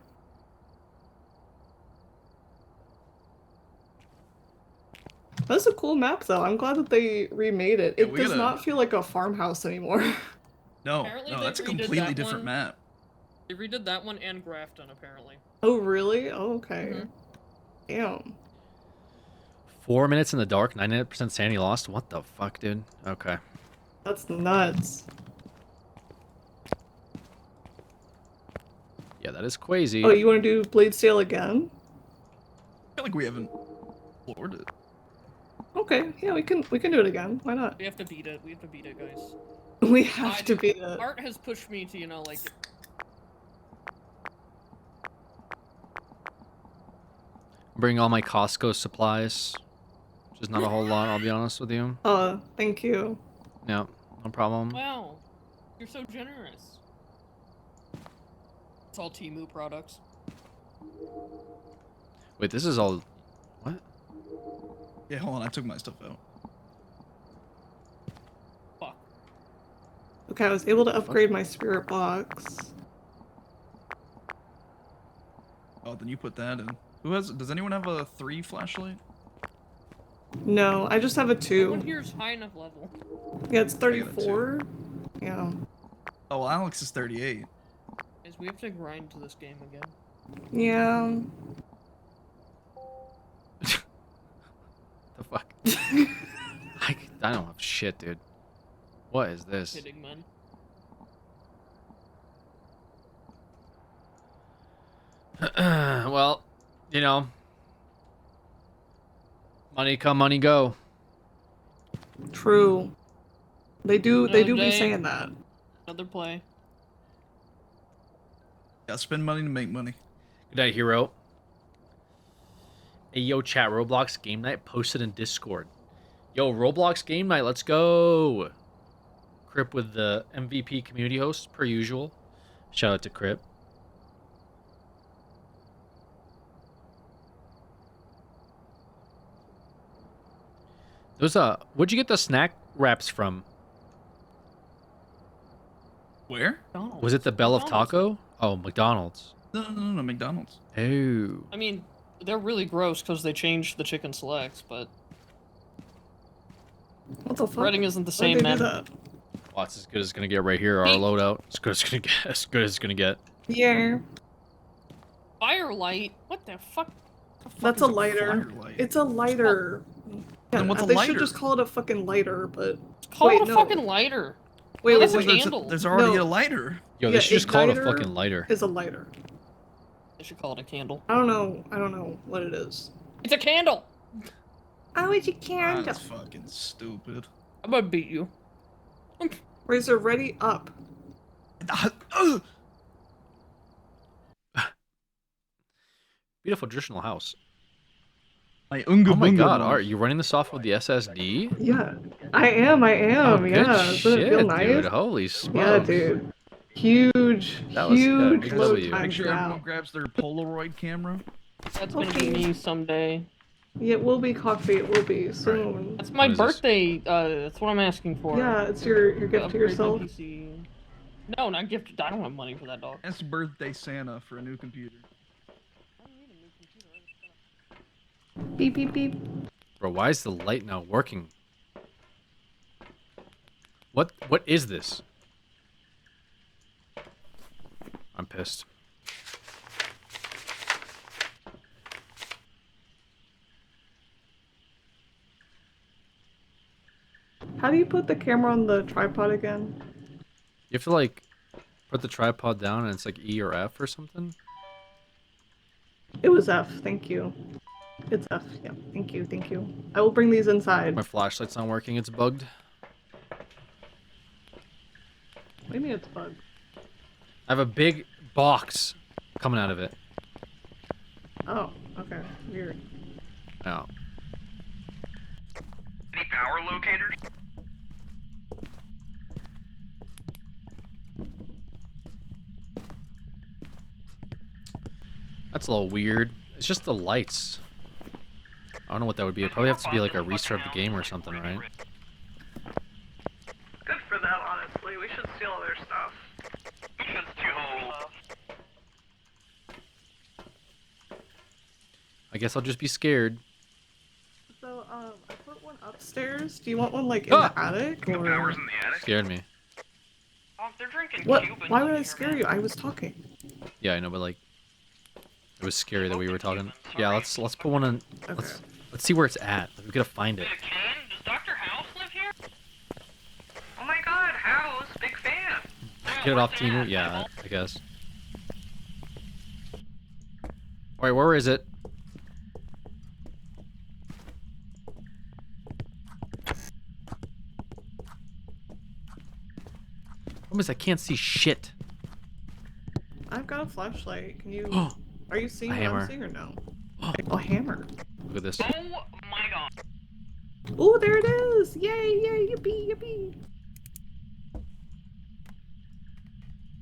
That's a cool map though. I'm glad that they remade it. Yeah, It we does gotta- not feel like a farmhouse anymore. No, Apparently no, they that's a redid completely that different one. map. They redid that one and Grafton, apparently. Oh really? Oh, okay. Mhm. Damn. 4 minutes in the dark, 99% sanity lost? What the fuck, dude? Okay. That's nuts. Yeah, that is crazy. Oh, you want to do Bladestale again? I feel like we haven't explored it. Okay, yeah, we can do it again. Why not? We have to beat it. We have to beat it, guys. We have to beat it. Art has pushed me to, you know, like... Bring all my Costco supplies. Which is not a whole lot, I'll be honest with you. Thank you. Yeah, no problem. Wow. You're so generous. It's all Temu products. Wait, this is all... What? Yeah, hold on, I took my stuff out. Okay, I was able to upgrade my spirit box. Oh, then you put that in. Does anyone have a 3 flashlight? No, I just have a No one 2. here's high enough level. Yeah, it's I got a 34. Yeah. Oh, well, Alex is 38. Is we have to grind to this game again. Yeah. The fuck? I don't have shit, dude. What is this? Kidding, man. Well, you know. Money come, money go. True. They do Another be day, saying that. Another play. Gotta spend money to make money. Good night, hero. Hey, yo, chat. Roblox game night posted in Discord. Yo, Roblox game night. Let's go. Crip with the MVP community host, per usual. Shout out to Crip. Those where'd you get the snack wraps from? Where? Was it the Bell of McDonald's. Taco? Oh, McDonald's. No, McDonald's. Oh. I mean, they're really gross because they changed the chicken selects, but What the fuck? breading isn't the Why'd same, they do man. that? Well, it's as good as it's gonna get right here. Our loadout. As good as it's gonna get. As good as it's gonna get. Yeah. Firelight? What the fuck? That's a lighter. Firelight? It's a lighter. Then what's a they lighter? should just call it a fucking lighter, but Call wait, it a no. fucking lighter. Wait, No, wait, that's a wait. candle. There's already No. a lighter. Yo, Yeah, they should just call it a igniter fucking lighter. Is a lighter. They should call it a candle. I don't know what it is. It's a candle! Oh, it's a candle. That's fucking stupid. I'm gonna beat you. Razor, ready up. Beautiful traditional house. My unga Oh my bunga god, mom. Art, you running this off with the SSD? Yeah, I am. Oh, good Yeah, doesn't shit, it feel nice? dude. Holy smokes. Yeah, dude. Huge, That was- yeah, huge good load W. times Make sure now. everyone grabs their Polaroid camera. That's gonna be me someday. Yeah, it will be coffee. It will be soon. That's my What is this? birthday. That's what I'm asking for. Yeah, it's your gift to Upgrade my yourself. PC. No, not gift. I don't have money for that, dog. That's birthday Santa for a new computer. Beep beep beep. Bro, why is the light not working? What is this? I'm pissed. How do you put the camera on the tripod again? You have to like put the tripod down and it's like E or F or something? It was F, thank you. It's F, yeah. Thank you, thank you. I will bring these inside. My flashlight's not working, it's bugged. What do you mean it's bugged? I have a big box coming out of it. Oh, okay. Weird. Oh. Any power locators? That's a little weird. It's just the lights. I don't know what that would be. It'd probably have to be like a restart of the game or something, right? Good for them, honestly. We should steal their stuff. We should steal. I guess I'll just be scared. So, I put one upstairs. Do you want one, like, in the attic? Or... Power's in the attic? Scared me. Oh, if they're drinking What? Cuban, Why would I scare you? I was talking. Yeah, I know, but like, it was scary that we were talking. Yeah, let's put one on. Okay. Let's see where it's at. We gotta find it. Does Dr. House live here? Oh my god, House, big fan. Get it off Timu? Yeah, I guess. Alright, where is it? Problem is I can't see shit. I've got a flashlight. Can you... Are you seeing A what hammer. I'm seeing or no? A hammer. Look at this. Oh my god. Oh, there it is! Yay, yay, yippee, yippee!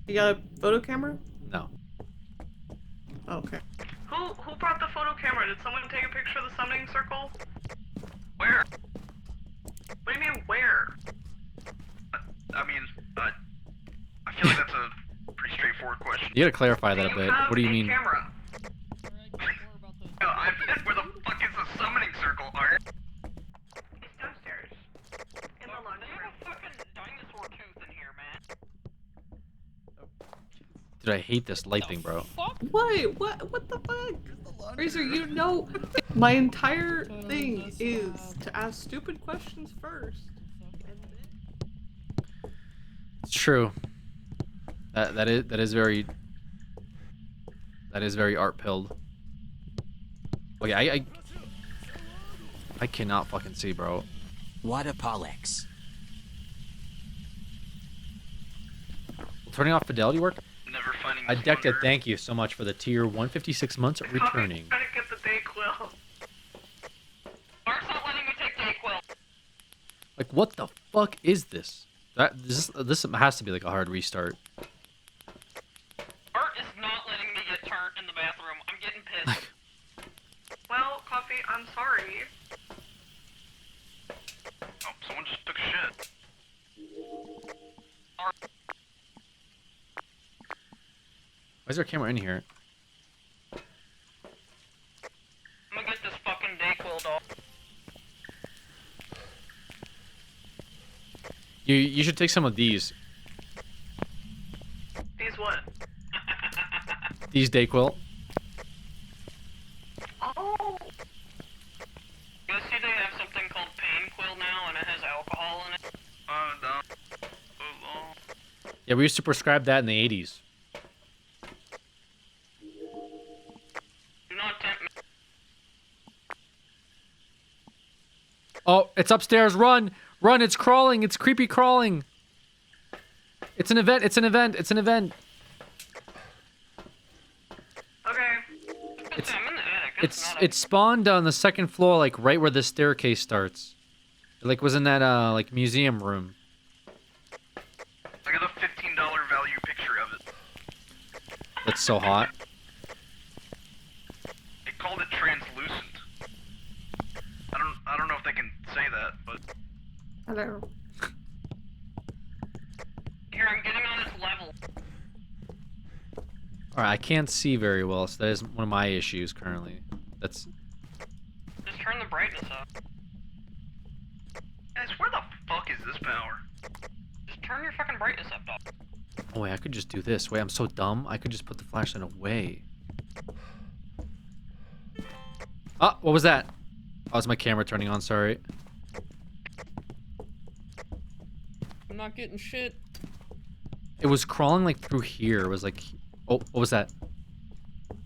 You got a photo camera? No. Oh, okay. Who brought the photo camera? Did someone take a picture of the summoning circle? Where? What do you mean, where? I mean, I feel like that's a pretty straightforward question. You gotta clarify that a bit. What do you mean? Camera. I meant where the fuck is the summoning circle, Art? It's downstairs. In the laundry room. There's a fucking dinosaur tooth in here, man. Dude, I hate this light thing, bro. What? What the fuck? Razor, you know, my entire thing is to ask stupid questions first. It's true. That is very art pilled. Okay, I cannot fucking see, bro. What a Pollux. Turning off fidelity work? Never finding I decked it. Thank you so much for the tier 156 months returning. I'm trying to get the Dayquil. Mark's not letting me take Dayquil. Like, what the fuck is this? This has to be like a hard restart. Art is not letting me get turned in the bathroom. I'm getting pissed. Well, Coffee, I'm sorry. Oh, someone just took a shit. Why is there a camera in here? I'm gonna get this fucking Dayquil doll. You should take some of these. These what? These Dayquil. Oh! You see they have something called Painquil now, and it has alcohol in it? No. Yeah, we used to prescribe that in the 80s. Do not tempt me. Oh, it's upstairs. Run! Run! It's crawling! It's creepy crawling! It's an event! It's an event! It's an event! Okay. I'm in the attic. It spawned on the second floor, like right where the staircase starts. It, like was in that like museum room. I got a $15 value picture of it. That's so hot. They called it translucent. I don't know if they can say that, but Hello. Here, I'm getting on its level. Alright, I can't see very well, so that is one of my issues currently. That's turn the brightness up. Guys, where the fuck is this power? Just turn your fucking brightness up, dog. Oh wait, I could just do this. Wait, I'm so dumb. I could just put the flashlight away. Ah, what was that? Oh, it's my camera turning on, sorry. I'm not getting shit. It was crawling like through here. It was like, oh, what was that?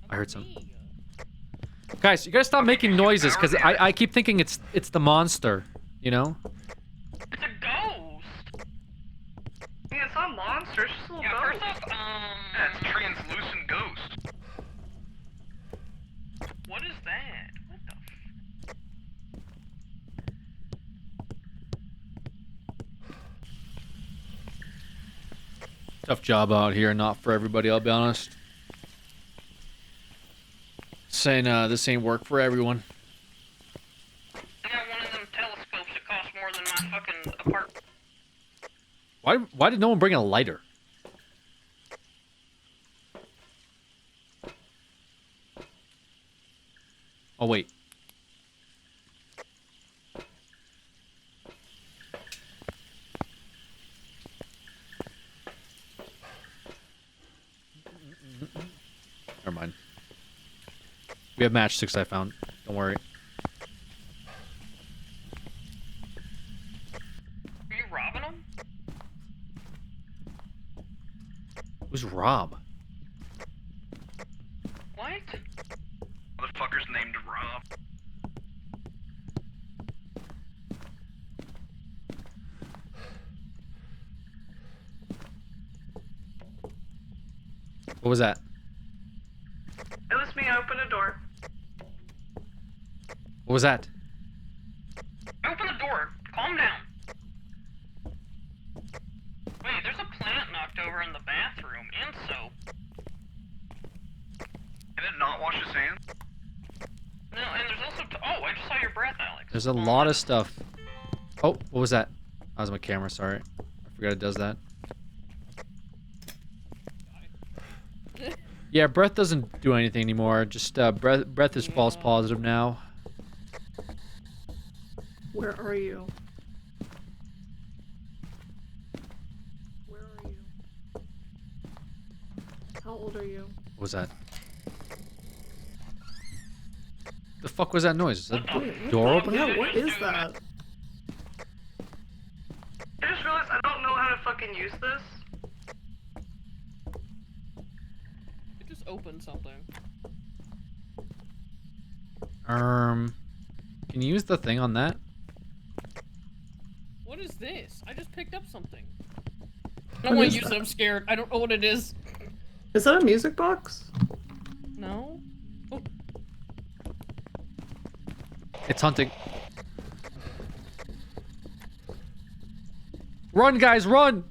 I heard some. Guys, you gotta stop making noises, because I keep thinking it's the monster, you know? It's a ghost. Yeah, it's not a monster, it's just a little Yeah, ghost. first off, Yeah, it's a translucent ghost. what is that? What the Tough job out here, not for everybody, I'll be honest. Saying this ain't work for everyone. I got one of them telescopes that cost more than my fucking apartment. Why did no one bring a lighter? Oh wait. Never mind. We have matchsticks I found. Don't worry. Are you robbing them? Who's Rob? What? Motherfucker's named Rob. What was that? It was me, I opened a door. What was that? Open the door. Calm down. Wait, there's a plant knocked over in the bathroom and soap. Can it not wash his hands? No, and there's also... oh, I just saw your breath, Alex. There's a lot of stuff. Oh, what was that? That was my camera, sorry. I forgot it does that. Yeah, breath doesn't do anything anymore. Just breath is false positive now. Where are you? Where are you? How old are you? What was that? The fuck was that noise? Is that door opening? Yeah, what is that? I just realized I don't know how to fucking use this. It just opened something. Can you use the thing on that? What is this? I just picked up something. I don't want to use it, I'm scared. I don't know what it is. Is that a music box? No? Oh. It's hunting. Run, guys, run!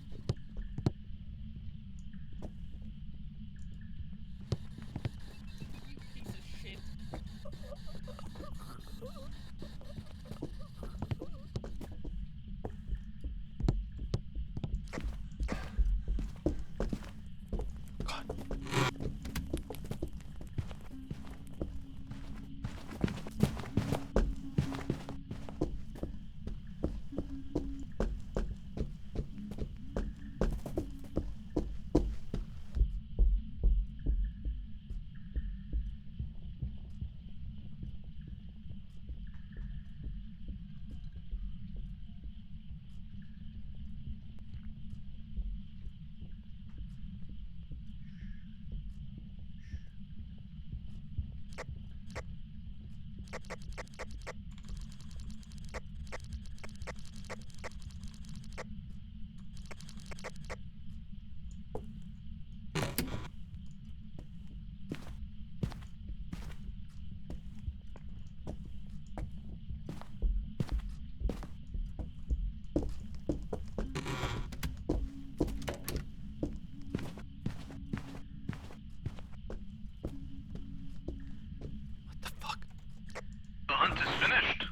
The hunt is finished.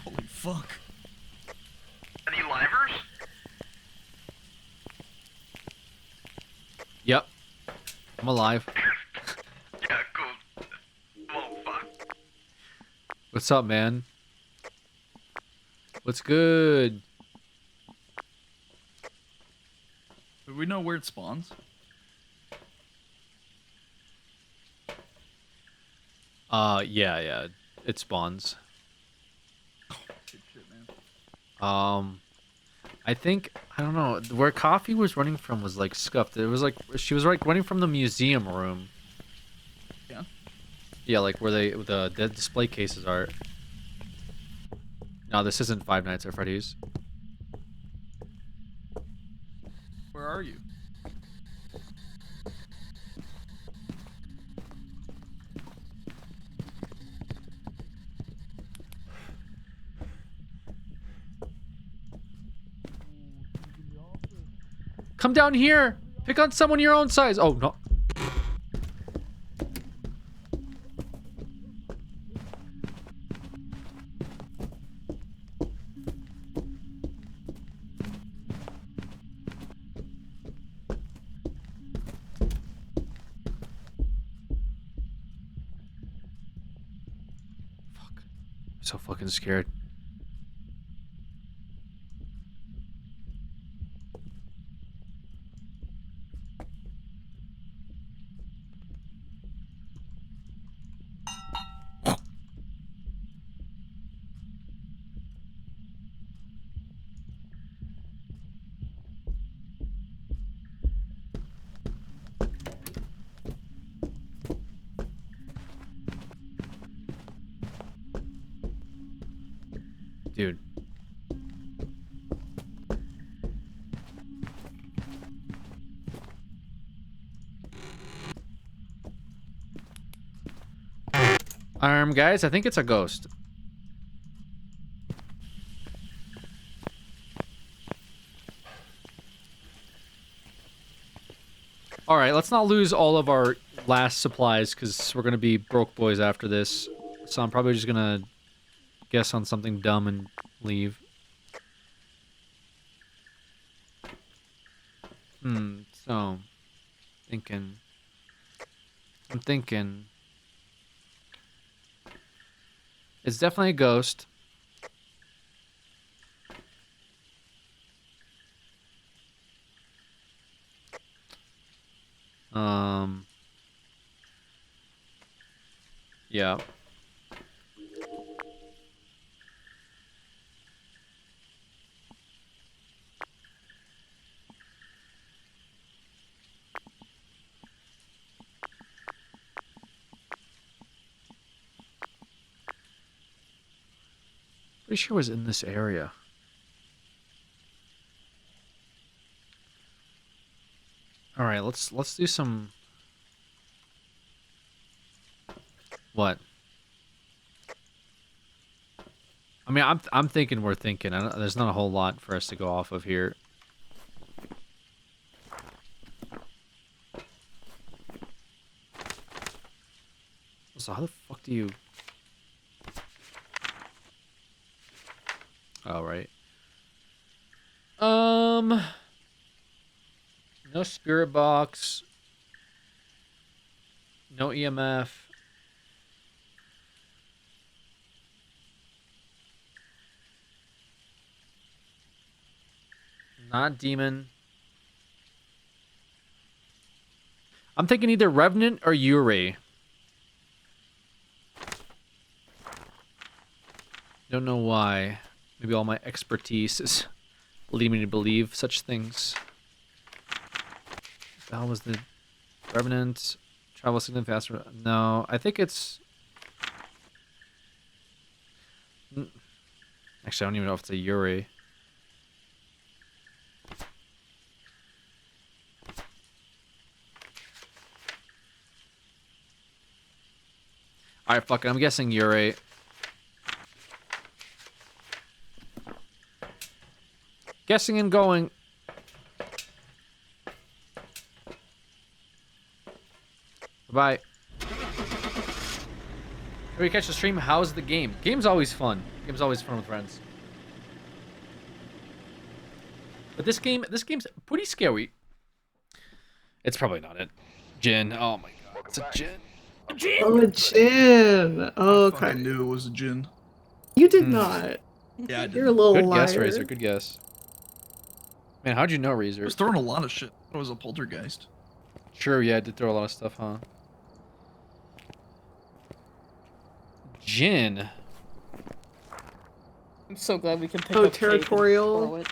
Holy fuck. Any livers? Yep. I'm alive. What's up, man? What's good? Do we know where it spawns? Yeah. It spawns. Shit, man. I think, I don't know, where Coffee was running from was like scuffed. It was like, she was like running from the museum room. Yeah? Yeah, like where the display cases are. No, this isn't Five Nights at Freddy's. Where are you? Come down here! Pick on someone your own size! Oh, no. Fuck. I'm so fucking scared. Dude. Guys, I think it's a ghost. All right, let's not lose all of our last supplies because we're gonna be broke boys after this. So I'm probably just gonna guess on something dumb and leave. So I'm thinking it's definitely a ghost. Yeah. Pretty sure it was in this area. All right, let's do some. What? I mean, I'm thinking we're thinking. There's not a whole lot for us to go off of here. So how the fuck do you? All right. No spirit box. No EMF. Not demon. I'm thinking either Revenant or Yuri. Don't know why. Maybe all my expertise is leading me to believe such things. That was the Revenant. Travel significantly faster. No, I think it's... Actually, I don't even know if it's a Yuri. Alright, fuck it. I'm guessing Yuri. Guessing and going. Bye. If we catch the stream, how's the game? Game's always fun. Game's always fun with friends. But this game's pretty scary. It's probably not it. Jin. Oh my god. It's a Jin. Oh, a Jin. Oh, I okay. fucking knew it was a Jin. You did not. Yeah, I did. You're a little Good liar. guess, Razor. Good guess. Man, how'd you know, Razor? I was throwing a lot of shit. It was a poltergeist. True, yeah, I did throw a lot of stuff, huh? Jin. I'm so glad we can pick Oh, up tape and territorial. throw it.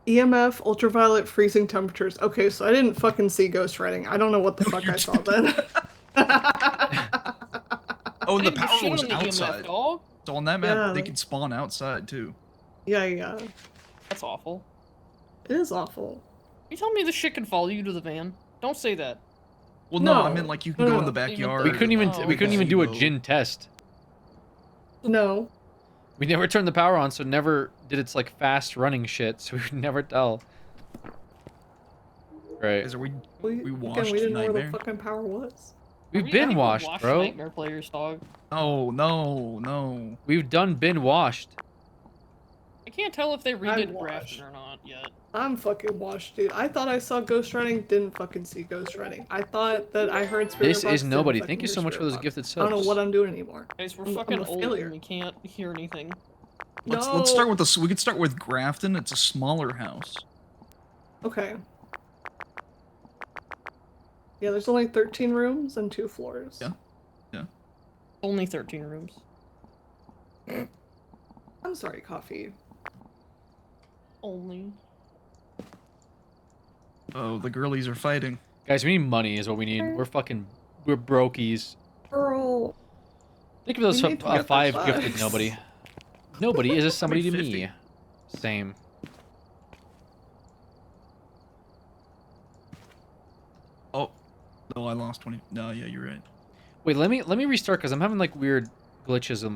EMF, ultraviolet, freezing temperatures. Okay, so I didn't fucking see ghost writing. I don't know what the fuck I saw then. Oh, and the Hey, power shit was on the EMF, outside. dog. So on that map, Yeah, they like- can spawn outside too. Yeah. That's awful. It is awful. You telling me this shit can follow you to the van? Don't say that. Well, no, I No. mean like you can No, go no, in the no. backyard. We couldn't even Oh, we couldn't even do a gazebo. Jin test. No. We never turned the power on, so never did its like fast running shit, so we could never tell. Right. Is we Again, watched we didn't know where Nightmare. the fucking power was. We've I been think we washed, watched bro. Nightmare Players, dog. No. We've done been washed. I can't tell if they redid watched. Grafton or not yet. I'm fucking washed, dude. I thought I saw ghost writing, didn't fucking see ghost writing. I thought that I heard spirit This box, is didn't nobody. fucking Thank you hear so much for spirit those box. gifted I don't know subs. what I'm doing anymore. Guys, we're I'm fucking a old failure. and we can't hear anything. Let's start with this. We could start with Grafton. It's a smaller house. Okay. Yeah, there's only 13 rooms and 2 floors. Yeah. Only 13 rooms. I'm sorry, Coffee. Only. Oh, the girlies are fighting. Guys, we need money is what we need. We're brokies. Girl. Think of those We need to get 5 the gifted bucks. nobody. Nobody is a somebody to 50. me. Same. Oh, no, I lost 20. No, yeah, you're right. Wait, let me restart because I'm having like weird glitches with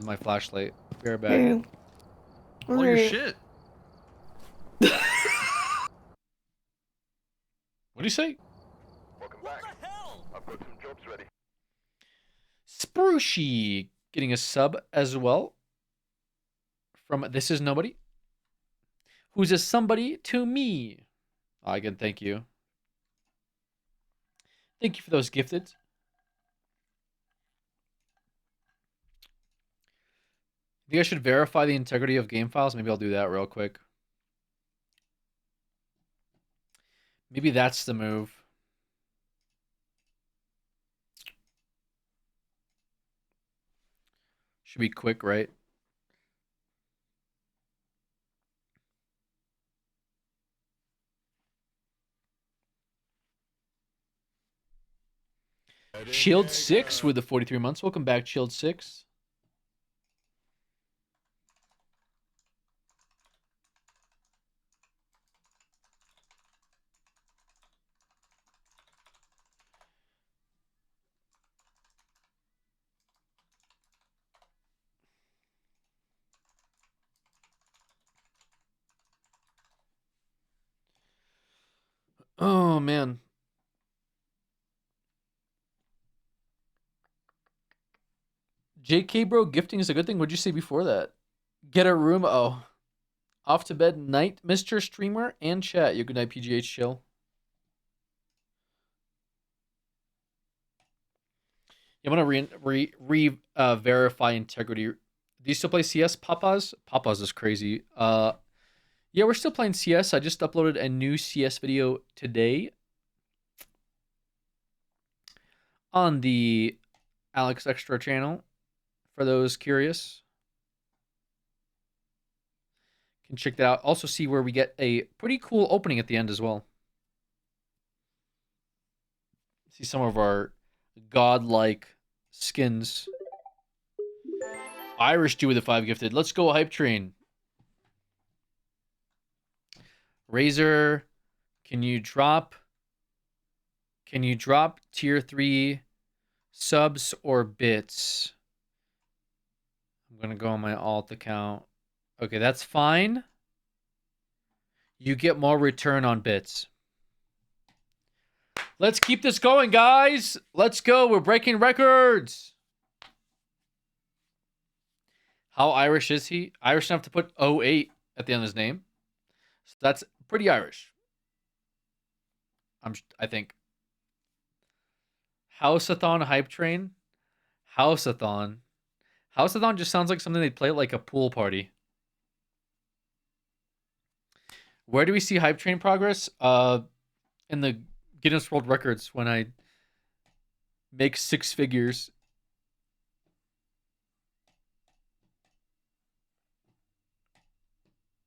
my flashlight. Be right back. Hey. All your Alright. shit. What do you say? Sprucey getting a sub as well from This Is Nobody, who's a somebody to me. Again, thank you. Thank you for those gifted. You guys should verify the integrity of game files. Maybe I'll do that real quick. Maybe that's the move. Should be quick, right? Shield 6 with the 43 months. Welcome back, Shield 6. Oh, man. JK, bro, gifting is a good thing. What'd you say before that? Get a room. Oh. Off to bed night, Mr. Streamer and chat. You good night, PGH chill. I'm gonna verify integrity. Do you still play CS, Papas? Papas is crazy. Yeah, we're still playing CS. I just uploaded a new CS video today on the Alex Extra channel. For those curious, can check that out. Also see where we get a pretty cool opening at the end as well. See some of our godlike skins. Irish Jew with the 5 gifted. Let's go, Hype Train. Razor, can you drop tier 3 subs or bits? I'm gonna go on my alt account. Okay, that's fine. You get more return on bits. Let's keep this going, guys. Let's go. We're breaking records. How Irish is he? Irish enough to put 08 at the end of his name. So that's pretty Irish. I think. Houseathon hype train. Houseathon. Houseathon just sounds like something they'd play at like a pool party. Where do we see hype train progress? In the Guinness World Records when I make 6 figures.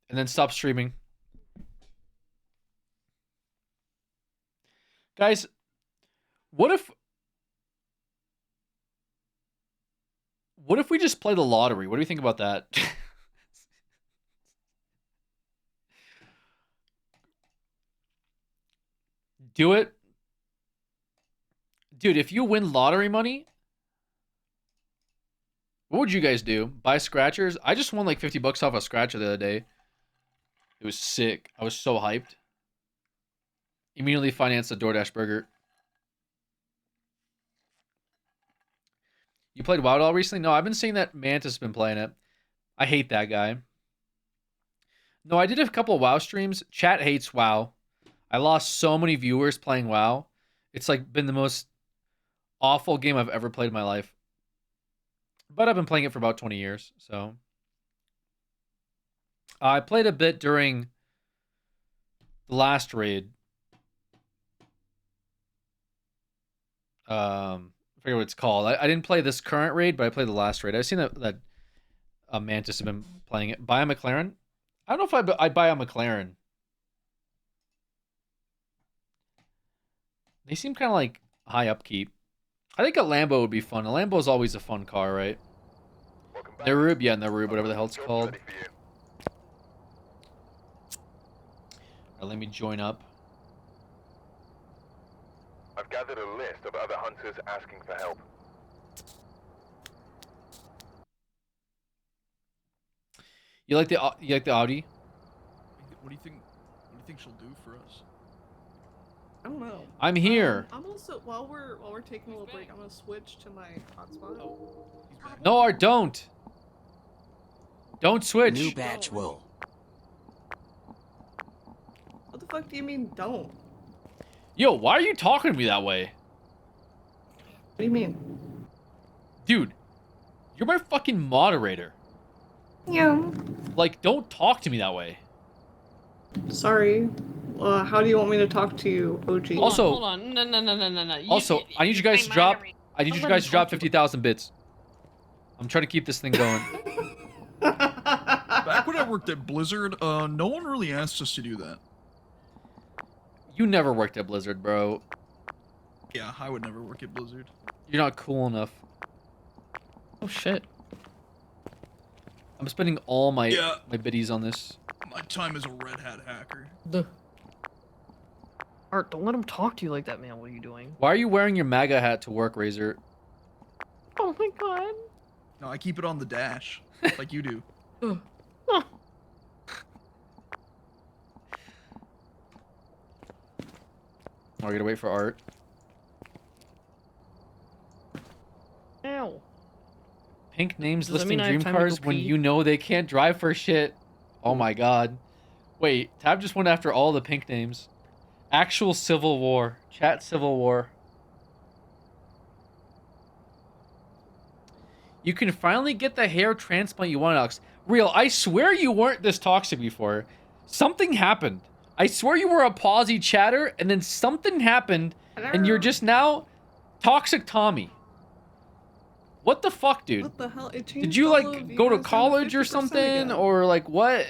And then stop streaming. Guys, what if we just play the lottery? What do you think about that? Do it. Dude, if you win lottery money, what would you guys do? Buy scratchers? I just won like $50 off a scratcher the other day. It was sick. I was so hyped. Immediately financed a DoorDash burger. You played WoW at all recently? No, I've been seeing that Mantis has been playing it. I hate that guy. No, I did a couple of WoW streams. Chat hates WoW. I lost so many viewers playing WoW. It's like been the most awful game I've ever played in my life. But I've been playing it for about 20 years, so. I played a bit during the last raid. I forget what it's called. I didn't play this current raid, but I played the last raid. I've seen that Mantis have been playing it. Buy a McLaren? I don't know if I'd buy a McLaren. They seem kind of like high upkeep. I think a Lambo would be fun. A Lambo is always a fun car, right? Narub? Yeah, Narub, whatever the hell it's called. Alright, let me join up. I've gathered a list of other hunters asking for help. You like the Audi? What do you think she'll do for us? I don't know. I'm here. I'm also while we're taking a little break, I'm gonna switch to my hotspot. No, Art, don't. Don't switch. New batch will. What the fuck do you mean don't? Yo, why are you talking to me that way? What do you mean? Dude, you're my fucking moderator. Yeah. Like, don't talk to me that way. Sorry. How do you want me to talk to you, OG? Also, Hold on. No. Also, I need you guys to drop. I need you guys to drop 50,000 bits. I'm trying to keep this thing going. Back when I worked at Blizzard, no one really asked us to do that. You never worked at Blizzard, bro. Yeah, I would never work at Blizzard. You're not cool enough. Oh shit. I'm spending all my Yeah. my biddies on this. My time as a Red Hat hacker. Art, don't let him talk to you like that, man. What are you doing? Why are you wearing your MAGA hat to work, Razor? Oh my god. No, I keep it on the dash, like you do. We're gonna wait for Art. Ow. Pink names Does that listing mean I have dream time to go cars when pee? you know they can't drive for shit. Oh my god. Wait, Tab just went after all the pink names. Actual Civil War. Chat Civil War. You can finally get the hair transplant you want, Alex. Real, I swear you weren't this toxic before. Something happened. I swear you were a pausey chatter, and then something happened, and you're just now Toxic Tommy. What the fuck, dude? What the hell? It changed Did you all like of you go to guys down college or 50% something, again. or like what?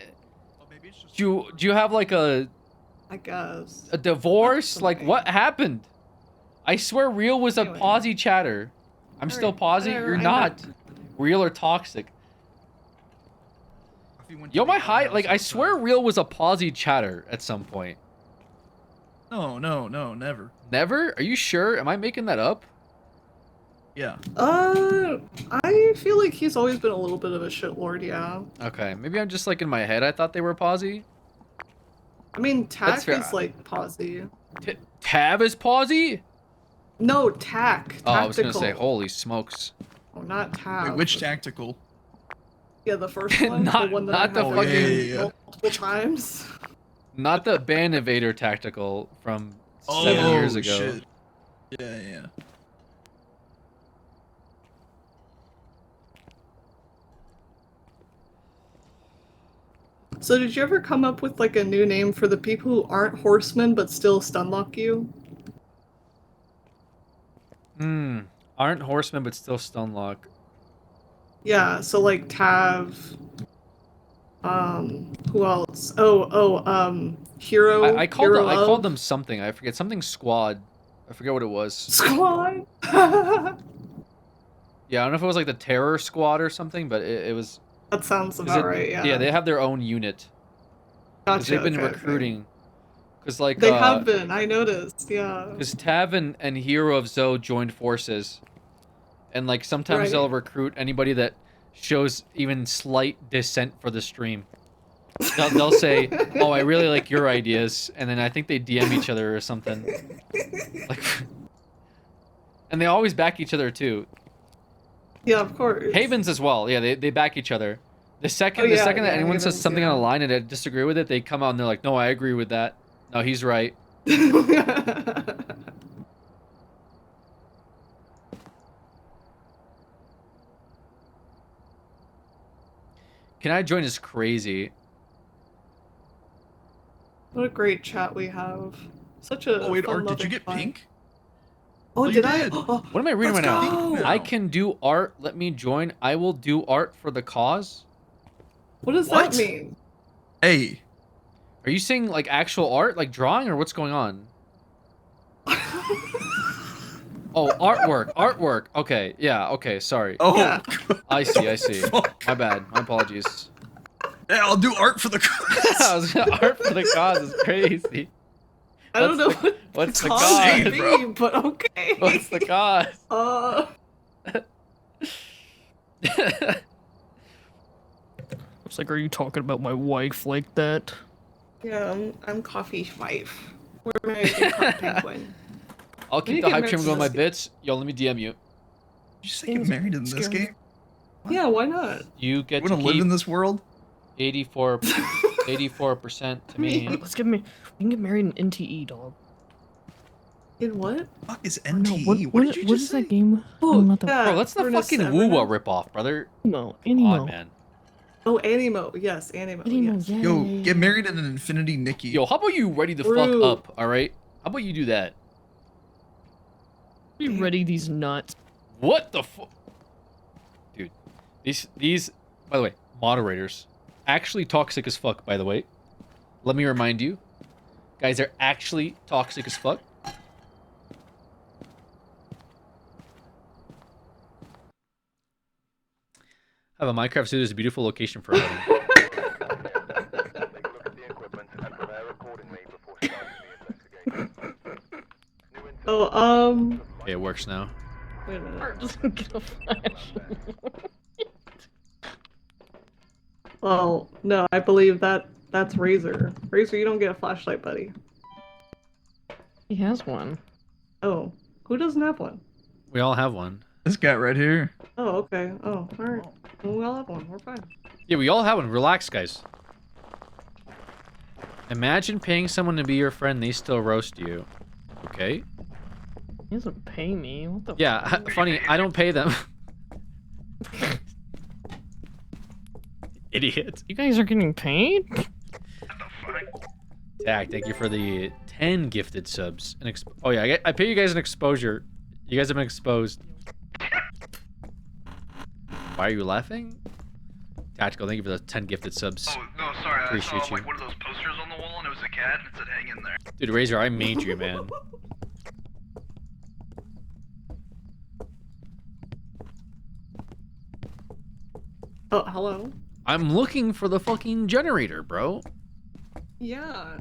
Do you have like a I guess. a divorce? Like what happened? I swear, Real was a Anyway. pausey chatter. I'm still pausey. whatever, You're I'm not. not. Real or toxic. Yo, my high, like I swear, Real was a pausey chatter at some point. No, never. Never? Are you sure? Am I making that up? Yeah. I feel like he's always been a little bit of a shitlord, yeah. Okay, maybe I'm just like in my head. I thought they were pausey. I mean, That's Tack fair. is like pausey. Tab is pausey? No, Tack. Oh, I was gonna say, Tactical. holy smokes. Oh, not Tack. Wait, which tactical? Yeah, the first one. Not- the one that not I the have fucking- multiple times. Not the Ban Evader tactical from 7 years ago. Shit. Yeah. So did you ever come up with like a new name for the people who aren't horsemen but still stunlock you? Aren't horsemen but still stunlock. Yeah, so like Tav. Who else? Hero. I called Hero them, I of called them something. I forget something squad. I forget what it was. Squad. Yeah, I don't know if it was like the Terror Squad or something, but it was. That sounds about right. Yeah. Yeah, they have their own unit. 'Cause Gotcha. they've been okay, recruiting. Because like They have been. I noticed. Yeah. Because Tav and Hero of Zoe joined forces, and like sometimes Right. they'll recruit anybody that shows even slight dissent for the stream. They'll say, "Oh, I really like your ideas," and then I think they DM each other or something. Like, and they always back each other too. Yeah, of course. Havens as well. Yeah, they back each other. The second Oh, yeah, that yeah, anyone says Havens, something yeah. on a line and I disagree with it, they come out and they're like, "No, I agree with that. No, he's right." Can I join is crazy. What a great chat we have. Such a. Oh wait, Art, did fun-loving you get vibe. pink? Oh, you did I? did. What am I reading right Let's now? go. I can do art. Let me join. I will do art for the cause. What does What? that mean? Hey. Are you saying like actual art, like drawing, or what's going on? Oh, artwork. Okay, yeah, okay, sorry. Oh. Yeah. I see. My bad. My apologies. Yeah, I'll do art for the cause. I was art for the cause is crazy. I don't know What's the cause cause? would be, but okay. What's the cause? It's like, are you talking about my wife like that? Yeah, I'm Coffee's wife. We're married to Coffee Penguin. I'll When keep you the get hype married train to going my this bits. Yo, let me DM you. Did you say get married in this game? Yeah, why not? You get You to want to live keep in this world? 84% to me. Let's get me. We can get married in NTE, dog. In what? Fuck is No, NTE? what did you what just is say? that game? Oh, not that. yeah. Bro, that's the Furnace fucking Seven. Woowa ripoff, brother. Animo. Come on, man. Oh, Animo. Yes, Animo. Animo, Yes. yeah. Yo, get married in an Infinity Nikki. Yo, how about you ready the True. fuck up, alright? How about you do that? Be ready these nuts. What the fuck? Dude, these, by the way, moderators, actually toxic as fuck, by the way. Let me remind you, guys are actually toxic as fuck. Have a Minecraft studio is a beautiful location for a wedding. Oh, Okay, it works now. wait a minute. Art doesn't get a flash. Well, no, I believe that's Razor. Razor, you don't get a flashlight, buddy. He has one. Oh, who doesn't have one? We all have one. This guy right here. Oh, okay. Oh, alright. Well, we all have one. We're fine. Yeah, we all have one. Relax, guys. Imagine paying someone to be your friend, they still roast you. Okay? He doesn't pay me. What the? Yeah, funny, I don't pay them. Idiots. You guys are getting paid? Tack, thank you for the 10 gifted subs. Oh yeah, I pay you guys an exposure. You guys have been exposed. Why are you laughing? Tactical, thank you for the 10 gifted subs. Oh, no, sorry. I Appreciate saw you. like one of those posters on the wall and it was a cat and it said hang in there. Dude, Razor, I made you, man. Oh, hello. I'm looking for the fucking generator, bro. Yeah.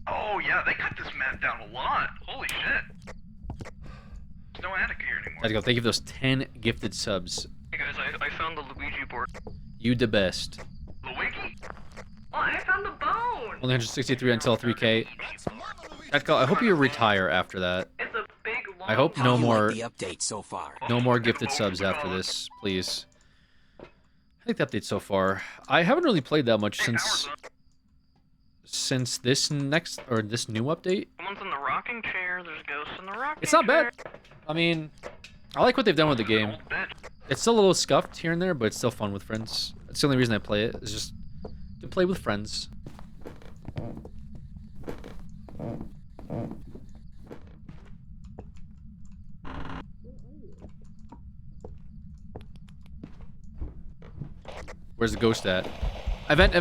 Oh, yeah, they cut this map down a lot. Holy shit. There's no attic here anymore. Tactical, thank you for those 10 gifted subs. Hey guys, I found the Luigi board. You the best. Luigi? Oh, I found a bone. Only 163 until 3K. Tactical, I hope you retire after that. It's a big long. I hope How no do you more, like the update so far? no more gifted subs after this, please. I think the update so far. I haven't really played that much since this next or this new update. Someone's in the rocking chair. There's ghosts in the rocking It's not chair. bad. I mean, I like what they've done with the game. It's still a little scuffed here and there, but it's still fun with friends. That's the only reason I play it. It's just to play with friends. Where's the ghost at? Event.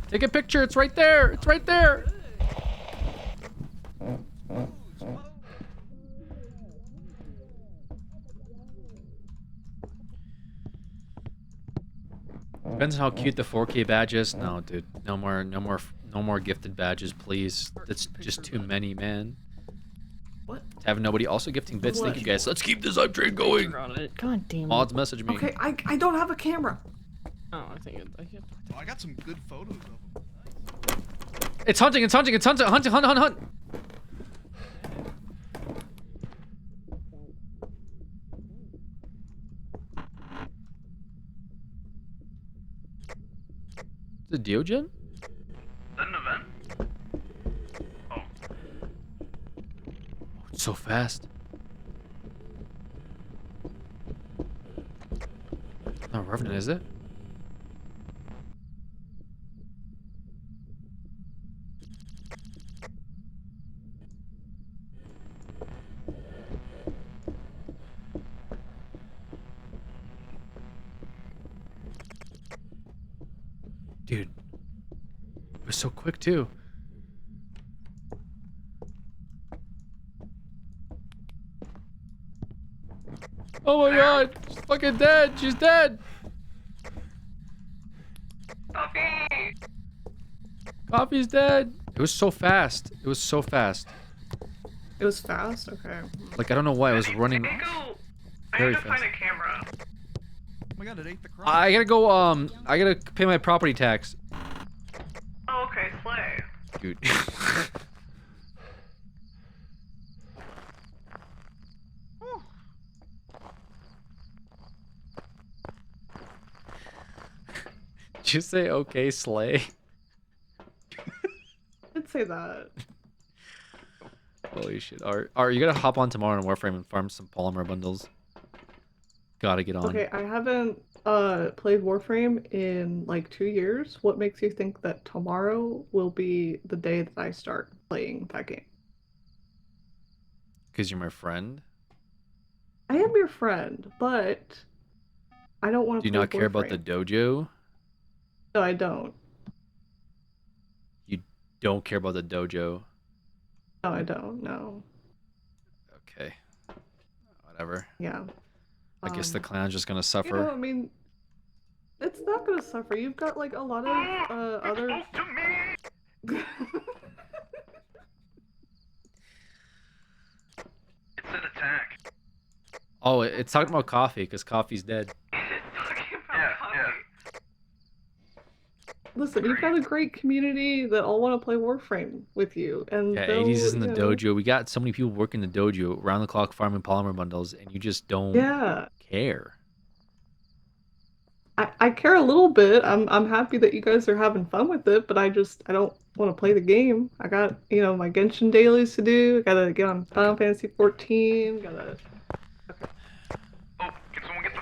Take a picture. It's right there. It's right there. Depends on how cute the 4K badge is. No, dude. No more gifted badges, please. That's just too many, man. What? To have nobody also gifting bits. Thank you guys. Let's keep this hype train going. God damn it. Mods message me. Okay, I don't have a camera. Oh, I think Oh, I got some good photos of them. It's hunting. Hunt. The Diogen? Is that an event? Oh. It's so fast. Not Revenant, is it? Dude, it was so quick too. Oh my god, she's fucking dead. She's dead. Coffee's dead. It was so fast. It was so fast. It was fast? Okay. Like, I don't know why I was running very I fast. find a camera. Oh my god, it ate the crop. I gotta go, I gotta pay my property tax. Oh, okay, slay. Dude. Did you say okay, slay? I'd say that. Holy shit. Art, you gotta hop on tomorrow in Warframe and farm some polymer bundles. Gotta get on. Okay, I haven't played Warframe in like 2 years. What makes you think that tomorrow will be the day that I start playing that game? Because you're my friend? I am your friend, but I don't want to Do you play not care about Warframe. the dojo? No, I don't. You don't care about the dojo? No, I don't. No. Okay. Whatever. Yeah. I guess the clan's just gonna suffer. You know, I mean, it's not gonna suffer. You've got like a lot of other. It's an attack. Oh, it's talking about coffee, because coffee's dead. Listen, you've got a great community that all want to play Warframe with you, and Yeah, they'll, 80s is in the you know, dojo. We got so many people working the dojo, round the clock farming polymer bundles, and you just don't Yeah. care. I care a little bit. I'm happy that you guys are having fun with it, but I don't want to play the game. I got, you know, my Genshin dailies to do. I gotta get on Final Fantasy 14. Gotta. Oh, can someone get the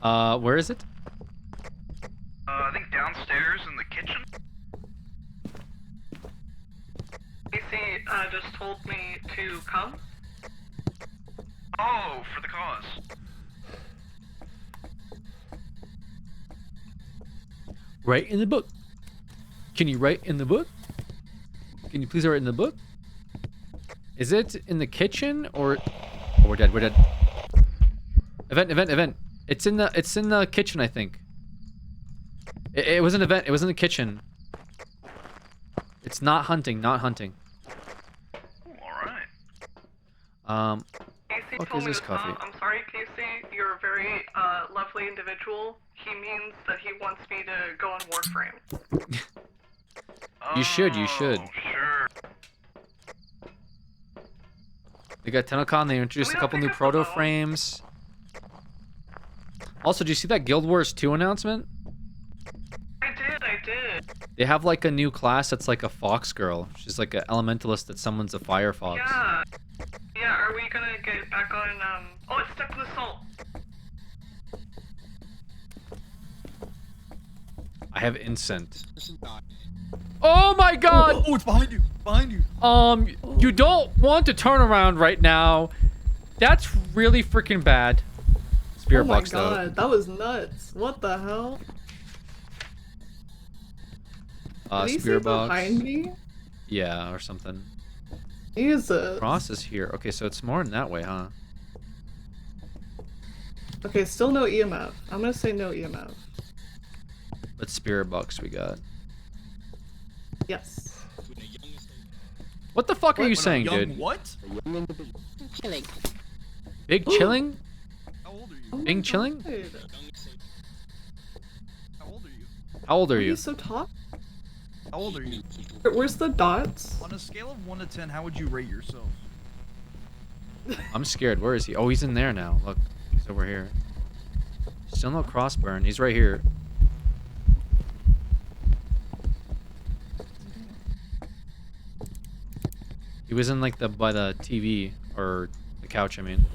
phone? Where is it? I think downstairs in the kitchen. Casey just told me to come. Oh, for the cause. Write in the book. Can you write in the book? Can you please write in the book? Is it in the kitchen or? Oh, we're dead. We're dead. Event. It's in the kitchen, I think. It was an event. It was in the kitchen. It's not hunting. Not hunting. Alright. Casey What told is me this to coffee? come. I'm sorry, Casey. You're a very lovely individual. He means that he wants me to go on Warframe. You should. Sure. They got TennoCon. They introduced a couple new proto frames. Also, did you see that Guild Wars 2 announcement? I did. They have like a new class that's like a fox girl. She's like an elementalist that summons a fire fox. Yeah, are we gonna get back on, oh, it's Step of the Salt. I have Incent. Oh my god! Oh, it's behind you. Behind you. You don't want to turn around right now. That's really freaking bad. Spirit Oh my box though. god, that was nuts. What the hell? Did he Spirit see box. behind me? Yeah, or something. Jesus. Cross is here. Okay, so it's more in that way, huh? Okay, still no EMF. I'm gonna say no EMF. What spirit box we got? Yes. What the fuck are you saying, young dude? What? Chilling. Big chilling? How old are you? Oh my Big chilling? God. How old are you? How old are He's you? so tall. How old are you? Where's the dots? On a scale of 1 to 10, how would you rate yourself? I'm scared. Where is he? Oh, he's in there now. Look, he's over here. Still no cross burn. He's right here. He was in like by the TV or the couch. I mean.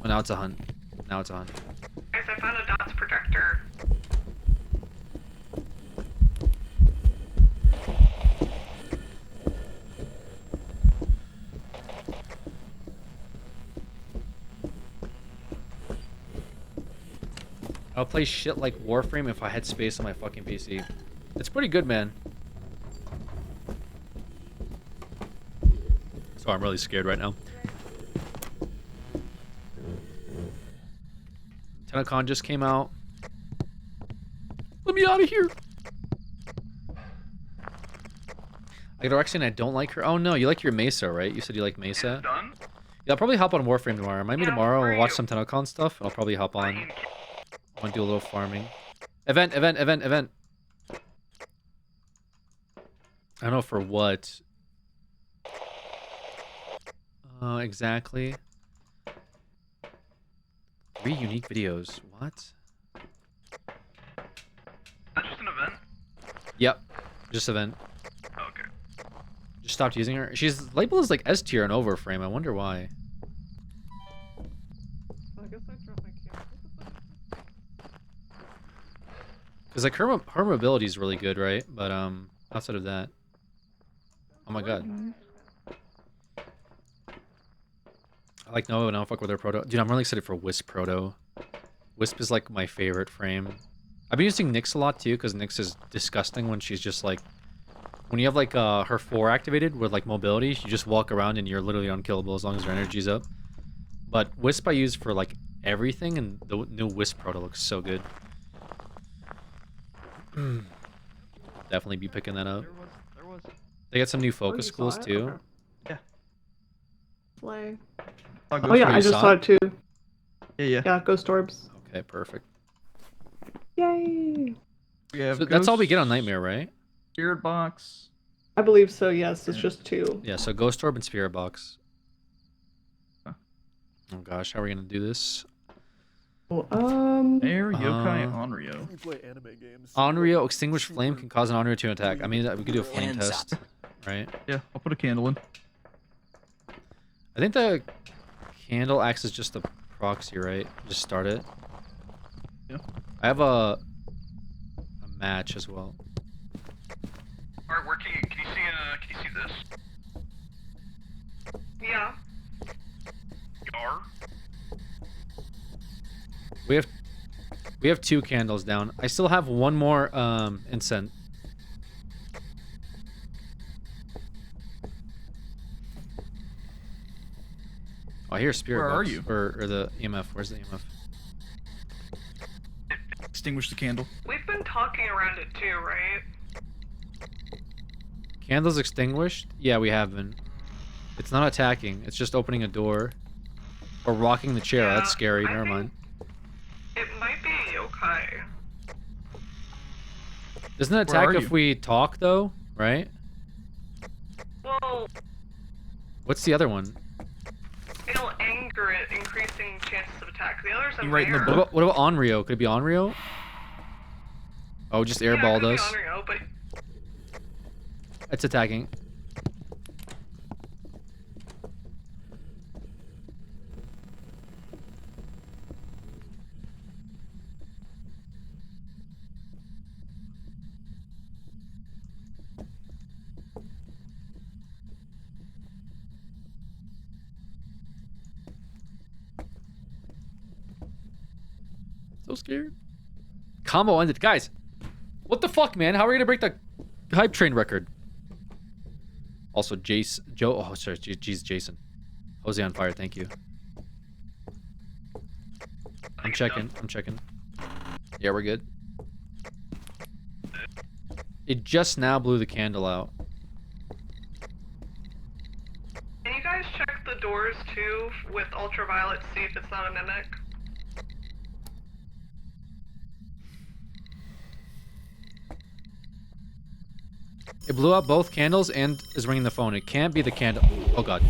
Well, now it's a hunt. Now it's a hunt. Guys, I found a dots projector. I'll play shit like Warframe if I had space on my fucking PC. It's pretty good, man. So I'm really scared right now. Tenacon just came out. Let me out of here. I got Rexian, I don't like her. Oh no, you like your Mesa, right? You said you like Mesa? Done? Yeah, I'll probably hop on Warframe tomorrow. Maybe tomorrow we'll watch some Tenacon stuff. I'll probably hop on. I want to do a little farming. Event. I don't know for what. Exactly. 3 unique videos. What? That's just an event? Yep. Just event. Okay. Just stopped using her. She's labeled as like S tier and Overframe. I wonder why. I guess I dropped my camera. Because like her mobility is really good, right? But outside of that. Oh my god. I like Nova and I don't fuck with her proto. Dude, I'm really excited for Wisp proto. Wisp is like my favorite frame. I've been using Nyx a lot too, because Nyx is disgusting when she's just like, when you have like her 4 activated with like mobility, you just walk around and you're literally unkillable as long as your energy's up. But Wisp I use for like everything, and the new Wisp proto looks so good. Definitely be picking that up. They got some new focus schools too. Okay. Yeah. Play. Oh yeah, I just saw it too. Yeah. Yeah, Ghost Orbs. Okay, perfect. Yay! Yeah. So that's all we get on Nightmare, right? Spirit box. I believe so, yes. It's just 2. Yeah, so Ghost Orb and Spirit Box. Oh gosh, how are we gonna do this? Well, Air, Yokai, Onryo. We play anime games. Onryo, Extinguished Flame can cause an Onryo to attack. I mean, we could do a flame Hands test, right? Yeah, I'll put a candle in. I think the candle acts as just a proxy, right? Just start it. Yeah. I have a match as well. Alright, where can you see this? Yeah. Yar? We have 2 candles down. I still have 1 more incense. Oh, I hear Spirit Where are Box. you? Or the EMF. Where's the EMF? Extinguish the candle. We've been talking around it too, right? Candles extinguished? Yeah, we have been. It's not attacking. It's just opening a door. Or rocking the chair. Yeah, That's scary. I Never think- mind. It might be yokai. Doesn't it Where are attack you? if we talk, though? Right? Well, What's the other one? it'll anger it, increasing chances of attack. The others You are right in the rare. book? What about Onryo? Could it be Onryo? Oh, just airballed yeah, it us. could be Onryo, but It's attacking. so scared. Combo ended. Guys, what the fuck, man? How are we gonna break the hype train record? Also, Joe. Oh, sorry. Jeez, Jason. Jose on fire. Thank you. I'm checking. Yeah, we're good. It just now blew the candle out. Can you guys check the doors too with ultraviolet to see if it's not a mimic? It blew out both candles and is ringing the phone. It can't be the candle. Oh god.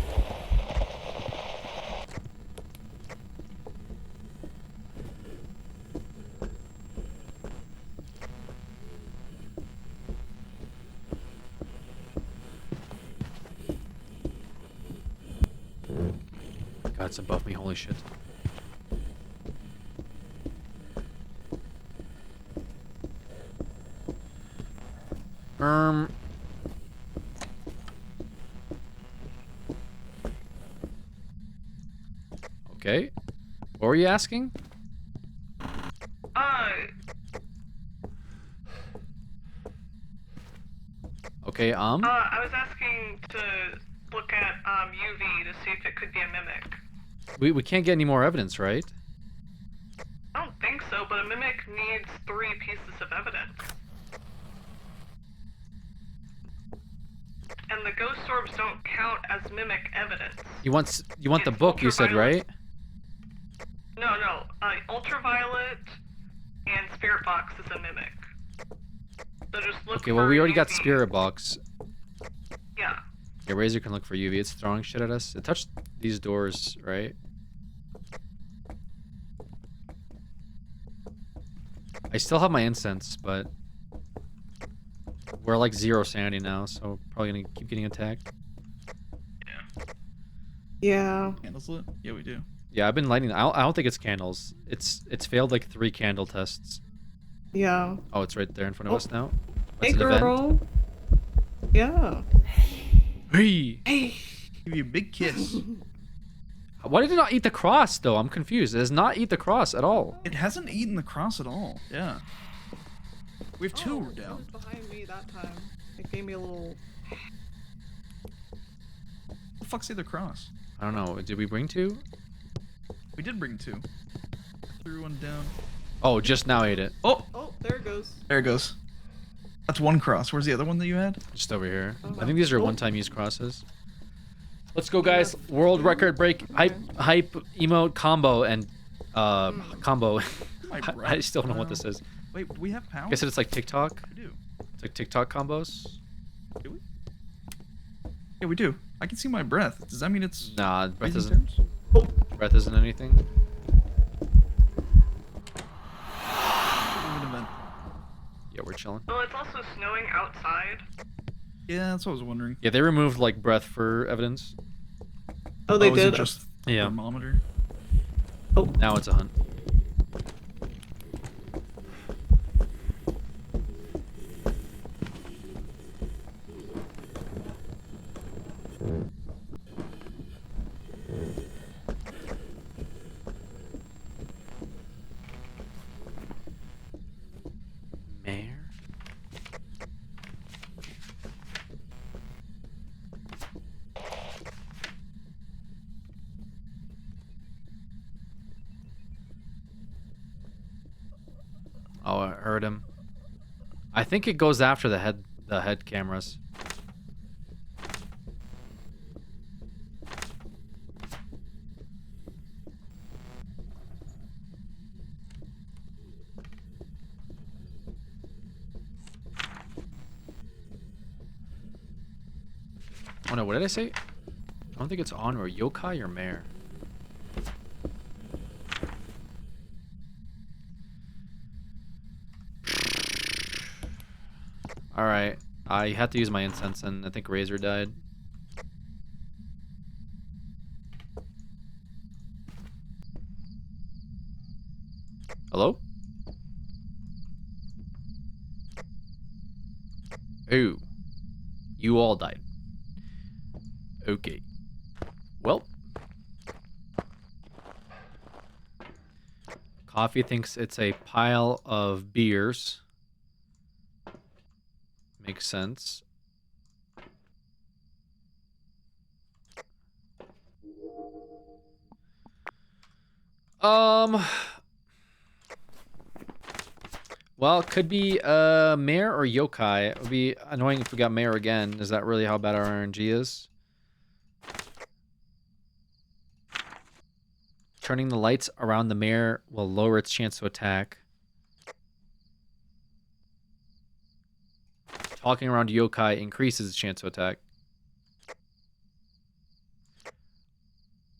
God, it's above me. Holy shit. Okay. What were you asking? Okay, I was asking to look at UV to see if it could be a mimic. we can't get any more evidence, right? I don't think so, but a mimic needs 3 pieces of evidence. And the ghost orbs don't count as mimic evidence. You want the book, you said, right? No. Ultraviolet and Spirit Box is a mimic. So just look Okay, well, for we already got UV. Spirit Box. Yeah. Yeah, Razor can look for UV. It's throwing shit at us. It touched these doors, right? I still have my incense, but we're like 0 sanity now, so probably gonna keep getting attacked. Yeah. Candles lit? Yeah, we do. Yeah, I've been lighting. I don't think it's candles. It's failed like 3 candle tests. Yeah. Oh, it's right there in front of us now. Hey, That's an event. girl. Yeah. Hey. Give you a big kiss. Why did it not eat the cross, though? I'm confused. It does not eat the cross at all. It hasn't eaten the cross at all. Yeah. We have 2 It down. was behind me that time. It gave me a little. What the fuck's the other cross? I don't know. Did we bring 2? We did bring 2. Threw one down. Oh, just now ate it. Oh! Oh, there it goes. There it goes. That's 1 cross. Where's the other one that you had? Just over here. Oh. I think these are one-time use crosses. Let's go, guys. World record break hype emote combo and combo. I still don't know what this is. Wait, do we have power? I guess it's like TikTok. We do. It's like TikTok combos. Do we? Yeah, we do. I can see my breath. Does that mean it's... Nah, breath breathing isn't. terms? Breath isn't anything. Yeah, we're chilling. Well, it's also snowing outside. Yeah, that's what I was wondering. Yeah, they removed like breath for evidence. Oh, they is it did? just Yeah. thermometer? Oh. Now it's a hunt. Mayor? Oh, I heard him. I think it goes after the head cameras. Oh no, what did I say? I don't think it's on or yokai or mare. Alright, I had to use my incense and I think Razor died. Hello? Oh. You all died. Okay. Well. Coffee thinks it's a pile of beers. Makes sense. Well, it could be Mare or Yokai. It would be annoying if we got Mare again. Is that really how bad our RNG is? Turning the lights around the Mare will lower its chance to attack. Talking around Yokai increases its chance to attack.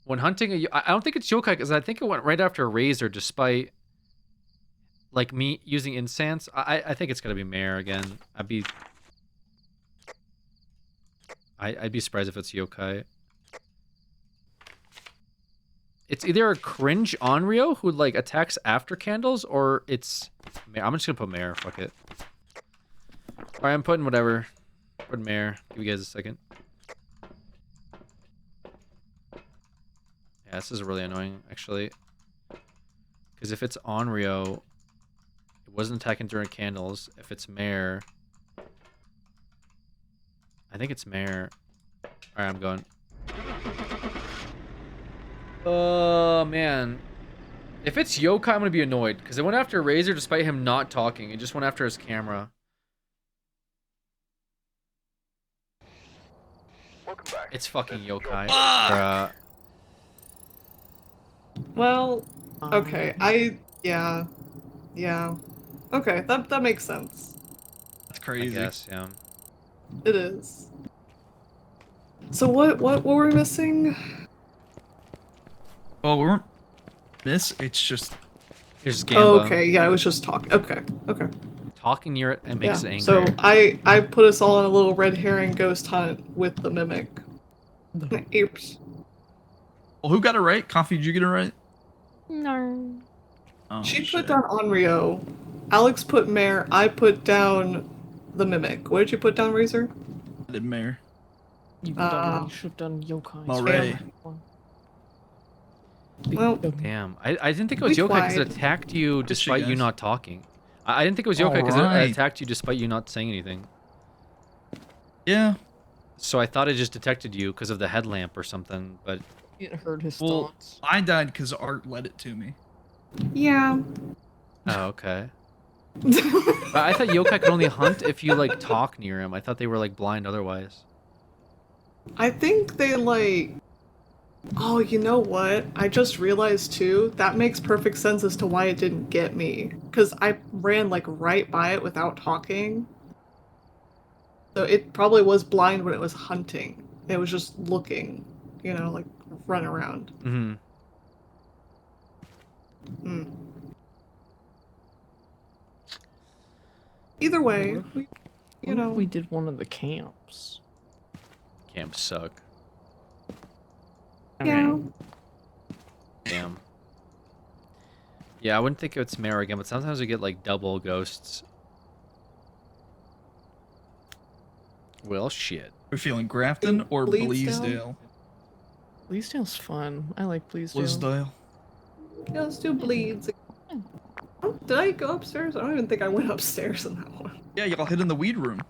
When hunting I don't think it's Yokai because I think it went right after Razor despite like me using incense. I think it's gonna be Mare again. I'd be surprised if it's Yokai. It's either a cringe Onryo who like attacks after candles or it's Mare. I'm just gonna put Mare, fuck it. Alright, I'm putting whatever. Put Mare. Give you guys a second. Yeah, this is really annoying, actually. Because if it's Onryo, it wasn't attacking during candles. If it's Mare, I think it's Mare. Alright, I'm going. Oh, man. If it's Yokai, I'm going to be annoyed. Because it went after Razor despite him not talking. It just went after his camera. It's fucking Yokai. Well, okay. Yeah. Okay, that makes sense. That's crazy. I guess, yeah. It is. So what were we missing? Well, we weren't it's just Here's Oh, Gamba. okay, yeah, I was just talking. Okay. Talking near it and makes it angry. So I put us all on a little red herring ghost hunt with the mimic. Oops. Well, who got it right? Coffee, did you get it right? No. Oh, She shit. put down Onryo. Alex put Mare. I put down the mimic. What did you put down, Razor? I did Mare. You should have done Yokai. Already. Well, damn. I didn't think it was we Yokai because it tried. attacked you Good shit, despite you guys. not talking. I didn't think it was Yokai because Alright. it attacked you despite you not saying anything. Yeah. So I thought it just detected you because of the headlamp or something, but... It heard his Well, thoughts. I died because Art led it to me. Yeah. Oh, okay. But I thought Yokai could only hunt if you, like, talk near him. I thought they were, like, blind otherwise. I think they like. Oh, you know what? I just realized too. That makes perfect sense as to why it didn't get me. Because I ran like right by it without talking. So it probably was blind when it was hunting. It was just looking, like run around. Mm-hmm. Either way, What if we did one of the camps. Camps suck. Yeah. Damn. Yeah, I wouldn't think it's Mare again, but sometimes we get, like, double ghosts. Well, shit. We're feeling Grafton or Bleasdale? Bleasdale? Bleasdale's fun. I like Bleasdale. Bleasdale. Yeah, let's do bleeds. Oh, did I go upstairs? I don't even think I went upstairs in that one. Yeah, y'all hid in the weed room.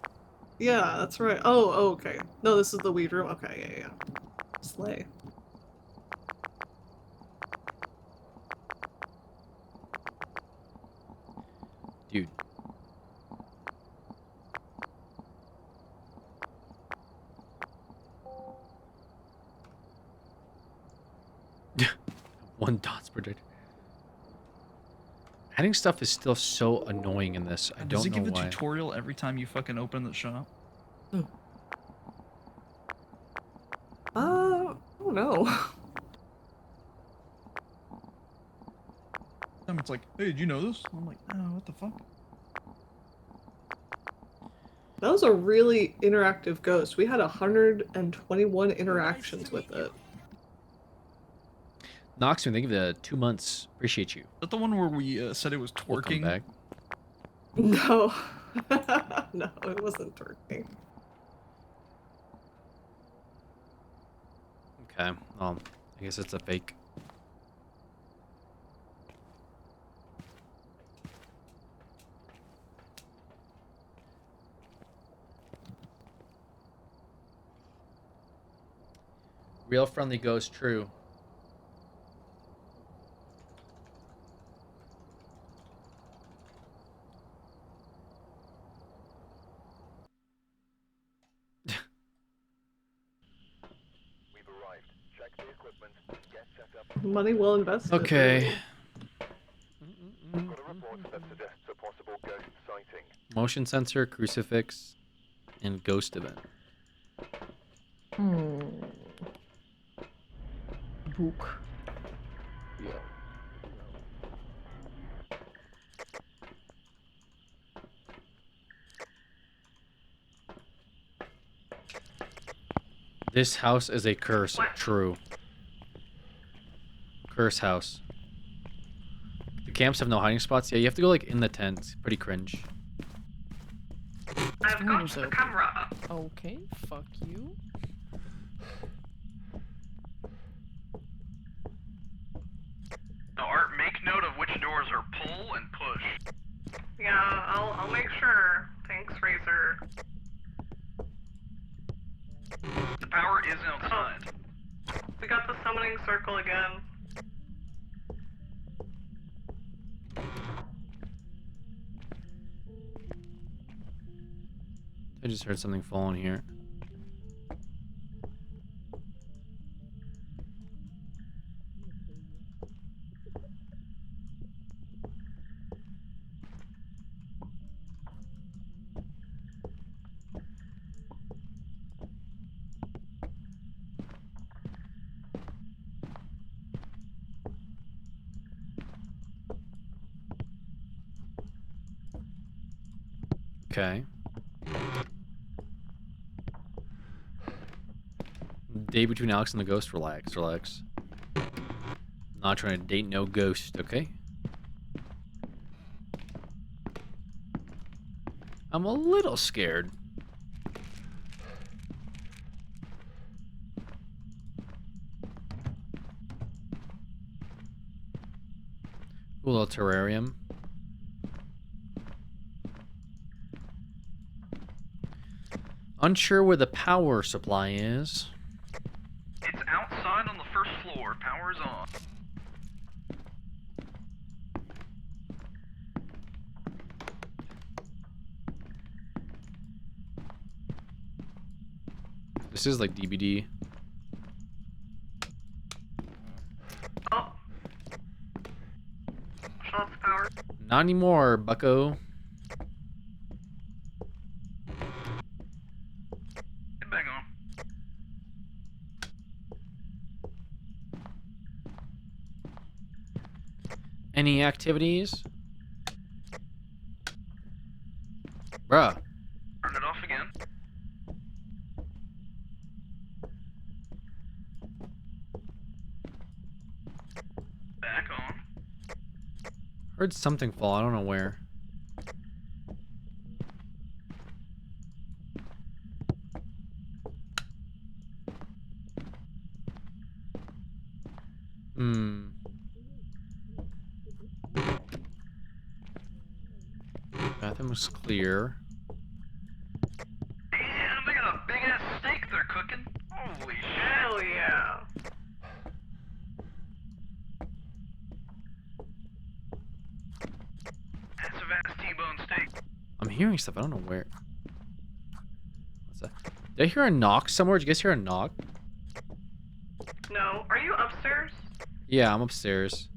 Yeah, that's right. Oh, okay. No, this is the weed room. Okay, yeah. Slay. Dude. One dots per day. Adding stuff is still so annoying in this. I Does don't it know give a why. tutorial every time you fucking open the shop? I don't know. It's like, hey, did you know this? I'm like, oh, what the fuck? That was a really interactive ghost. We had 121 interactions with it. Noxman, thank you for the 2 months. Appreciate you. Is that the one where we said it was Welcome twerking? back. No. No, it wasn't twerking. Okay. I guess it's a fake. Real friendly ghost, true. Money well invested. Okay. Got a report that suggests a possible ghost sighting. Motion sensor, crucifix, and ghost event. Book. Yeah. This house is a curse. True. Curse house. The camps have no hiding spots. Yeah, you have to go like in the tent. Pretty cringe. I've got the camera. Okay, fuck you. Now, Art, make note of which doors are pull and push. Yeah, I'll make sure. Thanks, Razor. The power is outside. We got the summoning circle again. I just heard something falling here. Okay. Day between Alex and the ghost. Relax, relax. Not trying to date no ghost, okay? I'm a little scared. Ooh, a little terrarium. Unsure where the power supply is. It's outside on the first floor. Power's on. This is like DBD. Oh. Shut off the power. Not anymore, bucko. Get back on. Any activities? Bruh. Turn it off again. Back on. Heard something fall. I don't know where. Bathroom was clear. Damn, they got a big ass steak they're cooking. Holy shit. Hell yeah. Massive ass T-bone steak. I'm hearing stuff. I don't know where. What's that? Did I hear a knock somewhere? Did you guys hear a knock? No. Are you upstairs? Yeah, I'm upstairs.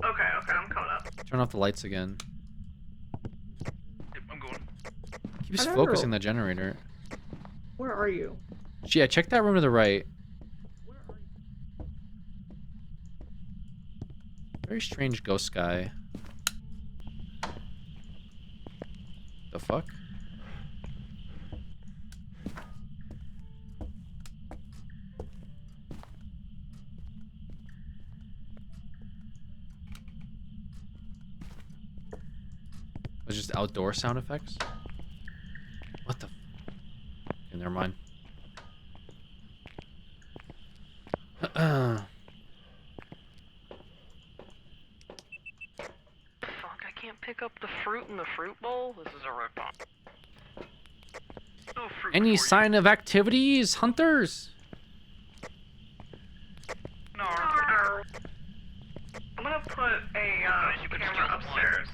Okay, I'm coming up. Turn off the lights again. Yep, I'm going. Keeps I don't focusing know. the generator. Where are you? Yeah, check that room to the right. Very strange ghost guy. The fuck? Was just outdoor sound effects? What the? Okay, never mind. Fuck, I can't pick up the fruit in the fruit bowl? This is a ripoff. No fruit Any for sign of activities, hunters? I'm gonna put a camera upstairs.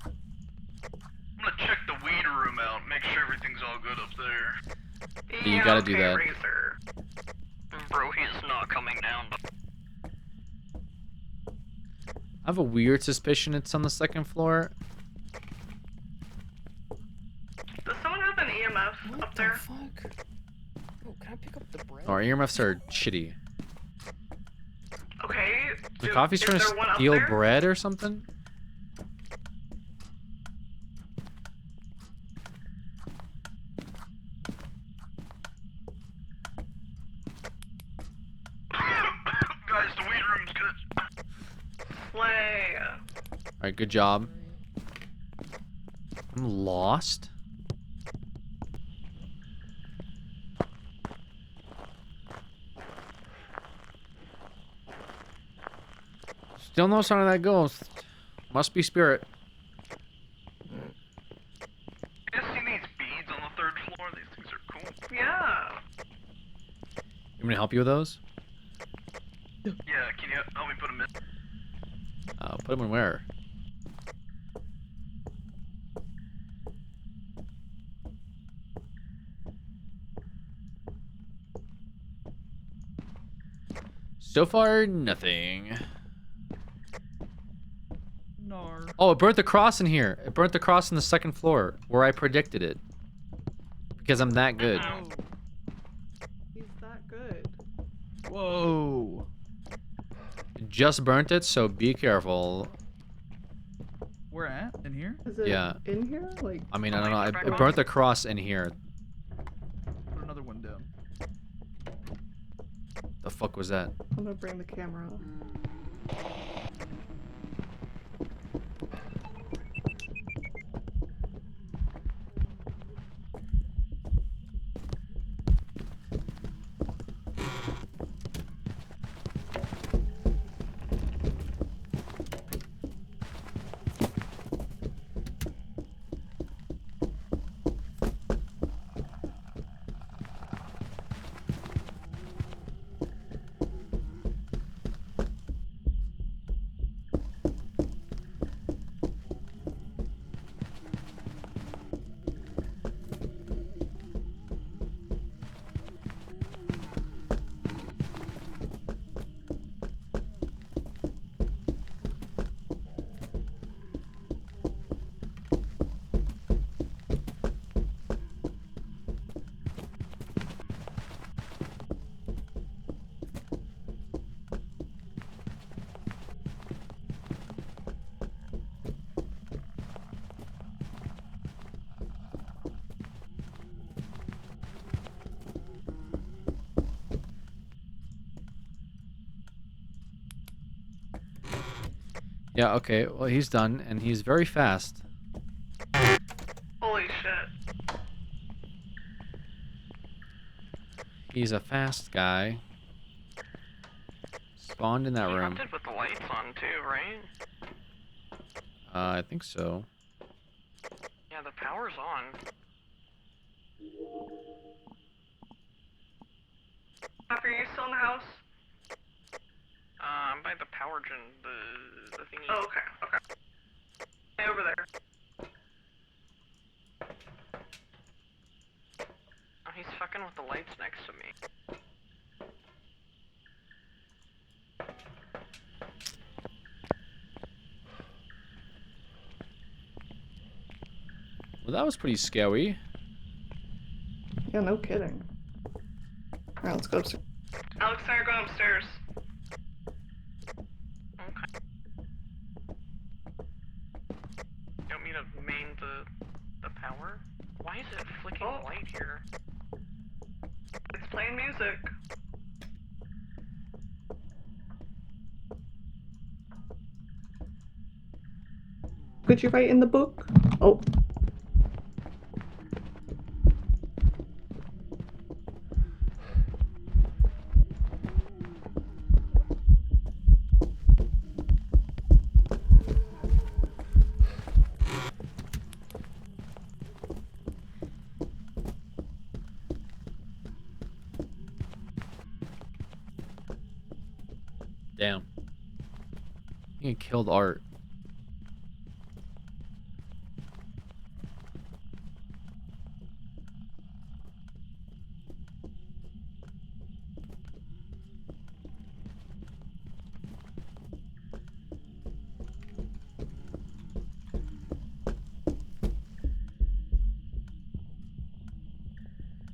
I'm gonna check the weed room out, make sure everything's all good up there. You gotta do that. Razor. Bro, he's not coming down. I have a weird suspicion it's on the second floor. Does someone have an EMF up there? Fuck? Oh, can I pick up the bread? Our EMFs are shitty. Okay. The coffee's trying to steal bread or something? Guys, the weed room's good. Slay. Alright, good job. I'm lost? Still no sign of that ghost. Must be spirit. You guys see these beads on the 3rd floor? These things are cool. Yeah. You want me to help you with those? Yeah, can you help me put them in? Put them in where? So far, nothing. No. Oh, it burnt the cross in here. It burnt the cross on the 2nd floor, where I predicted it. Because I'm that good. He's that good. Whoa. It just burnt it, so be careful. Where at? In here? Is it Yeah. in here? Like. I mean, I don't know. It burnt the cross in here. Put another one down. The fuck was that? I'm gonna bring the camera up. Yeah, okay. Well, he's done, and he's very fast. Holy shit. He's a fast guy. Spawned in that room. Hunted with the lights on too, right? I think so. Yeah, the power's on. Are you still in the house? I'm by the power gen, the thingy. Oh, okay, okay. Stay over there. Oh, he's fucking with the lights next to me. Well, that was pretty scary. Yeah, no kidding. Alright, let's go upstairs. Alex and I are going upstairs. Okay. You want me to main the power? Why is it flicking light here? It's playing music. Could you write in the book? Oh. Damn. He killed Art.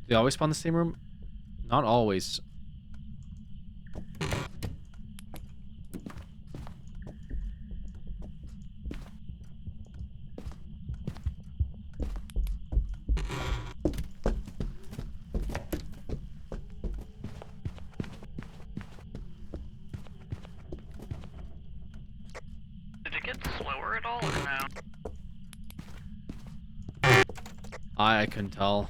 They always spawn in the same room? Not always. Did it get slower at all or no? I couldn't tell.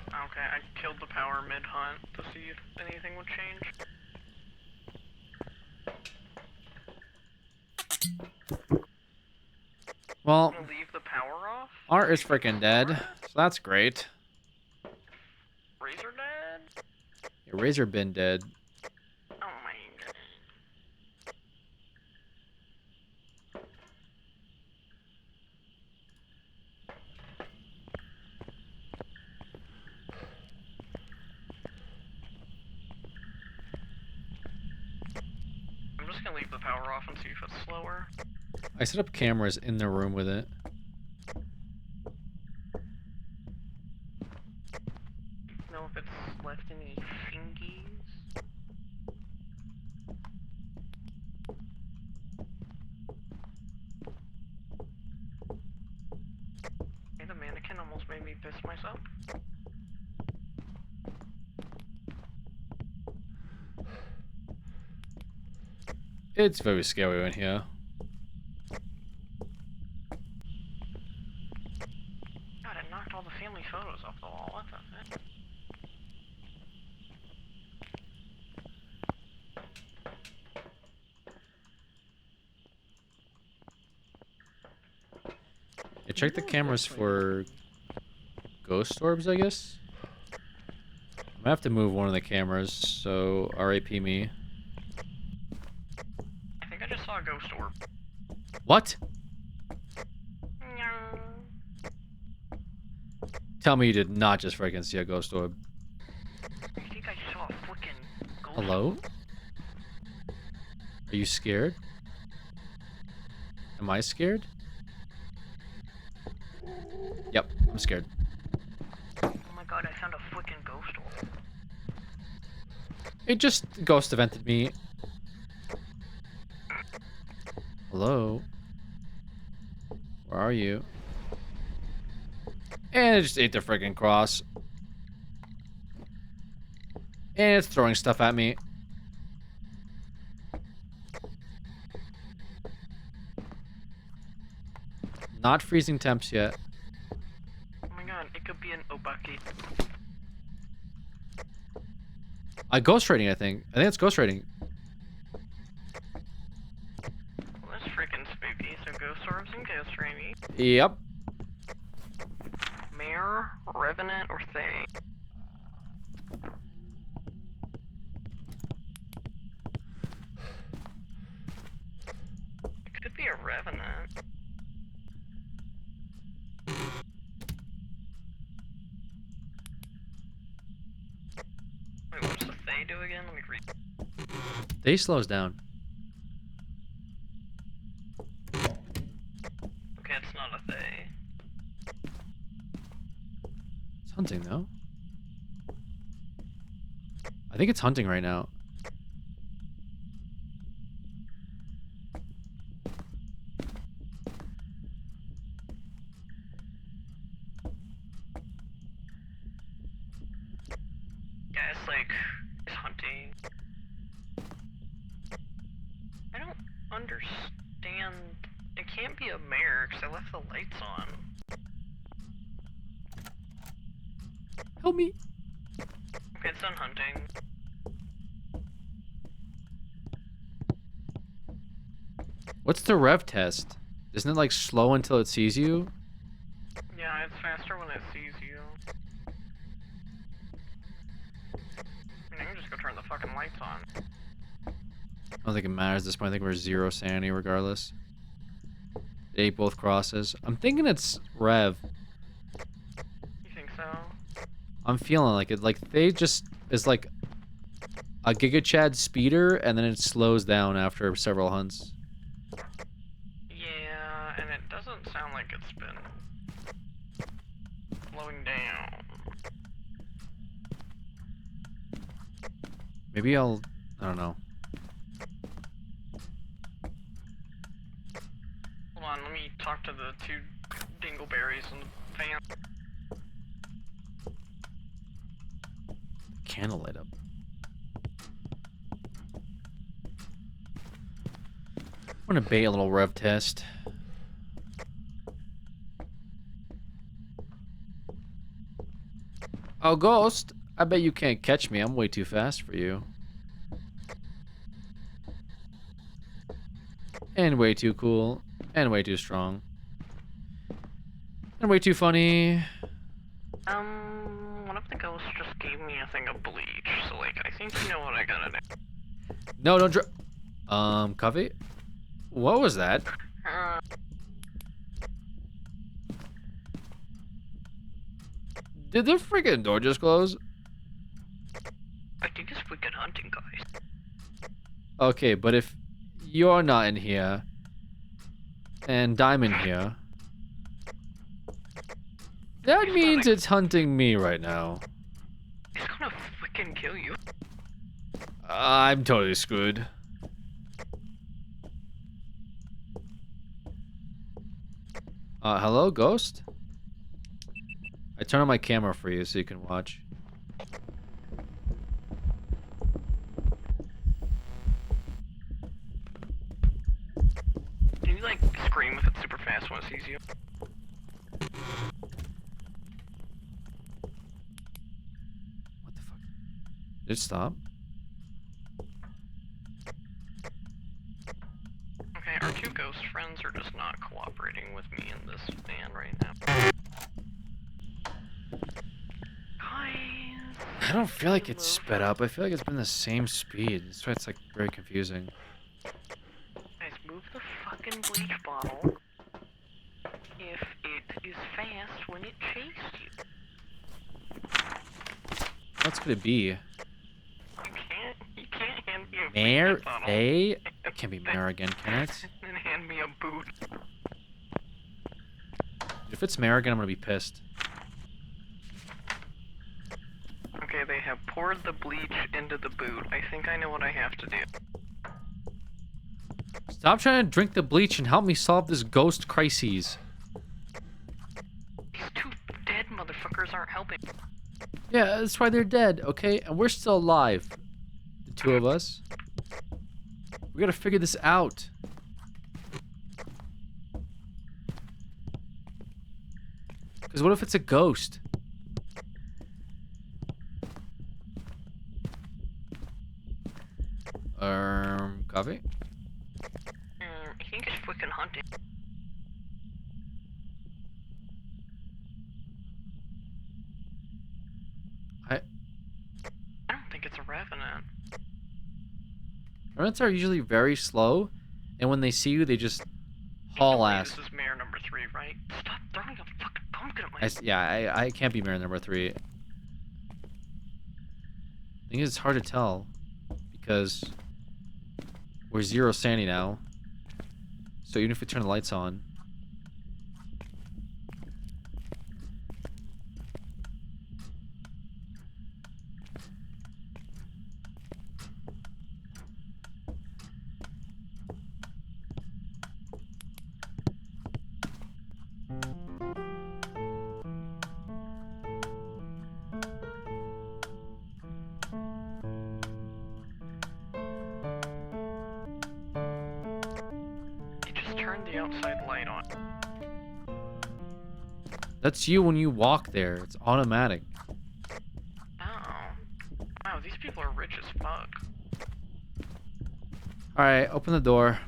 Okay, I killed the power mid-hunt to see if anything would change. Well, I'm gonna leave the power off? Art is freaking dead, so that's great. Razor dead? Yeah, Razor been dead. Oh my god. I'm just gonna leave the power off and see if it's slower. I set up cameras in the room with it. Know if it's left any fingies? Hey, the mannequin almost made me piss myself. It's very scary in here. God, it knocked all the family photos off the wall. What the heck? Yeah, check the cameras for ghost orbs, I guess. I'm gonna have to move one of the cameras, so RIP me. I think I just saw a ghost orb. What? No. Tell me you did not just freaking see a ghost orb. I think I saw a freaking ghost Hello? orb. Are you scared? Am I scared? Yep, I'm scared. Oh my god, I found a freaking ghost orb. It just ghost evented me. Hello? Where are you? And it just ate the freaking cross. And it's throwing stuff at me. Not freezing temps yet. Oh my god, it could be an obaki. Ghost rating, I think. I think it's ghost rating. Well, that's freaking spooky. So ghost orbs and ghost rainy. Yep. Mare, Revenant, or Thing? It could be a Revenant. Wait, what's the Thay do again? Let me read. They slows down. Okay, it's not a Thay. It's hunting, though. I think it's hunting right now. Yeah, it's like, it's hunting. I don't understand. It can't be a mare because I left the lights on. Help me. Okay, it's done hunting. What's the rev test? Isn't it like slow until it sees you? Yeah, it's faster when it sees you. I mean, I can just go turn the fucking lights on. I don't think it matters at this point. I think we're 0 sanity regardless. They ate both crosses. I'm thinking it's Rev. You think so? I'm feeling like it. Like, they just is like a Giga Chad speeder, and then it slows down after several hunts. Yeah, and it doesn't sound like it's been slowing down. Maybe I don't know. Hold on, let me talk to the 2 dingleberries and the fan. Candle light up. I'm gonna bait a little rev test. Oh, Ghost! I bet you can't catch me. I'm way too fast for you. And way too cool. And way too strong. And way too funny. One of the ghosts just gave me a thing of bleach, so like, I think you know what I gotta do. No, don't Covey? What was that? Did the freaking door just close? I think it's wicked hunting, guys. Okay, but if you're not in here, and I'm in here, that means it's hunting me right now. It's gonna freaking kill you. I'm totally screwed. Hello, Ghost? I turn on my camera for you so you can watch. Can you like scream if it's super fast when it sees you? Did it stop? Okay, our 2 ghost friends are just not cooperating with me in this van right now. I don't feel like it's sped up. I feel like it's been the same speed. That's why it's like very confusing. Guys, move the fucking bleach bottle if it is fast when it chased you. What could it be? You can't hand me a Mare? bleach bottle. It can't be Mare again, can it? And hand me a boot. If it's Mare again, I'm gonna be pissed. Okay, they have poured the bleach into the boot. I think I know what I have to do. Stop trying to drink the bleach and help me solve this ghost crises. These 2 dead motherfuckers aren't helping. Yeah, that's why they're dead, okay? And we're still alive. The 2 of us. We gotta figure this out. Because what if it's a ghost? Coffee? I think it's freaking hunting. I don't think it's a revenant. Revenants are usually very slow, and when they see you, they just haul ass. This is Mayor number 3, right? Stop throwing a fucking pumpkin at my... Yeah, I can't be Mayor number 3. I think it's hard to tell, because we're 0 sanity now. So even if we turn the lights on... Turn the outside light on. That's you when you walk there. It's automatic. Oh. Wow, these people are rich as fuck. Alright, open the door.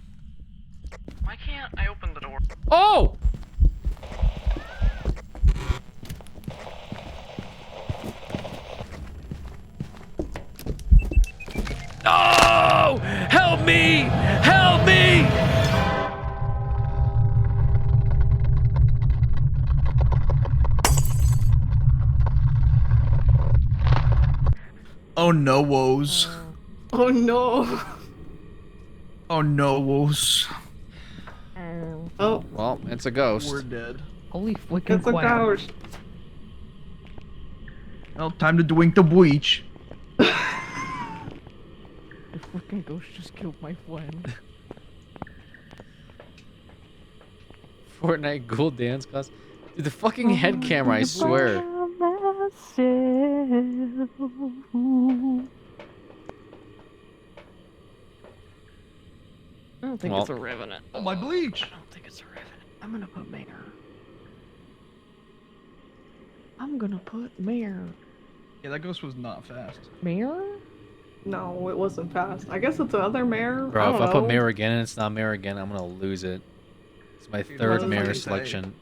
Why can't I open the door? Oh! No! Help me! no, woes. Oh no. Oh no, woes. Oh. Well, it's a ghost. We're dead. Holy flicking It's a crap. ghost. Well, time to drink the bleach. The fucking ghost just killed my friend. Fortnite ghoul dance class. Dude, the fucking head camera, I swear. I don't think Well. it's a revenant. Oh, my bleach. I don't think it's a revenant. I'm gonna put Mayor. I'm gonna put Mayor. Yeah, that ghost was not fast. Mayor? No, it wasn't fast. I guess it's another mare. Bro, if I don't put know. Mayor again and it's not Mayor again, I'm gonna lose it. It's my Dude, third what Mayor does it say? selection.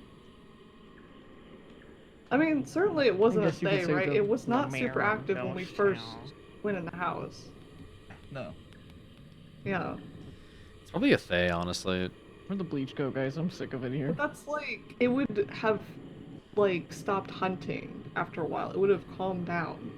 I mean, certainly it wasn't a guess you could Thay, say right? the- It was the not mayor super active when of we Ghost first Town. went in the house. No. Yeah. It's probably a Thay, honestly. Where'd the bleach go, guys? I'm sick of it here. But that's like, it would have, like, stopped hunting after a while. It would have calmed down.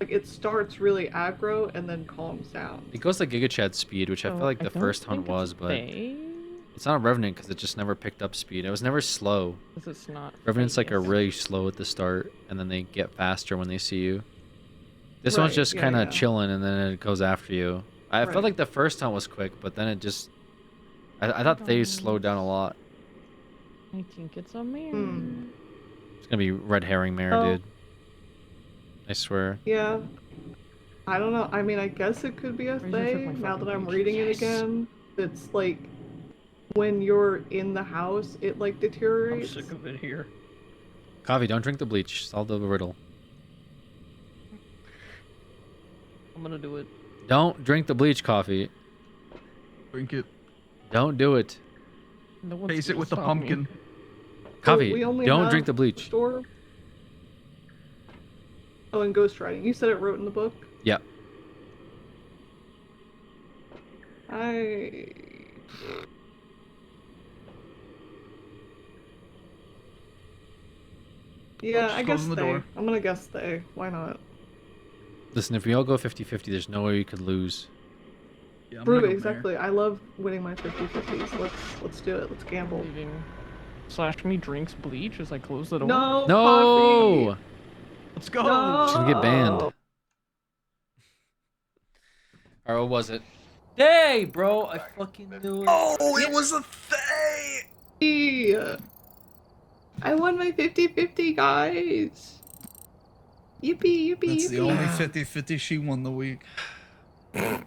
Like, it starts really aggro and then calms down. It goes like Giga Chad speed, which I feel like the first hunt was, but it's not a Revenant because it just never picked up speed. It was never slow. Because it's not. Revenants like are Vegas. really slow at the start, and then they get faster when they see you. This one's Right, just yeah, kind of yeah. chilling, and then it goes after you. I Right. felt like the first hunt was quick, but then it just... I thought they slowed down a lot. I think it's a Mayor. It's gonna be red herring mare, Oh. dude. I swear. Yeah. I don't know. I mean, I guess it could be a Where's your Thay, fucking now fucking that I'm bleach? reading it Yes. again. It's like, when you're in the house, it, like, I'm deteriorates. sick of it here. Coffee, don't drink the bleach. Solve the riddle. I'm gonna do it. Don't drink the bleach, Coffee. Drink it. Don't do it. No one's Face it gonna with the stop me. pumpkin. Coffee, we only don't have drink the bleach. Store. Oh, and ghostwriting. You said it wrote in the book? Yeah. Yeah, Just I guess closing the Thay. door. I'm gonna guess Thay. Why not? Listen, if we all go 50-50, there's no way you could lose. Yeah, I'm Brew, gonna go exactly. I love winning my 50-50s. Let's do it. Let's gamble. Leaving. Slash me drinks bleach as I close the door. No. No! Coffee. Let's go. No. She's gonna get banned. Or what was it? Hey, bro! I fucking knew it. Oh, it was a Thay! Yeah. I won my 50-50, guys. Yippee, yippee, That's yippee. the only 50-50 she won the week.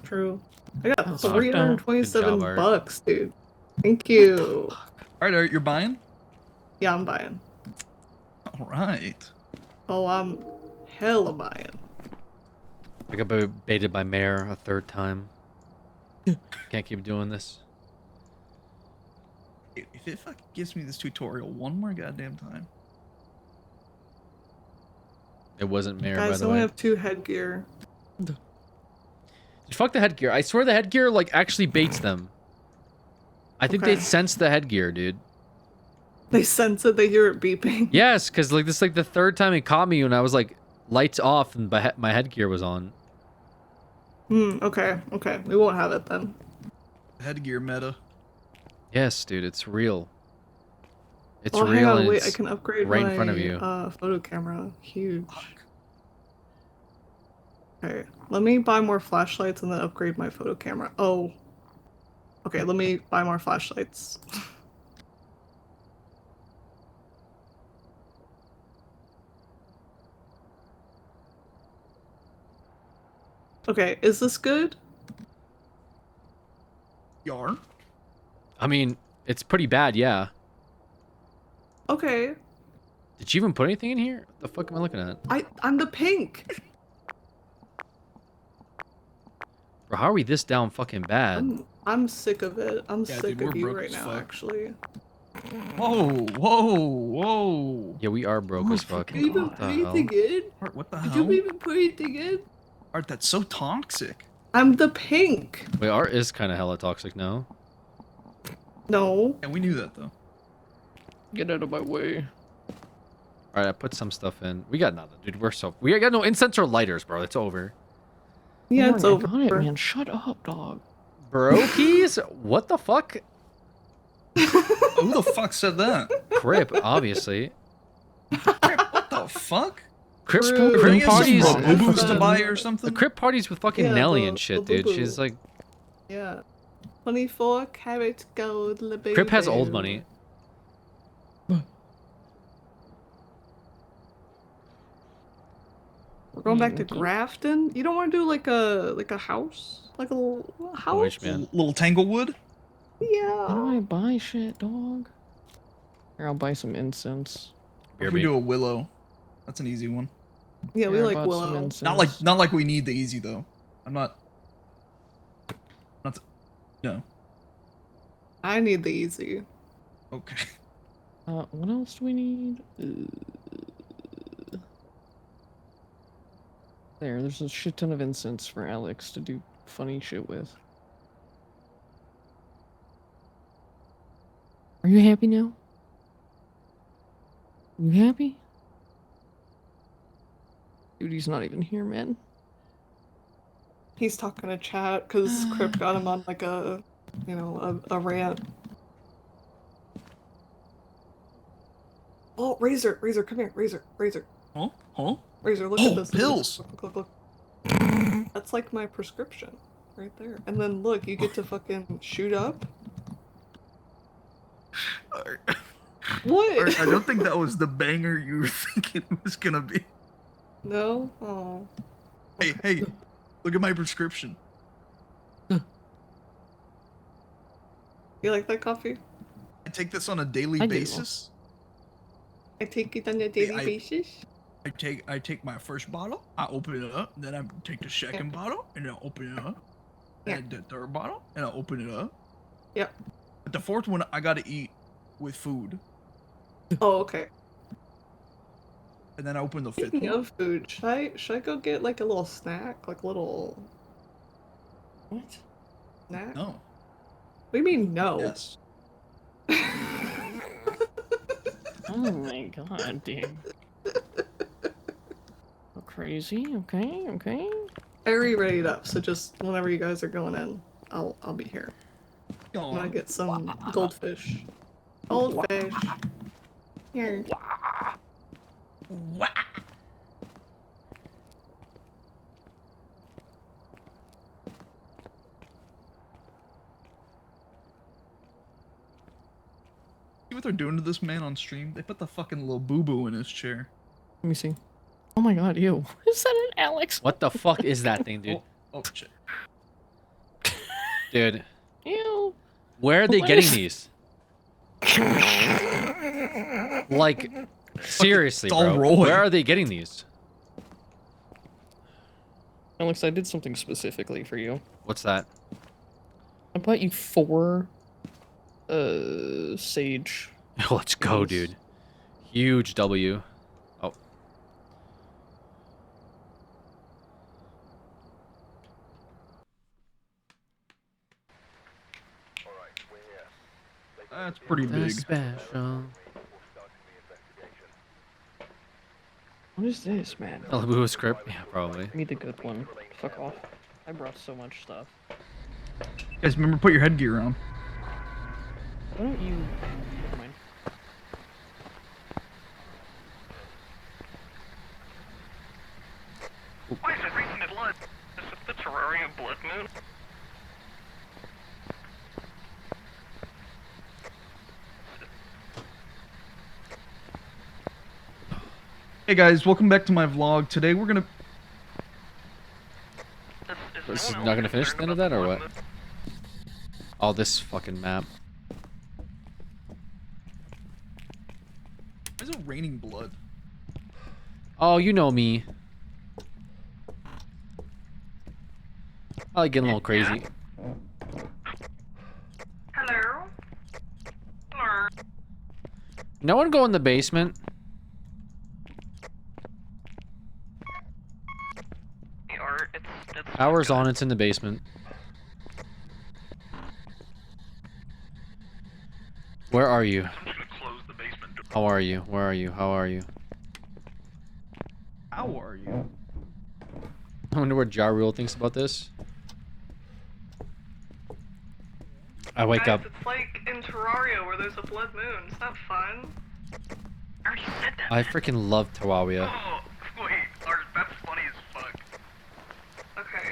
True. I got That's fucked up. 327 Good job, Art. bucks, dude. Thank you. Alright, Art, you're buying? Yeah, I'm buying. Alright. Oh, I'm hella buying. I got baited by Mare a third time. Can't keep doing this. If it fucking gives me this tutorial one more goddamn time. It wasn't Mare, by Guys, I the only way. have 2 headgear. Fuck the headgear. I swear the headgear, like, actually baits them. I think they Okay. sense the headgear, dude. They sense it, they hear it beeping. Yes, because, like, this is, like, the third time it caught me when I was, like, lights off and my headgear was on. Okay, okay. We won't have it then. Headgear meta. Yes, dude, it's real. It's Oh, hang real on, and wait, it's I can upgrade right my in front of you. photo camera. Huge. Okay, let me buy more flashlights and then upgrade my photo camera. Oh. Okay, let me buy more flashlights. Okay, is this good? Yar? I mean, it's pretty bad, yeah. Okay. Did you even put anything in here? What the fuck am I looking at? I'm the pink. Bro, how are we this down fucking bad? I'm sick of it. I'm Yeah, sick dude, of we're you broke right as now, fuck. actually. Whoa, whoa, whoa. Yeah, we are broke as fuck. Did you even What put the hell? anything in? Art, what the Did hell? you even put anything in? Art, that's so toxic. I'm the pink. Wait, art is kind of hella toxic now. No. Yeah, we knew that though. Get out of my way. All right, I put some stuff in. We got nothing, dude. We got no incense or lighters, bro. It's over. Yeah, it's over. Got it, man. Shut up, dog. Brokies? What the fuck? Who the fuck said that? Crip, obviously. What the fuck? Crip Crip parties. Boo-boos to buy or something? The Crip parties with fucking Yeah, Nelly the- and shit, the dude. boo-boo. She's like, Yeah. 24 karat gold, baby. Crip has old money. We're going back to Grafton. You don't want to do like a house, like a little house. Which man? Little Tanglewood? Yeah. How do I buy shit, dog? Here, I'll buy some incense. If we do a willow, that's an easy one. Yeah, we Here, I like bought some willow. incense. Not like we need the easy though. I'm not. No. I need the easy. Okay. What else do we need? There's a shit ton of incense for Alex to do funny shit with. Are you happy now? You happy? Dude, he's not even here, man. He's talking to chat because Crip got him on like a, you know, a rant. Oh, Razor, come here, Razor. Huh? Razor, look Oh, at this. pills. Look. That's like my prescription, right there. And then look, you get to fucking shoot up. What? I don't think that was the banger you were thinking it was gonna be. No? Oh. Hey, look at my prescription. You like that coffee? I take this on a daily I do. basis. I take it on a daily basis. I take my first bottle, I open it up, then I take the second bottle, and then I open it up. And the third bottle, and I open it up. Yep. But the fourth one, I gotta eat with food. Oh, okay. And then I open the fifth Speaking one. of food, should I go get like a little snack? Like a little... What? Snack? No. What do you mean no? Yes. Oh my god, dude. Oh, crazy. Okay. I already readied up, so just whenever you guys are going in, I'll be here. I'm gonna get some goldfish. Goldfish. Here. See what they're doing to this man on stream? They put the fucking little boo-boo in his chair. Let me see. Oh my god, ew. Is that an Alex? What the fuck is that thing, dude? Oh shit. Dude, Ew. where are they What getting is- these? Like, seriously, it's all bro. rolling. Where are they getting these? Alex, I did something specifically for you. What's that? I bought you 4 sage. Let's go, dude. Huge W. Oh. That's pretty big. Special. What is this, man? Malibu script? Yeah, probably. Give me the good one. Fuck off. I brought so much stuff. Guys, remember put your headgear on. Why don't you... Never mind. Why is it freezing in blood? Is it the Terraria blood moon? Hey guys, welcome back to my vlog. Today we're gonna... This is not gonna finish the end of that, or what? Oh, this fucking map. Why is it raining blood? Oh, you know me. I like getting a little crazy. Hello? Hello? No one go in the basement. Or it's Power's on, it's in the basement. Where are you? How are you? Where are you? How are you? How are you? I wonder what Ja Rule thinks about this. I wake Guys, up. it's like in Terraria where there's a blood moon. It's not fun. I already said that. I freaking love Terraria. Oh, wait, Art, that's funny as fuck. Okay.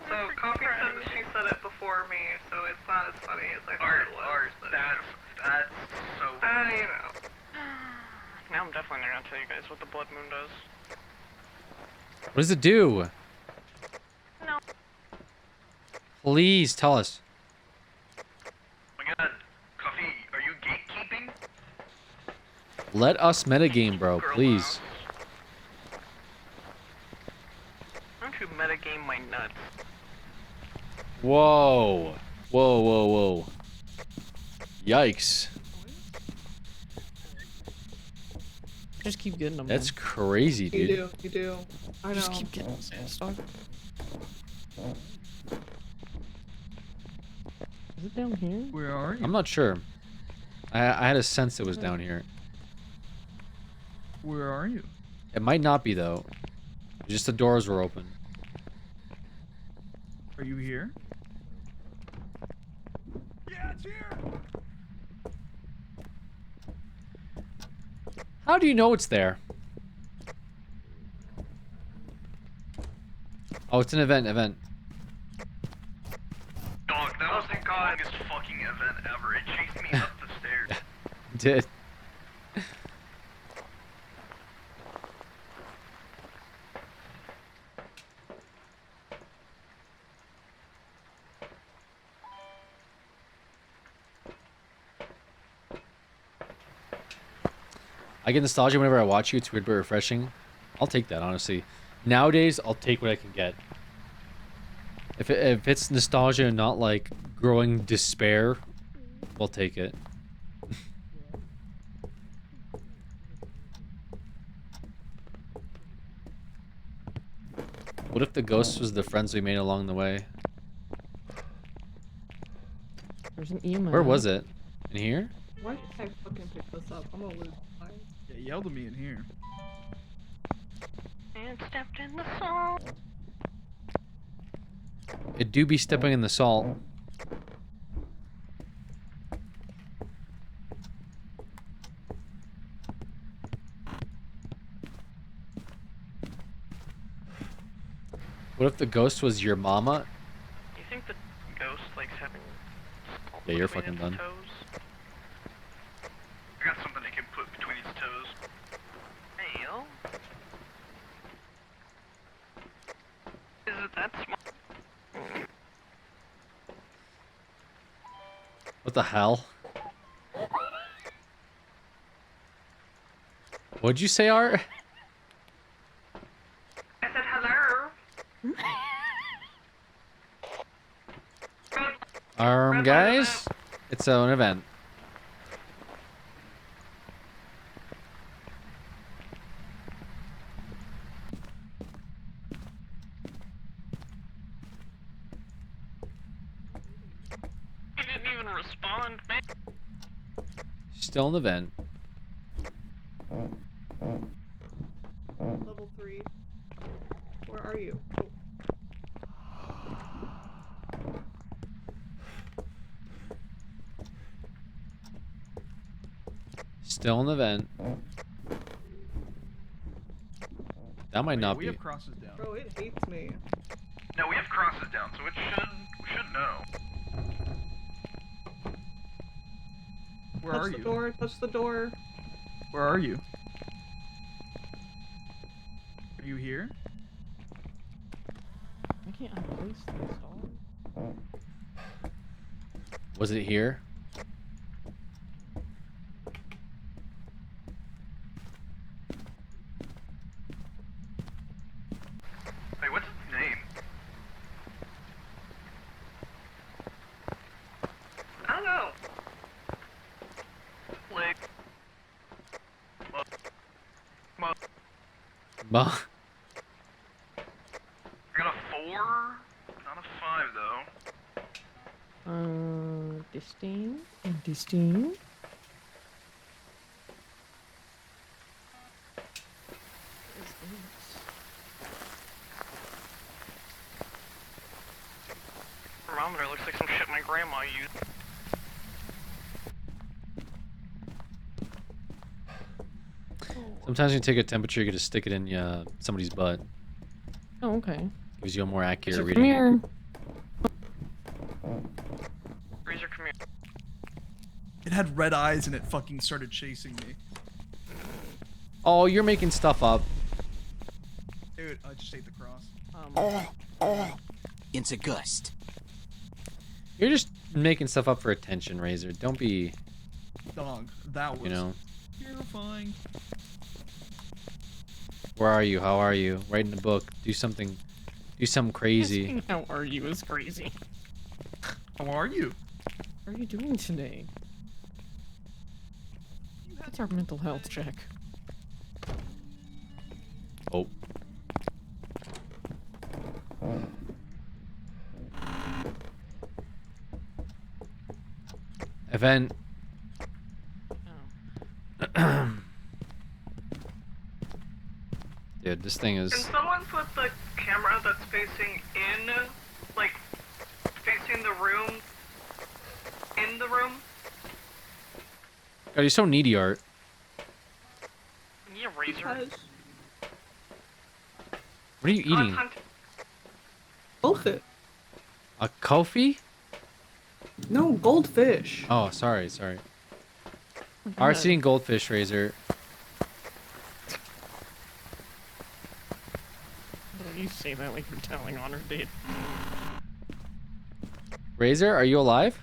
So Coffee said that she said it before me, so it's not as funny as I thought Art, it was. Art, but- that's so. you know. Now I'm definitely not gonna tell you guys what the blood moon does. What does it do? No. Please tell us. Oh my god, Coffee, are you gatekeeping? Let us metagame, bro, please. Don't you metagame my nuts? Whoa. Whoa, whoa, whoa. Yikes. Just keep getting them. That's crazy, You dude. do, you do. I know. Just keep getting those ass dog. Is it down here? Where are you? I'm not sure. I had a sense it was down here. Where are you? It might not be, though. Just the doors were open. Are you here? Yeah, it's here. How do you know it's there? Oh, it's an event. Dog, that was the longest fucking event ever. It chased me up the stairs. Did. I get nostalgia whenever I watch you. It's weird but refreshing. I'll take that, honestly. Nowadays, I'll take what I can get. If it's nostalgia and not like growing despair, we'll take it. What if the ghost was the friends we made along the way? There's an email. Where was it? In here? Why did I fucking pick this up? I'm gonna lose my mind. Yeah, yelled at me in here. And stepped in the salt. It do be stepping in the salt. What if the ghost was your mama? You think the ghost likes having salt Yeah, you're between fucking its done. toes? I got something he can put between his toes. Hey, yo. Is it that small? What the hell? What'd you say, Art? I said hello. Guys, it's an event. He didn't even respond, man. Still an event. Level 3. Where are you? Still an event. That might not We be. have crosses down. Bro, it hates me. No, we have crosses down, so we should know. Where touch are the you? door, touch the door. Where are you? Are you here? I can't unplace this dog. Was it here? Wait, what's its name? I don't know. Like, Ma. I got a 4, not a 5 though. Distinct. Distinct. What is this? thermometer. Looks like some shit my grandma used. Sometimes when you take a temperature, you get to stick it in somebody's butt. Oh, okay. Gives you a more accurate So reading. come here. Razor, come here. It had red eyes and it fucking started chasing me. Oh, you're making stuff up. Dude, I just ate the cross. Into gust. You're just making stuff up for attention, Razor. Don't be, Dog, that was you know. terrifying. Where are you? How are you? Write in the book. Do something. Do something crazy. Asking how are you is crazy. How are you? How are you doing today? That's our mental health check. Oh. Event. Dude, this thing is. Can someone put the camera that's facing in, like, facing the room, in the room? God, you're so needy, Art. Yeah, Razor. What are you eating? Goldfish. A Kofi? No, goldfish. Oh, sorry. Art's eating goldfish, Razor. Don't you say that like you're telling on her date. Razor, are you alive?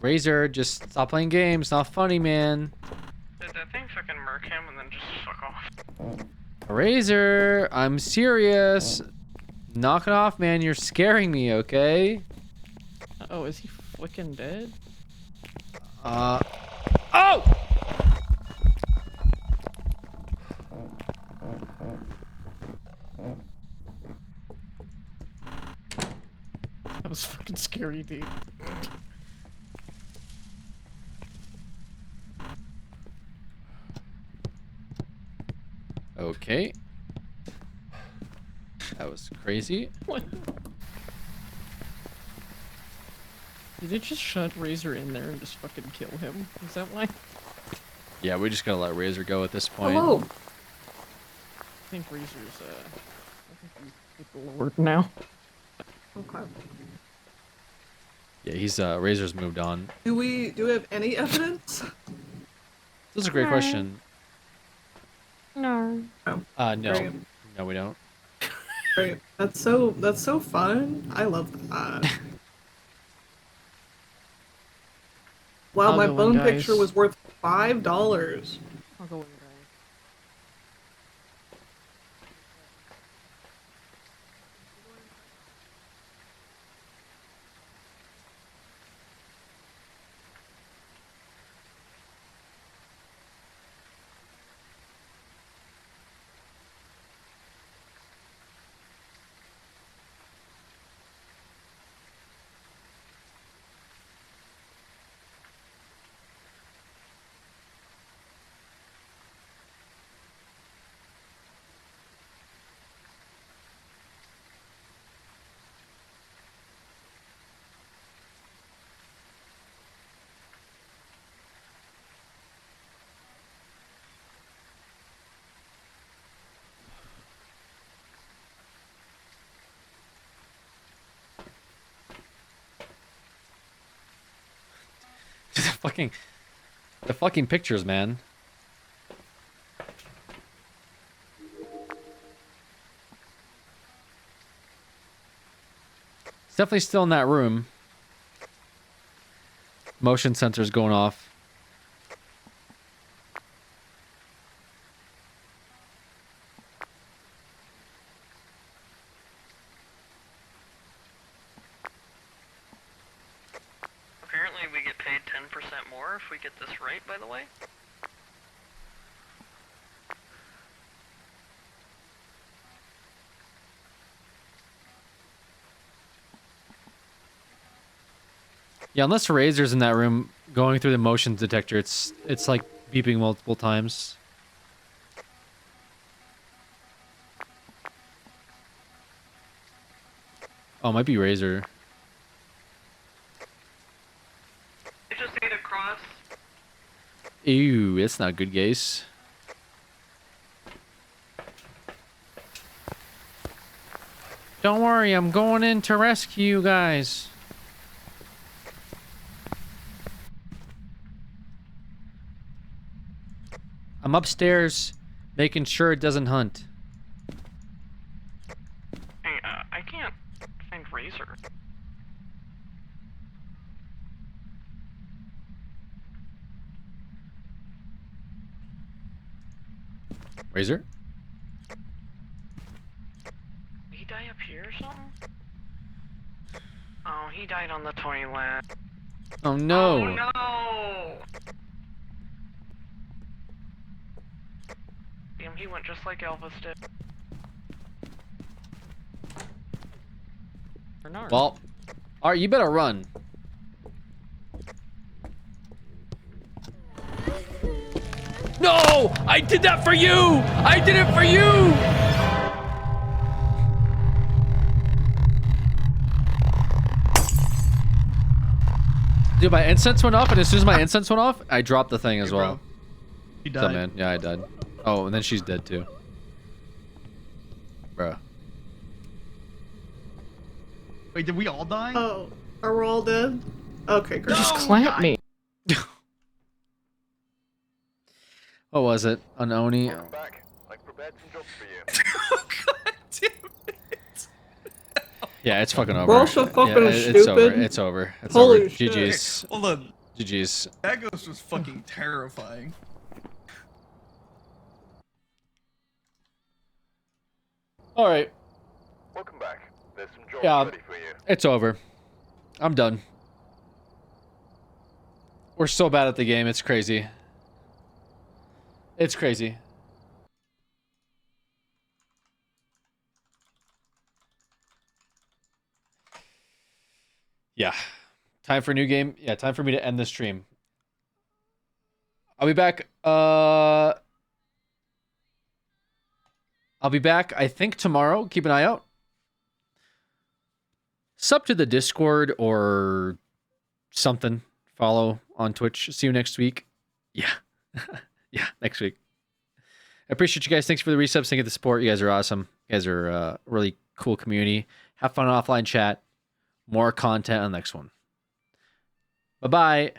Razor, just stop playing games. Not funny, man. Did that thing fucking murk him and then just fuck off? Razor, I'm serious. Knock it off, man. You're scaring me, okay? Oh, is he flicking dead? Oh! That was fucking scary, dude. Okay. That was crazy. What? Did it just shut Razor in there and just fucking kill him? Is that why? Yeah, we just gotta let Razor go at this point. Hello. I think Razor's, I think he's with the Lord now. Okay. Yeah, he's Razor's moved on. Do we have any evidence? This is a great No. question. No. No. Great. No, we don't. Great. That's so fun. I love that. Wow, I'll my go in, bone guys. picture was worth $5. I'll go in, guys. The fucking pictures, man. It's definitely still in that room. Motion sensor's going off. Apparently we get paid 10% more if we get this right, by the way. Yeah, unless Razor's in that room going through the motion detector, it's like beeping multiple times. Oh, it might be Razor. I just ate a cross. Ew, that's not good, guys. Don't worry, I'm going in to rescue you guys. I'm upstairs making sure it doesn't hunt. Hey, I can't find Razor. Razor? Did he die up here or something? Oh, he died on the toilet. Oh no. Oh no! Damn, he went just like Elvis did. Bernard. Well, alright, you better run. No! I did that for you! I did it for you! Dude, my incense went off, and as soon as my incense went off, I dropped the thing as well. You What's up, died. man? Yeah, I died. Oh, and then she's dead too. Bruh. Wait, did we all die? Oh, are we all dead? Okay, great. Just clap me. What was it? An Oni? Back. I've prepared some jobs for you. Yeah, it's fucking over. We're all so fucking it's over. stupid. It's over. It's Holy over. shit. GG's. Hold on. GG's. That ghost was fucking terrifying. All right. Welcome back. There's some jobs Yeah, ready for you. it's over. I'm done. We're so bad at the game. It's crazy. It's crazy. Yeah. Time for a new game. Yeah, time for me to end the stream. I'll be back. I'll be back, I think, tomorrow. Keep an eye out. Sub to the Discord or something. Follow on Twitch. See you next week. Yeah. Yeah, next week. I appreciate you guys. Thanks for the resubs. Thank you for the support. You guys are awesome. You guys are a really cool community. Have fun on offline chat. More content on the next one. Bye-bye.